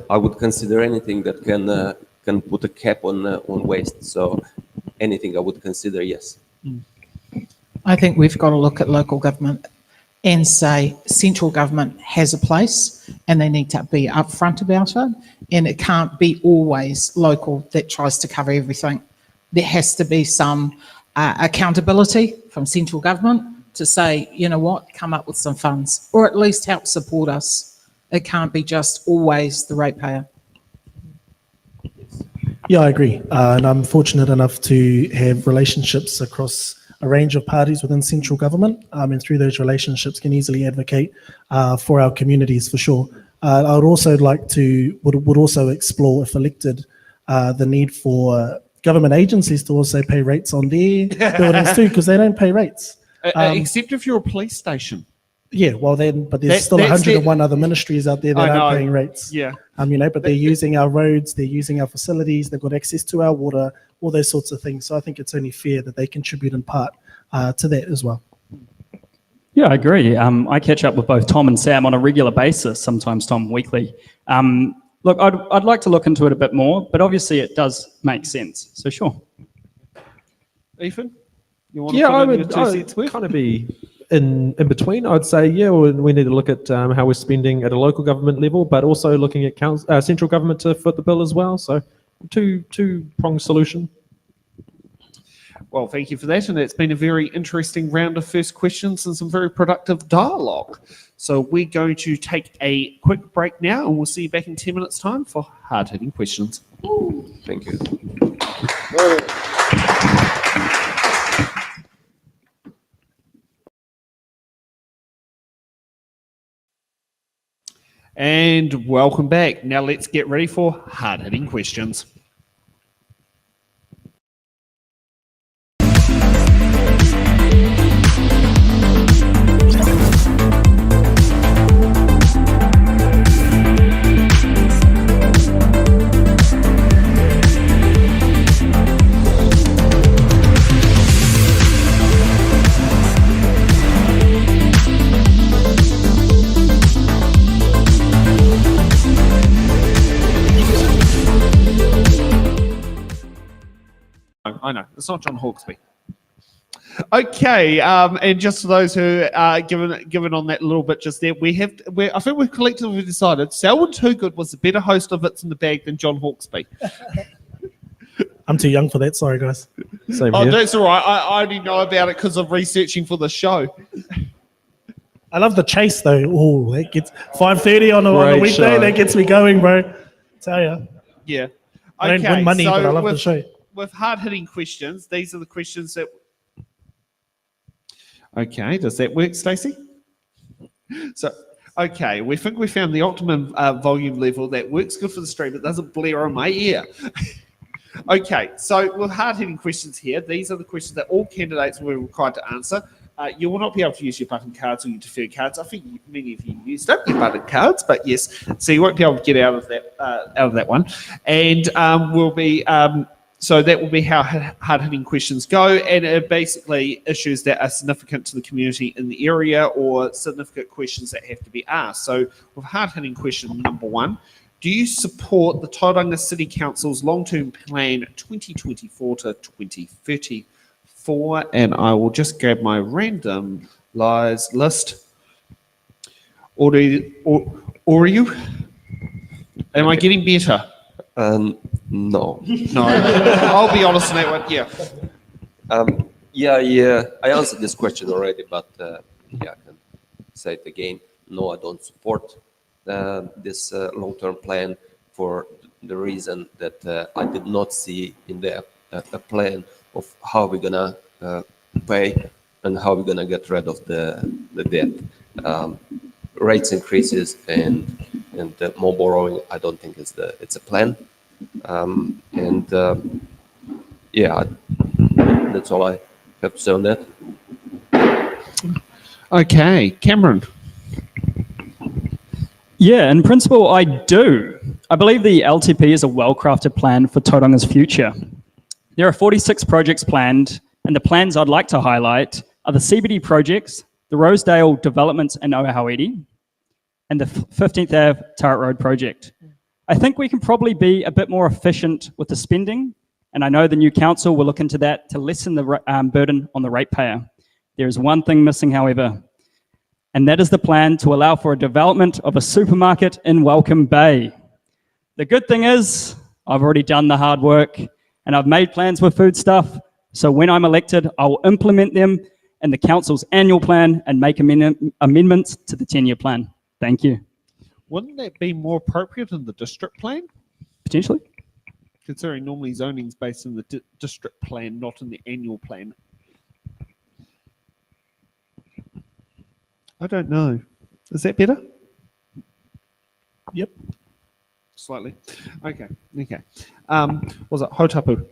I would consider anything that can put a cap on waste. So anything I would consider, yes. I think we've got to look at local government and say central government has a place and they need to be upfront about it, and it can't be always local that tries to cover everything. There has to be some accountability from central government to say, you know what, come up with some funds or at least help support us. It can't be just always the ratepayer. Yeah, I agree. And I'm fortunate enough to have relationships across a range of parties within central government, and through those relationships can easily advocate for our communities for sure. I would also like to, would also explore, if elected, the need for government agencies to also pay rates on their buildings too, because they don't pay rates. Except if you're a police station. Yeah, well then, but there's still 101 other ministries out there that aren't paying rates. Yeah. But they're using our roads, they're using our facilities, they've got access to our water, all those sorts of things. So I think it's only fair that they contribute in part to that as well. Yeah, I agree. I catch up with both Tom and Sam on a regular basis, sometimes Tom weekly. Look, I'd like to look into it a bit more, but obviously it does make sense. So sure. Ethan, you want Yeah, to I put in would your 2 cents worth? kind of be in between. I'd say, yeah, we need to look at how we're spending at a local government level, but also looking at central government to foot the bill as well. So two-pronged solution. Well, thank you for that. And it's been a very interesting round of first questions and some very productive dialogue. So we're going to take a quick break now, and we'll see you back in 10 minutes' time for hard-hitting questions. Thank you. And welcome back. Now let's get ready for hard-hitting questions. I know, it's not John Hawkesby. Okay, and just for those who are given on that a little bit just there, I think we've collectively decided Selwyn Toogood was the better host of It's in the Bag than John Hawkesby. I'm too young for that, sorry guys. Same Oh, here. that's all right. I only know about it because of researching for the show. I love the chase though. Oh, that gets 5:30 on a Great weekday. show. That gets me going, bro. Tell ya. Yeah. I don't win money, but I love the show. With hard-hitting questions, these are the questions that... Okay, does that work, Stacey? So, okay, we think we found the optimum volume level that works good for the stream. It doesn't blare on my ear. Okay, so with hard-hitting questions here, these are the questions that all candidates were required to answer. You will not be able to use your button cards or your deferred cards. I think many of you used up your button cards, but yes, so you won't be able to get out of that one. And we'll be... So that will be how hard-hitting questions go, and it are basically issues that are significant to the community in the area or significant questions that have to be asked. So with hard-hitting question number 1, do you support the Tauranga City Council's long-term plan 2024 to 2034? And I will just grab my random lies list. Or you? Am I getting better? No. No. I'll be honest on that one. Yeah. Yeah, I answered this question already, but yeah, I can say it again. No, I don't support this long-term plan for the reason that I did not see in there a plan of how we're gonna pay and how we're gonna get rid of the debt. Rates increases and more borrowing. I don't think it's a plan. Yeah, that's all I have to say on that. Okay, Cameron. Yeah, in principle, I do. I believe the LTP is a well-crafted plan for Tauranga's future. There are 46 projects planned, and the plans I'd like to highlight are the CBD projects, the Rosedale developments in Oahawiti, and the 15th Ave Turret Road project. I think we can probably be a bit more efficient with the spending, and I know the new council will look into that to lessen the burden on the ratepayer. There is one thing missing, however, and that is the plan to allow for a development of a supermarket in Welcome Bay. The good thing is, I've already done the hard work, and I've made plans with food stuff, so when I'm elected, I'll implement them in the council's annual plan and make amendments to the 10-year plan. Thank you. Wouldn't that be more appropriate in the district plan? Potentially. Considering normally zoning's based in the district plan, not in the annual plan. I don't know. Is that better? Yep. Slightly. Okay. Was it Hotapu?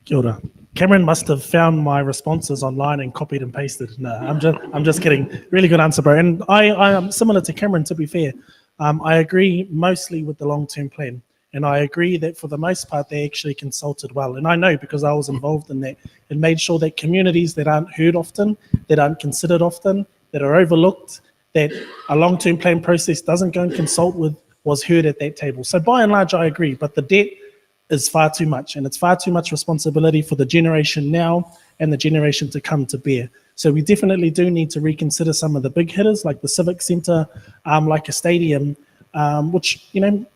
Kia ora. Cameron must have found my responses online and copied and pasted. No, I'm just kidding. Really good answer, bro. And I am similar to Cameron, to be fair. I agree mostly with the long-term plan. And I agree that for the most part, they actually consulted well. And I know because I was involved in that and made sure that communities that aren't heard often, that aren't considered often, that are overlooked, that a long-term plan process doesn't go and consult with, was heard at that table. So by and large, I agree. But the debt is far too much, and it's far too much responsibility for the generation now and the generation to come to bear. So we definitely do need to reconsider some of the big hitters, like the Civic Centre, like a stadium, which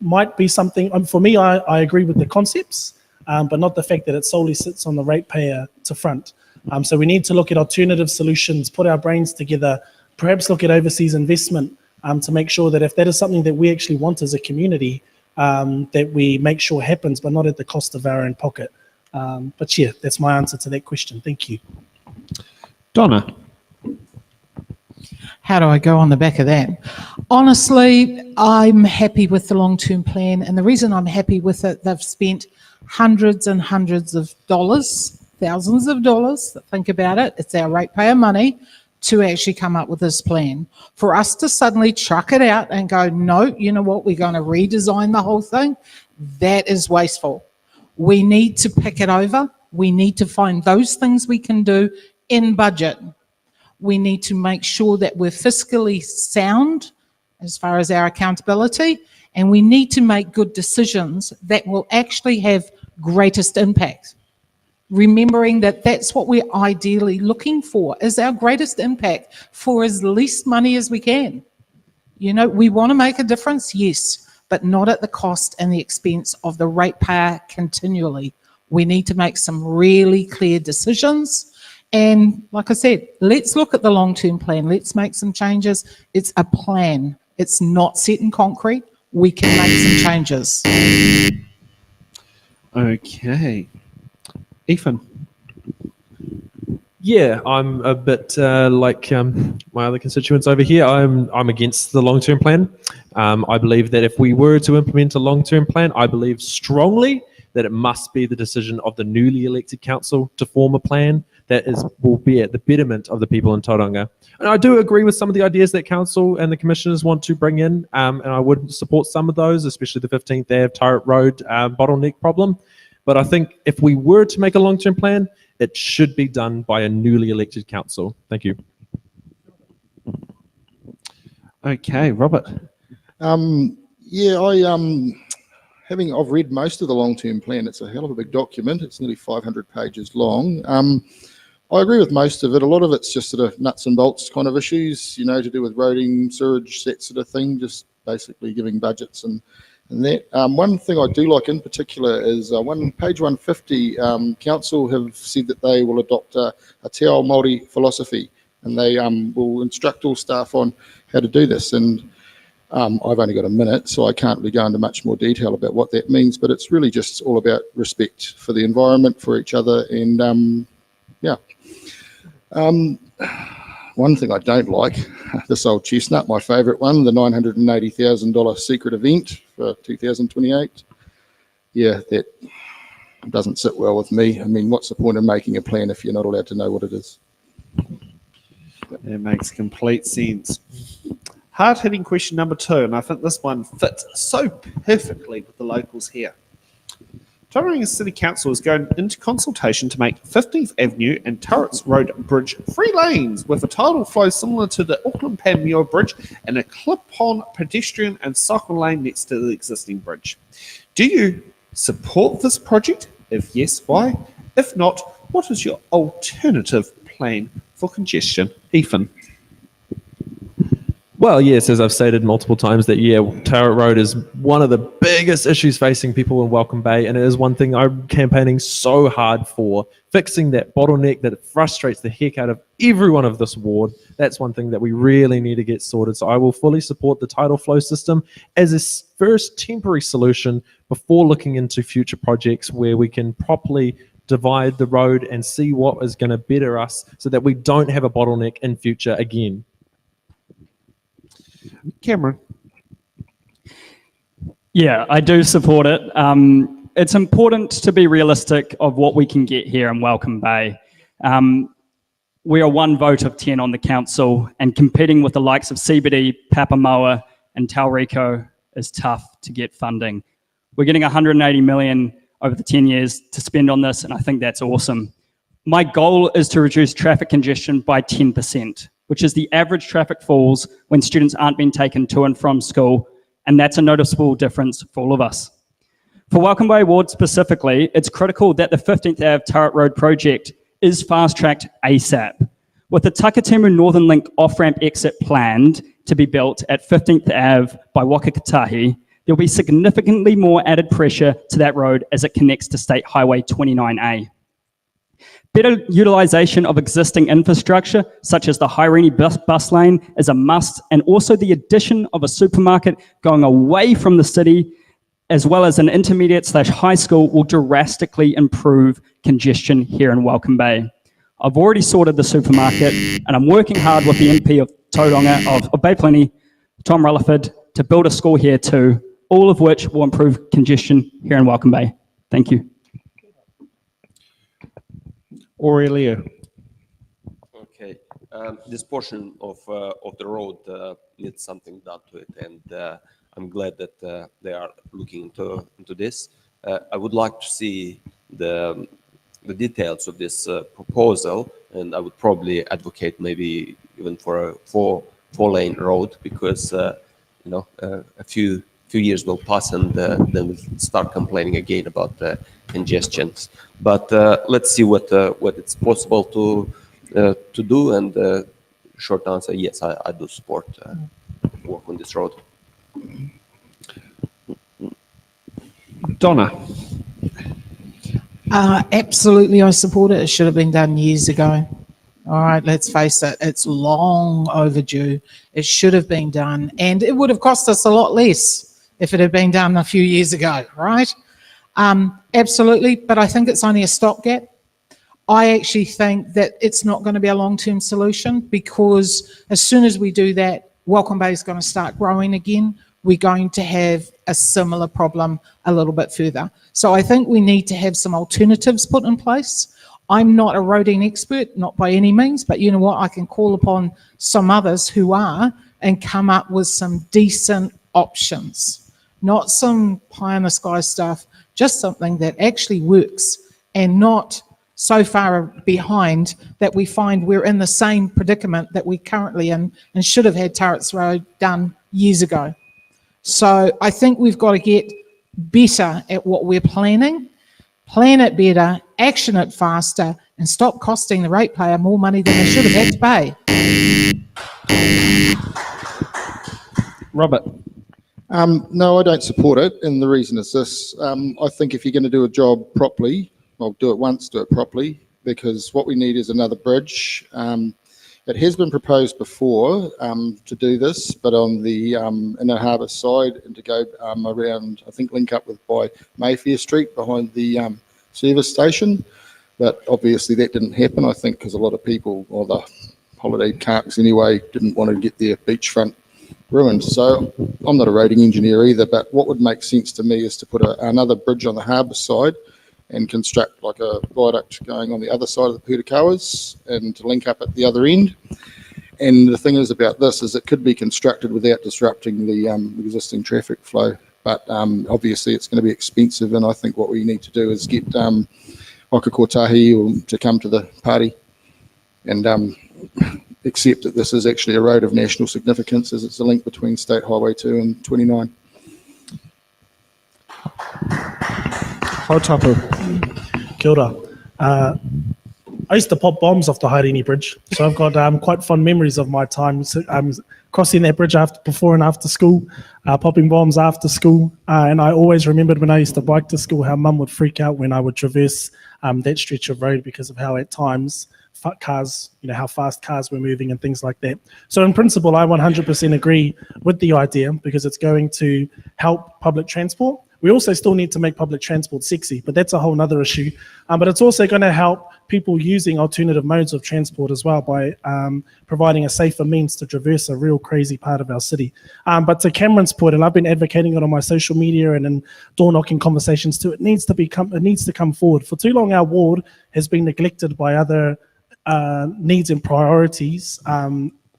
might be something. For me, I agree with the concepts, but not the fact that it solely sits on the ratepayer to front. So we need to look at alternative solutions, put our brains together, perhaps look at overseas investment to make sure that if that is something that we actually want as a community, that we make sure happens, but not at the cost of our own pocket. But yeah, that's my answer to that question. Thank you. Donna. How do I go on the back of that? Honestly, I'm happy with the long-term plan. And the reason I'm happy with it, they've spent hundreds and hundreds of dollars, thousands of dollars, think about it, it's our ratepayer money, to actually come up with this plan. For us to suddenly truck it out and go, no, you know what, we're going to redesign the whole thing, that is wasteful. We need to pick it over. We need to find those things we can do in budget. We need to make sure that we're fiscally sound as far as our accountability, and we need to make good decisions that will actually have greatest impact. Remembering that that's what we're ideally looking for, is our greatest impact for as least money as we can. We want to make a difference, yes, but not at the cost and the expense of the ratepayer continually. We need to make some really clear decisions. And like I said, let's look at the long-term plan. Let's make some changes. It's a plan. It's not set in concrete. We can make some changes. Okay. Ethan. Yeah, I'm a bit like my other constituents over here. I'm against the long-term plan. I believe that if we were to implement a long-term plan, I believe strongly that it must be the decision of the newly elected council to form a plan that will be at the betterment of the people in Tauranga. And I do agree with some of the ideas that council and the commissioners want to bring in, and I would support some of those, especially the 15th Ave Turret Road bottleneck problem. But I think if we were to make a long-term plan, it should be done by a newly elected council. Thank you. Okay, Robert. I've read most of the long-term plan. It's a hell of a big document. It's nearly 500 pages long. I agree with most of it. A lot of it's just sort of nuts and bolts kind of issues, to do with roading, sewage, that sort of thing, just basically giving budgets and And that one thing I do like in particular is page 150. Council have said that they will adopt a te ao Māori philosophy, and they will instruct all staff on how to do this. And I've only got a minute, so I can't really go into much more detail about what that means. But it's really just all about respect for the environment, for each other, and yeah. One thing I don't like, this old chestnut, my favourite one, the $980,000 secret event for 2028. Yeah, that doesn't sit well with me. I mean, what's the point of making a plan if you're not allowed to know what it is? It makes complete sense. Hard-hitting question number 2, and I think this one fits so perfectly with the locals here. Tauranga City Council is going into consultation to make 15th Avenue and Turrets Road Bridge 3 lanes with a tidal flow similar to the Auckland Pāpāmoa Bridge and a clip-on pedestrian and cycle lane next to the existing bridge. Do you support this project? If yes, why? If not, what is your alternative plan for congestion? Ethan. Well, yes, as I've stated multiple times, that Turret Road is one of the biggest issues facing people in Welcome Bay, and it is one thing I'm campaigning so hard for, fixing that bottleneck that frustrates the heck out of everyone of this ward. That's one thing that we really need to get sorted. So I will fully support the tidal flow system as a first temporary solution before looking into future projects where we can properly divide the road and see what is going to better us so that we don't have a bottleneck in future again. Cameron. Yeah, I do support it. It's important to be realistic of what we can get here in Welcome Bay. We are 1 vote of 10 on the council, and competing with the likes of CBD, Pāpāmoa and Tauranga is tough to get funding. We're getting 180 million over the 10 years to spend on this, and I think that's awesome. My goal is to reduce traffic congestion by 10%, which is the average traffic falls when students aren't being taken to and from school, and that's a noticeable difference for all of us. For Welcome Bay Ward specifically, it's critical that the 15th Ave Turret Road project is fast-tracked ASAP. With the Takatimu Northern Link off-ramp exit planned to be built at 15th Ave by Wakakatahi, there'll be significantly more added pressure to that road as it connects to State Highway 29A. Better utilisation of existing infrastructure, such as the Hairene bus lane, is a must, and also the addition of a supermarket going away from the city, as well as an intermediate/high school, will drastically improve congestion here in Welcome Bay. I've already sorted the supermarket, and I'm working hard with the MP of Tauranga, of Bay Plenty, Tom Rutherford, to build a school here too, all of which will improve congestion here in Welcome Bay. Thank you. Aurelia. Okay, this portion of the road needs something done to it, and I'm glad that they are looking into this. I would like to see the details of this proposal, and I would probably advocate maybe even for a four-lane road, because a few years will pass, and then we'll start complaining again about the congestions. But let's see what it's possible to do. And short answer, yes, I do support work on this road. Donna. Absolutely, I support it. It should have been done years ago. All right, let's face it, it's long overdue. It should have been done, and it would have cost us a lot less if it had been done a few years ago, right? Absolutely, but I think it's only a stopgap. I actually think that it's not going to be a long-term solution, because as soon as we do that, Welcome Bay is going to start growing again. We're going to have a similar problem a little bit further. So I think we need to have some alternatives put in place. I'm not a roading expert, not by any means, but you know what? I can call upon some others who are and come up with some decent options. Not some pie in the sky stuff, just something that actually works, and not so far behind that we find we're in the same predicament that we're currently in and should have had Turrets Road done years ago. So I think we've got to get better at what we're planning, plan it better, action it faster, and stop costing the ratepayer more money than they should have had to pay. Robert. No, I don't support it, and the reason is this. I think if you're going to do a job properly, well, do it once, do it properly, because what we need is another bridge. It has been proposed before to do this, but on the inner harbour side, and to go around, I think, link up with by Mayfair Street behind the service station. But obviously that didn't happen, I think, because a lot of people, or the holiday parks anyway, didn't want to get their beachfront ruined. So I'm not a roading engineer either, but what would make sense to me is to put another bridge on the harbour side and construct like a viaduct going on the other side of the Pūtakawas and to link up at the other end. And the thing is about this is it could be constructed without disrupting the existing traffic flow, but obviously it's going to be expensive, and I think what we need to do is get Waka Kotahi to come to the party and accept that this is actually a road of national significance, as it's a link between State Highway 2 and 29. Hautapu. Kia ora. I used to pop bombs off the Haerini Bridge, so I've got quite fond memories of my time crossing that bridge before and after school, popping bombs after school, and I always remembered when I used to bike to school how Mum would freak out when I would traverse that stretch of road because of how at times cars, how fast cars were moving and things like that. So in principle, I 100% agree with the idea because it's going to help public transport. We also still need to make public transport sexy, but that's a whole nother issue. But it's also going to help people using alternative modes of transport as well by providing a safer means to traverse a real crazy part of our city. But to Cameron's point, and I've been advocating it on my social media and in door knocking conversations too, it needs to come forward. For too long, our ward has been neglected by other needs and priorities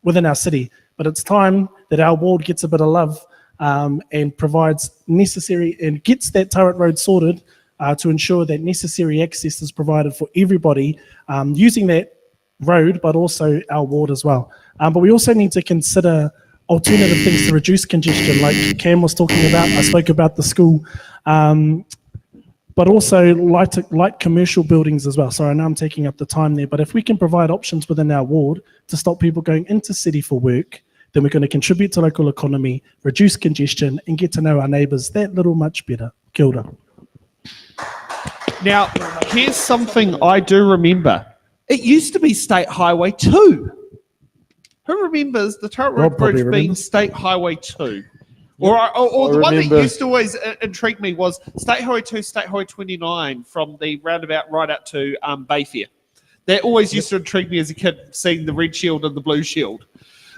within our city. But it's time that our ward gets a bit of love and provides necessary and gets that turret road sorted to ensure that necessary access is provided for everybody using that road, but also our ward as well. But we also need to consider alternative things to reduce congestion, like Cam was talking about. I spoke about the school, but also light commercial buildings as well. Sorry, I know I'm taking up the time there, but if we can provide options within our ward to stop people going into city for work, then we're going to contribute to local economy, reduce congestion, and get to know our neighbours that little much better. Kia ora. Now, here's something I do remember. It used to be State Highway 2. Who remembers the Turret Road Bridge being State Highway 2? Or the one that used to always intrigue me was State Highway 2, State Highway 29 from the roundabout right up to Bayfair. That always used to intrigue me as a kid, seeing the red shield and the blue shield.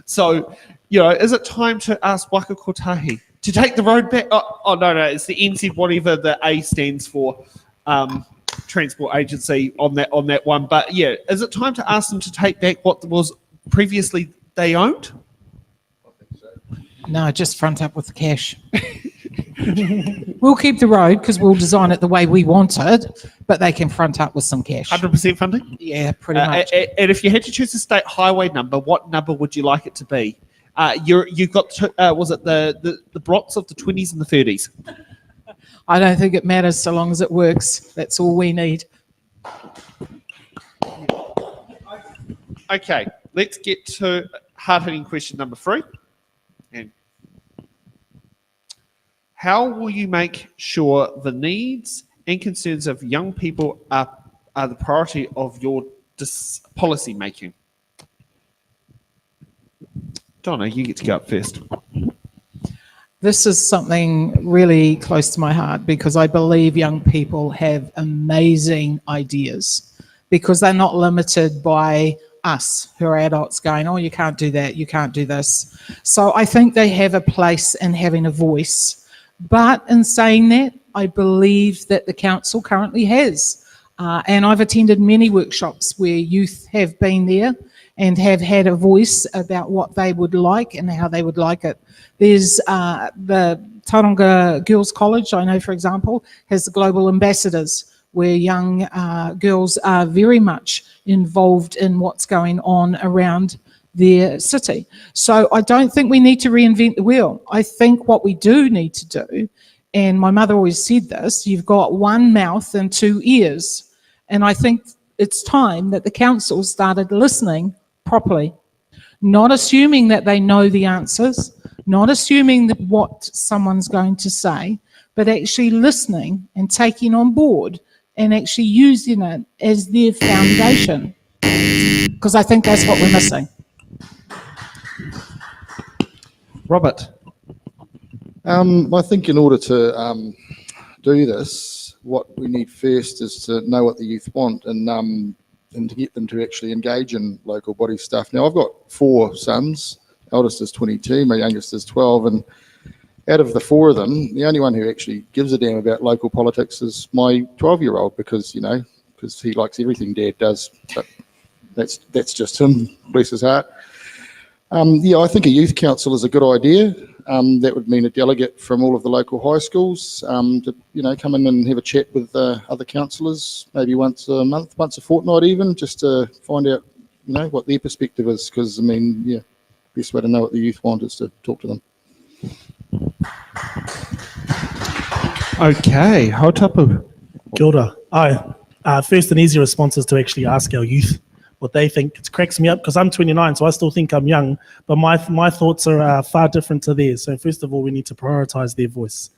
So, is it time to ask Waka Kotahi to take the road back? Oh, no, it's the NZ, whatever the A stands for, Transport Agency on that one. But yeah, is it time to ask them to take back what was previously they owned? No, just front up with the cash. We'll keep the road because we'll design it the way we want it, but they can front up with some cash. 100% funding? Yeah, pretty much. And if you had to choose a state highway number, what number would you like it to be? You've got, was it the blocks of the 20s and the 30s? I don't think it matters so long as it works. That's all we need. Okay, let's get to hard-hitting question number 3. And how will you make sure the needs and concerns of young people are the priority of your policy making? Donna, you get to go up first. This is something really close to my heart because I believe young people have amazing ideas because they're not limited by us who are adults going, oh, you can't do that, you can't do this. So I think they have a place in having a voice. But in saying that, I believe that the council currently has. And I've attended many workshops where youth have been there and have had a voice about what they would like and how they would like it. There's the Tauranga Girls College, I know, for example, has the Global Ambassadors, where young girls are very much involved in what's going on around their city. So I don't think we need to reinvent the wheel. I think what we do need to do, and my mother always said this, you've got one mouth and 2 ears. And I think it's time that the council started listening properly, not assuming that they know the answers, not assuming that what someone's going to say, but actually listening and taking on board and actually using it as their foundation. Because I think that's what we're missing. Robert. I think in order to do this, what we need first is to know what the youth want and to get them to actually engage in local body stuff. Now, I've got 4 sons. Eldest is 22, my youngest is 12, and out of the 4 of them, the only one who actually gives a damn about local politics is my 12-year-old because he likes everything Dad does. But that's just him, bless his heart. I think a youth council is a good idea. That would mean a delegate from all of the local high schools to come in and have a chat with other councillors, maybe once a month, once a fortnight even, just to find out what their perspective is. Because best way to know what the youth want is to talk to them. Okay, Hautapu. Kia ora. First and easy response is to actually ask our youth what they think. It cracks me up because I'm 29, so I still think I'm young, but my thoughts are far different to theirs. So first of all, we need to prioritize their voice.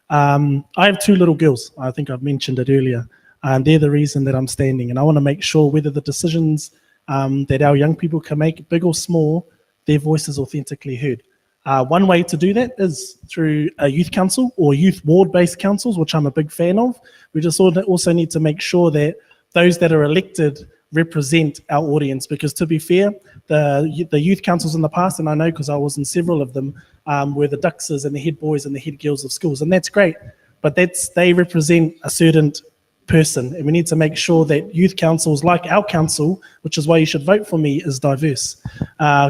I have 2 little girls. I think I've mentioned it earlier. And they're the reason that I'm standing. And I want to make sure whether the decisions that our young people can make, big or small, their voice is authentically heard. One way to do that is through a youth council or youth ward-based councils, which I'm a big fan of. We just also need to make sure that those that are elected represent our audience, because to be fair, the youth councils in the past, and I know because I was in several of them, were the duxers and the head boys and the head girls of schools, and that's great, but they represent a certain person, and we need to make sure that youth councils like our council, which is why you should vote for me, is diverse.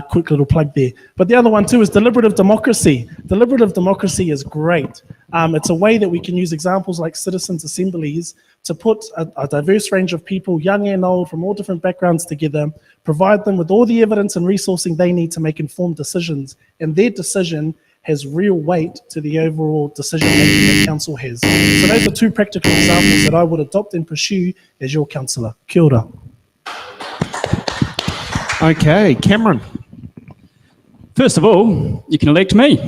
Quick little plug there. But the other one too is deliberative democracy. Deliberative democracy is great. It's a way that we can use examples like citizens' assemblies to put a diverse range of people, young and old, from all different backgrounds together, provide them with all the evidence and resourcing they need to make informed decisions, and their decision has real weight to the overall decision making that council has. So those are 2 practical examples that I would adopt and pursue as your councillor. Kia ora. Okay, Cameron. First of all, you can elect me.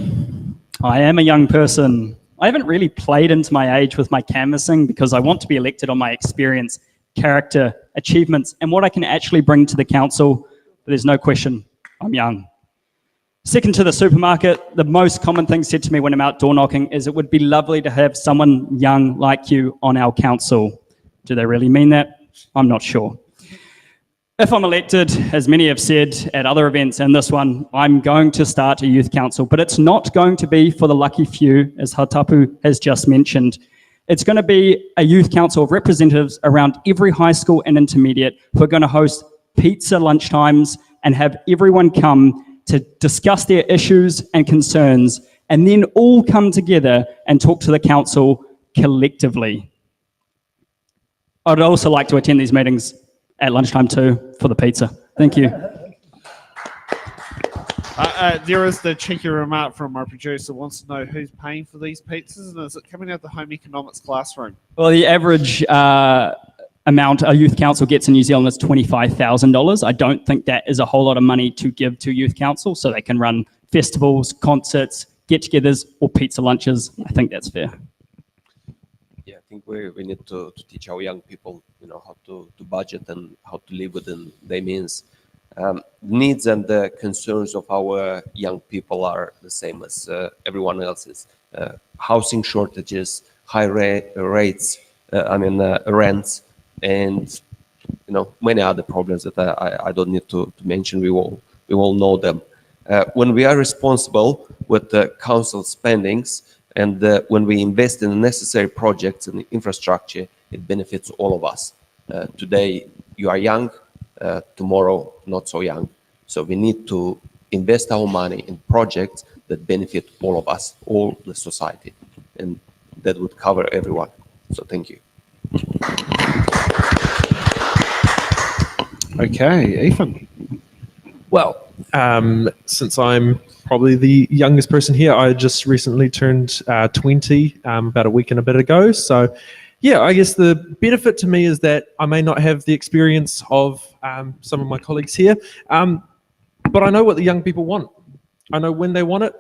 I am a young person. I haven't really played into my age with my canvassing because I want to be elected on my experience, character, achievements, and what I can actually bring to the council. But there's no question, I'm young. Second to the supermarket, the most common thing said to me when I'm out door knocking is it would be lovely to have someone young like you on our council. Do they really mean that? I'm not sure. If I'm elected, as many have said at other events and this one, I'm going to start a youth council, but it's not going to be for the lucky few, as Hautapu has just mentioned. It's going to be a youth council of representatives around every high school and intermediate who are going to host pizza lunchtimes and have everyone come to discuss their issues and concerns, and then all come together and talk to the council collectively. I'd also like to attend these meetings at lunchtime too for the pizza. Thank you. There is the cheeky remark from my producer, wants to know who's paying for these pizzas, and is it coming out of the home economics classroom? Well, the average amount a youth council gets in New Zealand is $25,000. I don't think that is a whole lot of money to give to youth council so they can run festivals, concerts, get-togethers, or pizza lunches. I think that's fair. Yeah, I think we need to teach our young people, how to budget and how to live within their means. Needs and the concerns of our young people are the same as everyone else's. Housing shortages, high rates, rents, and many other problems that I don't need to mention. We all know them. When we are responsible with the council spendings and when we invest in the necessary projects and infrastructure, it benefits all of us. Today you are young, tomorrow not so young. So we need to invest our money in projects that benefit all of us, all the society, and that would cover everyone. So thank you. Okay, Ethan. Well, since I'm probably the youngest person here, I just recently turned 20 about a week and a bit ago. So yeah, I guess the benefit to me is that I may not have the experience of some of my colleagues here, but I know what the young people want. I know when they want it,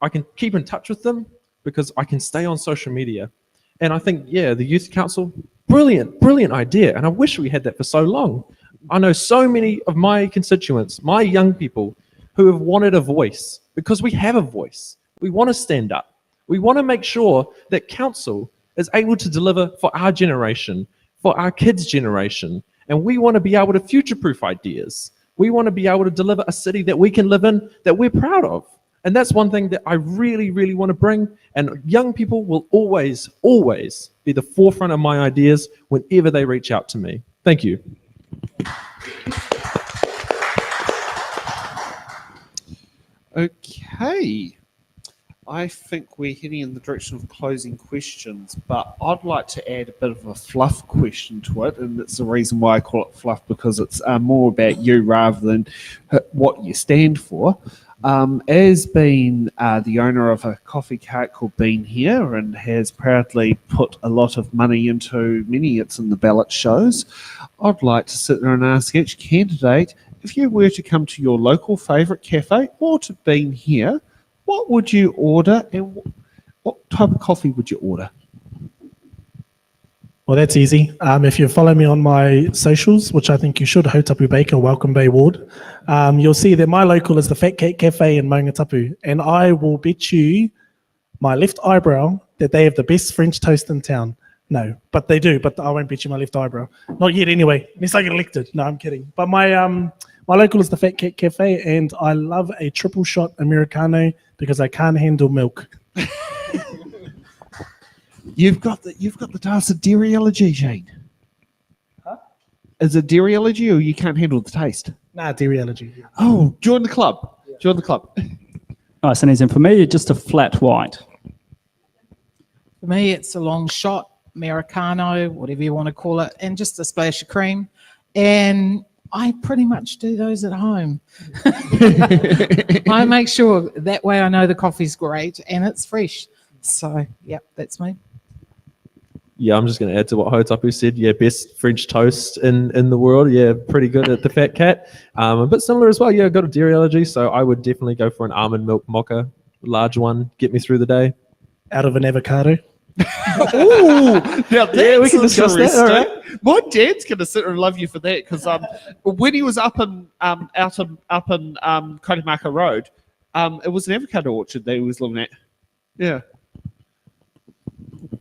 I can keep in touch with them because I can stay on social media. And I think, yeah, the youth council, brilliant idea. And I wish we had that for so long. I know so many of my constituents, my young people, who have wanted a voice because we have a voice. We want to stand up. We want to make sure that council is able to deliver for our generation, for our kids' generation. And we want to be able to future-proof ideas. We want to be able to deliver a city that we can live in, that we're proud of. And that's one thing that I really want to bring. And young people will always be the forefront of my ideas whenever they reach out to me. Thank you. Okay. I think we're heading in the direction of closing questions, but I'd like to add a bit of a fluff question to it, and that's the reason why I call it fluff, because it's more about you rather than what you stand for. As being the owner of a coffee cart called Bean Here and has proudly put a lot of money into many hits in the Ballot shows, I'd like to sit there and ask each candidate, if you were to come to your local favourite cafe or to Bean Here, what would you order and what type of coffee would you order? Well, that's easy. If you follow me on my socials, which I think you should, Hautapu Baker, Welcome Bay Ward, you'll see that my local is the Fat Cat Cafe in Maungatapu, and I will bet you my left eyebrow that they have the best French toast in town. No, but they do, but I won't bet you my left eyebrow. Not yet anyway, unless I get elected. No, I'm kidding. But my local is the Fat Cat Cafe, and I love a triple shot Americano because I can't handle milk. You've got the dastard dairy allergy, Jane. Huh? Is it dairy allergy or you can't handle the taste? Nah, dairy allergy. Oh, join the club. Yeah. Join the club. Nice and easy. For me, just a flat white. For me, it's a long shot, Americano, whatever you want to call it, and just a splash of cream. And I pretty much do those at home. I make sure that way I know the coffee's great and it's fresh. So, yep, that's me. Yeah, I'm just going to add to what Hautapu said. Yeah, best French toast in the world. Yeah, pretty good at the Fat Cat. A bit similar as well. Yeah, I've got a dairy allergy, so I would definitely go for an almond milk mocha, large one, get me through the day. Out of an avocado. Ooh, now yeah, we can discuss that. All right. My dad's going to sit there and love you for that because when he was up in Karimaka Road, it was an avocado orchard that he was living at. Yeah.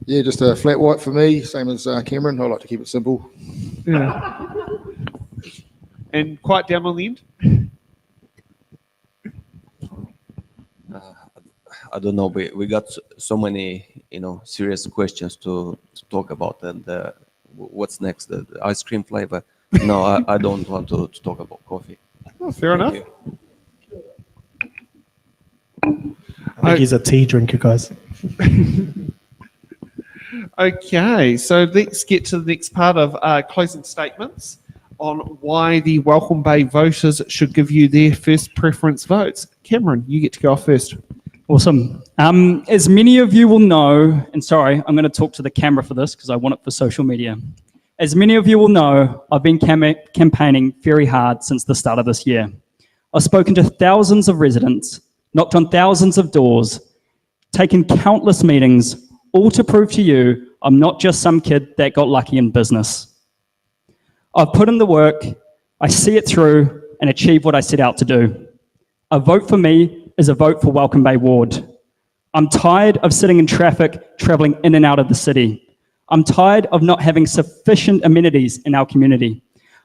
Yeah, just a flat white for me, same as Cameron. I like to keep it simple. Yeah. And quite down on the end? I don't know. We got so many, serious questions to talk about. And what's next? The ice cream flavor? No, I don't want to talk about coffee. Oh, fair enough. I think he's a tea drinker, guys. Okay, so let's get to the next part of closing statements on why the Welcome Bay voters should give you their first preference votes. Cameron, you get to go off first. Awesome. As many of you will know, and sorry, I'm going to talk to the camera for this because I want it for social media. As many of you will know, I've been campaigning very hard since the start of this year. I've spoken to thousands of residents, knocked on thousands of doors, taken countless meetings, all to prove to you I'm not just some kid that got lucky in business. I've put in the work, I see it through, and achieve what I set out to do. A vote for me is a vote for Welcome Bay Ward. I'm tired of sitting in traffic, travelling in and out of the city. I'm tired of not having sufficient amenities in our community.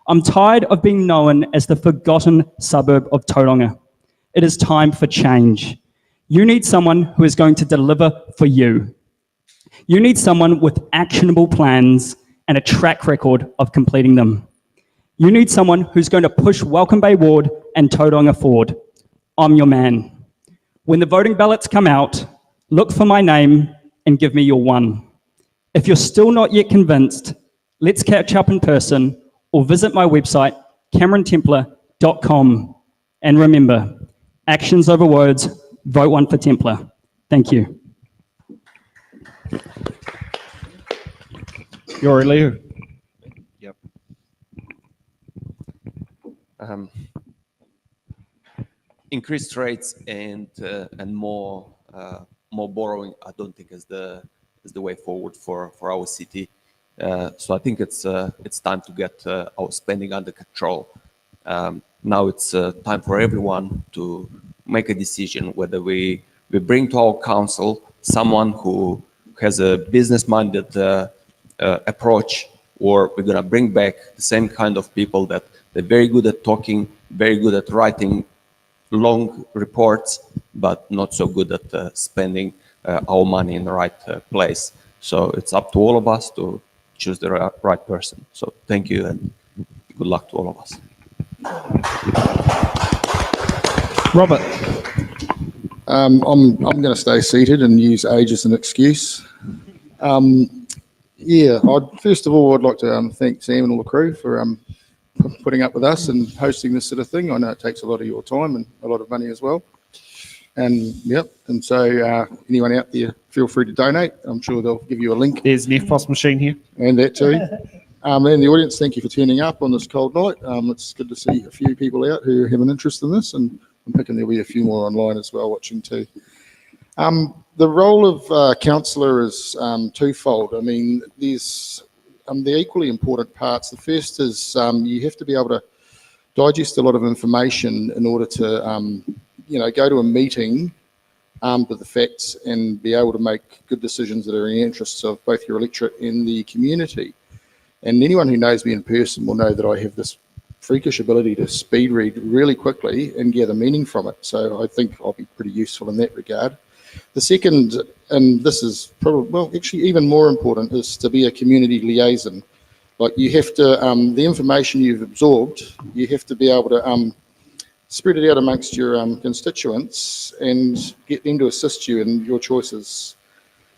I'm tired of being known as the forgotten suburb of Tauranga. It is time for change. You need someone who is going to deliver for you. You need someone with actionable plans and a track record of completing them. You need someone who's going to push Welcome Bay Ward and Tauranga forward. I'm your man. When the voting ballots come out, look for my name and give me your one. If you're still not yet convinced, let's catch up in person or visit my website, CameronTemplar.com. And remember, actions over words, vote one for Templar. Thank you. You're Leo. Yep. Increased rates and more more borrowing, I don't think is the way forward for our city. So I think it's time to get our spending under control. Now it's time for everyone to make a decision whether we bring to our council someone who has a business-minded approach, or we're gonna bring back the same kind of people that they're very good at talking, very good at writing long reports, but not so good at spending our money in the right place. So it's up to all of us to choose the right person. So thank you and good luck to all of us. Robert. I'm going to stay seated and use age as an excuse. First of all, I'd like to thank Sam and all the crew for putting up with us and hosting this sort of thing. I know it takes a lot of your time and a lot of money as well. And so anyone out there, feel free to donate. I'm sure they'll give you a link. There's an EFTPOS machine here. And that too. And the audience, thank you for turning up on this cold night. It's good to see a few people out who have an interest in this, and I'm thinking there'll be a few more online as well watching too. The role of councillor is twofold. I mean, there's the equally important parts. The first is you have to be able to digest a lot of information in order to go to a meeting with the facts and be able to make good decisions that are in the interests of both your electorate and the community. And anyone who knows me in person will know that I have this freakish ability to speed read really quickly and gather meaning from it. So I think I'll be pretty useful in that regard. The second, and this is probably, well, actually even more important, is to be a community liaison. Like you have to, the information you've absorbed, you have to be able to spread it out amongst your constituents and get them to assist you in your choices.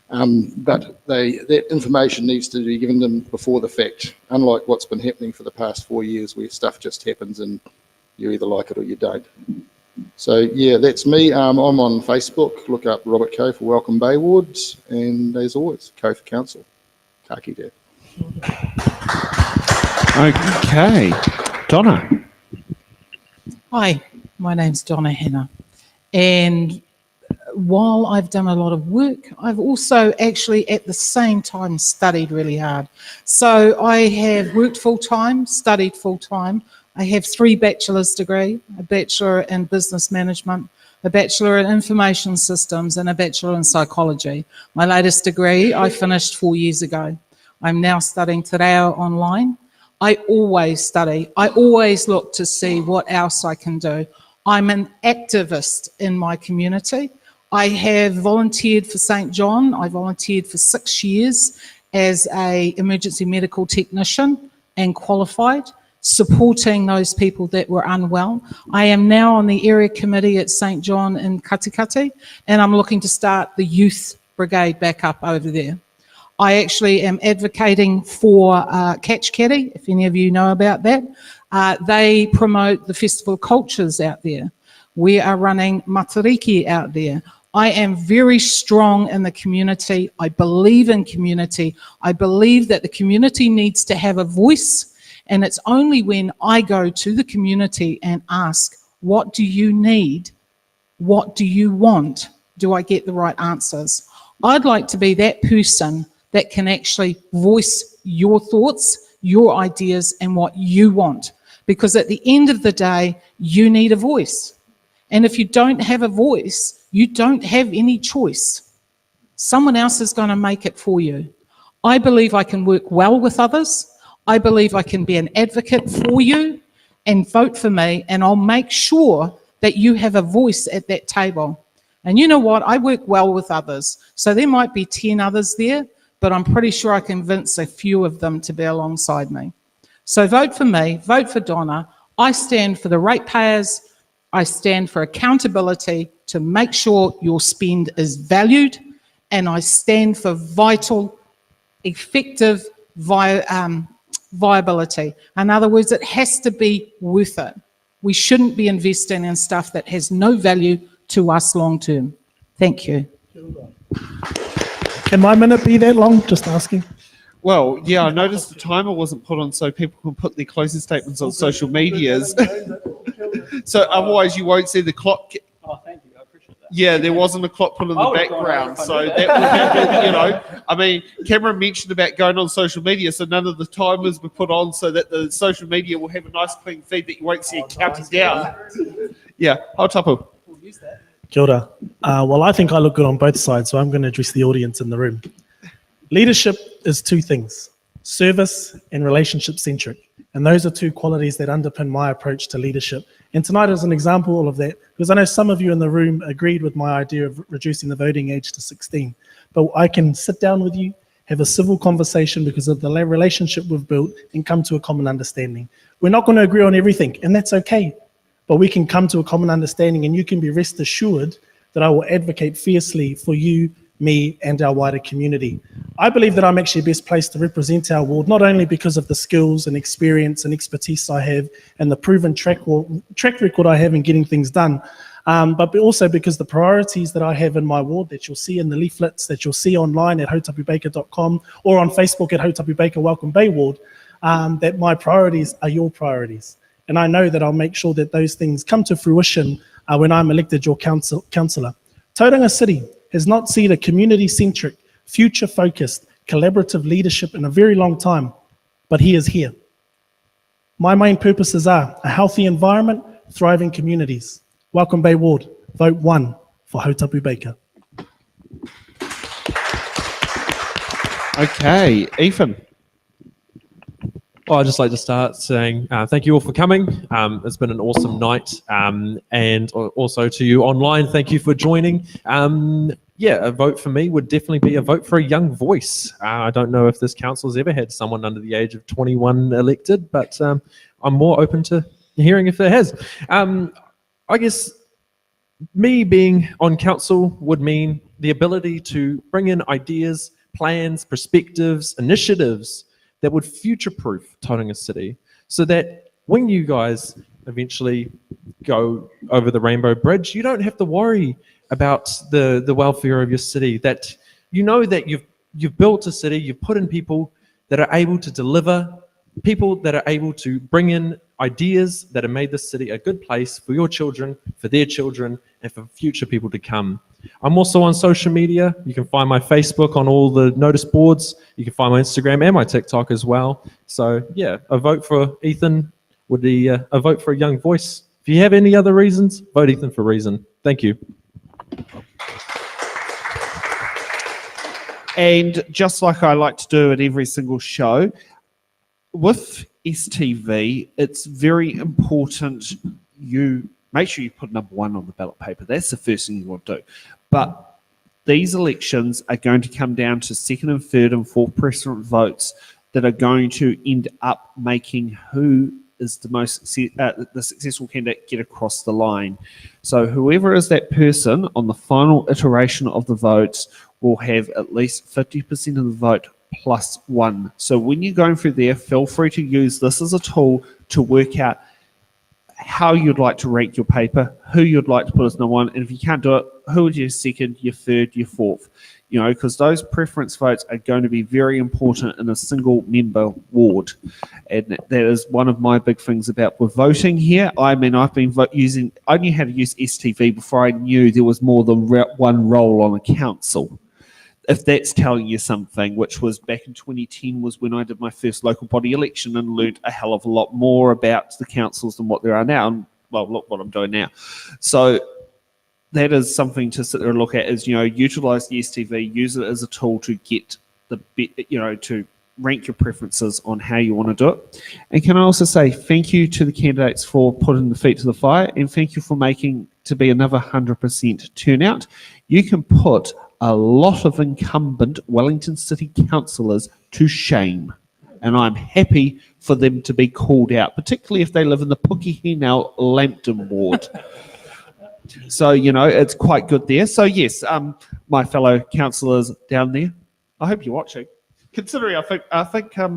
But that information needs to be given them before the fact, unlike what's been happening for the past 4 years where stuff just happens and you either like it or you don't. So yeah, that's me. I'm on Facebook. Look up Robert Coe for Welcome Bay Wards, and as always, Coe for Council. Ka kite. Okay, Donna. Hi, my name's Donna Hanna, and while I've done a lot of work, I've also actually at the same time studied really hard. So I have worked full-time, studied full-time. I have 3 bachelor's degrees, a bachelor in business management, a bachelor in information systems, and a bachelor in psychology. My latest degree I finished 4 years ago. I'm now studying Te Reo online. I always study. I always look to see what else I can do. I'm an activist in my community. I have volunteered for St. John. I volunteered for 6 years as an emergency medical technician and qualified, supporting those people that were unwell. I am now on the area committee at St. John in Katikati, and I'm looking to start the youth brigade back up over there. I actually am advocating for Catch Caddy, if any of you know about that. They promote the festival cultures out there. We are running Matariki out there. I am very strong in the community. I believe in community. I believe that the community needs to have a voice, and it's only when I go to the community and ask, what do you need? What do you want? Do I get the right answers? I'd like to be that person that can actually voice your thoughts, your ideas, and what you want. Because at the end of the day, you need a voice. And if you don't have a voice, you don't have any choice. Someone else is going to make it for you. I believe I can work well with others. I believe I can be an advocate for you, and vote for me, and I'll make sure that you have a voice at that table. And you know what? I work well with others. So there might be 10 others there, but I'm pretty sure I convince a few of them to be alongside me. So vote for me, vote for Donna. I stand for the ratepayers. I stand for accountability to make sure your spend is valued, and I stand for vital, effective viability. In other words, it has to be worth it. We shouldn't be investing in stuff that has no value to us long term. Thank you. Can my minute be that long? Just asking. Well, yeah, I noticed the timer wasn't put on so people can put their closing statements on social medias. So otherwise you won't see the clock. Oh, thank you. I appreciate Yeah, there wasn't a clock put in the I would've gone background, over if I so knew that would have been, I mean, Cameron mentioned about going on social media, so none of the timers were put on so that the social media will have a nice clean feed that you won't see it counting down. Yeah, Hautapu. Kia ora. Well, I think I look good on both sides, so I'm going to address the audience in the room. Leadership is two things, service and relationship centric. And those are two qualities that underpin my approach to leadership. And tonight is an example of that, because I know some of you in the room agreed with my idea of reducing the voting age to 16. But I can sit down with you, have a civil conversation because of the relationship we've built, and come to a common understanding. We're not going to agree on everything, and that's okay. But we can come to a common understanding, and you can be rest assured that I will advocate fiercely for you, me, and our wider community. I believe that I'm actually best placed to represent our ward, not only because of the skills and experience and expertise I have and the proven track record I have in getting things done, but also because the priorities that I have in my ward that you'll see in the leaflets, that you'll see online at hautapubaker.com or on Facebook at Hautapu Baker Welcome Bay Ward, that my priorities are your priorities. And I know that I'll make sure that those things come to fruition when I'm elected your councillor. Tauranga City has not seen a community-centric, future-focused, collaborative leadership in a very long time, but he is here. My main purposes are a healthy environment, thriving communities. Welcome Bay Ward, vote 1 for Hautapu Baker. Okay, Ethan. Well, I'd just like to start saying thank you all for coming. It's been an awesome night. And also to you online, thank you for joining. Yeah, a vote for me would definitely be a vote for a young voice. I don't know if this council's ever had someone under the age of 21 elected, but I'm more open to hearing if it has. I guess me being on council would mean the ability to bring in ideas, plans, perspectives, initiatives that would future-proof Tauranga City so that when you guys eventually go over the Rainbow Bridge, you don't have to worry about the welfare of your city, that you know that you've built a city, you've put in people that are able to deliver, people that are able to bring in ideas that have made this city a good place for your children, for their children, and for future people to come. I'm also on social media. You can find my Facebook on all the notice boards. You can find my Instagram and my TikTok as well. So yeah, a vote for Ethan would be a vote for a young voice. If you have any other reasons, vote Ethan for reason. Thank you. And just like I like to do at every single show, with STV, it's very important you make sure you put number 1 on the ballot paper. That's the first thing you want to do. But these elections are going to come down to second and third and fourth preference votes that are going to end up making who is the most the successful candidate get across the line. So whoever is that person on the final iteration of the votes will have at least 50% of the vote plus 1. So when you're going through there, feel free to use this as a tool to work out how you'd like to rank your paper, who you'd like to put as number 1, and if you can't do it, who would your second, your third, your fourth, because those preference votes are going to be very important in a single member ward. And that is one of my big things about with voting here. I mean, I've been I knew how to use STV before I knew there was more than one role on a council. If that's telling you something, which was back in 2010 was when I did my first local body election and learned a hell of a lot more about the councils than what there are now. And well, look what I'm doing now. So that is something to sit there and look at is, utilize the STV, use it as a tool to get to rank your preferences on how you want to do it. And can I also say thank you to the candidates for putting the feet to the fire, and thank you for making to be another 100% turnout. You can put a lot of incumbent Wellington City councillors to shame. And I'm happy for them to be called out, particularly if they live in the Pukehinau Lambton ward. So, it's quite good there. So, yes, my fellow councillors down there, I hope you're watching. Considering I think at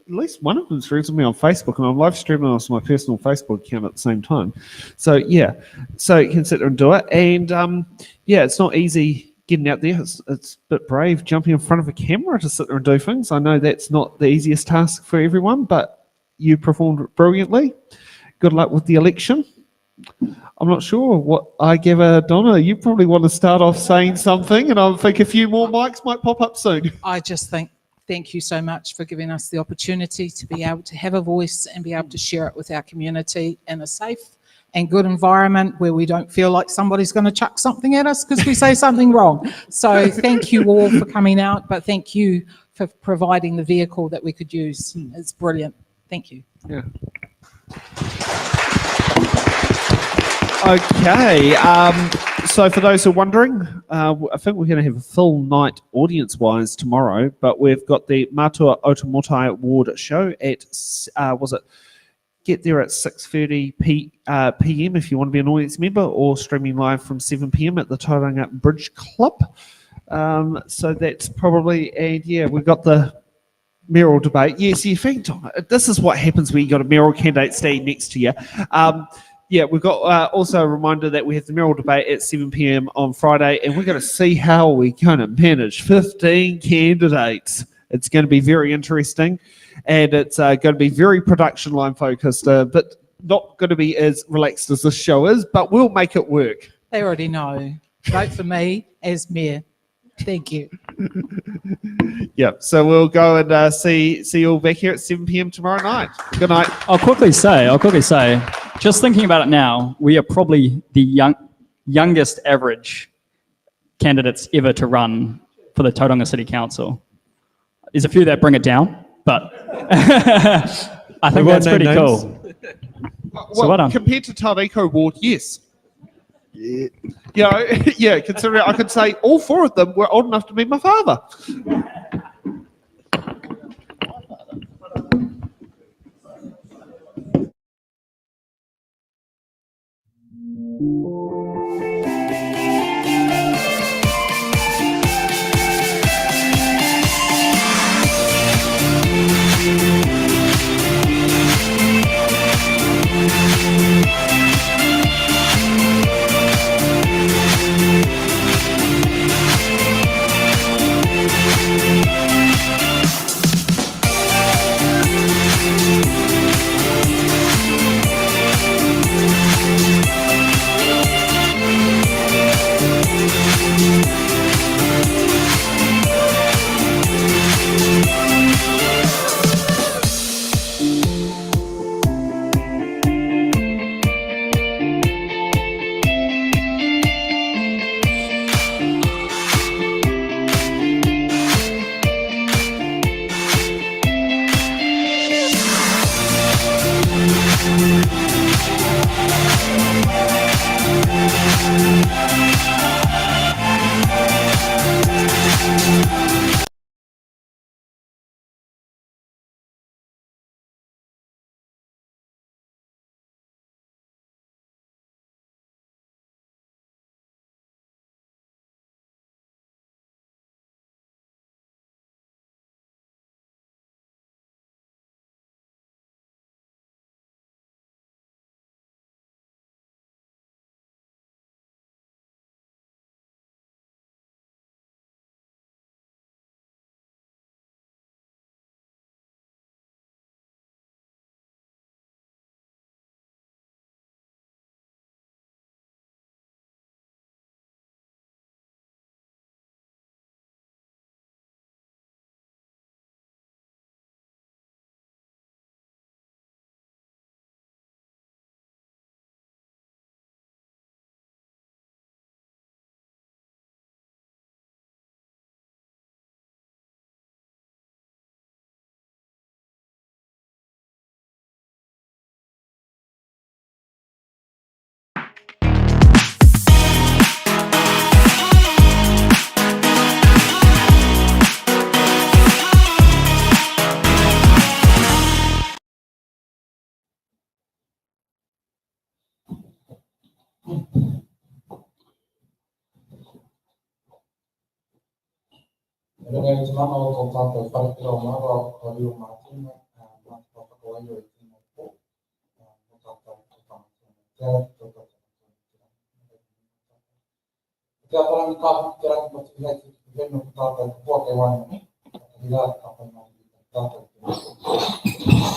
least one of them's friends with me on Facebook, and I'm live streaming on my personal Facebook account at the same time. So, yeah, so you can sit there and do it. And, yeah, it's not easy getting out there. It's a bit brave jumping in front of a camera to sit there and do things. I know that's not the easiest task for everyone, but you performed brilliantly. Good luck with the election. I'm not sure what I give Donna. You probably want to start off saying something, and I think a few more mics might pop up soon. I just thank you so much for giving us the opportunity to be able to have a voice and be able to share it with our community in a safe and good environment where we don't feel like somebody's going to chuck something at us because we say something wrong. So thank you all for coming out, but thank you for providing the vehicle that we could use. It's brilliant. Thank you. Yeah. Okay, so for those who are wondering, I think we're going to have a full night audience-wise tomorrow, but we've got the Matua Otamotai Award show at, get there at 6:30 p.m. if you want to be an audience member, or streaming live from 7 p.m. at the Tauranga Bridge Club. So that's probably, and yeah, we've got the mayoral debate. Yes, in fact, this is what happens when you got a mayoral candidate standing next to you. Yeah, we've got also a reminder that we have the mayoral debate at 7 p.m. on Friday, and we're going to see how we're going to manage 15 candidates. It's going to be very interesting, and it's going to be very production line focused, but not going to be as relaxed as this show is, but we'll make it work. They already know. Vote for me as mayor. Thank you. Yeah, so we'll go and see you all back here at 7 p.m. tomorrow night. Good night. I'll quickly say, just thinking about it now, we are probably the youngest average candidates ever to run for the Tauranga City Council. There's a few that bring it down, but I think that's pretty cool. Well, So well done. Compared to Tauranga Ward, yes. Yeah. You know, yeah, considering I could say all four of them were old enough to be my father.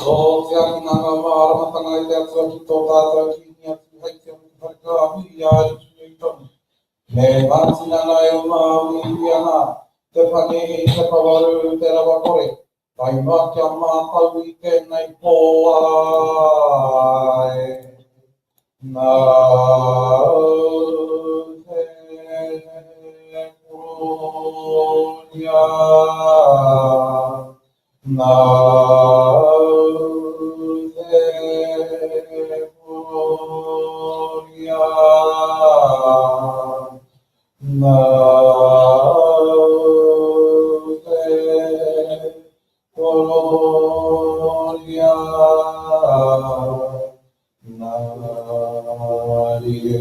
So, ka hui a i tui tonu. Me mātina nei o ngā ui ana, te pane e te pawaru te rawa kore. Kai makia mātau i tēnei pō ai. Nā te koronia. Nā te koronia. Nā te koronia. Nā rie.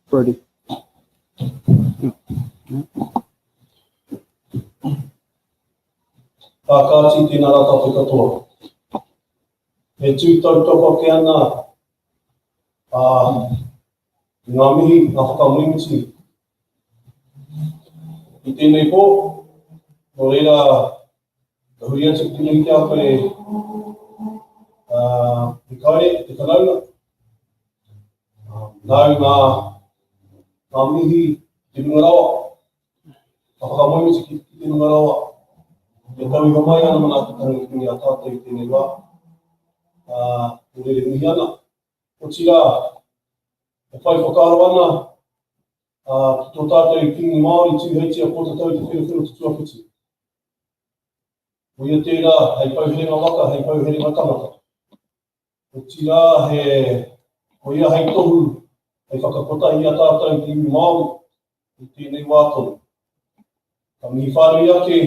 Birdie. Kāti tēnā rata te katoa. E tūtau toko ke ana ngā mihi, ngā whakamuiniti. I tēnei pō, no reira, ka hui atu tēnei ki a koe te kaore, te kanaunga. Nau ngā mihi, te nungarawa. Ka whakamuiniti ki te nungarawa. E tau iwa mai ana mana te tangi ki a tātou i tēnei wā. O rere mihi ana. O tira, e whai whakaro ana, ki tō tātou i kingi Māori tūheitia po tatau te whiru te tuaputi. O ia tērā, hei pauherenga waka, hei pauherenga tangata. O tira, o ia hei tohu, hei whakakotahi a tātou i iwi Māori, i tēnei wātonu. Ka mihi whārui ake,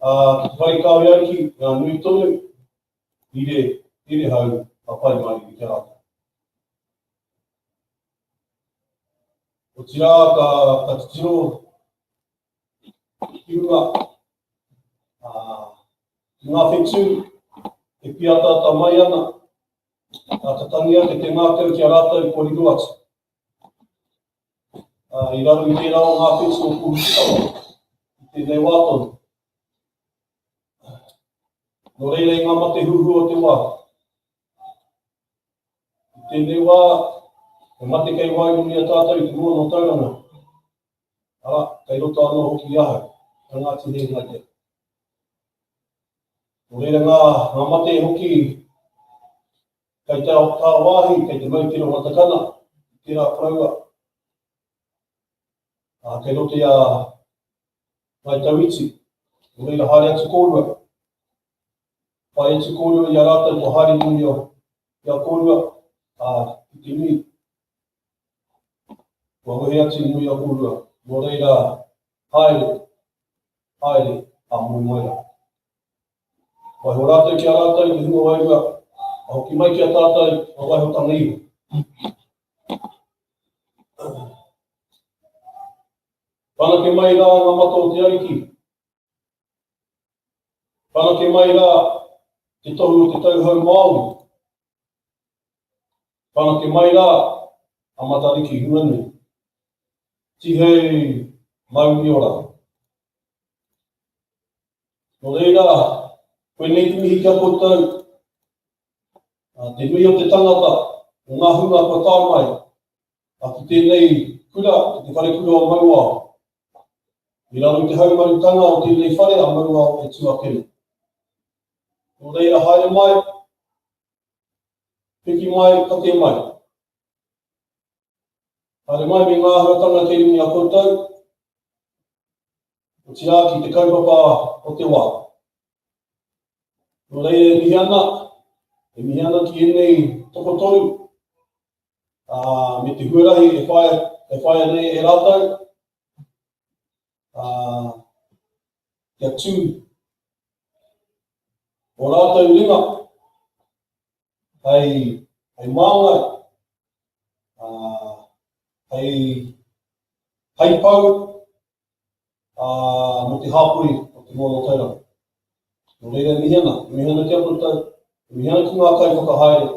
ki te whai kawe auki, ngā nui tonu, ire hau a pai mai i te rata. O tira ka titiro, ki runga, ki ngā whetū, e pia tata mai ana, ta tangi ake te ngākau ki a rātou koriru atu. I raru i tērā o ngā whetū o kūrutawa, i tēnei wātonu. No reira i ngā mate huhu o te wā. I tēnei wā, e mate kei wairuni a tātou i te mua no tauranga. Kei roto anō hoki i ahau, ka ngāti hei ngai te. No reira ngā mate hoki, kei te ao tā wāhi, kei te mautiro matakana, i tērā praua. Kei roto ia ngai tauiti, no reira haere atu kōrua. Pai atu kōrua i a rātou ko haere nui o i a kōrua, i te nui. Kua mohe atu nui a kōrua, no reira haere, a mui moira. Wai ho rātou ki a rātou, i hunga wairua, a hoki mai ki a tātou, a waiho tanga iho. Whanake mai rā ngā mato o te ariki. Whanake mai rā te tohu o te tauhau Māori. Whanake mai rā a matariki hunanu. Tihei mauni ora. No reira, koe nei te mihi kia koutou, te nui o te tangata, o ngā hunga kua tāmai, ki tēnei kura, te whare kura o mauao. I raro i te haumarutanga o tēnei whare a mauao e tuakere. No reira haere mai, piki mai, kate mai. Haere mai me ngā huatanga te ringi a koutou, o tia ki te kaupapa o te wā. No reira e mihi ana ki enei tokotoru, me te huarahi e whaia nei e rātou, kia tū o rātou ringa, hei māngai, hei pau, mo te hāpui o te mono tauranga. No reira mihi ana kia koutou, mihi ana ki ngā kai whakahaere.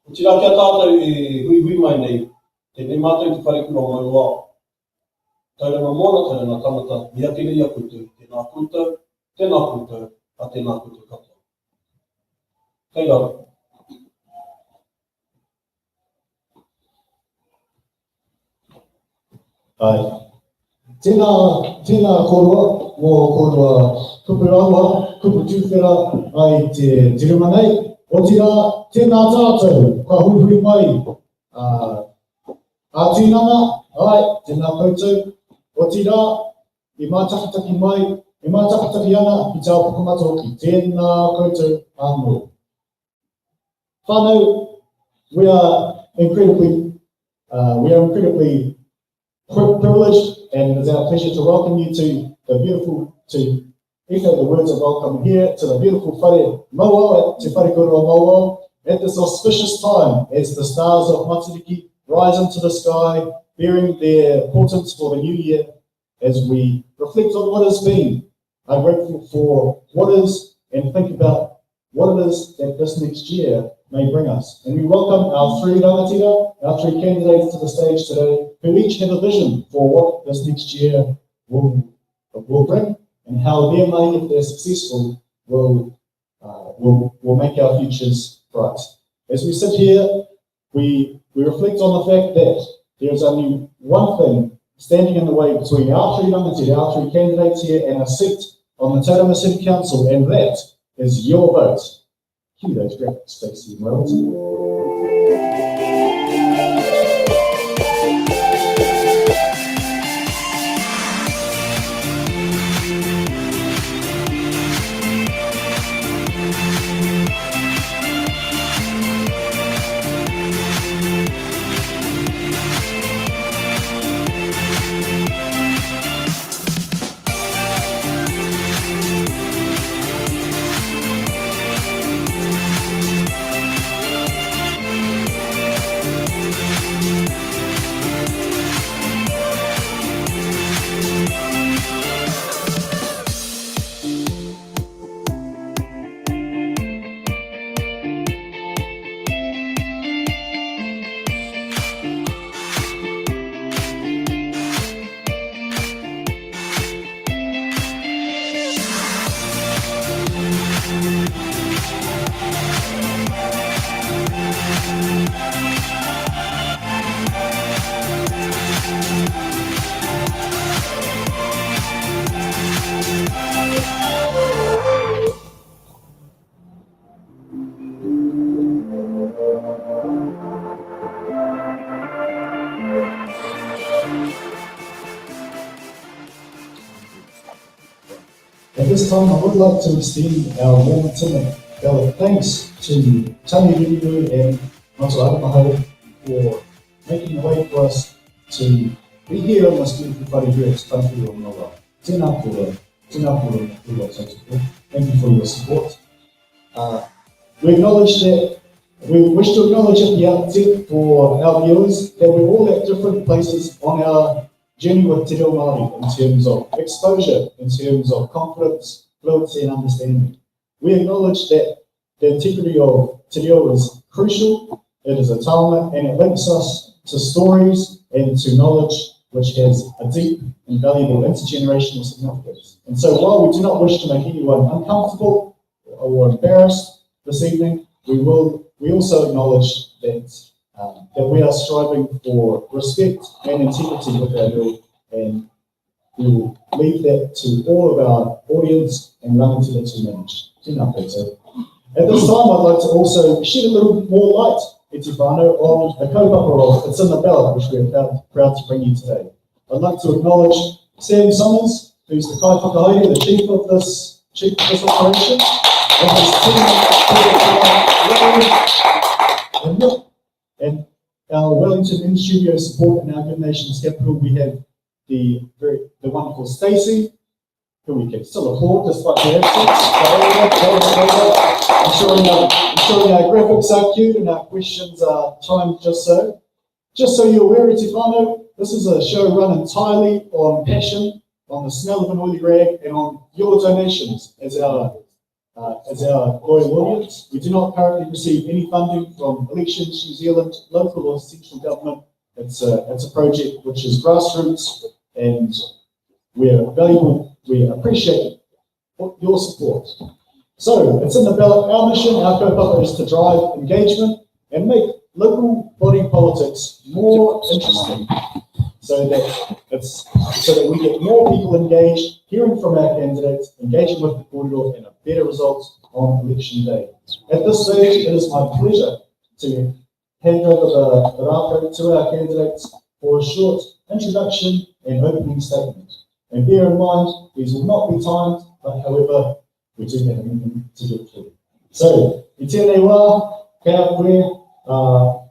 O tira kia tātou e hui mai nei, tēnei mātou te wharekura o mauao. Tauranga mōna, tauranga tangata, mea tēnei a koutou, tēnā koutou, Tēnā koutou, a tēnā koutou katoa. Kei rau. Ai. Tēnā korua, mō korua kupurawa, kupu tūwhera ai te tirimanei. O tira, tēnā tātou, ka huihui mai. A tūnanga, ai, tēnā koutou. O tira, i mātakataki mai, i mātakataki ana, i tāu pukamatoki. Tēnā koutou anō. Whānau, we are incredibly privileged, and it's our pleasure to welcome you to echo the words of welcome here to the beautiful Whare Mauao, te Whare Koroa Mauao, at this auspicious time as the stars of Matariki rise into the sky, bearing their portents for the new year as we reflect on what has been. I'm grateful for what is and think about what it is that this next year may bring us. And we welcome our three rangatira, our three candidates to the stage today, who each have a vision for what this next year will bring, and how their may, if they're successful, will make our futures bright. As we sit here, we reflect on the fact that there is only one thing standing in the way between our three rangatira, our three candidates here, and a seat on the Tauranga City Council, and that is your vote. Cue those graphics, Stacey and Wellington. At this time, I would like to extend our warm and ballot thanks to Tani Ririmu and Mato Aramaho for making a way for us to be here on this beautiful whare here at Whare o Mauao. Tēnā kōrua, thank you for your support. We wish to acknowledge at the outset for our viewers that we're all at different places on our journey with Te Reo Māori in terms of exposure, in terms of confidence, fluency and understanding. We acknowledge that the integrity of Te Reo is crucial, it is a taonga, and it links us to stories and to knowledge which has a deep and valuable intergenerational significance. And so while we do not wish to make anyone uncomfortable or embarrassed this evening, we also acknowledge that we are striving for respect and integrity with our bill, and we will leave that to all of our audience and rangatira to manage. Tēnā koutou. At this time, I'd like to also shed a little more light, e te whānau, on the kaupapa of It's in the Ballot, which we are proud to bring you today. I'd like to acknowledge Sam Summers, who's the kai whakahaere, the chief of this operation, and his team, and our Wellington in-studio support in our Good Nations capital. We have the wonderful Stacey, who we can still applaud despite the absence. Ensuring our graphics are cute and our questions are timed just so. Just so you're aware, Te Whānau, this is a show run entirely on passion, on the smell of an oily rag, and on your donations as our loyal audience. We do not currently receive any funding from Elections New Zealand, local or central government. It's a project which is grassroots, and we appreciate your support. So it's in the ballot. Our mission, our kaupapa, is to drive engagement and make local body politics more interesting, so that we get more people engaged, hearing from our candidates, engaging with the kōrero, and a better result on election day. At this stage, it is my pleasure to hand over the rākau to our candidates for a short introduction and opening statement. And bear in mind, these will not be timed, but however, we do have a meeting to get through. So, I tēnei wā, kia koe,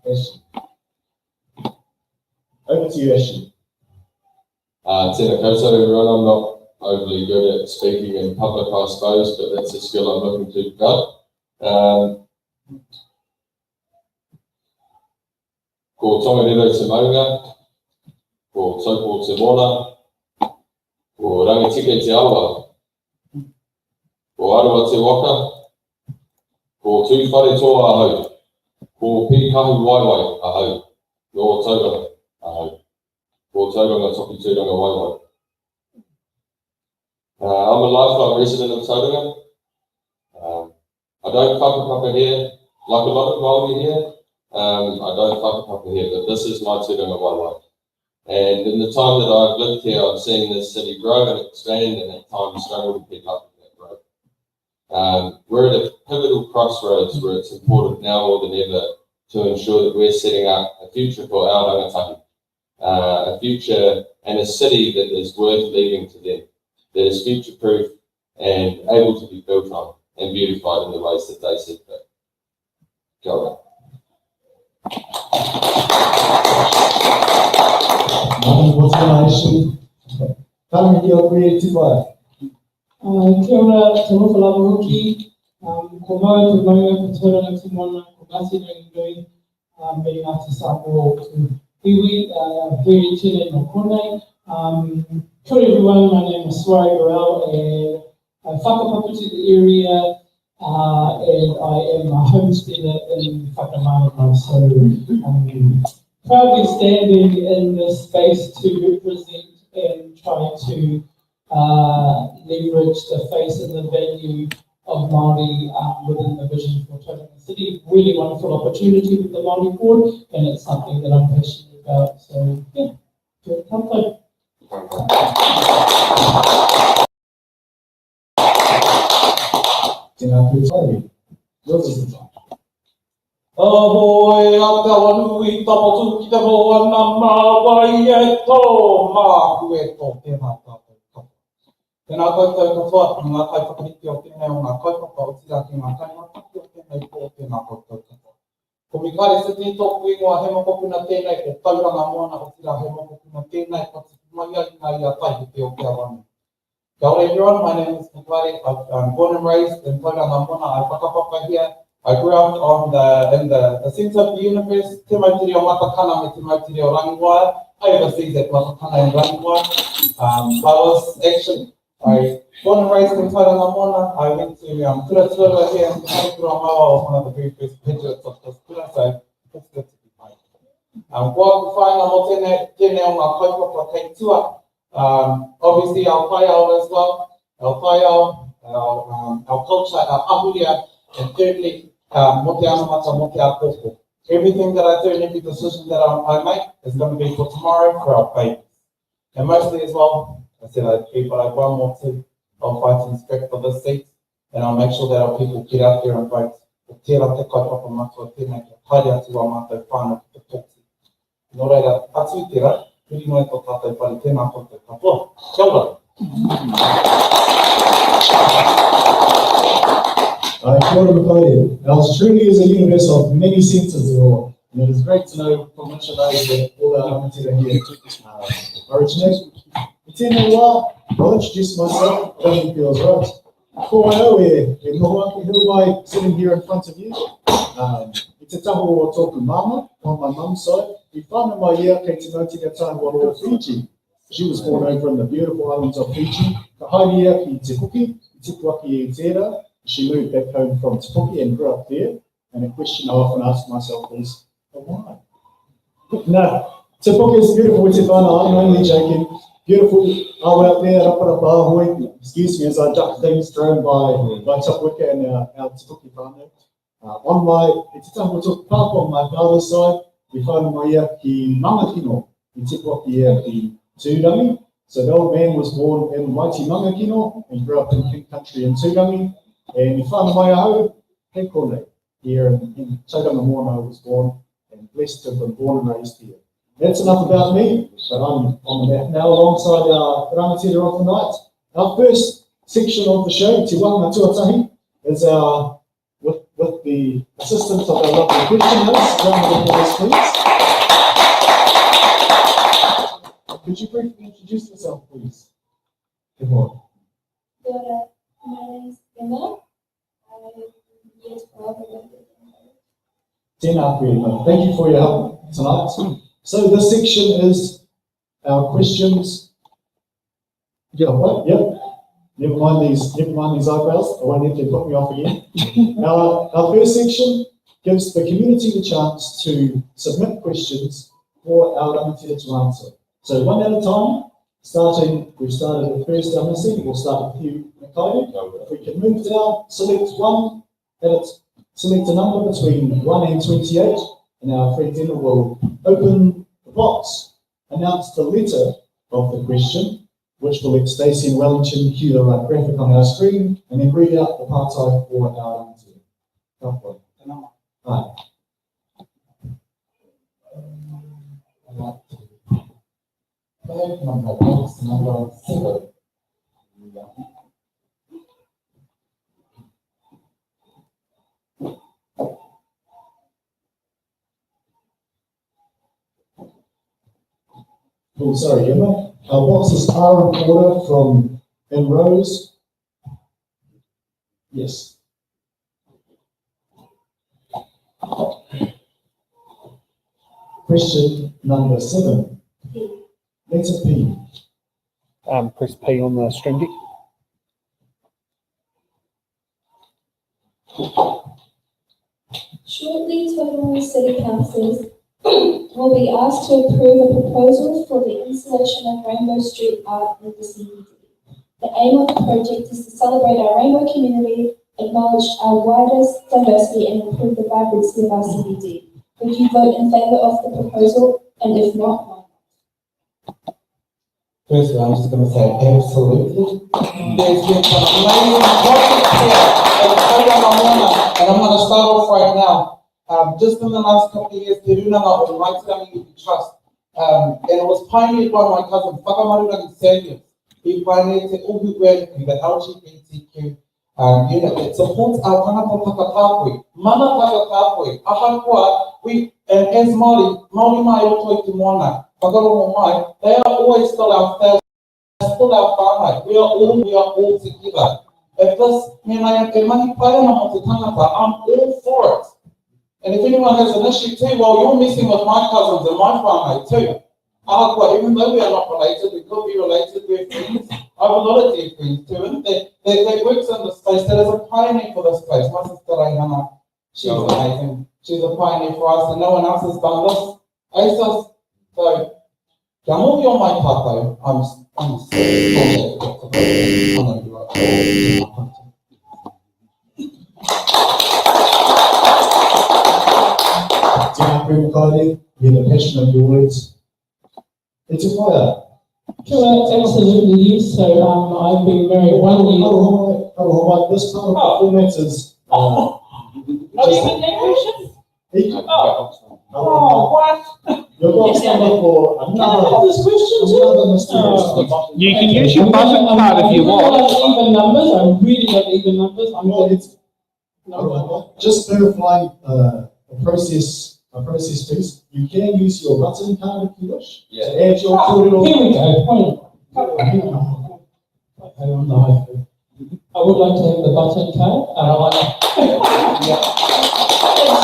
Ashley. Over to you, Ashley. Tēnā koutou, everyone. I'm not overly good at speaking in public, I suppose, but that's a skill I'm looking to develop. Ko tongariro te maunga, ko taupo te mona, ko rangatike te awa, ko arawa te waka, ko tūwhare toa ahau, ko pīkahu waiwai ahau, no tauranga ahau, ko tauranga toki tūranga waiwai. I'm a lifelong resident of Tauranga. I don't whakapapa here, like a lot of Māori here. I don't whakapapa here, but this is my tūranga waiwai. And in the time that I've lived here, I've seen this city grow and expand, and at times struggle to keep up with that growth. We're at a pivotal crossroads where it's important now more than ever to ensure that we're setting up a future for our rangatahi, a future and a city that is worth leaving to them, that is future-proof and able to be built on and beautified in the ways that they see fit. Kia ora. Kia ora, te moka lava hoki, ko mau te maunga, ko Tauranga te mona, ko Ngāti Rangi Nui, me Ngāti Sāpo to Iwi, very tēnei no konei. Kia ora everyone, my name is Swari Burrell, and I whakapapa to the area, and I am a homesteader in Pāpāmoa, so proudly standing in this space to represent and try to leverage the face and the value of Māori within the vision for Tauranga City. Really wonderful opportunity with the Māori board, and it's something that I'm passionate about. So yeah, come on. Ahoe a te Awanui tapotu ki te hoa na mawai e tō māku e tō tēnā tātou kapa. Tēnā koutou katoa, ngā kaipakahiki o tēnei o ngā kaupapa o tira ki ngā kaingataki o tēnei pō tēnā koutou katoa. Ko Mikare City tōku ingoa he mokopuna tēnei, ko Tauranga Moana o tira he mokopuna tēnei, ko te mai ai ngā ia tai te o te Awanui. Kia ora everyone, my name is Mikare. I'm born and raised in Tauranga Moana. I whakapapa here. I grew up in the centre of the universe, te mautiri o Matakana me te mautiri o Rangiwai. I overseas at Matakana and Rangiwai. I born and raised in Tauranga Moana. I went to Kura here in Kura Mawa, was one of the very first graduates of this Kura, so it's good to be fine. Kua whaina mo tēnei o ngā kaupapa kei tua. Obviously our whaiao as well, our whaiao, our culture, our ahuria, and thirdly, mo te anamata, mo te apoko. Everything that I do and every decision that I make is going to be for tomorrow, for our babies. And mostly as well, I said I'd three, but I have one more too. I'll fight and strike for this seat, and I'll make sure that our people get out there and vote. O tērā te kaupapa matua tēnei, kia haere atu a mātou whānau ki te tōki. Nō reira, atu tērā, huri noe tō tātou pari, tēnā koutou katoa. Kia ora. Kia ora Mikare. Now, Australia is a universe of many senses, and it is great to know from which of those that all our amatera here originate. Tēnei wā, I'll introduce myself, I don't think feels right. Ko waiau e noho ake hiuwai sitting here in front of you. I te taho o tōku mama, on my mum's side. I whānau mai ia kei te Ngāti Tāngua o Fiji. She was born over in the beautiful islands of Fiji. Ka haere ia ki Te Puki, I tipu aki e tērā. She moved back home from Te Puki and grew up there. And a question I often ask myself is, why? No, Te Puki is beautiful, te whānau, I'm only joking. Beautiful awa out there, Raparapahui. Excuse me as I duck things thrown by Tapwika and our Tupuki whānau. On my, it's time we took Pāpāmoa on my father's side, we find my ki Mangakino, in Tipuaki ki Tūrangi. So the old man was born in Mighty Mangakino and grew up in King Country in Tūrangi. And we find my aho, Hekone, here in Tauranga Moana was born and blessed to have been born and raised here. That's enough about me, but I'm on the map now alongside our rangatira of the night. Our first section of the show, Te Wanga Tuatahi, is our, with the assistance of our lovely questioners. Round of applause, please. Could you briefly introduce yourself, please? Good morning. My name is Emma. I'm year 12. Thank you for your help tonight. So this section is our questions. Yeah, what? Yep. Never mind these eyebrows. I won't have to put me off again. Our first section gives the community the chance to submit questions for our rangatira to answer. So one at a time. We've started the first MSC. We'll start with you, Makaire. If we can move down, select one, select a number between 1 and 28, and our friend Emma will open the box, announce the letter of the question, which will let Stacey and Wellington cue the right graphic on our screen, and then read out the partai for our answer. Right. Number 7. Oh, sorry, Emma. Our boxes are in order from in rows. Yes. Question number 7. Letter P. Press P on the stream deck. Shortly, Tauranga City Council will be asked to approve a proposal for the installation of rainbow street art in the CBD. The aim of the project is to celebrate our rainbow community, acknowledge our widest diversity, and improve the vibrancy of our CBD. Would you vote in favour of the proposal? And if not, why? Firstly, I'm just going to say absolutely. There's been some amazing projects here at Tauranga Moana, and I'm going to start off right now. Just in the last couple of years, Te Runanga or Right Community Trust, and it was pioneered by my cousin, Pāpāmoa Samuel. He pioneered the Ubu Granny, the LGBTQ unit. It supports our Kanaka Pāpāmoa, Mana Pāpāmoa, Ahakoa, and as Māori mai o Te Moana, they are always still our family, still our whānau. We are all together. If this, I'm all for it. And if anyone has an issue too, well, you're messing with my cousins and my whānau too. Even though we are not related, we could be related, we're friends. I have a lot of dear friends too, and they works in this space. That is a pioneer for this place. My sister Raihana, she's amazing. She's a pioneer for us, and no one else has done this. ASOS, so, kia mohi o mai tātou, I'm so Hear the passion of your words. It's a fire. Absolutely, so I've been married 1 year. This part of the format is. What? You're going to stand up for another. This question too? You can use your button card if you want. Even numbers, I really love even numbers. Just clarifying a process piece. You can use your button card if you wish. Yeah. To add your corridor. Here we go. I don't know. I would like to have the button card.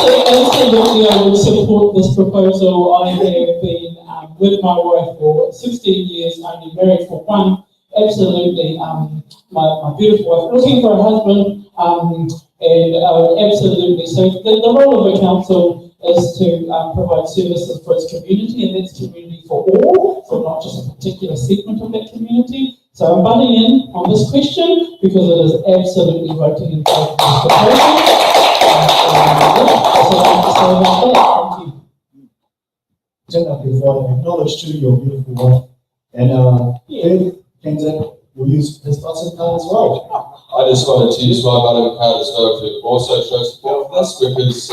Absolutely, I would support this proposal. I have been with my wife for 16 years, only married for 1. Absolutely, my beautiful wife, looking for a husband, and absolutely. So the role of a council is to provide services for its community, and that's community for all, so not just a particular segment of that community. So I'm butting in on this question because it is absolutely voting in favour of this proposal. That's what I have to say about that. Thank you. Tēnā te whare, acknowledge to your beautiful wife. And third candidate will use his button card as well. I just wanted to use my button card as well to also show support for this, because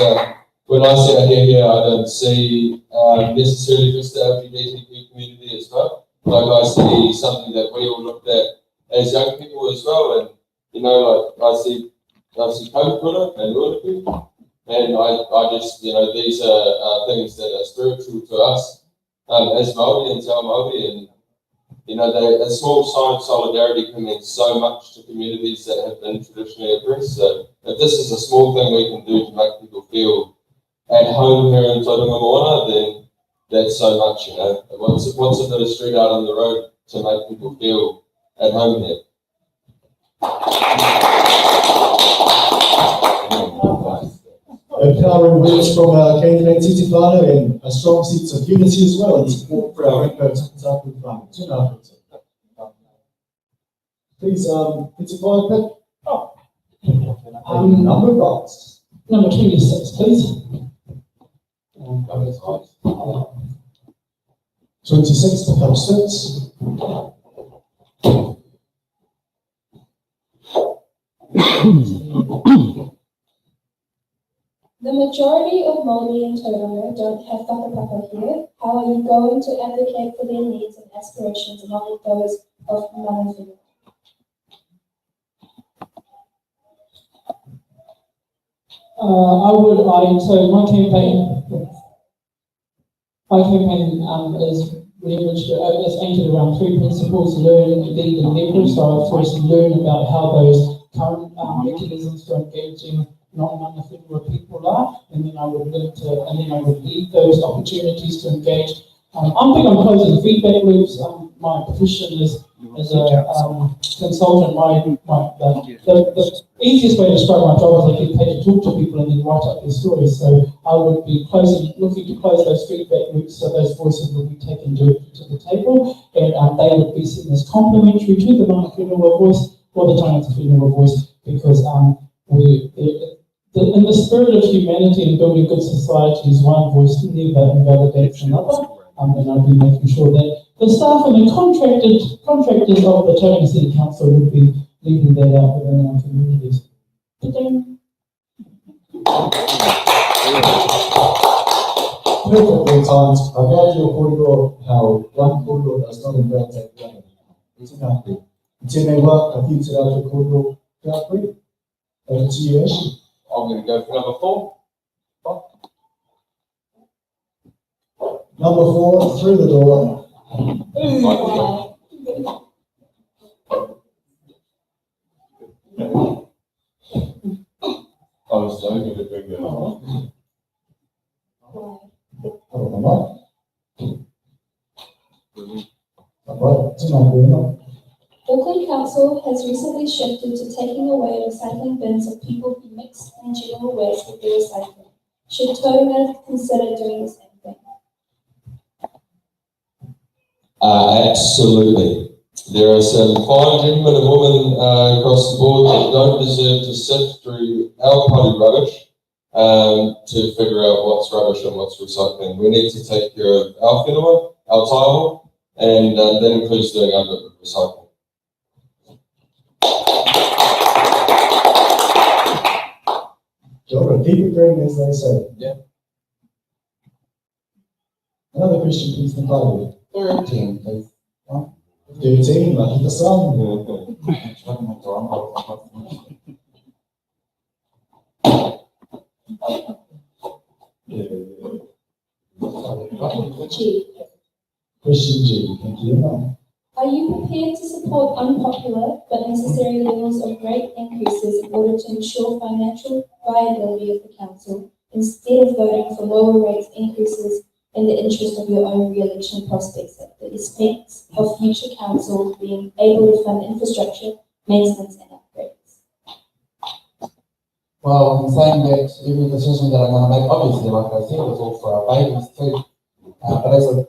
when I sit here, I don't see necessarily just the LGBTQ community as well. Like I see something that we all looked at as young people as well, and you know, like I see Pāpāmoa and Arataki, and I just, you know, these are things that are spiritual to us as Māori and Te Ao Māori, and you know, a small sign of solidarity can mean so much to communities that have been traditionally oppressed. So if this is a small thing we can do to make people feel at home here in Tauranga Moana, then that's so much, you know. What's a bit of street art on the road to make people feel at home here? Empowering words from our candidate Titi Whānau and a strong sense of unity as well and support for our Rainbow Tapu Whānau. Tēnā koutou. Please, Titi Whānau, pick number box. Number 26, please. 26 to come 6. The majority of Māori in Tauranga don't have whakapapa here. How are you going to advocate for their needs and aspirations along with those of mana whenua? So my campaign is leveraged, is anchored around 3 principles: learn, lead, and leverage. So I first learn about how those current mechanisms for engaging non-mana whenua people are, and then I would lead those opportunities to engage. I'm big on closing feedback loops. My profession is as a consultant. The easiest way to describe my job is I get paid to talk to people and then write up their stories. So I would be looking to close those feedback loops so those voices will be taken directly to the table, and they would be seen as complementary to the mana whenua voice or the Tauranga whenua voice, because in the spirit of humanity and building good societies, one voice never invalidates another. And I'd be making sure that the staff and the contractors of the Tauranga City Council would be leaving that out within our communities. Perfectly timed. I love your corridor, how one corridor does not invalidate the other. Tēnā koe. Tēnei wā, ka whitera te corridor kia koe. Over to you, Ash. I'm going to go for number 4. Number 4, through the door. I was so good at bringing it up. Auckland Council has recently shifted to taking away recycling bins of people who mix in general waste with their recycling. Should Tauranga consider doing the same thing? Absolutely. There are some fine gentlemen and women across the board that don't deserve to sift through our potty rubbish to figure out what's rubbish and what's recycling. We need to take care of our whenua, our taiwa, and that includes doing our bit of recycling. Kia ora, keep it green, as they say. Yeah. Another question, please, from Ballot. 13, please. 13, Makita San. Question G, thank you. Are you prepared to support unpopular but necessary levels of rate increases in order to ensure financial viability of the council, instead of voting for lower rate increases in the interest of your own re-election prospects at the expense of future council being able to fund infrastructure, maintenance and upgrades? Well, I'm saying that every decision that I'm going to make, obviously, like I said, is all for our babies too. But as a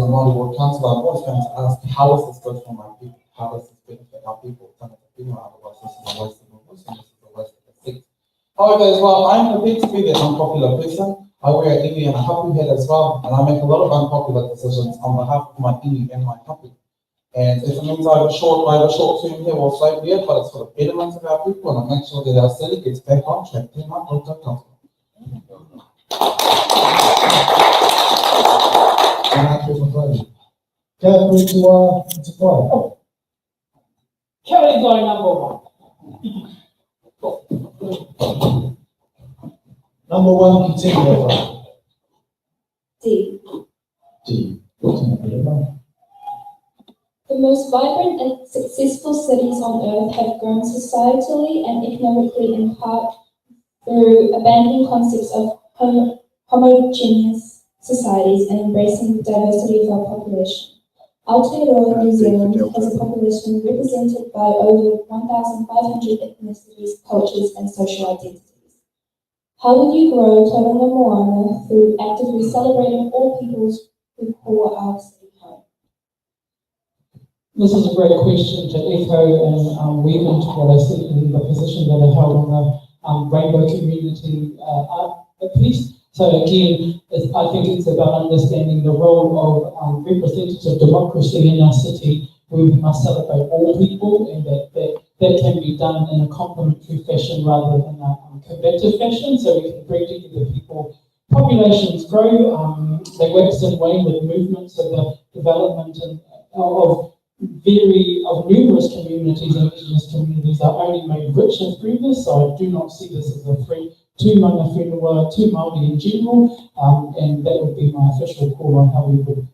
Māori ward councillor, I'm always going to ask, how is this good for my people? How does this benefit our people? Otherwise, this is a waste of a voice and this is a waste of a seat. However, as well, I'm prepared to be that unpopular person. I wear an iwi and a hapu hat as well, and I make a lot of unpopular decisions on behalf of my iwi and my hapu. And if it means I have a short term here, well, so be it, but it's for the betterment of our people, and I make sure that our city gets back on track. Kelly going number one. Number one, continue over. D. D. The most vibrant and successful cities on earth have grown societally and economically in part through abandoning concepts of homogeneous societies and embracing the diversity of our population. Aotearoa, New Zealand has a population represented by over 1,500 ethnicities, cultures and social identities. How will you grow Tauranga Moana through actively celebrating all peoples who call our city home? This is a great question to echo and weave into what I said in the position that I held on the Rainbow Community art piece. So again, I think it's about understanding the role of representative democracy in our city, where we must celebrate all people, and that can be done in a complementary fashion rather than a combative fashion, so we can bring together people. Populations grow, they wax and wane with movements of the development of numerous communities, and Indigenous communities are only made richer through this, so I do not see this as a threat to mana whenua, to Māori in general, and that would be my official call on how we would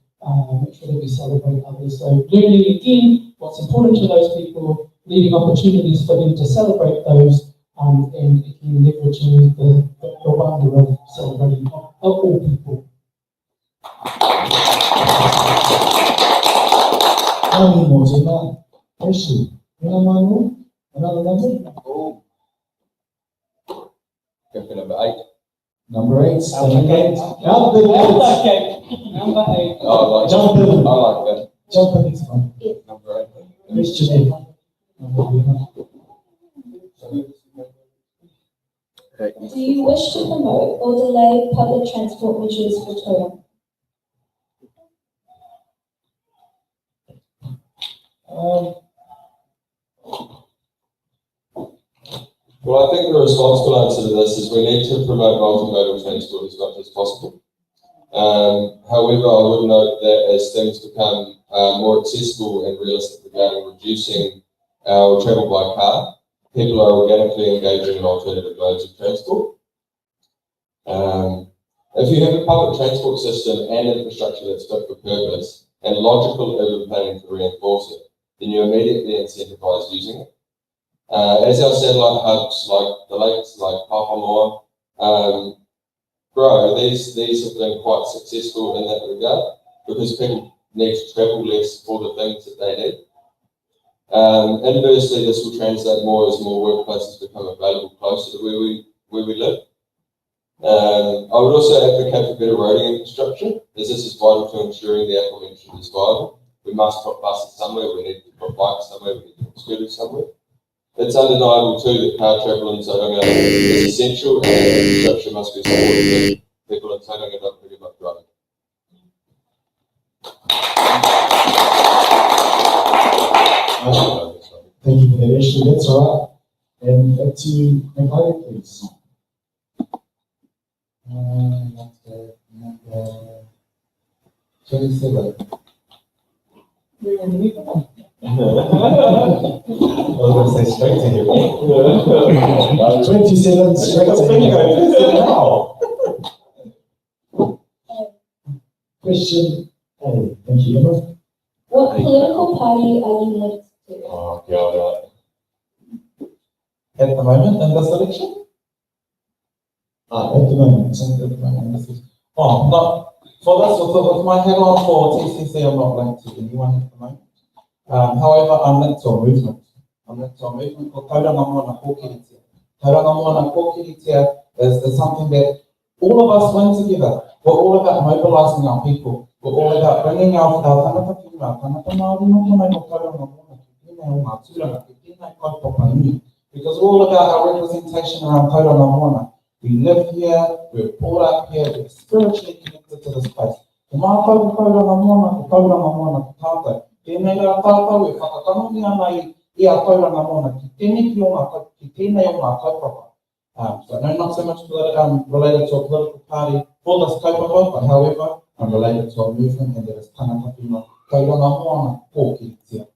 make sure that we celebrate others. So learning again what's important to those people, leaving opportunities for them to celebrate those, and again leveraging the wonder of celebrating all people. Nani Mojima, Oshi, Minamanu, another number? Oh. Go for number 8. Number 8, Number 8. Number 8. Oh, I like Jump that. in. I like that. Jump in, it's fine. Number 8. Question 8. Do you wish to promote or delay public transport measures for Tauranga? Well, I think the responsible answer to this is we need to promote multimodal transport as much as possible. However, I would note that as things become more accessible and realistic regarding reducing our travel by car, people are organically engaging in alternative modes of transport. If you have a public transport system and infrastructure that's fit for purpose and logical urban planning to reinforce it, then you immediately incentivise using it. As our satellite hubs like the lakes, like Pāpāmoa, grow, these have been quite successful in that regard because people need to travel less for the things that they need. Inversely, this will translate more as more workplaces become available closer to where we live. I would also advocate for better roading infrastructure, as this is vital to ensuring the aforementioned is viable. We must put buses somewhere, we need to put bikes somewhere, we need to put scooters somewhere. It's undeniable too that car travel in Tauranga is essential and infrastructure must be supported. People in Tauranga don't really like driving. Thank you for that, Ashley. That's all right. And back to you, McLeod, please. Number 27. I was going to say straight to you. 27 straight to you. Question A. Thank you, Emma. What political party are you linked to? Oh, God. At the moment in this election? At the moment. Oh, no. For this, with my head on for TCC, I'm not linked to anyone at the moment. However, I'm linked to a movement. I'm linked to a movement called Tauranga Moana Hoki. Tauranga Moana Kōkiritia is something that all of us win together. We're all about mobilising our people. We're all about bringing our tangata whina, tangata Māori no konei no Tauranga Moana, ki tēnei o ngā tūranga, ki tēnei kaupapa nui. Because we're all about our representation around Tauranga Moana. We live here, we're brought up here, we're spiritually connected to this place. Ko mātou Tauranga Moana, ko Tauranga Moana, ko tātou. Tēnei rā tātou e whakatanoni ana i a Tauranga Moana, ki tēnei o ngā kaupapa. So no, not so much related to a political party for this kaupapa, but however, I'm related to a movement, and that is tangata whina, Tauranga Moana Kōkiritia.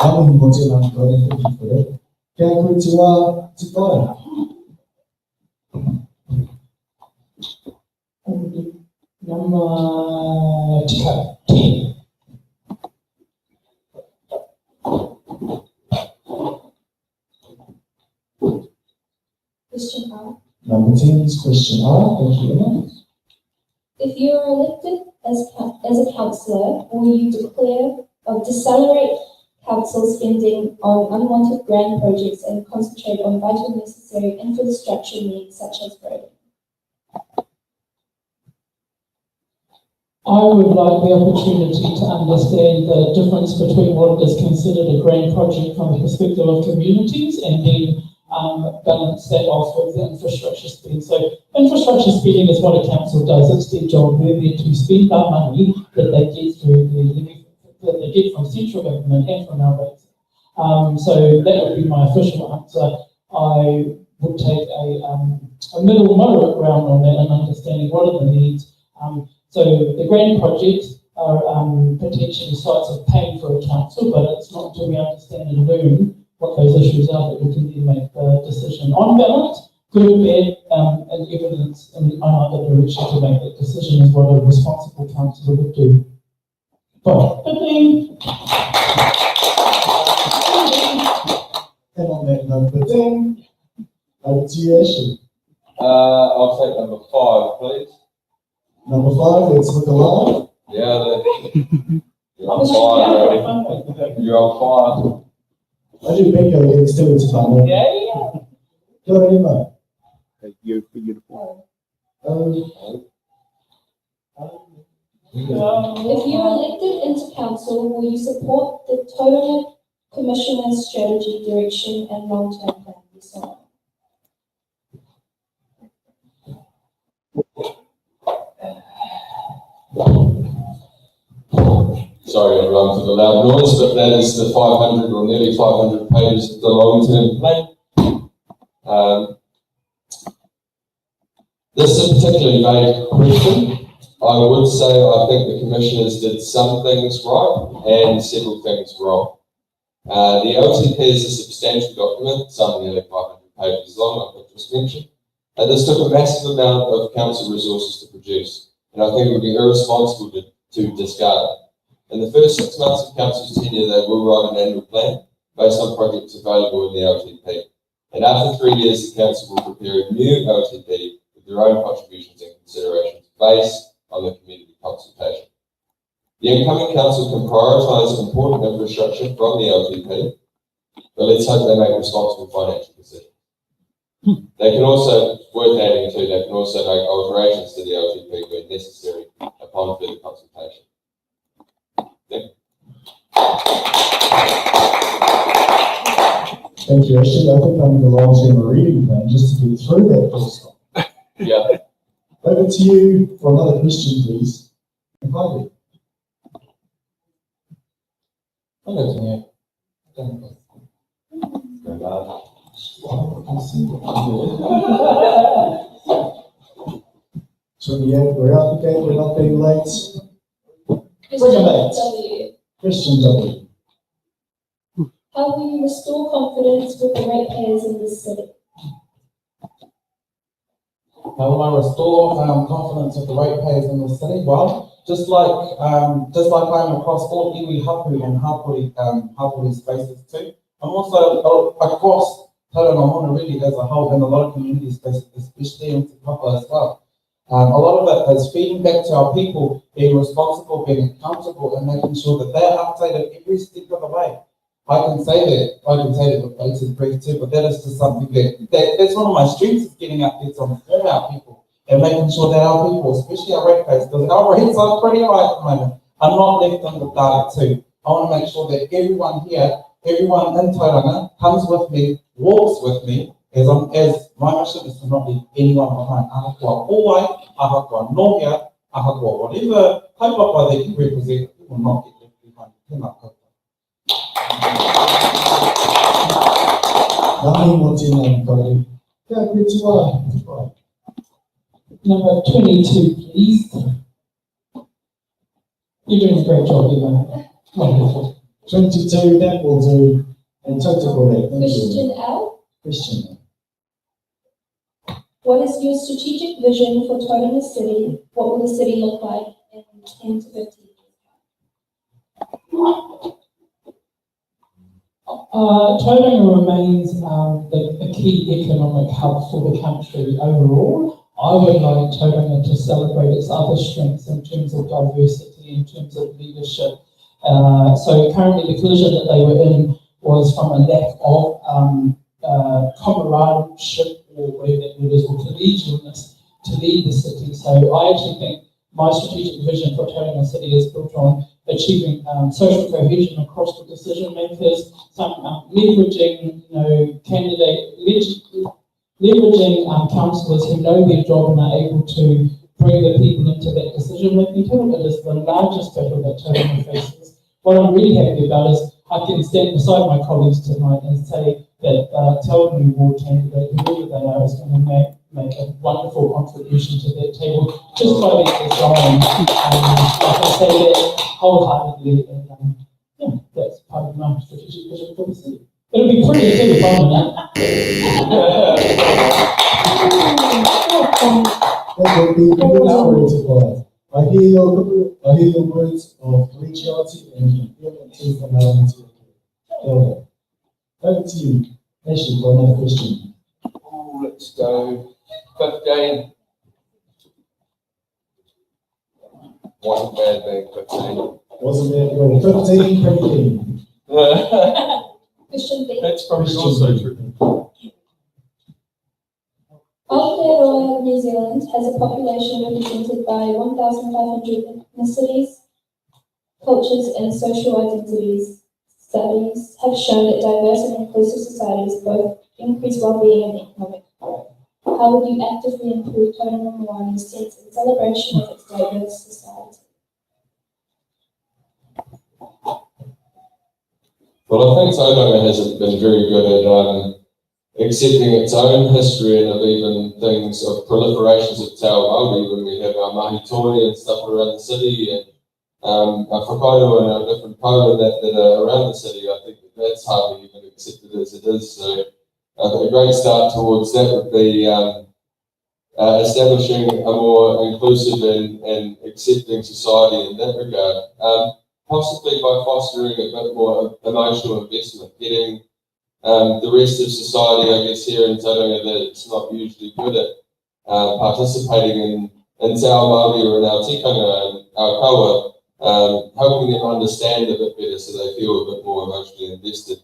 Amu mo te nā kore, thank you for that. Kia koe te wā te whare. Number 10. Question R. Number 10 is question R. Thank you, Emma. If you are elected as a councillor, will you declare or decelerate council spending on unwanted grand projects and concentrate on vital necessary infrastructure needs such as roads? I would like the opportunity to understand the difference between what is considered a grand project from the perspective of communities and then balance that off with the infrastructure spending. So infrastructure spending is what a council does. It's their job. They're there to spend that money that they get through that they get from central government and from our rates. So that would be my official answer. I would take a middle moderate ground on that and understanding what are the needs. So the grand projects are potentially sites of pain for a council, but it's not until we understand and learn what those issues are that we can then make the decision. On balance, good or bad, and evidence in either direction to make that decision is what a responsible councillor would do. But And on that number 10, over to you, Ashley. I'll take number 5, please. Number 5, let's look alive. Yeah, you're on fire, already. You're on fire. I do bingo again, still it's fun. Yeah. Go ahead, Emma. You're beautiful. If you are elected into council, will you support the Tauranga Commissioner's strategy, direction, and long-term plan? Yes or no? Sorry everyone for the loud noise, but that is the 500 or nearly 500 pages of the long-term plan. This is a particularly vague question. I would say I think the commissioners did some things right and several things wrong. The LTP is a substantial document, some nearly 500 pages long, like I just mentioned, and this took a massive amount of council resources to produce, and I think it would be irresponsible to discard it. In the first 6 months of council's tenure, they will write an annual plan based on projects available in the LTP, and after 3 years, the council will prepare a new LTP with their own contributions and considerations based on the community consultation. The incoming council can prioritise important infrastructure from the LTP, but let's hope they make responsible financial decisions. They can also, worth adding to, they can also make alterations to the LTP where necessary upon further consultation. Thank you, Ashley. I think I'm the long-term reading plan just to get through that first one. Yeah. Over to you for another question, please. Invite So yeah, we're out the gate, we're not being late. Question W. How will you restore confidence with the ratepayers in this city? How will I restore confidence of the ratepayers in the city? Well, just like I'm across all iwi hapu and hapuri spaces too, I'm also across Tauranga Moana really as a whole and a lot of community spaces, especially in Te Papa as well. A lot of it is feeding back to our people, being responsible, being accountable, and making sure that they're updated every step of the way. I can say that with bated breath too, but that is just something that's one of my strengths, is getting out there to inform our people and making sure that our people, especially our ratepayers, because our rates are pretty high at the moment, are not left in the dark too. I want to make sure that everyone here, everyone in Tauranga comes with me, walks with me, as my mission is to not leave anyone behind. Ahakoa Owai, ahakoa Nohea, ahakoa whatever kaupapa that you represent, you will not get left behind. Tēnā koutou. Number 22, please. You're doing a great job, Emma. Wonderful. 22, that will do. And total for that. Thank you. Question L. Question. What is your strategic vision for Tauranga City? What will the city look like in 10 to 15 years? Tauranga remains a key economic hub for the country overall. I would like Tauranga to celebrate its other strengths in terms of diversity, in terms of leadership. So currently the collision that they were in was from a lack of comradeship, or whatever that word is, or collegialness to lead the city. So I actually think my strategic vision for Tauranga City is built on achieving social cohesion across the decision makers, leveraging, leveraging councillors who know their job and are able to bring the people into that decision making table. It is the largest battle that Tauranga faces. What I'm really happy about is I can stand beside my colleagues tonight and say that Tauranga Ward candidate, whoever they are, is going to make a wonderful contribution to that table just by being designed. I can say that wholeheartedly, and yeah, that's part of my strategic vision for the city. It'll be pretty too, if I'm That will be beautiful. I hear your words of collegiality and humility from our into the over to you, Ashley, for another question. Oh, let's go 15. Wasn't bad being 15. Wasn't bad going 15, pretty clean. Question B. That's probably also true. Aotearoa, New Zealand has a population represented by 1,500 ethnicities, cultures, and social identities. Studies have shown that diverse and inclusive societies both increase well-being and economic growth. How would you actively improve Tauranga Moana's sense and celebration of its diverse society? Well, I think Tauranga has been very good at accepting its own history and of even things of proliferations of Te Ao Māori when we have our mahi toi and stuff around the city, and our whakairo and our different poa that are around the city. I think that's hardly even accepted as it is. So a great start towards that would be establishing a more inclusive and accepting society in that regard. Possibly by fostering a bit more emotional investment, getting the rest of society, I guess, here in Tauranga that's not usually good at participating in Te Ao Māori or in our tikanga and our kaua, helping them understand a bit better so they feel a bit more emotionally invested.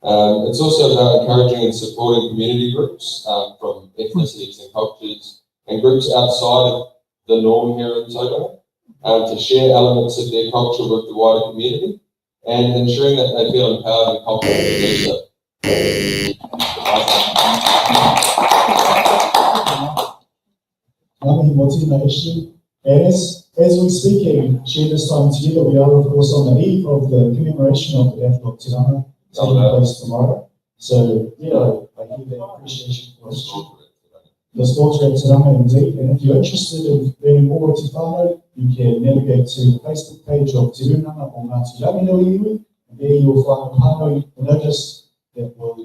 It's also about encouraging and supporting community groups from ethnicities and cultures and groups outside of the norm here in Tauranga to share elements of their culture with the wider community and ensuring that they feel empowered and confident to do so. As we're speaking, share this time together, we are of course on the eve of the commemoration of the death of Te Rana taking place tomorrow. So, I give that appreciation for the slaughter at Te Rana indeed. And if you're interested in learning more about Te Whānau, you can navigate to the Facebook page of Te Runanga o Ngāti Ranginui Iwi, and there you'll find Whānau notice that will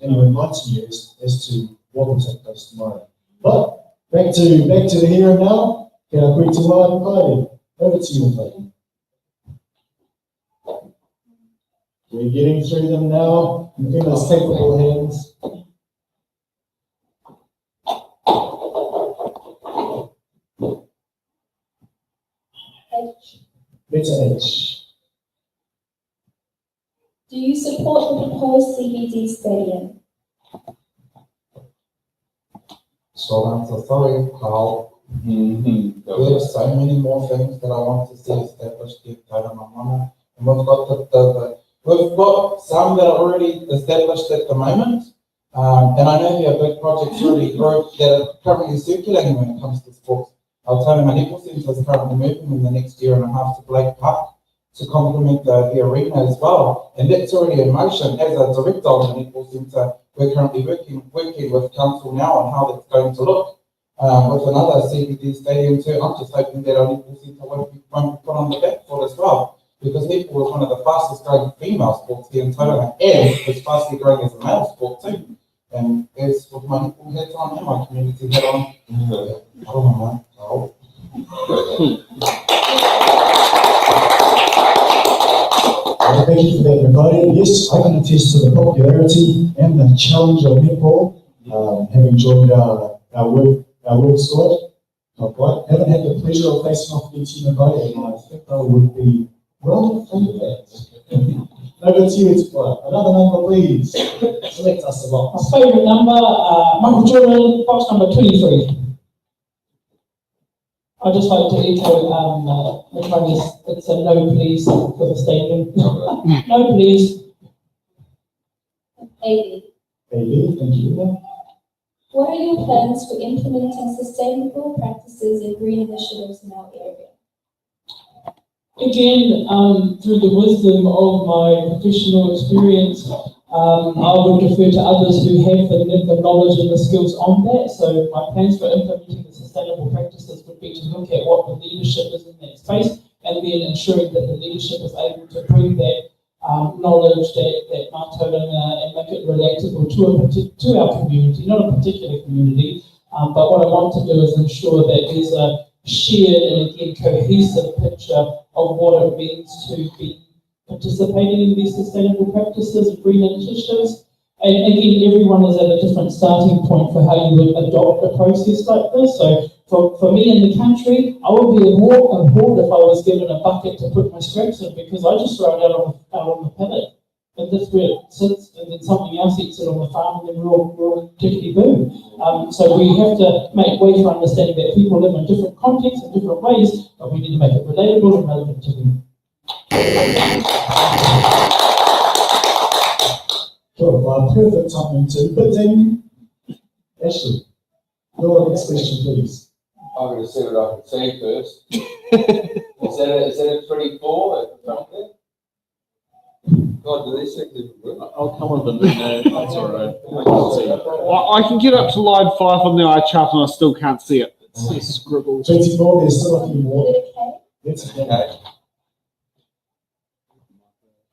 enlighten you as to what will take place tomorrow. But back to the here and now. Kia koe te wā and pai. Over to you, pai. We're getting through them now. In those capable hands. H. Letter H. Do you support the proposed CBD stadium? Short answer, sorry, Carl. There's so many more things that I want to see established here in Tauranga. And we've got we've got some that are already established at the moment. And I know there are big projects already that are currently circulating when it comes to sports. Our Tauranga Netball Centre is currently moving in the next year and a half to Blake Park to complement the arena as well. And that's already in motion. As a director of the Netball Centre, we're currently working with council now on how that's going to look. With another CBD stadium too, I'm just hoping that our netball centre won't be put on the back foot as well, because netball is one of the fastest growing female sports here in Tauranga, and it's fastly growing as a male sport too. And as with my netball hats on and my community hat on, I don't know, Carl. Thank you for that, everybody. Yes, I can attest to the popularity and the challenge of netball, having joined our work squad. Not quite. Haven't had the pleasure of facing off against you, everybody, and I think I would be well pleased. Over to you, it's another number, please. Select us a lot. My favourite number, Michael Jordan, box number 23. I'd just like to echo it's a no please for the stadium. No please. AB. Thank you. What are your plans for implementing sustainable practices and green initiatives in our area? Again, through the wisdom of my professional experience, I would refer to others who have the knowledge and the skills on that. So my plans for implementing the sustainable practices would be to look at what the leadership is in that space, and then ensuring that the leadership is able to bring that knowledge, that Mātauranga, and make it relatable to our community, not a particular community. But what I want to do is ensure that there's a shared and again cohesive picture of what it means to be participating in these sustainable practices, green initiatives. And again, everyone is at a different starting point for how you would adopt a process like this. So for me in the country, I would be appalled if I was given a bucket to put my scraps in, because I just throw it out on the paddock. And that's where it sits, and then something else eats it on the farm, and then we're all tickety boom. So we have to make way for understanding that people live in different contexts and different ways, but we need to make it relatable and relevant to them. Well, perfect timing too. But then, Ashley, your next question, please. I'm going to see what I can see first. Is that a 24 at the front there? God, do these things even work? I'll come with them. That's all right. I can get up to line 5 on the eye chart and I still can't see it. It's just scribbles. 24, there's still a few more. That's okay.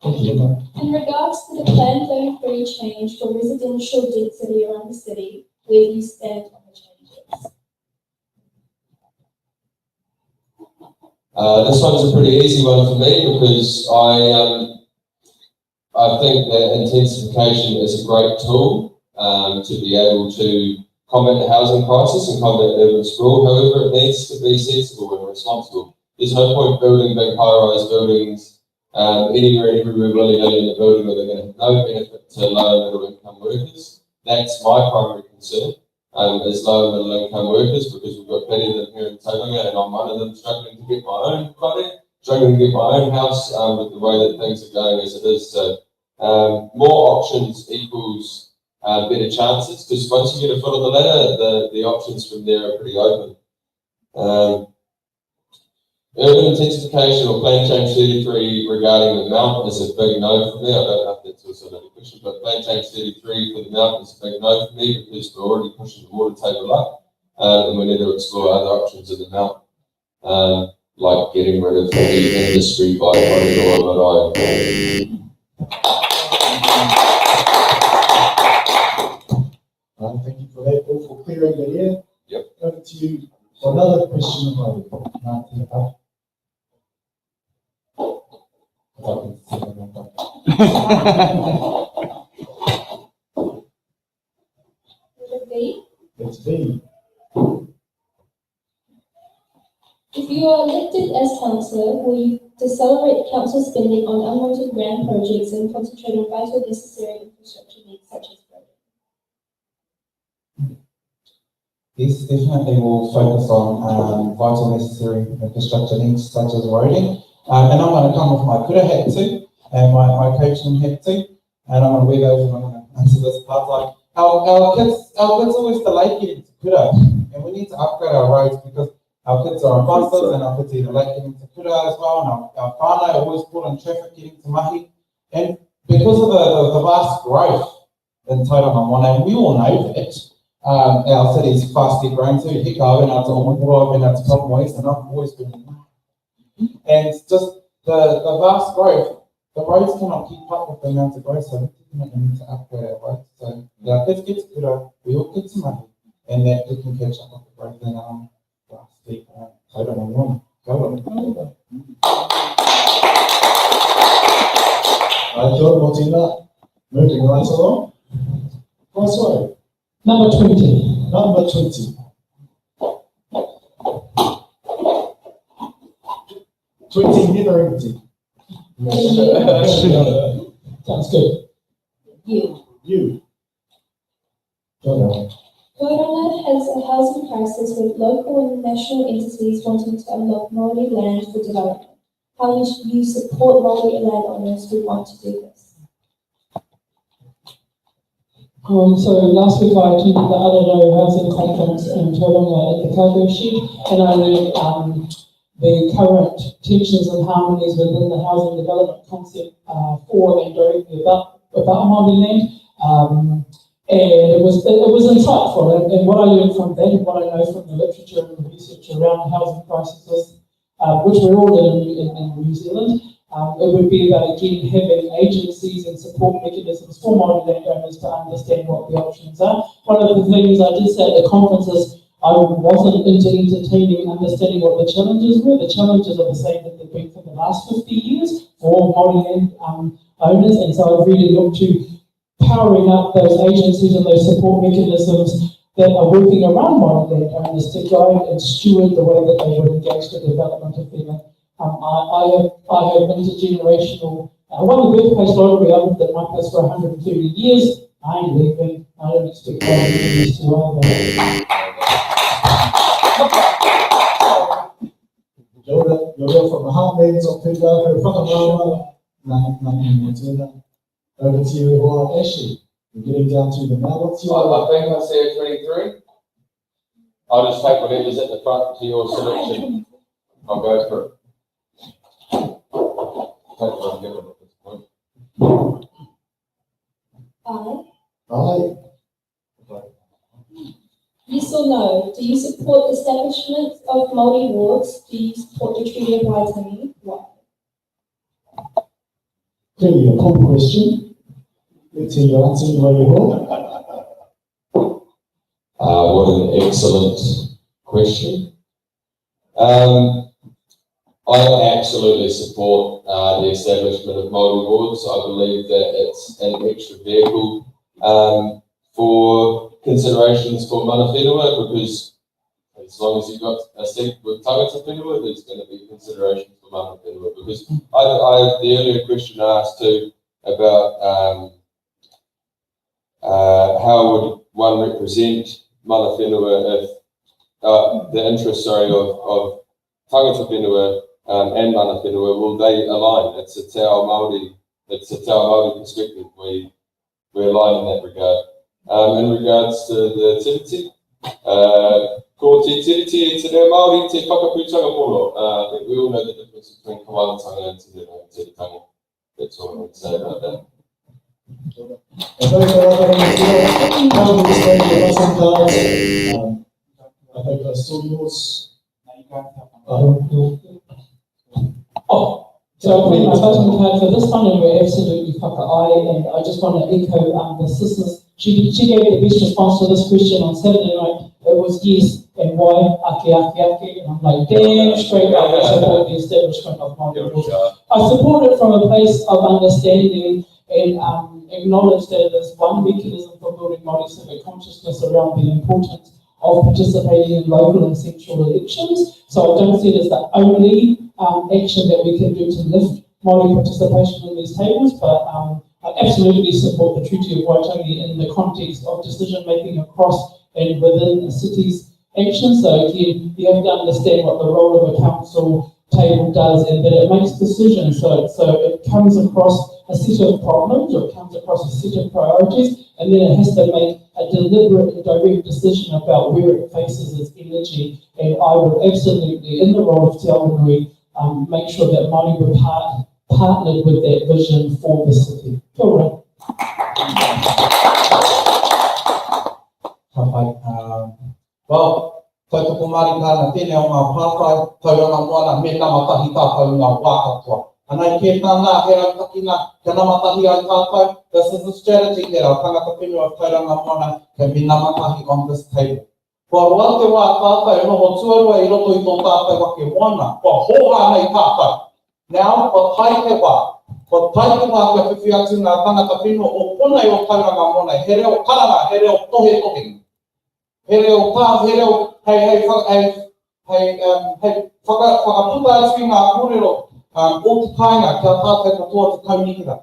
In regards to the planned zone 3 change for residential density around the city, where do you stand on the changes? This one's a pretty easy one for me, because I think that intensification is a great tool to be able to combat the housing crisis and combat urban sprawl. However, it needs to be sensible and responsible. There's no point building big high-rise buildings anywhere and everywhere willy-nilly in the building where they're going to have no benefit to low and middle-income workers. That's my primary concern, is low and middle-income workers, because we've got plenty of them here in Tauranga, and I'm one of them struggling to get my own project, struggling to get my own house with the way that things are going as it is. So more options equals better chances, because once you get a foot on the ladder, the options from there are pretty open. Urban intensification or plan change 33 regarding the mountain is a big no for me. I don't know if that's also another question, but plan change 33 for the mountain is a big no for me, because we're already pushing the water table up, and we need to explore other options in the mountain, like getting rid of the industry by corridor. Thank you for that, Paul, for clearing the air. Yep. Over to you for another question about It's B. If you are elected as councillor, will you to celebrate council spending on unwanted grand projects and concentrate on vital necessary infrastructure needs such as roads. Yes, definitely we'll focus on vital necessary infrastructure needs such as roading. And I'm going to come with my kura hat too, and my coaching hat too, and I'm going to wear those and I'm going to answer this part. Like our kids always delay getting to kura, and we need to upgrade our roads because our kids are on buses and our kids are late getting to kura as well, and our whānau are always caught in traffic getting to mahi. And because of the vast growth in Tauranga, and we all know that, our city's fastly growing too. He go and out to Omapura, and out to Pāpāmoa, and I've always been and just the vast growth, the roads cannot keep up with the amount of growth, so we definitely need to upgrade our roads. So our kids get to kura, we all get to mahi, and that we can catch up with the growth in vastly Tauranga. Go on. Kia ora, mō tēnā. Moving right along. Crossway. Number 20. Number 20. 20 never empty. Sounds good. You. Tauranga has a housing crisis with local and national entities wanting to unlock Māori land for development. How will you support Māori landowners who want to do this? So last week I attended the Arataki Housing Conference in Tauranga at the Cargo Shed, and I learned the current tensions and harmonies within the housing development concept for and directly about Māori land. And it was insightful, and what I learned from that and what I know from the literature and the research around housing crises, which we're all in New Zealand, it would be about again having agencies and support mechanisms for Māori landowners to understand what the options are. One of the things I did say at the conference is I wasn't into entertaining understanding what the challenges were. The challenges are the same that they've been for the last 50 years for Māori land owners, and so I've really looked to powering up those agencies and those support mechanisms that are working around Māori land owners to guide and steward the way that they would engage the development of their land. I have intergenerational, one of the birthplace lottery, I lived at my place for 130 years. I ain't leaving. I don't expect my years to either. You're from the heartlands of Pūtaka, Pāpāmoa, over to you, Ashley. We're getting down to the now. What's your? I think I said 23. I'll just take whatever's at the front to your selection. I'll go for it. Aye. Yes or no? Do you support the establishment of Māori wards? Do you support the Treaty of Waitangi? Why? Clearly a cool question. Let's hear your answer, What an excellent question. I absolutely support the establishment of Māori wards. I believe that it's an extra vehicle for considerations for mana whenua, because as long as you've got a seat with tangata whenua, there's going to be consideration for mana whenua. Because the earlier question asked too about how would one represent mana whenua if the interests of tangata whenua and mana whenua, will they align? It's a Te Ao Māori perspective. We align in that regard. In regards to the tiriti, ko te tiriti e te reo Māori te whakaputanga poro. I think we all know the difference between kawaratanga and te reo tiritanga. That's all I would say about that. I think I saw yours. So I think my voting card for this one, and we're absolutely whaka-ai, and I just want to echo the sisters. She gave the best response to this question on Saturday night. It was yes, and why, ake, and I'm like, damn straight up, I support the establishment of Māori wards. I support it from a place of understanding and acknowledge that it is one mechanism for building Māori civic consciousness around the importance of participating in local and central elections. So I don't see it as the only action that we can do to lift Māori participation in these tables, but I absolutely support the Treaty of Waitangi in the context of decision making across and within a city's action. So again, you have to understand what the role of a council table does and that it makes decisions. So it comes across a set of problems, or it comes across a set of priorities, and then it has to make a deliberate and direct decision about where it faces its energy. And I would absolutely, in the role of Te Awanui, make sure that Māori were partnered with that vision for the city. Kia ora. Well, tautoko marikana tēnei o ngā pātai, tauranga moana, me namatahi tātou ngā wā katoa. Anei ke tāna, he Arataki ka namatahi ai tātou, this is the strategy that our tangata whenua of tauranga moana can be namatahi on this table. Kua roa te wā tātou, e noho tuarua I roto I tō tātou wake moana, kua hoha nei tātou. Now, kua tai te wā. Kua tai te wā kia whiwhi atu ngā tangata whenua o ponei o tauranga moana, he reo karanga, he reo tohe tohe. He reo tā, he reo, hei whakaputa atu I ngā kōrero o te kāinga kia tātou katoa te kaunihira.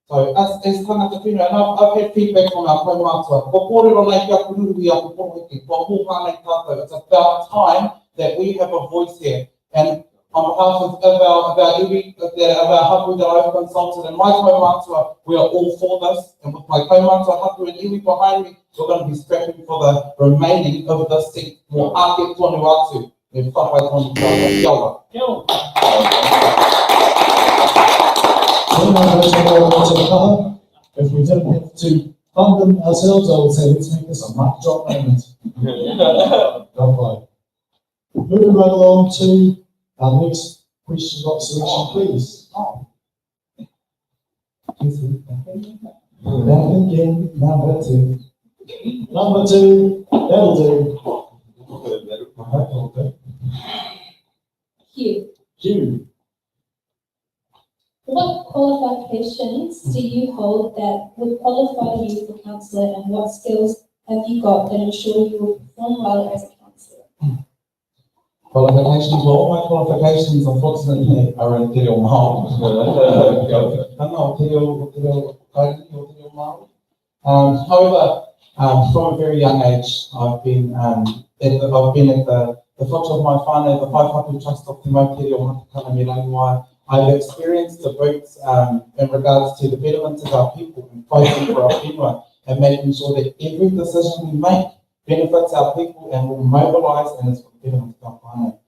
So, as tangata whenua, and I've had feedback from our kaumātua, ko kōrero nei kia kururu I aku pōheke, kua hoha nei tātou. It's about time that we have a voice here. And on behalf of our hapu that I've consulted and my kaumātua, we are all for this. And with my kaumātua hapu and iwi behind me, we're going to be scrapping for the remaining of this seat. Mō ake tonu atu, me whawhai tonu tātou. Kia ora. Kia ora. If we didn't have to fund them ourselves, I would say let's make this a mic drop moment. Moving right along to our next question box selection, please. Back again, number two. Number two, that'll do. Hugh. What qualifications do you hold that would qualify you for councillor, and what skills have you got that ensure you will perform well as a councillor? Qualifications, well, all my qualifications, unfortunately, are in Te Reo Māori. However, from a very young age, I've been at the foot of my whānau, the Whaiwhatu Trust of Te Mau Te Reo Matakana me Rangiwai. I've experienced the boots in regards to the betterment of our people and fighting for our whenua and making sure that every decision we make benefits our people and will mobilise and is for the betterment of our whānau.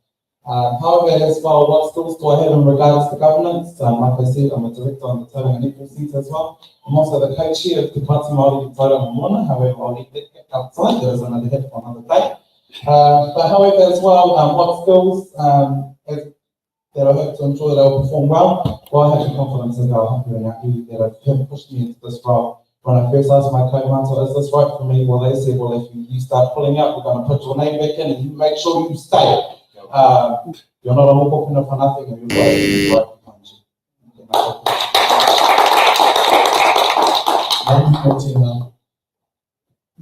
However, as well, what skills do I have in regards to governance? Like I said, I'm a director on the Tauranga Netball Centre as well. I'm also the co-chair of the Pāti Māori in Tauranga Moana. However, I'll leave that outside. There is another head for another day. But however, as well, what skills that I hope to ensure that I will perform well? Well, I have the confidence in our hapu and our iwi that have pushed me into this role. When I first asked my kaumātua, is this right for me? Well, they said, well, if you start pulling out, we're going to put your name back in and you make sure you stay. You're not a mokopuna for nothing, and you're right behind you.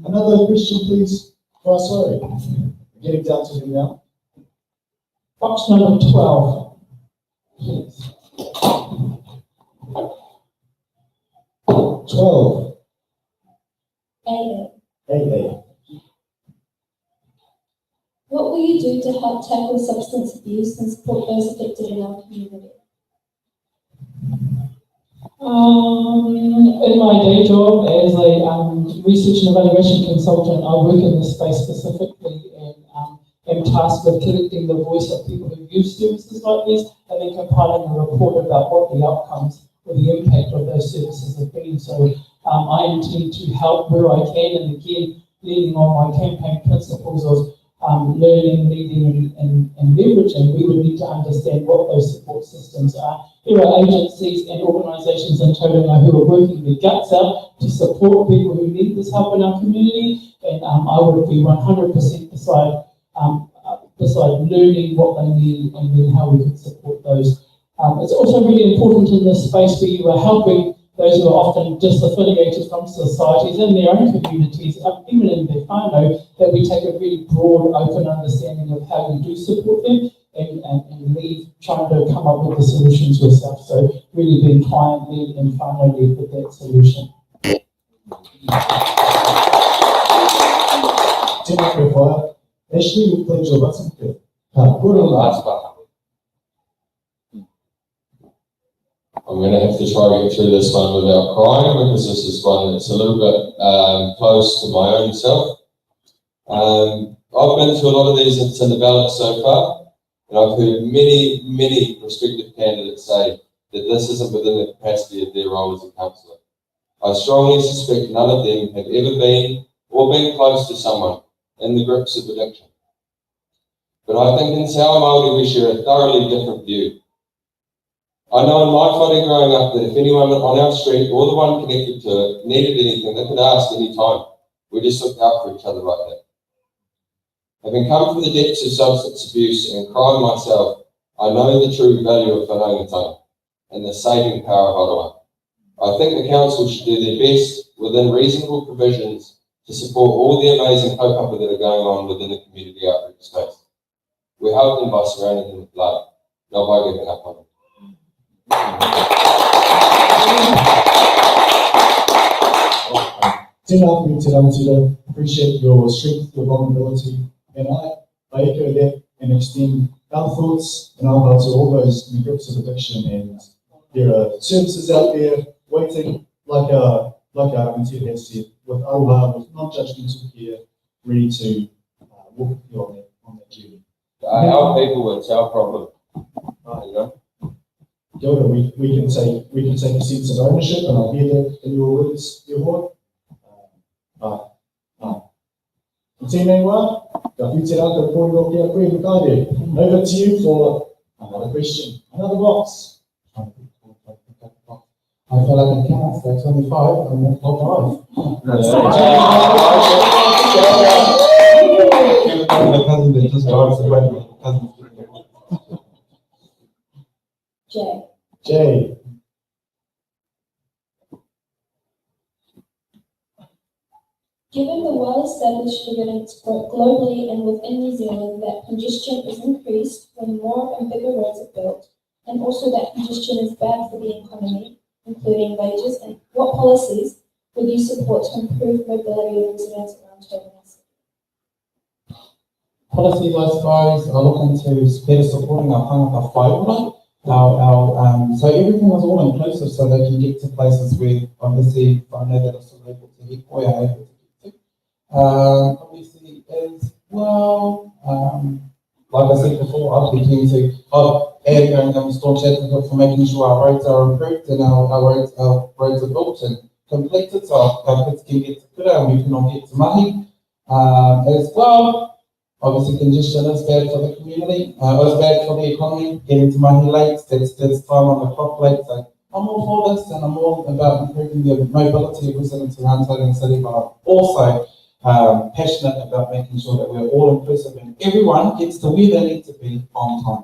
Another question, please. Oh, sorry. We're getting down to you now. Box number 12. Yes. 12. AA. What will you do to help tackle substance abuse and support those affected in our community? In my day job as a research and evaluation consultant, I work in this space specifically and am tasked with collecting the voice of people who use services like this and then compiling a report about what the outcomes or the impact of those services have been. So I intend to help where I can, and again, leaning on my campaign principles of learning, leading and leveraging. We would need to understand what those support systems are. There are agencies and organisations in Tauranga who are working their guts out to support people who need this help in our community, and I would be 100% beside learning what they need and then how we can support those. It's also really important in this space where you are helping those who are often disaffiliated from societies in their own communities, even in their whānau, that we take a really broad, open understanding of how we do support them. and leave trying to come up with the solutions yourself. So really being client-led and farmer-led with that solution. Tēnā koe whaia. Ashley, you pledge your button. Kura last part. I'm going to have to try to get through this one without crying because this is one that's a little bit close to my own self. I've been to a lot of these in the ballot so far, and I've heard many prospective candidates say that this isn't within the capacity of their role as a councillor. I strongly suspect none of them have ever been or been close to someone in the grips of addiction. But I think in Te Ao Māori we share a thoroughly different view. I know in my whare growing up that if anyone on our street or the one connected to it needed anything, they could ask any time. We just looked out for each other like that. Having come from the depths of substance abuse and crime myself, I know the true value of whanaungatanga and the saving power of Arawai. I think the council should do their best within reasonable provisions to support all the amazing kaupapa that are going on within the community outreach space. We help them by surrounding them with love, not by giving up on them. Tēnā koe te rangatira. Appreciate your strength, your vulnerability, and I echo that and extend our thoughts and our hearts to all those in the grips of addiction. And there are services out there waiting, like our rangatira has said, with aroha, with non-judgmental care, ready to walk with you on that journey. Our people, it's our problem. You know? Kia ora, we can take a sense of ownership, and I hear that in your words, your board. Tēnei wā, ka whiti rāka kōrero kia koe makaere. Over to you for another question, another box. I feel like I can't say 25, I'm not top 5. Jay. Given the well-established evidence globally and within New Zealand that congestion is increased when more and bigger roads are built, and also that congestion is bad for the economy, including wages, and what policies would you support to improve mobility of residents around Tauranga City? Policies, I suppose, are looking to better supporting our tangata whaiora. So everything was all inclusive so they can get to places where obviously I know that are still able to get or are able to get to. Obviously as well, like I said before, I'd be keen to add and staunch advocate for making sure our roads are improved and our roads are built and completed so our kids can get to kura and we can all get to mahi. As well, obviously congestion is bad for the community, it's bad for the economy, getting to mahi late, that's time on the clock late, so I'm all for this and I'm all about improving the mobility of residents around Tauranga City, but I'm also passionate about making sure that we're all inclusive and everyone gets to where they need to be on time.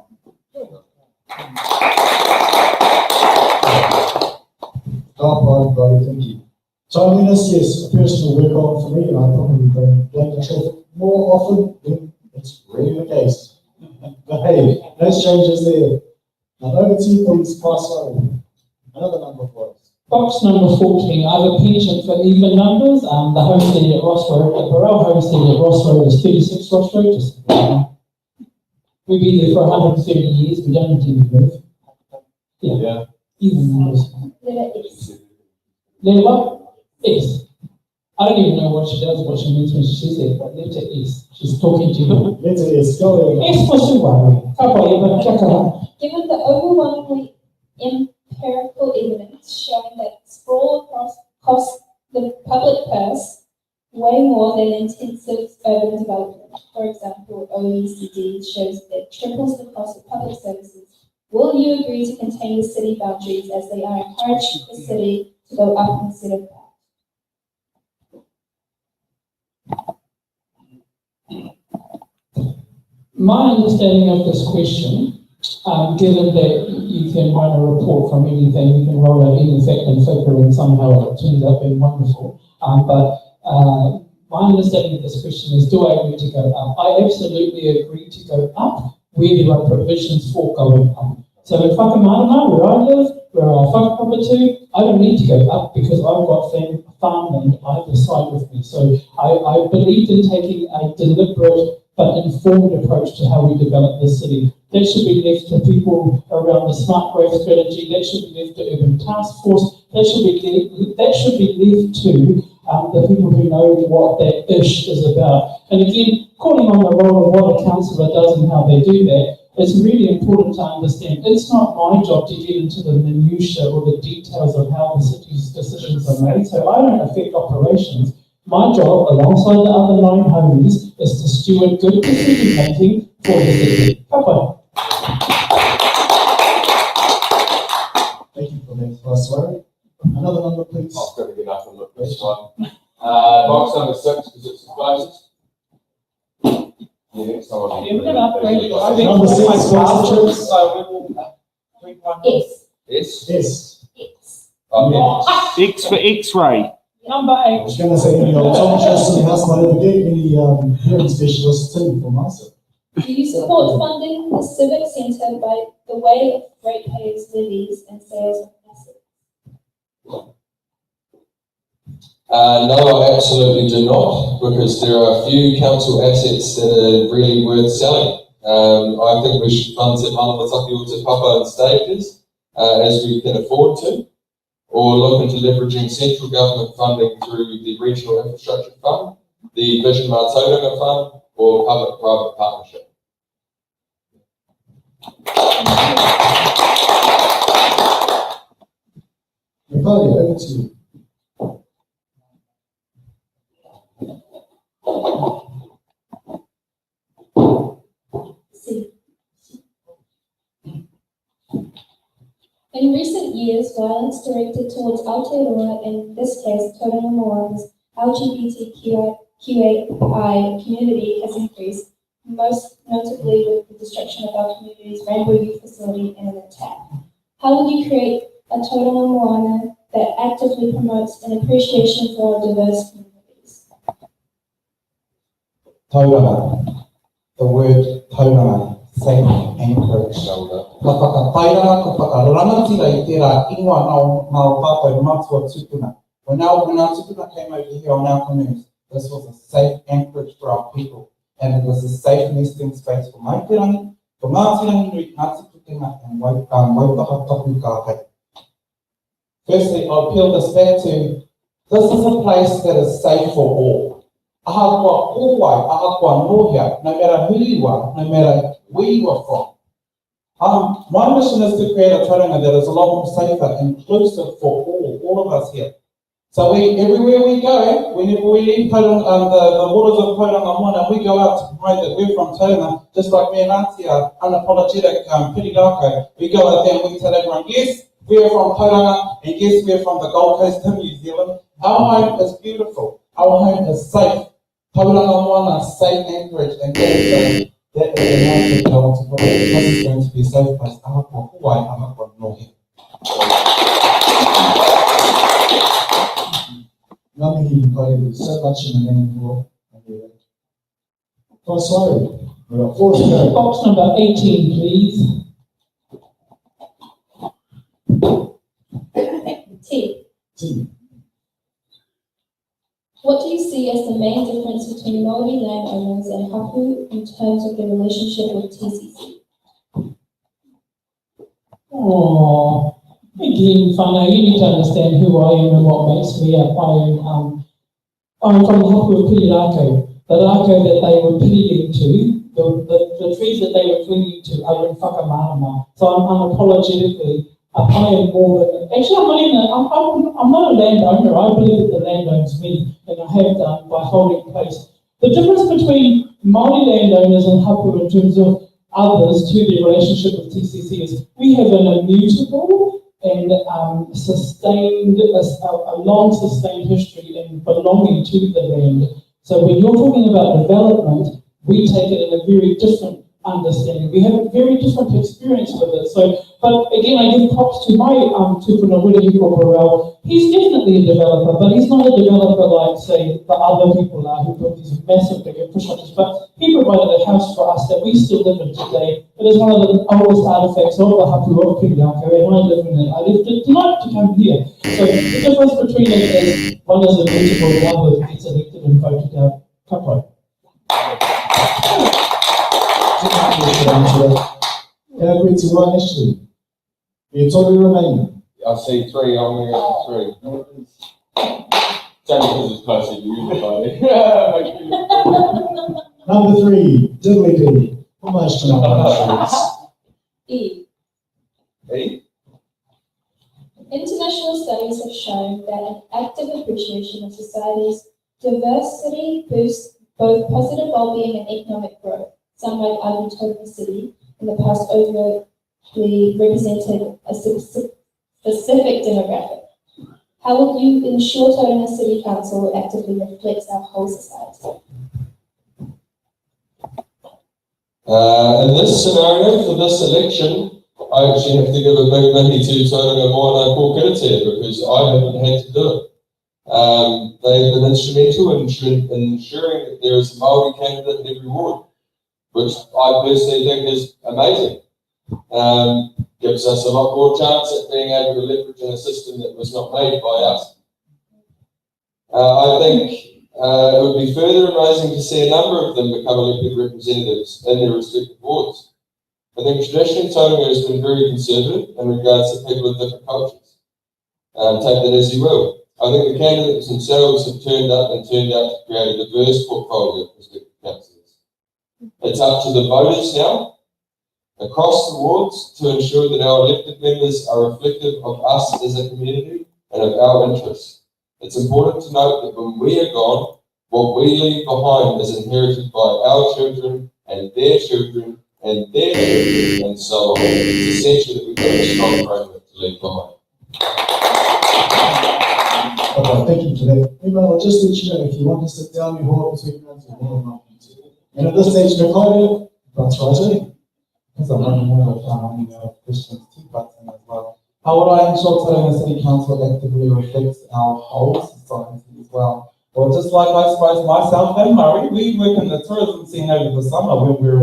Thank you. Timeliness, yes, a personal workout for me, and I probably blame the traffic more often than it's really the case. But hey, those changes there. Now over to you, please, pass on. Another number of words. Box number 14, I have a penchant for even numbers. The homestead at Ross Road, the Burrell homestead at Ross Road is 36 Ross Road, just we've been there for 130 years, we don't intend to move. Yeah. Even numbers. Letter S. Letter what? S. I don't even know what she does, what she means when she says that, but letter S. She's talking to you. Letter S, go ahead. S for Suwa. Given the overwhelmingly empirical evidence showing that sprawl costs the public purse way more than intensive urban development. For example, OECD shows that triples the cost of public services. Will you agree to contain the city boundaries as they are encouraging the city to go up instead of down? My understanding of this question, given that you can run a report from anything, you can roll out any fact and figure and somehow it turns out being wonderful. My understanding of this question is, do I agree to go up? I absolutely agree to go up where there are provisions for going up. So in Pāpāmoa, where I live, where I whakapapa to, I don't need to go up because I've got farmland either side with me. So I believed in taking a deliberate but informed approach to how we develop the city. That should be left to people around the smart growth strategy. That should be left to urban task force. That should be left to the people who know what that ish is about. And again, calling on the role of what a councillor does and how they do that, it's really important to understand. It's not my job to get into the minutiae or the details of how the city's decisions are made, so I don't affect operations. My job, alongside the other 9 homies, is to steward good decision making for the city. Papa. Thank you for that, Vice Chair. Another number, please. I've got to get up and look this one. Box number 6, because it's the closest. Yeah, someone. Number 6, Vice Yes. Yes. X for X-ray. Number 8. I was going to say any optometrists in the house might ever get any hearing specialists too for myself. Do you support funding the Civic Centre by the way of ratepayers' levies and sales of assets? No, I absolutely do not, because there are a few council assets that are really worth selling. I think we should fund Te Arataki o Te Papa in stages, as we can afford to, or look into leveraging central government funding through the Regional Infrastructure Fund, the Vision Mā Tauranga Fund, or public-private partnership. Natalia, over to you. In recent years, violence directed towards Aotearoa, in this case Tauranga Moana's LGBTQI community, has increased, most notably with the destruction of our community's Rainbow Youth Facility and an attack. How will you create a Tauranga Moana that actively promotes an appreciation for our diverse communities? Tauranga. The word tauranga. Safe anchorage. Ka whakatairanga, ka whakarangatira I tērā ingoa nao tātou mātua tupuna. When our tupuna came over here on our canoes, this was a safe anchorage for our people. And it was a safe nesting space for Maitirangi, for Mātirangi Nui, Ngāti Pukenga, and Waipaha Tapu Kāhei. Firstly, I appeal this back to, this is a place that is safe for all. Ahakoa kōwai, ahakoa nohia, no matter who you are, no matter where you are from. My mission is to create a tauranga that is a lot more safer, inclusive for all of us here. So everywhere we go, whenever we leave Tauranga, the waters of Tauranga Moana, we go out to promote that we're from Tauranga, just like me and Auntie are unapologetic Pirirako. We go out there and we tell everyone, yes, we're from Tauranga, and yes, we're from the Gold Coast of New Zealand. Our home is beautiful. Our home is safe. Tauranga Moana, safe anchorage, and that is the announcement that I want to put. This is going to be a safe place. Ahakoa Hawaii, ahakoa nohi. Ngamihi Pai, so much in the name for Vice Chair. We've got 4 to go. Box number 18, please. T. What do you see as the main difference between Māori landowners and hapu in terms of their relationship with TCC? Oh, again, whānau, you need to understand who I am and what makes me up. I'm from the hapu of Pirirako. The rako that they were clinging to, the trees that they were clinging to are in whakamārama. So I'm unapologetically I am more than, actually I'm not a landowner. I believe that the land owns me, and I have done by holding place. The difference between Māori landowners and hapu in terms of others to the relationship with TCC is we have an immutable and sustained, a long sustained history in belonging to the land. So when you're talking about development, we take it in a very different understanding. We have a very different experience with it. So, but again, I give props to my tupuna Wirigi Korporel. He's definitely a developer, but he's not a developer like, say, the other people are who put these massive big infrastructures. But he provided a house for us that we still live in today. It is one of the oldest artifacts of the hapu of Piriaka, and I live in it. I left it tonight to come here. So the difference between it is one is a beautiful, the other gets elected and voted out. Kapai. You totally remain. I see three, I'm going to go for three. It's only because it's closer to you, buddy. Number 3, diddly dee. Almost to number E. E? International studies have shown that an active appreciation of society's diversity boosts both positive well-being and economic growth. Some might argue Tauranga City in the past overtly represented a specific demographic. How would you ensure Tauranga City Council actively reflects our whole society? In this scenario, for this election, I actually have to give a big mihi to Tauranga Moana Kōkiritea because I haven't had to do it. They've been instrumental in ensuring that there is a Māori candidate in every ward, which I personally think is amazing. Gives us a lot more chance at being able to leverage in a system that was not made by us. I think it would be further amazing to see a number of them become elected representatives in their respective wards. I think traditionally Tauranga has been very conservative in regards to people of different cultures. Take that as you will. I think the candidates themselves have turned out to create a diverse portfolio of prospective councillors. It's up to the voters now, across the wards, to ensure that our elected members are reflective of us as a community and of our interests. It's important to note that when we are gone, what we leave behind is inherited by our children and their children and their children and so on. It's essential that we've got a strong framework to leave behind. Okay, thank you for that. Email, I'll just let you know if you want to sit down, you're more between hands, you're more than welcome to. And at this stage, Nicole, that's right. Because I'm running out of questions, two-button as well. How would I ensure Tauranga City Council actively reflects our whole society as well? Well, just like I suppose myself and Murray, we work in the tourism scene over the summer when we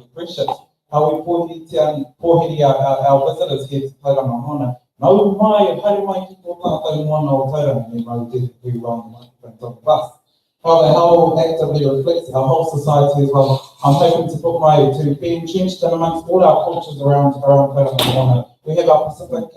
appreciate how we pohiri our visitors here to Tauranga Moana. Nau mai, haere mai ki tō tātou moana o Tauranga, me mau te hui wrong the microphone on the bus. How actively reflects our whole society as well. I'm hoping to put my to be entrenched in amongst all our cultures around Tauranga Moana. We have our Pacific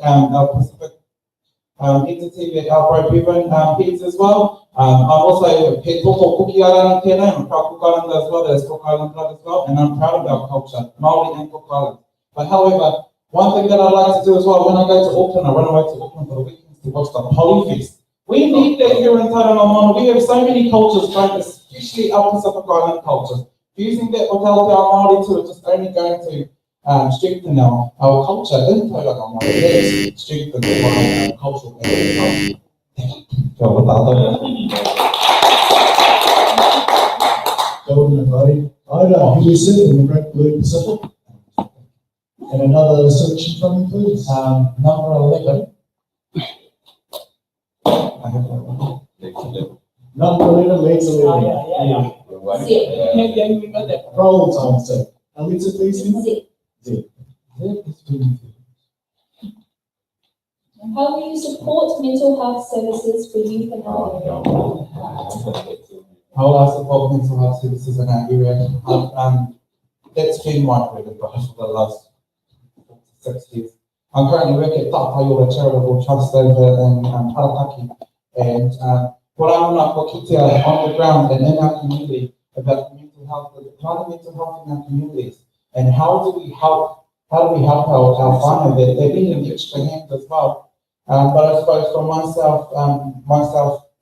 entity, our Pro-Bevan heads as well. I'm also He Toko Kukiarani tēnei, I'm a Cook Island as well, there's Cook Island blood as well, and I'm proud of our culture, Māori and Cook Island. But however, one thing that I like to do as well, when I go to Auckland, I run away to Auckland for the weekends to watch the Polyfest. We need that here in Tauranga Moana. We have so many cultures, especially our Pacific Island cultures. Fusing that with Aotearoa Māori too, it's just only going to strengthen our culture in Tauranga Moana. That's strengthened by cultural background. Ida, who we sit in the Great Blue Pacific. And another selection from you, please. Number 11. I have that one. Number 11, legs 11. Roll time, sir. Alita, please. Z. How will you support mental health services for youth in our area? How will I support mental health services in our area? That's been my bread and butter for the last 6 years. I'm currently working at Pāpāmoa Charitable Trust over in Arataki, and what I want to kitea on the ground and in our community about mental health, promoting mental health in our communities, and how do we help our whānau that they need an extra hand as well. But I suppose for myself,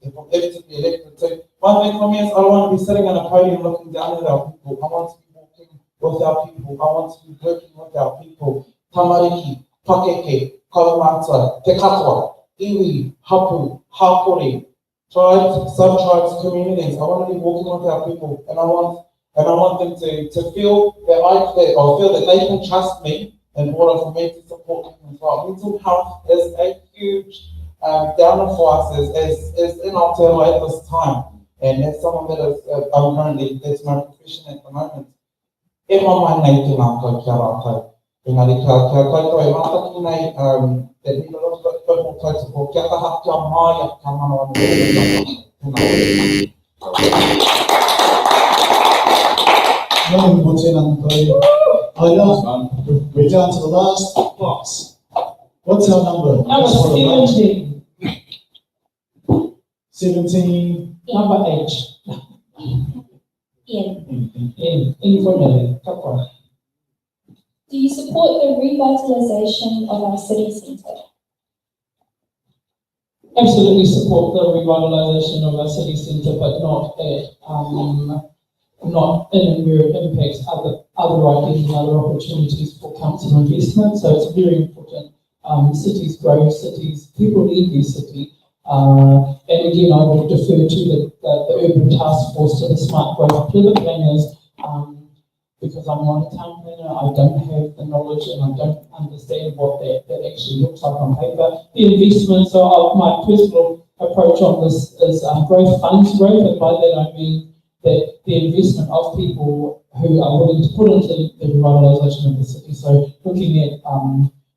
if I'm ever to be elected too, one thing for me is I don't want to be sitting on a podium looking down at our people. I want to be walking with our people. I want to be working with our people. Tamariki, Pakeke, Kaumata, Te Katoa, Iwi, Hapu, Hapori, tribes, sub-tribes, communities. I want to be walking with our people, and I want And I want them to feel that they can trust me in order for me to support them as well. Mental health is a huge downer for us as in Aotearoa at this time. And as someone that is, I'm currently, that's my profession at the moment. E mama nei te mātou kia rātou. Engari kia koutou e Arataki nei, that need a little bit more close support. Kia taha kia mai a kia manawa We're down to the last box. What's our number? Number 17. 17. Number H. Informally. Do you support the revitalisation of our city centre? Absolutely support the revitalisation of our city centre, but not in where it impacts other ideas and other opportunities for council investment. So it's very important. Cities grow, people need their city. And again, I would defer to the urban task force, to the smart growth, to the planners, because I'm not a town planner. I don't have the knowledge and I don't understand what that actually looks like on paper. The investment, so my personal approach on this is growth funds growth, and by that I mean that the investment of people who are willing to put into the revitalisation of the city. So looking at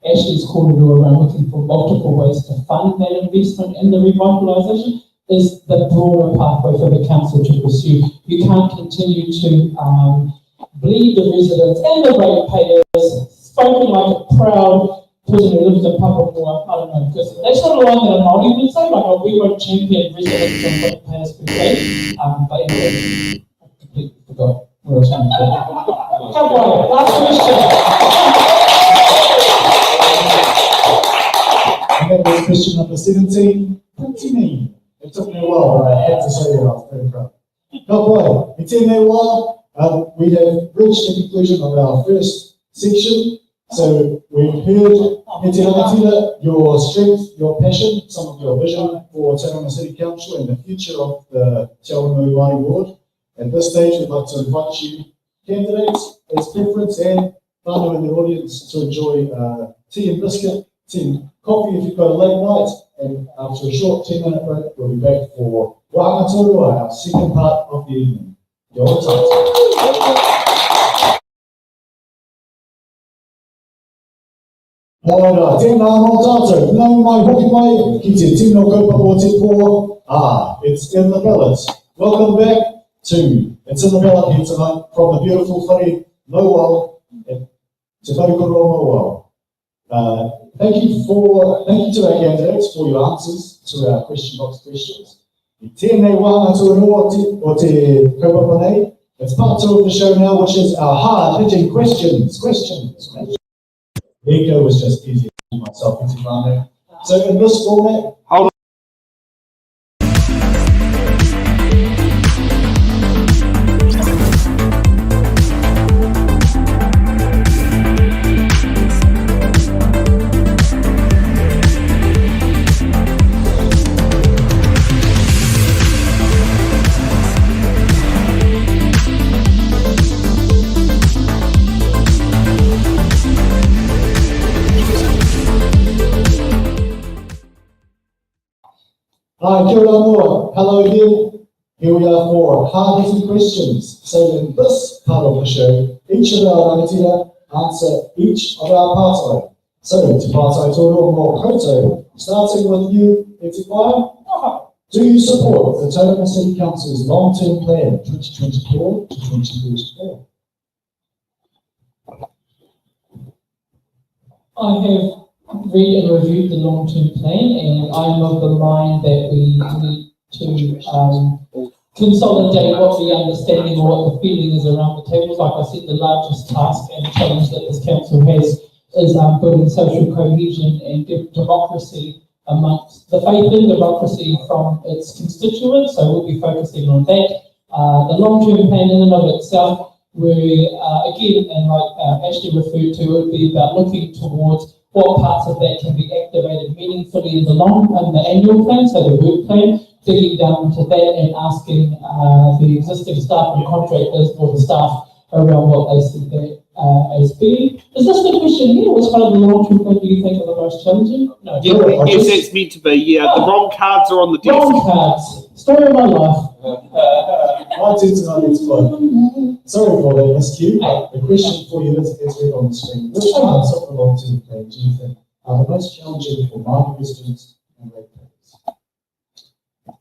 Ashley's corridor around looking for multiple ways to fund that investment in the revitalisation is the broader pathway for the council to pursue. You can't continue to bleed the residents and the ratepayers, spoken like a proud person who lives in Pāpāmoa. I don't know, because that's not a line that a Māori would say, like, we won't champion residents and ratepayers per se. But anyway, I completely forgot what I was saying. Come on, last question. And that was question number 17. Pretty mean. It took me a while, but I had to say it. I was very proud. Ka pai, I tēnei wā, we have reached the conclusion of our first section. So we've heard, me te rangatira, your strength, your passion, some of your vision for Tauranga City Council and the future of the Te Awanui ward. At this stage, we'd like to invite you, candidates, as preference, and whānau in the audience to enjoy tea and biscuit, tea and coffee if you've got a late night, and after a short 10-minute break, we'll be back for Wahanga Tōrua, our second part of the evening. Kia ora tātou. Ora, tēnā mō tātou, nau mai hoki mai, ki te tino kaupapa o te pō. It's in the ballot. Welcome back to It's in the Ballot here tonight from the beautiful whare Mauao, Te Wharekoroa Mauao. Thank you to our candidates for your answers to our question box questions. I tēnei wānga tōrua o te kaupapa nei. It's part 2 of the show now, which is our hard-hitting questions. Echo was just easy to myself into Rano. So in this format, hi, kia ora noa. Hello again. Here we are for hard-hitting questions. So in this part of the show, each of our rangatira answer each of our pātai. So, te pātai tōrua mō koutou, starting with you, e te whāia. Do you support the Tauranga City Council's long-term plan, 2024 to 2034? I have read and reviewed the long-term plan, and I'm of the mind that we need to consolidate what the understanding or what the feeling is around the tables. Like I said, the largest task and challenge that this council has is building social cohesion and democracy amongst the faith in democracy from its constituents. So we'll be focusing on that. The long-term plan in and of itself, we again, and like Ashley referred to, would be about looking towards what parts of that can be activated meaningfully in the annual plan, so the work plan, digging down to that and asking the existing staff and contractors or the staff around what they see that as being. Is this the question here? Which part of the long-term plan do you think are the most challenging? No, Yes, it's meant to be. Yeah, the wrong cards are on the desk. wrong cards. Story of my life. I did tonight, it's fine. Sorry for that, miscue. The question for you is read on the screen. Which parts of the long-term plan do you think are the most challenging for Māori residents and ratepayers?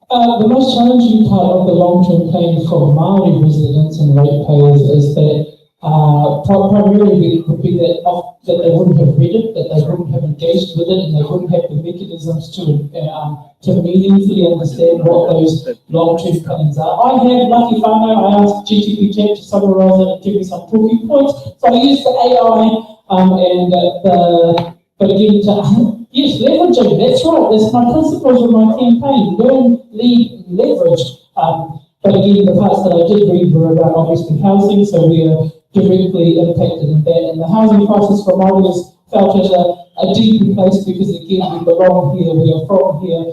The most challenging part of the long-term plan for Māori residents and ratepayers is that primarily would be that they wouldn't have read it, that they wouldn't have engaged with it, and they wouldn't have the mechanisms to meaningfully understand what those long-term plans are. I had lucky whānau, I asked GTP Chat to summarise it and give me some talking points, so I used the AI but again, yes, leveraging, that's right, that's my principles of my campaign, learn, lead, leverage. But again, the parts that I did read were about obviously housing, so we are directly impacted in that. And the housing crisis for Māori is felt at a deeper place because again, we belong here, we are from here,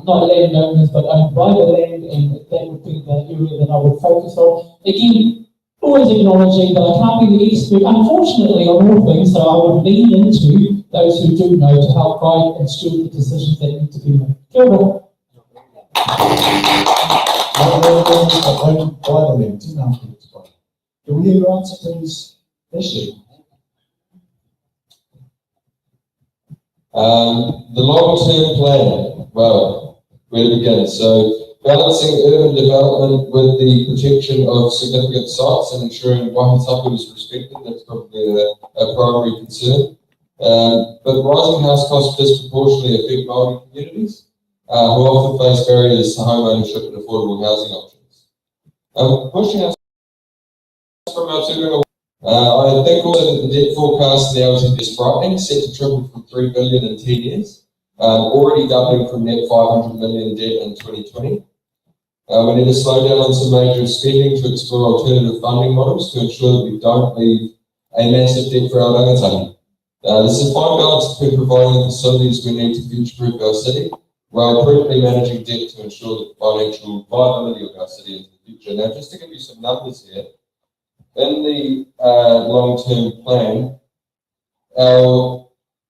not landowners, but owned by the land, and that would be the area that I would focus on. Again, always acknowledging that I can't be the expert, unfortunately, on all things, so I would lean into those who do know to help guide and steward the decisions that need to be made. Kia ora. Can we hear your answer to this issue? The long-term plan, well, where to begin? So, balancing urban development with the protection of significant sites and ensuring wahitapu is respected, that's probably a primary concern. But rising house costs disproportionately affect Māori communities, who often face barriers to home ownership and affordable housing options. Pushing us from our Tauranga, I think also that the debt forecast in the LTP is frightening, set to triple from 3 billion in 10 years, already doubling from net 500 million debt in 2020. We need to slow down on some major spending to explore alternative funding models to ensure that we don't leave a massive debt for our rangatahi. This is a fine balance between providing the facilities we need to future-proof our city, while prudently managing debt to ensure the financial viability of our city into the future. Now, just to give you some numbers here, in the long-term plan, our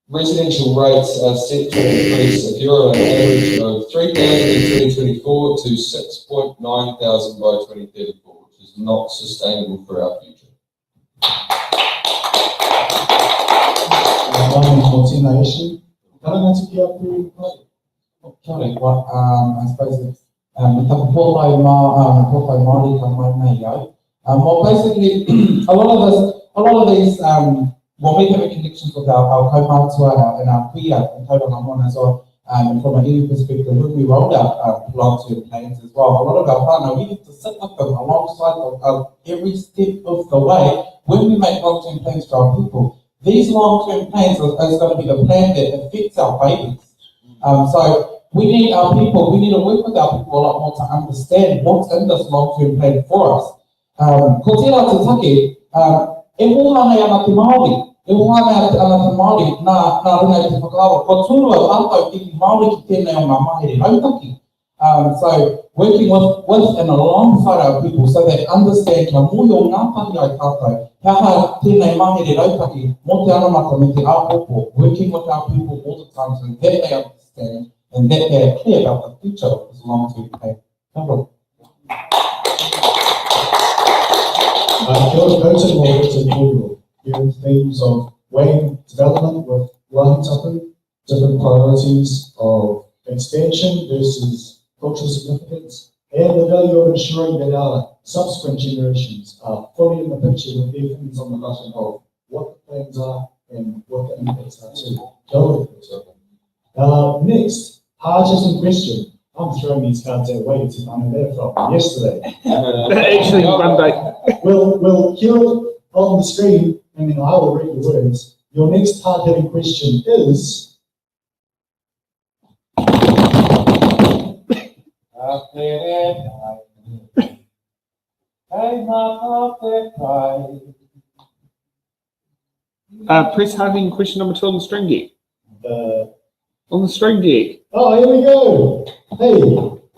residential rates are set to increase, if you're on an average of 3,000 in 2024 to 6,900 by 2034, which is not sustainable for our future. I suppose it's well, basically, a lot of these, when we have connections with our kaumātua and our pia and Tauranga Moana as well, and from an EU perspective, when we rolled out long-term plans as well, a lot of our whānau, we have to sit with them alongside of every step of the way when we make long-term plans for our people. These long-term plans is going to be the plan that affects our babies. So we need our people, we need to work with our people a lot more to understand what's in this long-term plan for us. Ko tērā te take, e hohane ana te Māori, e hohane ana te Māori nā runga i te whakaaro. Ko tūrua tātou ki Māori ki tēnei o ngā mahere Arataki. So working with and alongside our people so they understand kia mui o ngā tahi ai tātou, hea tēnei mahere Arataki, mo te anamata me te āpopo, working with our people all the time so that they understand and that they are clear about the future of this long-term plan. In themes of weighing development with wahitapu, different priorities of expansion versus cultural significance, and the value of ensuring that our subsequent generations are fully in the picture with their fingers on the button of what the plans are and what the impacts are too. Next, hard-hitting question. I'm throwing these cards out way too long there from yesterday. Actually, Monday. We'll hear it on the screen, and then I will read the words. Your next hard-hitting question is... Press hard-hitting question number 2 on the string deck. On the string deck. Oh, here we go. Hey,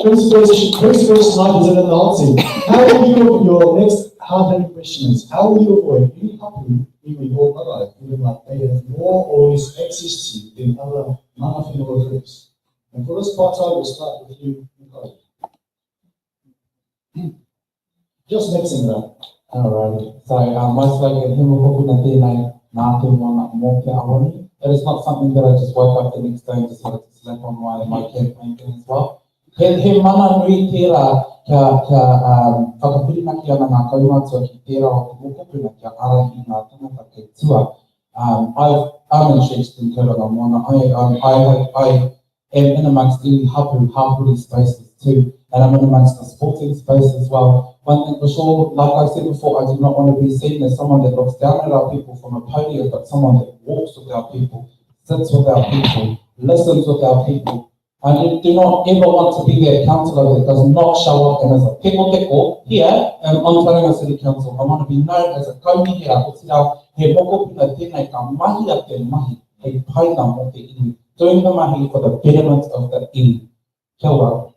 First question I was in the hot seat. How will you, your next hard-hitting question is, how will you avoid any hapu, iwi or marae, feeling like they have more or less access to you than other mana whenua groups? And for this part, I will start with you, Nicole. Just mixing it up. Alright, so most likely he will na tēnei nā te moana mō te Awanui. It is not something that I just woke up the next day and decided to slap on my campaign thing as well. He mana nui tērā kia whakawhirinaki ana ngā kaumātua ki tērā o te mokopuna kia arahi ngā tangata kei tua. I'm entrenched in Tauranga Moana. I am in amongst any hapuri spaces too, and I'm in amongst the sporting space as well. One thing for sure, like I said before, I do not want to be seen as someone that looks down at our people from a podium, but someone that walks with our people, sits with our people, listens with our people. I do not ever want to be that councillor that does not show up and as a teko here on Tauranga City Council. I want to be known as a kaumihira, o te rau, he mokopuna tēnei ka mahi a te mahi, he paina mo te iwi, doing the mahi for the betterment of the iwi. Kia ora.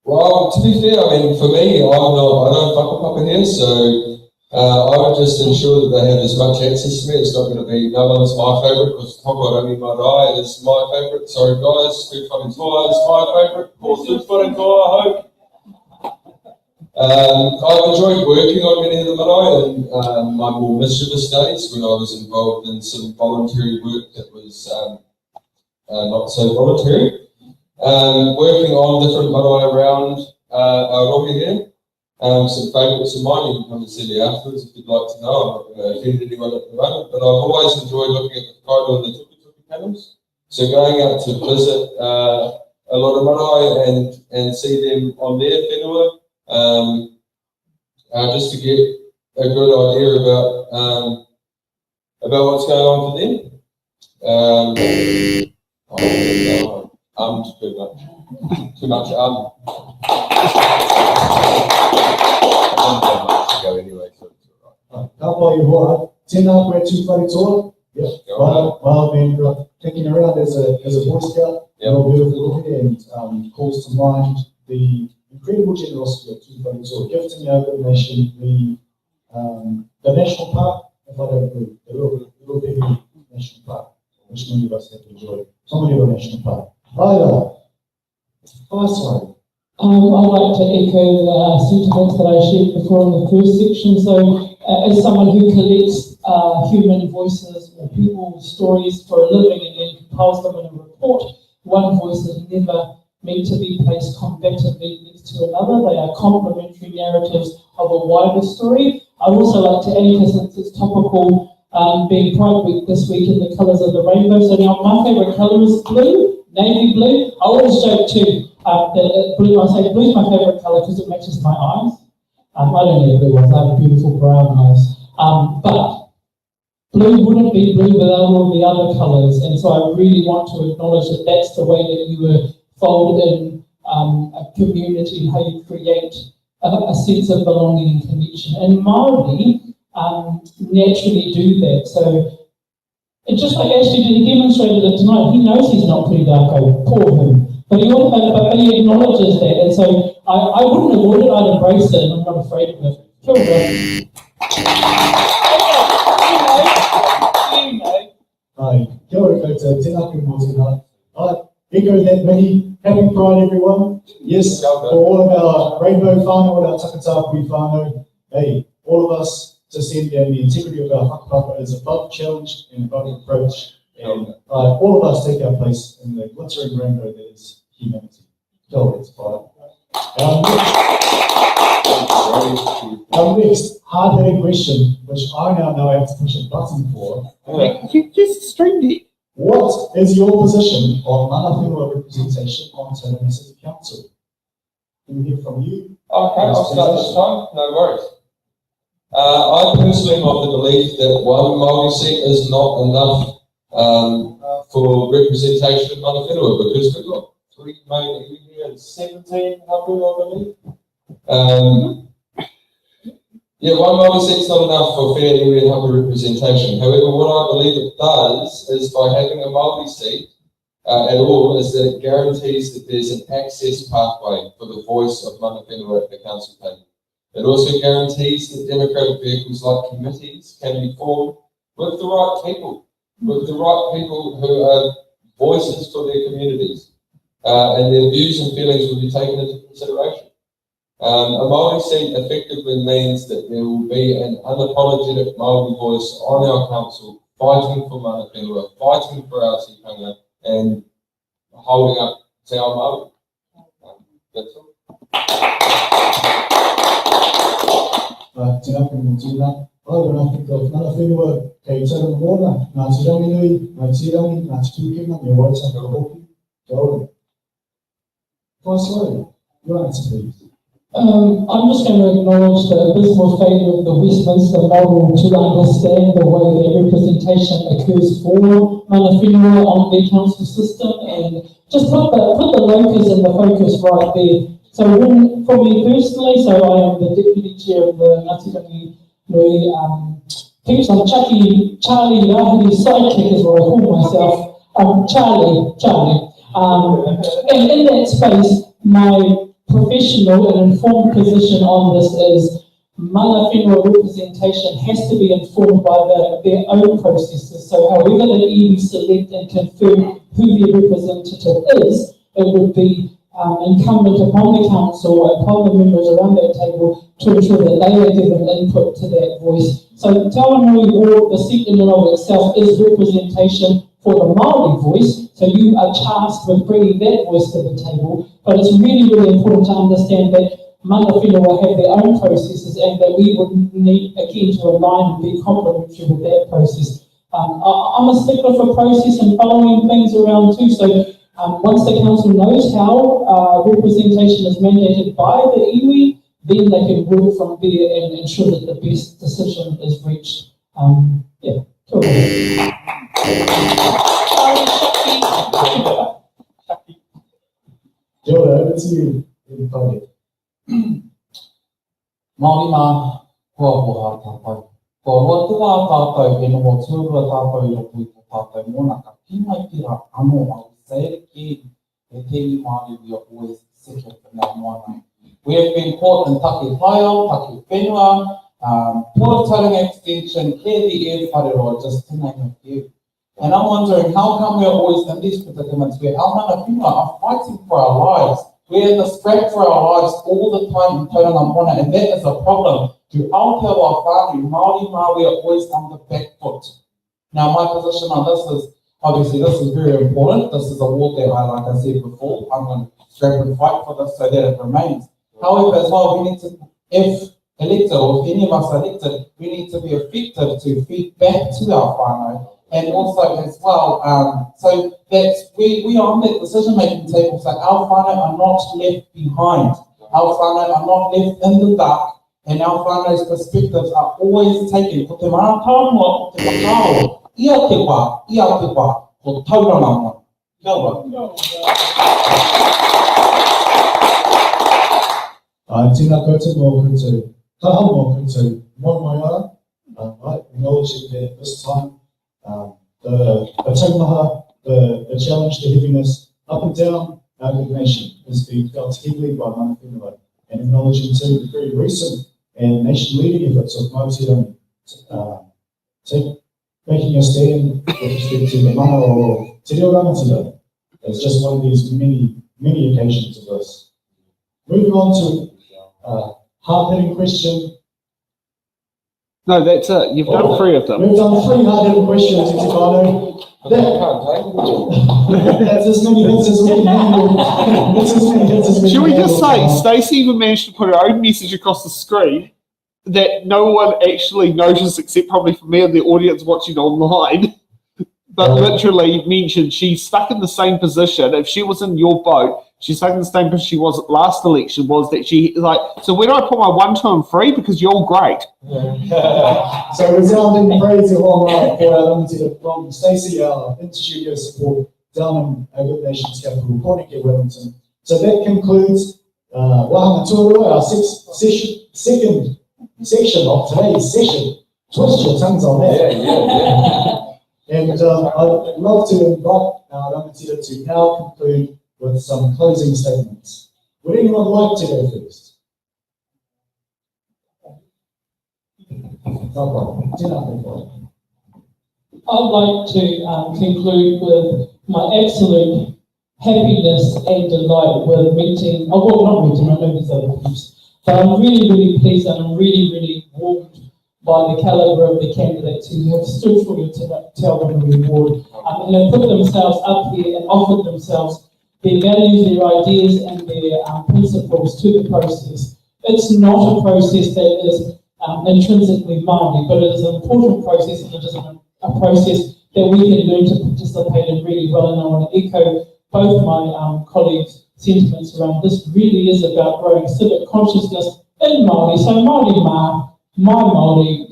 Well, to be fair, I mean, for me, I don't whakapapa here, so I would just ensure that they have as much access to me. It's not going to be, no one's my favourite, because Tokorangi Marae is my favourite. Sorry guys, Food Wharentoa is my favourite, or Food Wharentoa, I hope. I've enjoyed working on many of the marae in my more mischievous days when I was involved in some voluntary work that was not so voluntary. Working on different marae around Arataki here. Some favourites of mine, you can come and see me afterwards if you'd like to know. I'm not going to offend anyone at the moment, but I've always enjoyed looking at the photo and the tuki panels. So going out to visit a lot of marae and see them on their whenua, just to get a good idea about what's going on for them. Too much. I didn't have much to go anyway, so it's all right. Ka pai hoa, tēnā koe tū wharetoa. Yep. Well, been kicking around as a Boy Scout, beautiful looking, and calls to mind the incredible generosity of tū wharetoa, gifting the Open Nation the national park, if I don't believe, the Little Baby National Park, which many of us have enjoyed. Somebody National Park. Either. Sorry. I'd like to echo the sentiments that I shared before in the first section. So, as someone who collects human voices or people's stories for a living and then compiles them in a report, one voice is never meant to be placed combatively next to another. They are complementary narratives of a wider story. I'd also like to add, since it's topical, being Pride Week this week in the colours of the rainbow. So now my favourite colour is blue, navy blue. I always joke too. Blue, I say blue is my favourite colour because it matches my eyes. I don't need blue ones, I have beautiful brown eyes. But blue wouldn't be blue without all the other colours, and so I really want to acknowledge that that's the way that you were folded in a community, how you create a sense of belonging and connection. And Māori naturally do that. So, and just like Ashley did, he demonstrated it tonight, he knows he's not pretty darko, poor him. But he acknowledges that, and so I wouldn't avoid it, I'd embrace it, and I'm not afraid of it. Kia ora. Hi, kia ora koutou, tēnā koe mō tēnā. Echo that many, happy Pride everyone. Yes, for all of our rainbow whānau and our takatapu whānau, hey, all of us to send and the integrity of our whakapapa is above challenge and above reproach. And all of us take our place in the glittering rainbow that is humanity. Kia ora, it's Pride. Our next hard-hitting question, which I now know I have to push a button for. Just streamed it. What is your position on mana whenua representation on Tauranga City Council? Can we hear from you? Okay, I'll start this time, no worries. I personally am of the belief that one Māori seat is not enough for representation of mana whenua, because we've got 17 hapu, I believe. Yeah, one Māori seat's not enough for fair iwi hapu representation. However, what I believe it does is by having a Māori seat at all is that it guarantees that there's an access pathway for the voice of mana whenua at the council table. It also guarantees that democratic vehicles like committees can be formed with the right people who are voices for their communities, and their views and feelings will be taken into consideration. A Māori seat effectively means that there will be an unapologetic Māori voice on our council, fighting for mana whenua, fighting for our tikanga, and holding up te ao Māori. That's all. Tēnā koutou tēnā. When I think of mana whenua kei Tauranga Moana, ngā tirangi nui, ngā tirangi, ngā tutukenga, me waitaka hoki, kia ora. Vice-Roy, your answer please. I'm just going to acknowledge the abysmal failure of the Westminster model to understand the way that representation occurs for mana whenua on their council system, and just put the locus and the focus right there. So for me personally, so I am the Deputy Chair of the Ngāti Nui Peeps. I'm Charlie Rahiri's sidekick is what I call myself. Charlie. And in that space, my professional and informed position on this is mana whenua representation has to be informed by their own processes. So however the iwi select and confirm who their representative is, it would be incumbent upon the council, upon the members around that table, to ensure that they are given input to that voice. So Te Awanui Ward, the seat in and of itself, is representation for the Māori voice, so you are tasked with bringing that voice to the table, but it's really, really important to understand that mana whenua have their own processes and that we would need, again, to align and be complementary with that process. I'm a stickler for process and following things around too, so once the council knows how representation is mandated by the iwi, then they can work from there and ensure that the best decision is reached. Yeah, cool. Joe, over to you. Māori mā, kua poha tātou. Kua rotua tātou, e no mo tūrua tātou i roto i tātou mōna, ka pīmai pira anō au saereke e te i Māori we are always second for now moana. We have been caught in take taio, take whenua, Port Tauranga Extension, clearly air whareroa, just to name a few. And I'm wondering, how come we're always in these predicaments where our mana whenua are fighting for our lives? We're in the scrap for our lives all the time in Tauranga Moana, and that is a problem. To Aotearoa whānui, Māori mā, we are always on the back foot. Now, my position on this is, obviously, this is very important. This is a war that like I said before, I'm going to scrap and fight for this so that it remains. However, as well, we need to, if elected, or if any of us are elected, we need to be effective to feed back to our whānau. And also as well, so that we are on that decision-making table, so our whānau are not left behind. Our whānau are not left in the dark, and our whānau's perspectives are always taken. Ko te mana Pāpāmoa, ko te whakao, ia te wā, ko Tauranga Moana. Kia ora. Tēnā koutou mō koutou. Taha mō koutou. Moi mai ara. Right, acknowledging that this time, the taumaha, the challenge, the heaviness, up and down our good nation is being felt heavily by mana whenua, and acknowledging too the very recent and nation-leading efforts of Māori making a stand with respect to the mana o Te Reo Rangatira as just one of these many occasions of this. Moving on to hard-hitting question. No, that's it. You've done 3 of them. We've done 3 hard-hitting questions, Tikano. That's as many hits as we can handle. Should we just say, Stacey even managed to put her own message across the screen that no one actually noticed except probably for me and the audience watching online, but literally mentioned she's stuck in the same position. If she was in your boat, she's stuck in the same position she was at last election, was that she, like, so where do I put my 1, 2 and 3? Because you're great. So resounding praise of all right from Stacey, our in-studio support down in our nation's capital, Porneke, Wellington. So that concludes Wahanga Tuarua, our second section of today's session. Twist your tongues on that. And I'd love to invite our rangatira to now conclude with some closing statements. Would anyone like to go first? No problem. I'd like to conclude with my absolute happiness and delight with meeting, not meeting, I know these other groups, but I'm really, really pleased and I'm really, really warmed by the calibre of the candidates who have stood for your Tauranga Award and have put themselves up here and offered themselves their values, their ideas and their principles to the process. It's not a process that is intrinsically Māori, but it is an important process and it is a process that we can learn to participate in really well. And I want to echo both my colleagues' sentiments around this really is about growing civic consciousness in Māori. So Māori Mā, my Māori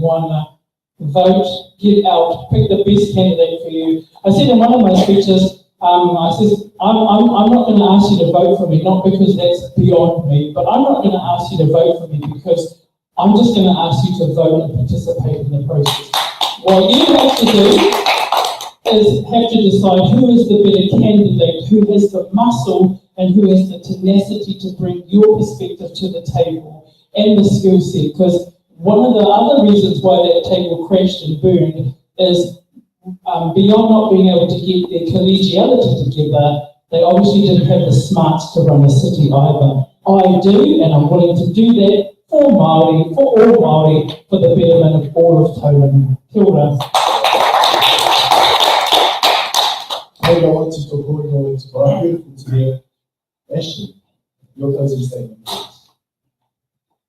Moana, vote, get out, pick the best candidate for you. I said in one of my speeches, I said, I'm not going to ask you to vote for me, not because that's beyond me, but I'm not going to ask you to vote for me because I'm just going to ask you to vote and participate in the process. What you have to do is have to decide who is the better candidate, who has the muscle and who has the tenacity to bring your perspective to the table and the skill set. Because one of the other reasons why that table crashed and burned is beyond not being able to get their collegiality together, they obviously didn't have the smarts to run a city either. I do, and I'm willing to do that for Māori, for all Māori, for the betterment of all of Tauranga. Kia ora. I want to talk about it's beautiful to hear. Ashley, your closing statement, please.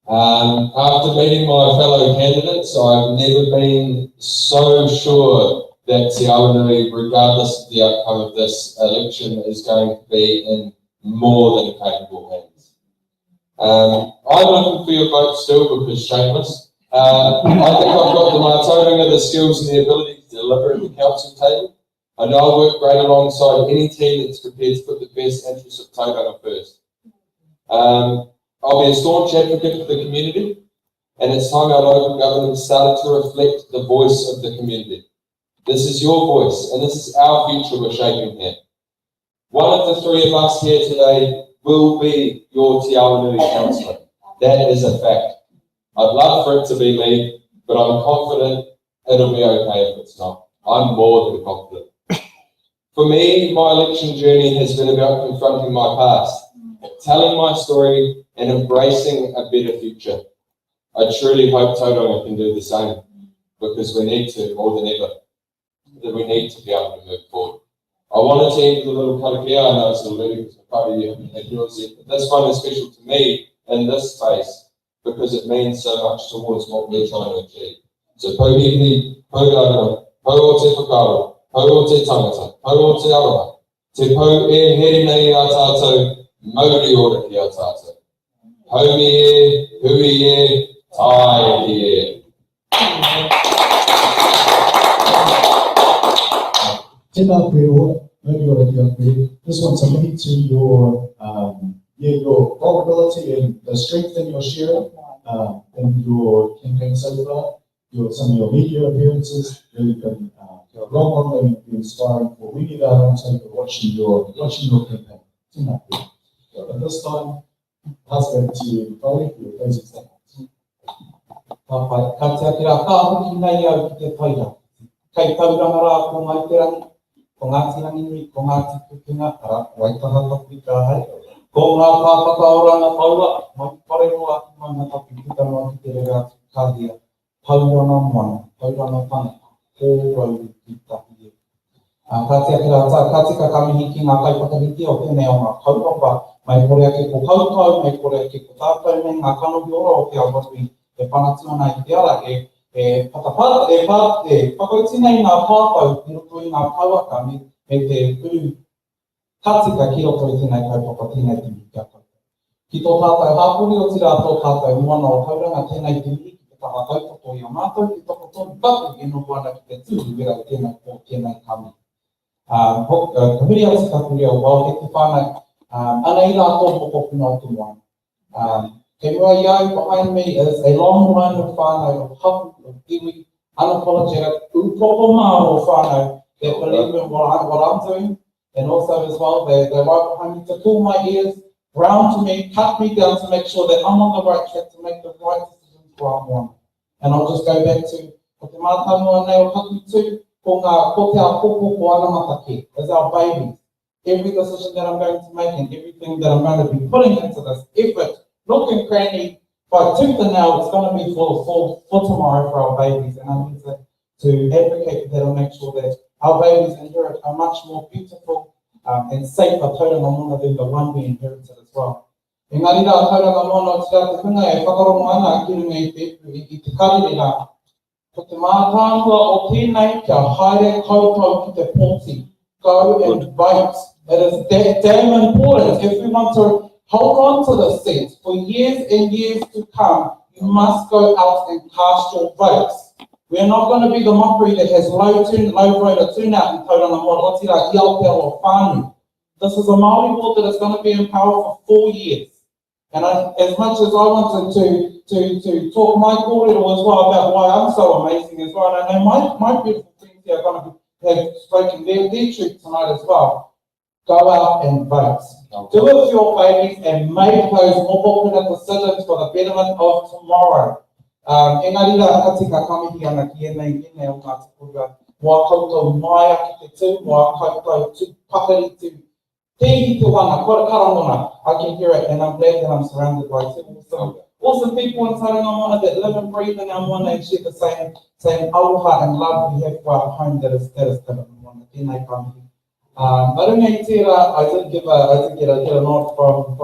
After meeting my fellow candidates, I've never been so sure that Te Awanui, regardless of the outcome of this election, is going to be in more than capable hands. I'm looking for your vote still because shameless. I think I've got the Tauranga, the skills and the ability to deliver at the council table. I know I work great alongside any team that's prepared to put the best interests of Tauranga first. I'll be a staunch advocate for the community, and it's time our local government started to reflect the voice of the community. This is your voice, and this is our future we're shaping here. One of the three of us here today will be your Te Awanui councillor. That is a fact. I'd love for it to be me, but I'm confident it'll be okay if it's not. I'm more than confident. For me, my election journey has been about confronting my past, telling my story and embracing a better future. I truly hope Tauranga can do the same, because we need to more than ever. That we need to be able to move forward. I wanted to end with a little karakia. I know it's a little because part of you haven't had yours yet, but this one is special to me in this space because it means so much towards what we're trying to achieve. So Pauhihini, Pauranga, Pau o te whakaro, Pau o te tangata, Pau o te aroha, te Pau e here nei a tātou, Mauri ora ki a tātou. Haumi e, hui e, tai e. Tēnā koe ora, Mauri ora ki a koe. This one's a link to your vulnerability and the strength in your sharing in your campaign so far. Some of your media appearances really been a role model and been inspiring for many of our own watching your campaign. Tēnā koe. At this time, pass back to you, Paulie, for your closing statement. Ka te akira ka hoki nei au ki te taira. Kei tauranga rā ko mai te rangi, ko ngā tirangi nui, ko ngā tikukinga, ara, waitaha tapu ka hei. Ko ngā kāpaka oranga paura, mai pare roa ki mai ngā tapu ki tanoa ki te rega kāhia. Tauranga moana, tauranga tangata, kōrau ki tahi e. Ka te akira tā, ka te kakamihi ki ngā kaipakahiti o tēnei o ngā kaupapa, mai kore ake ko kautau, mai kore ake ko tātou nei ngā kanohi ora o te Awanui. E whanatua nei te ara e whakauti nei ngā pāpau ki roto i ngā pauaka me te puru katika ki roto i tēnei kaupapa tēnei te mihi kia koutou. Ki tō tātou hāpuri o tira tō tātou moana o Tauranga tēnei te mihi ki te taha kaupapa i o mātou ki toko tōnu paku e noho ana ki te tūru wera o tēnei kami. Ka huri au te kapuri au wau ke te whānau, ana I rātou moko puna o te moana. Kei mua iau behind me is a long line of whānau, of hapu, of iwi, unapologetic, upopo maro whānau that believe in what I'm doing, and also as well, they're right behind me to pull my ears, round to me, cut me down to make sure that I'm on the right track to make the right decisions for our moana. And I'll just go back to, ko te mātanua nei o haku tū, ko te a popo ko ana matake, as our babies. Every decision that I'm going to make and everything that I'm going to be putting into this effort, look and cranny, by tooth and nail, it's going to be for tomorrow for our babies. And I need to advocate for that and make sure that our babies inherit a much more beautiful and safer tauranga moana than the one we inherited as well. Engari rā tauranga moana o te rā te hunga e whakarongo ana ki runga I te karere rā. Ko te mātāngua o tēnei kia haere koutou ki te pōti. Go and vote. It is that damn important. If we want to hold on to this seat for years and years to come, you must go out and cast your votes. We're not going to be the mockery that has low voter turnout in Tauranga Moana, Oti rā Iapeo or Whānau. This is a Māori board that is going to be in power for 4 years. And as much as I wanted to talk my kōrero as well about why I'm so amazing as well, and I know my beautiful friends here are going to have spoken their truth tonight as well. Go out and vote. Do it for your babies and make those more popular decisions for the betterment of tomorrow. Engari rā katika kamihi ana ki enei o ngā tukura. Moa koutou mai ki te tū, moa koutou tū pakari tū. Tēhi te wana, kora karangona. I can hear it and I'm glad that I'm surrounded by awesome people in Tauranga Moana that live and breathe in our moana and share the same aloha and love we have for our home that is Tauranga Moana. Tēnei kamihi. Marunga I tērā, I did get a nod from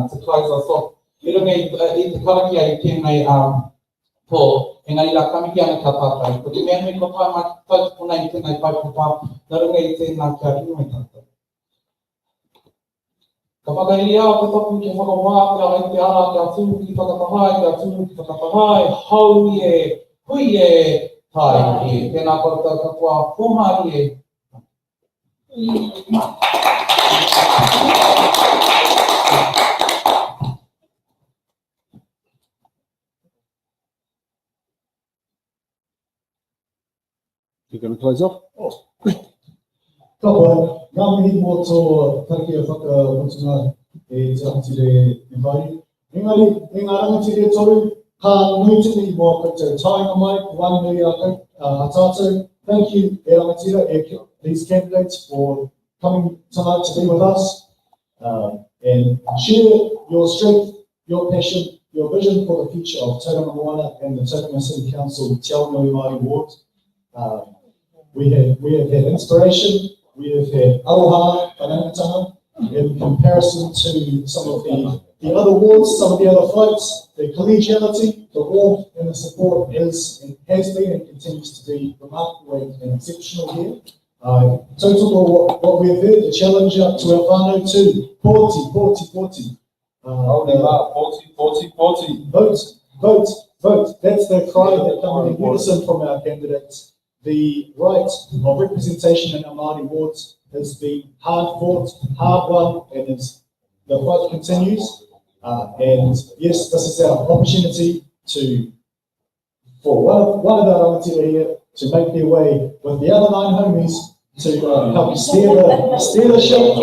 to close us off. Marunga I te karaki ai tēnei pō, engari rā kamihi ana ka tātou. Ko te mea nui ko tai mai tautupuna I tēnei paipapa, marunga I tēnā kia rino I tātou. Ka whakairi au te topu ki whakawāpea ai te ara kia tūru ki whakatahai, kia tūru ki whakatahai, hau e, hui e, tai e. Tēnā koutou ka kua pōmari e. You're going to close off? Oh, great. Ka pai, ngā mihi mō tō taki a whakaputuna e te rangatire e whairi. Engari, ngā rangatire toru, ka nui tini mō koutou tainga mai, wānui a tātou. Thank you, e rangatira, these candidates for coming tonight to be with us and share your strength, your passion, your vision for the future of Tauranga Moana and the Tauranga City Council Te Awanui Māori Ward. We have had inspiration, we have had aloha, whanangatanga, in comparison to some of the other wards, some of the other fights. The collegiality, the warmth and the support is and has been and continues to be remarkable and exceptional here. Total of what we've heard, the challenge up to our whānau too. Pōti. Vote. That's the cry that comes in unison from our candidates. The right of representation in our Māori wards has been hard fought, hard won, and the fight continues. And yes, this is our opportunity for one of our rangatira here to make their way with the other 9 homies to help steer the ship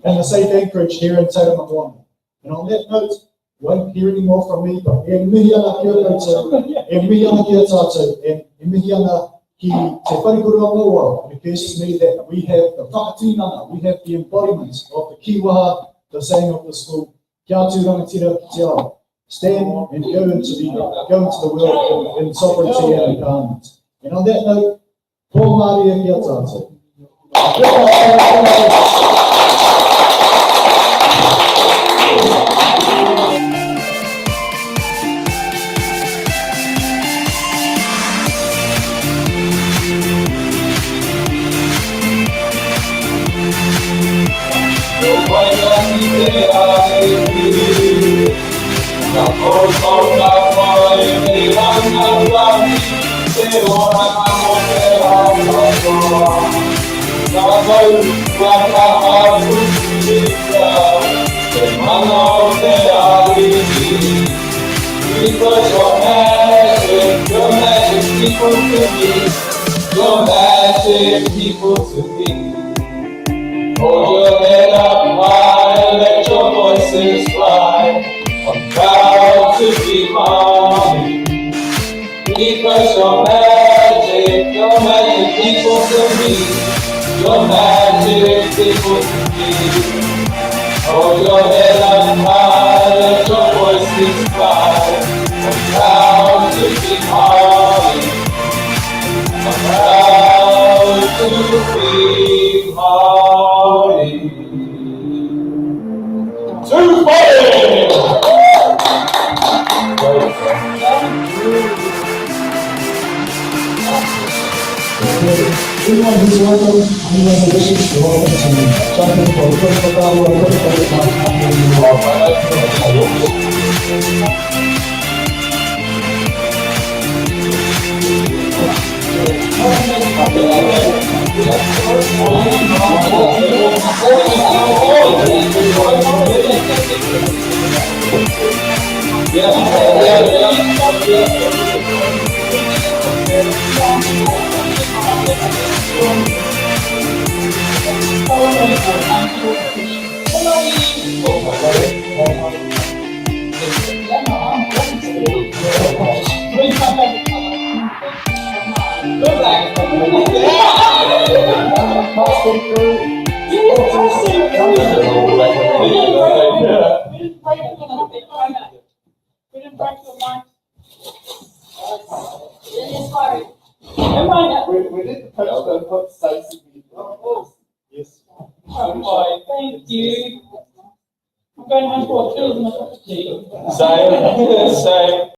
and the safe anchorage here in Tauranga Moana. And on that note, won't hear any more from me, but e mihi ana kia koutou, e mihi ana kia tātou, and e mihi ana ki te wharikura o Noa. It occurs to me that we have the whakatinana, we have the embodiment of the kiwaha, the saying of the school, kia atu rangatira ki te ao. Stand and go into the world in sovereignty and empowerment. And on that note, pō Māori e kia tātou. Because you're magic people to me, you're magic people to me. Hold your head up high, let your voices fly. I'm proud to be mommy. Because you're magic people to me, you're magic people to me. Hold your head up high, let your voices fly. I'm proud to be mommy. I'm proud to be mommy. Too funny! Everyone who's welcome, anyone who wishes to welcome to something for the first Pāpāmoa, Yes. Thank you. I'm going home for a 2 minute tea. Same.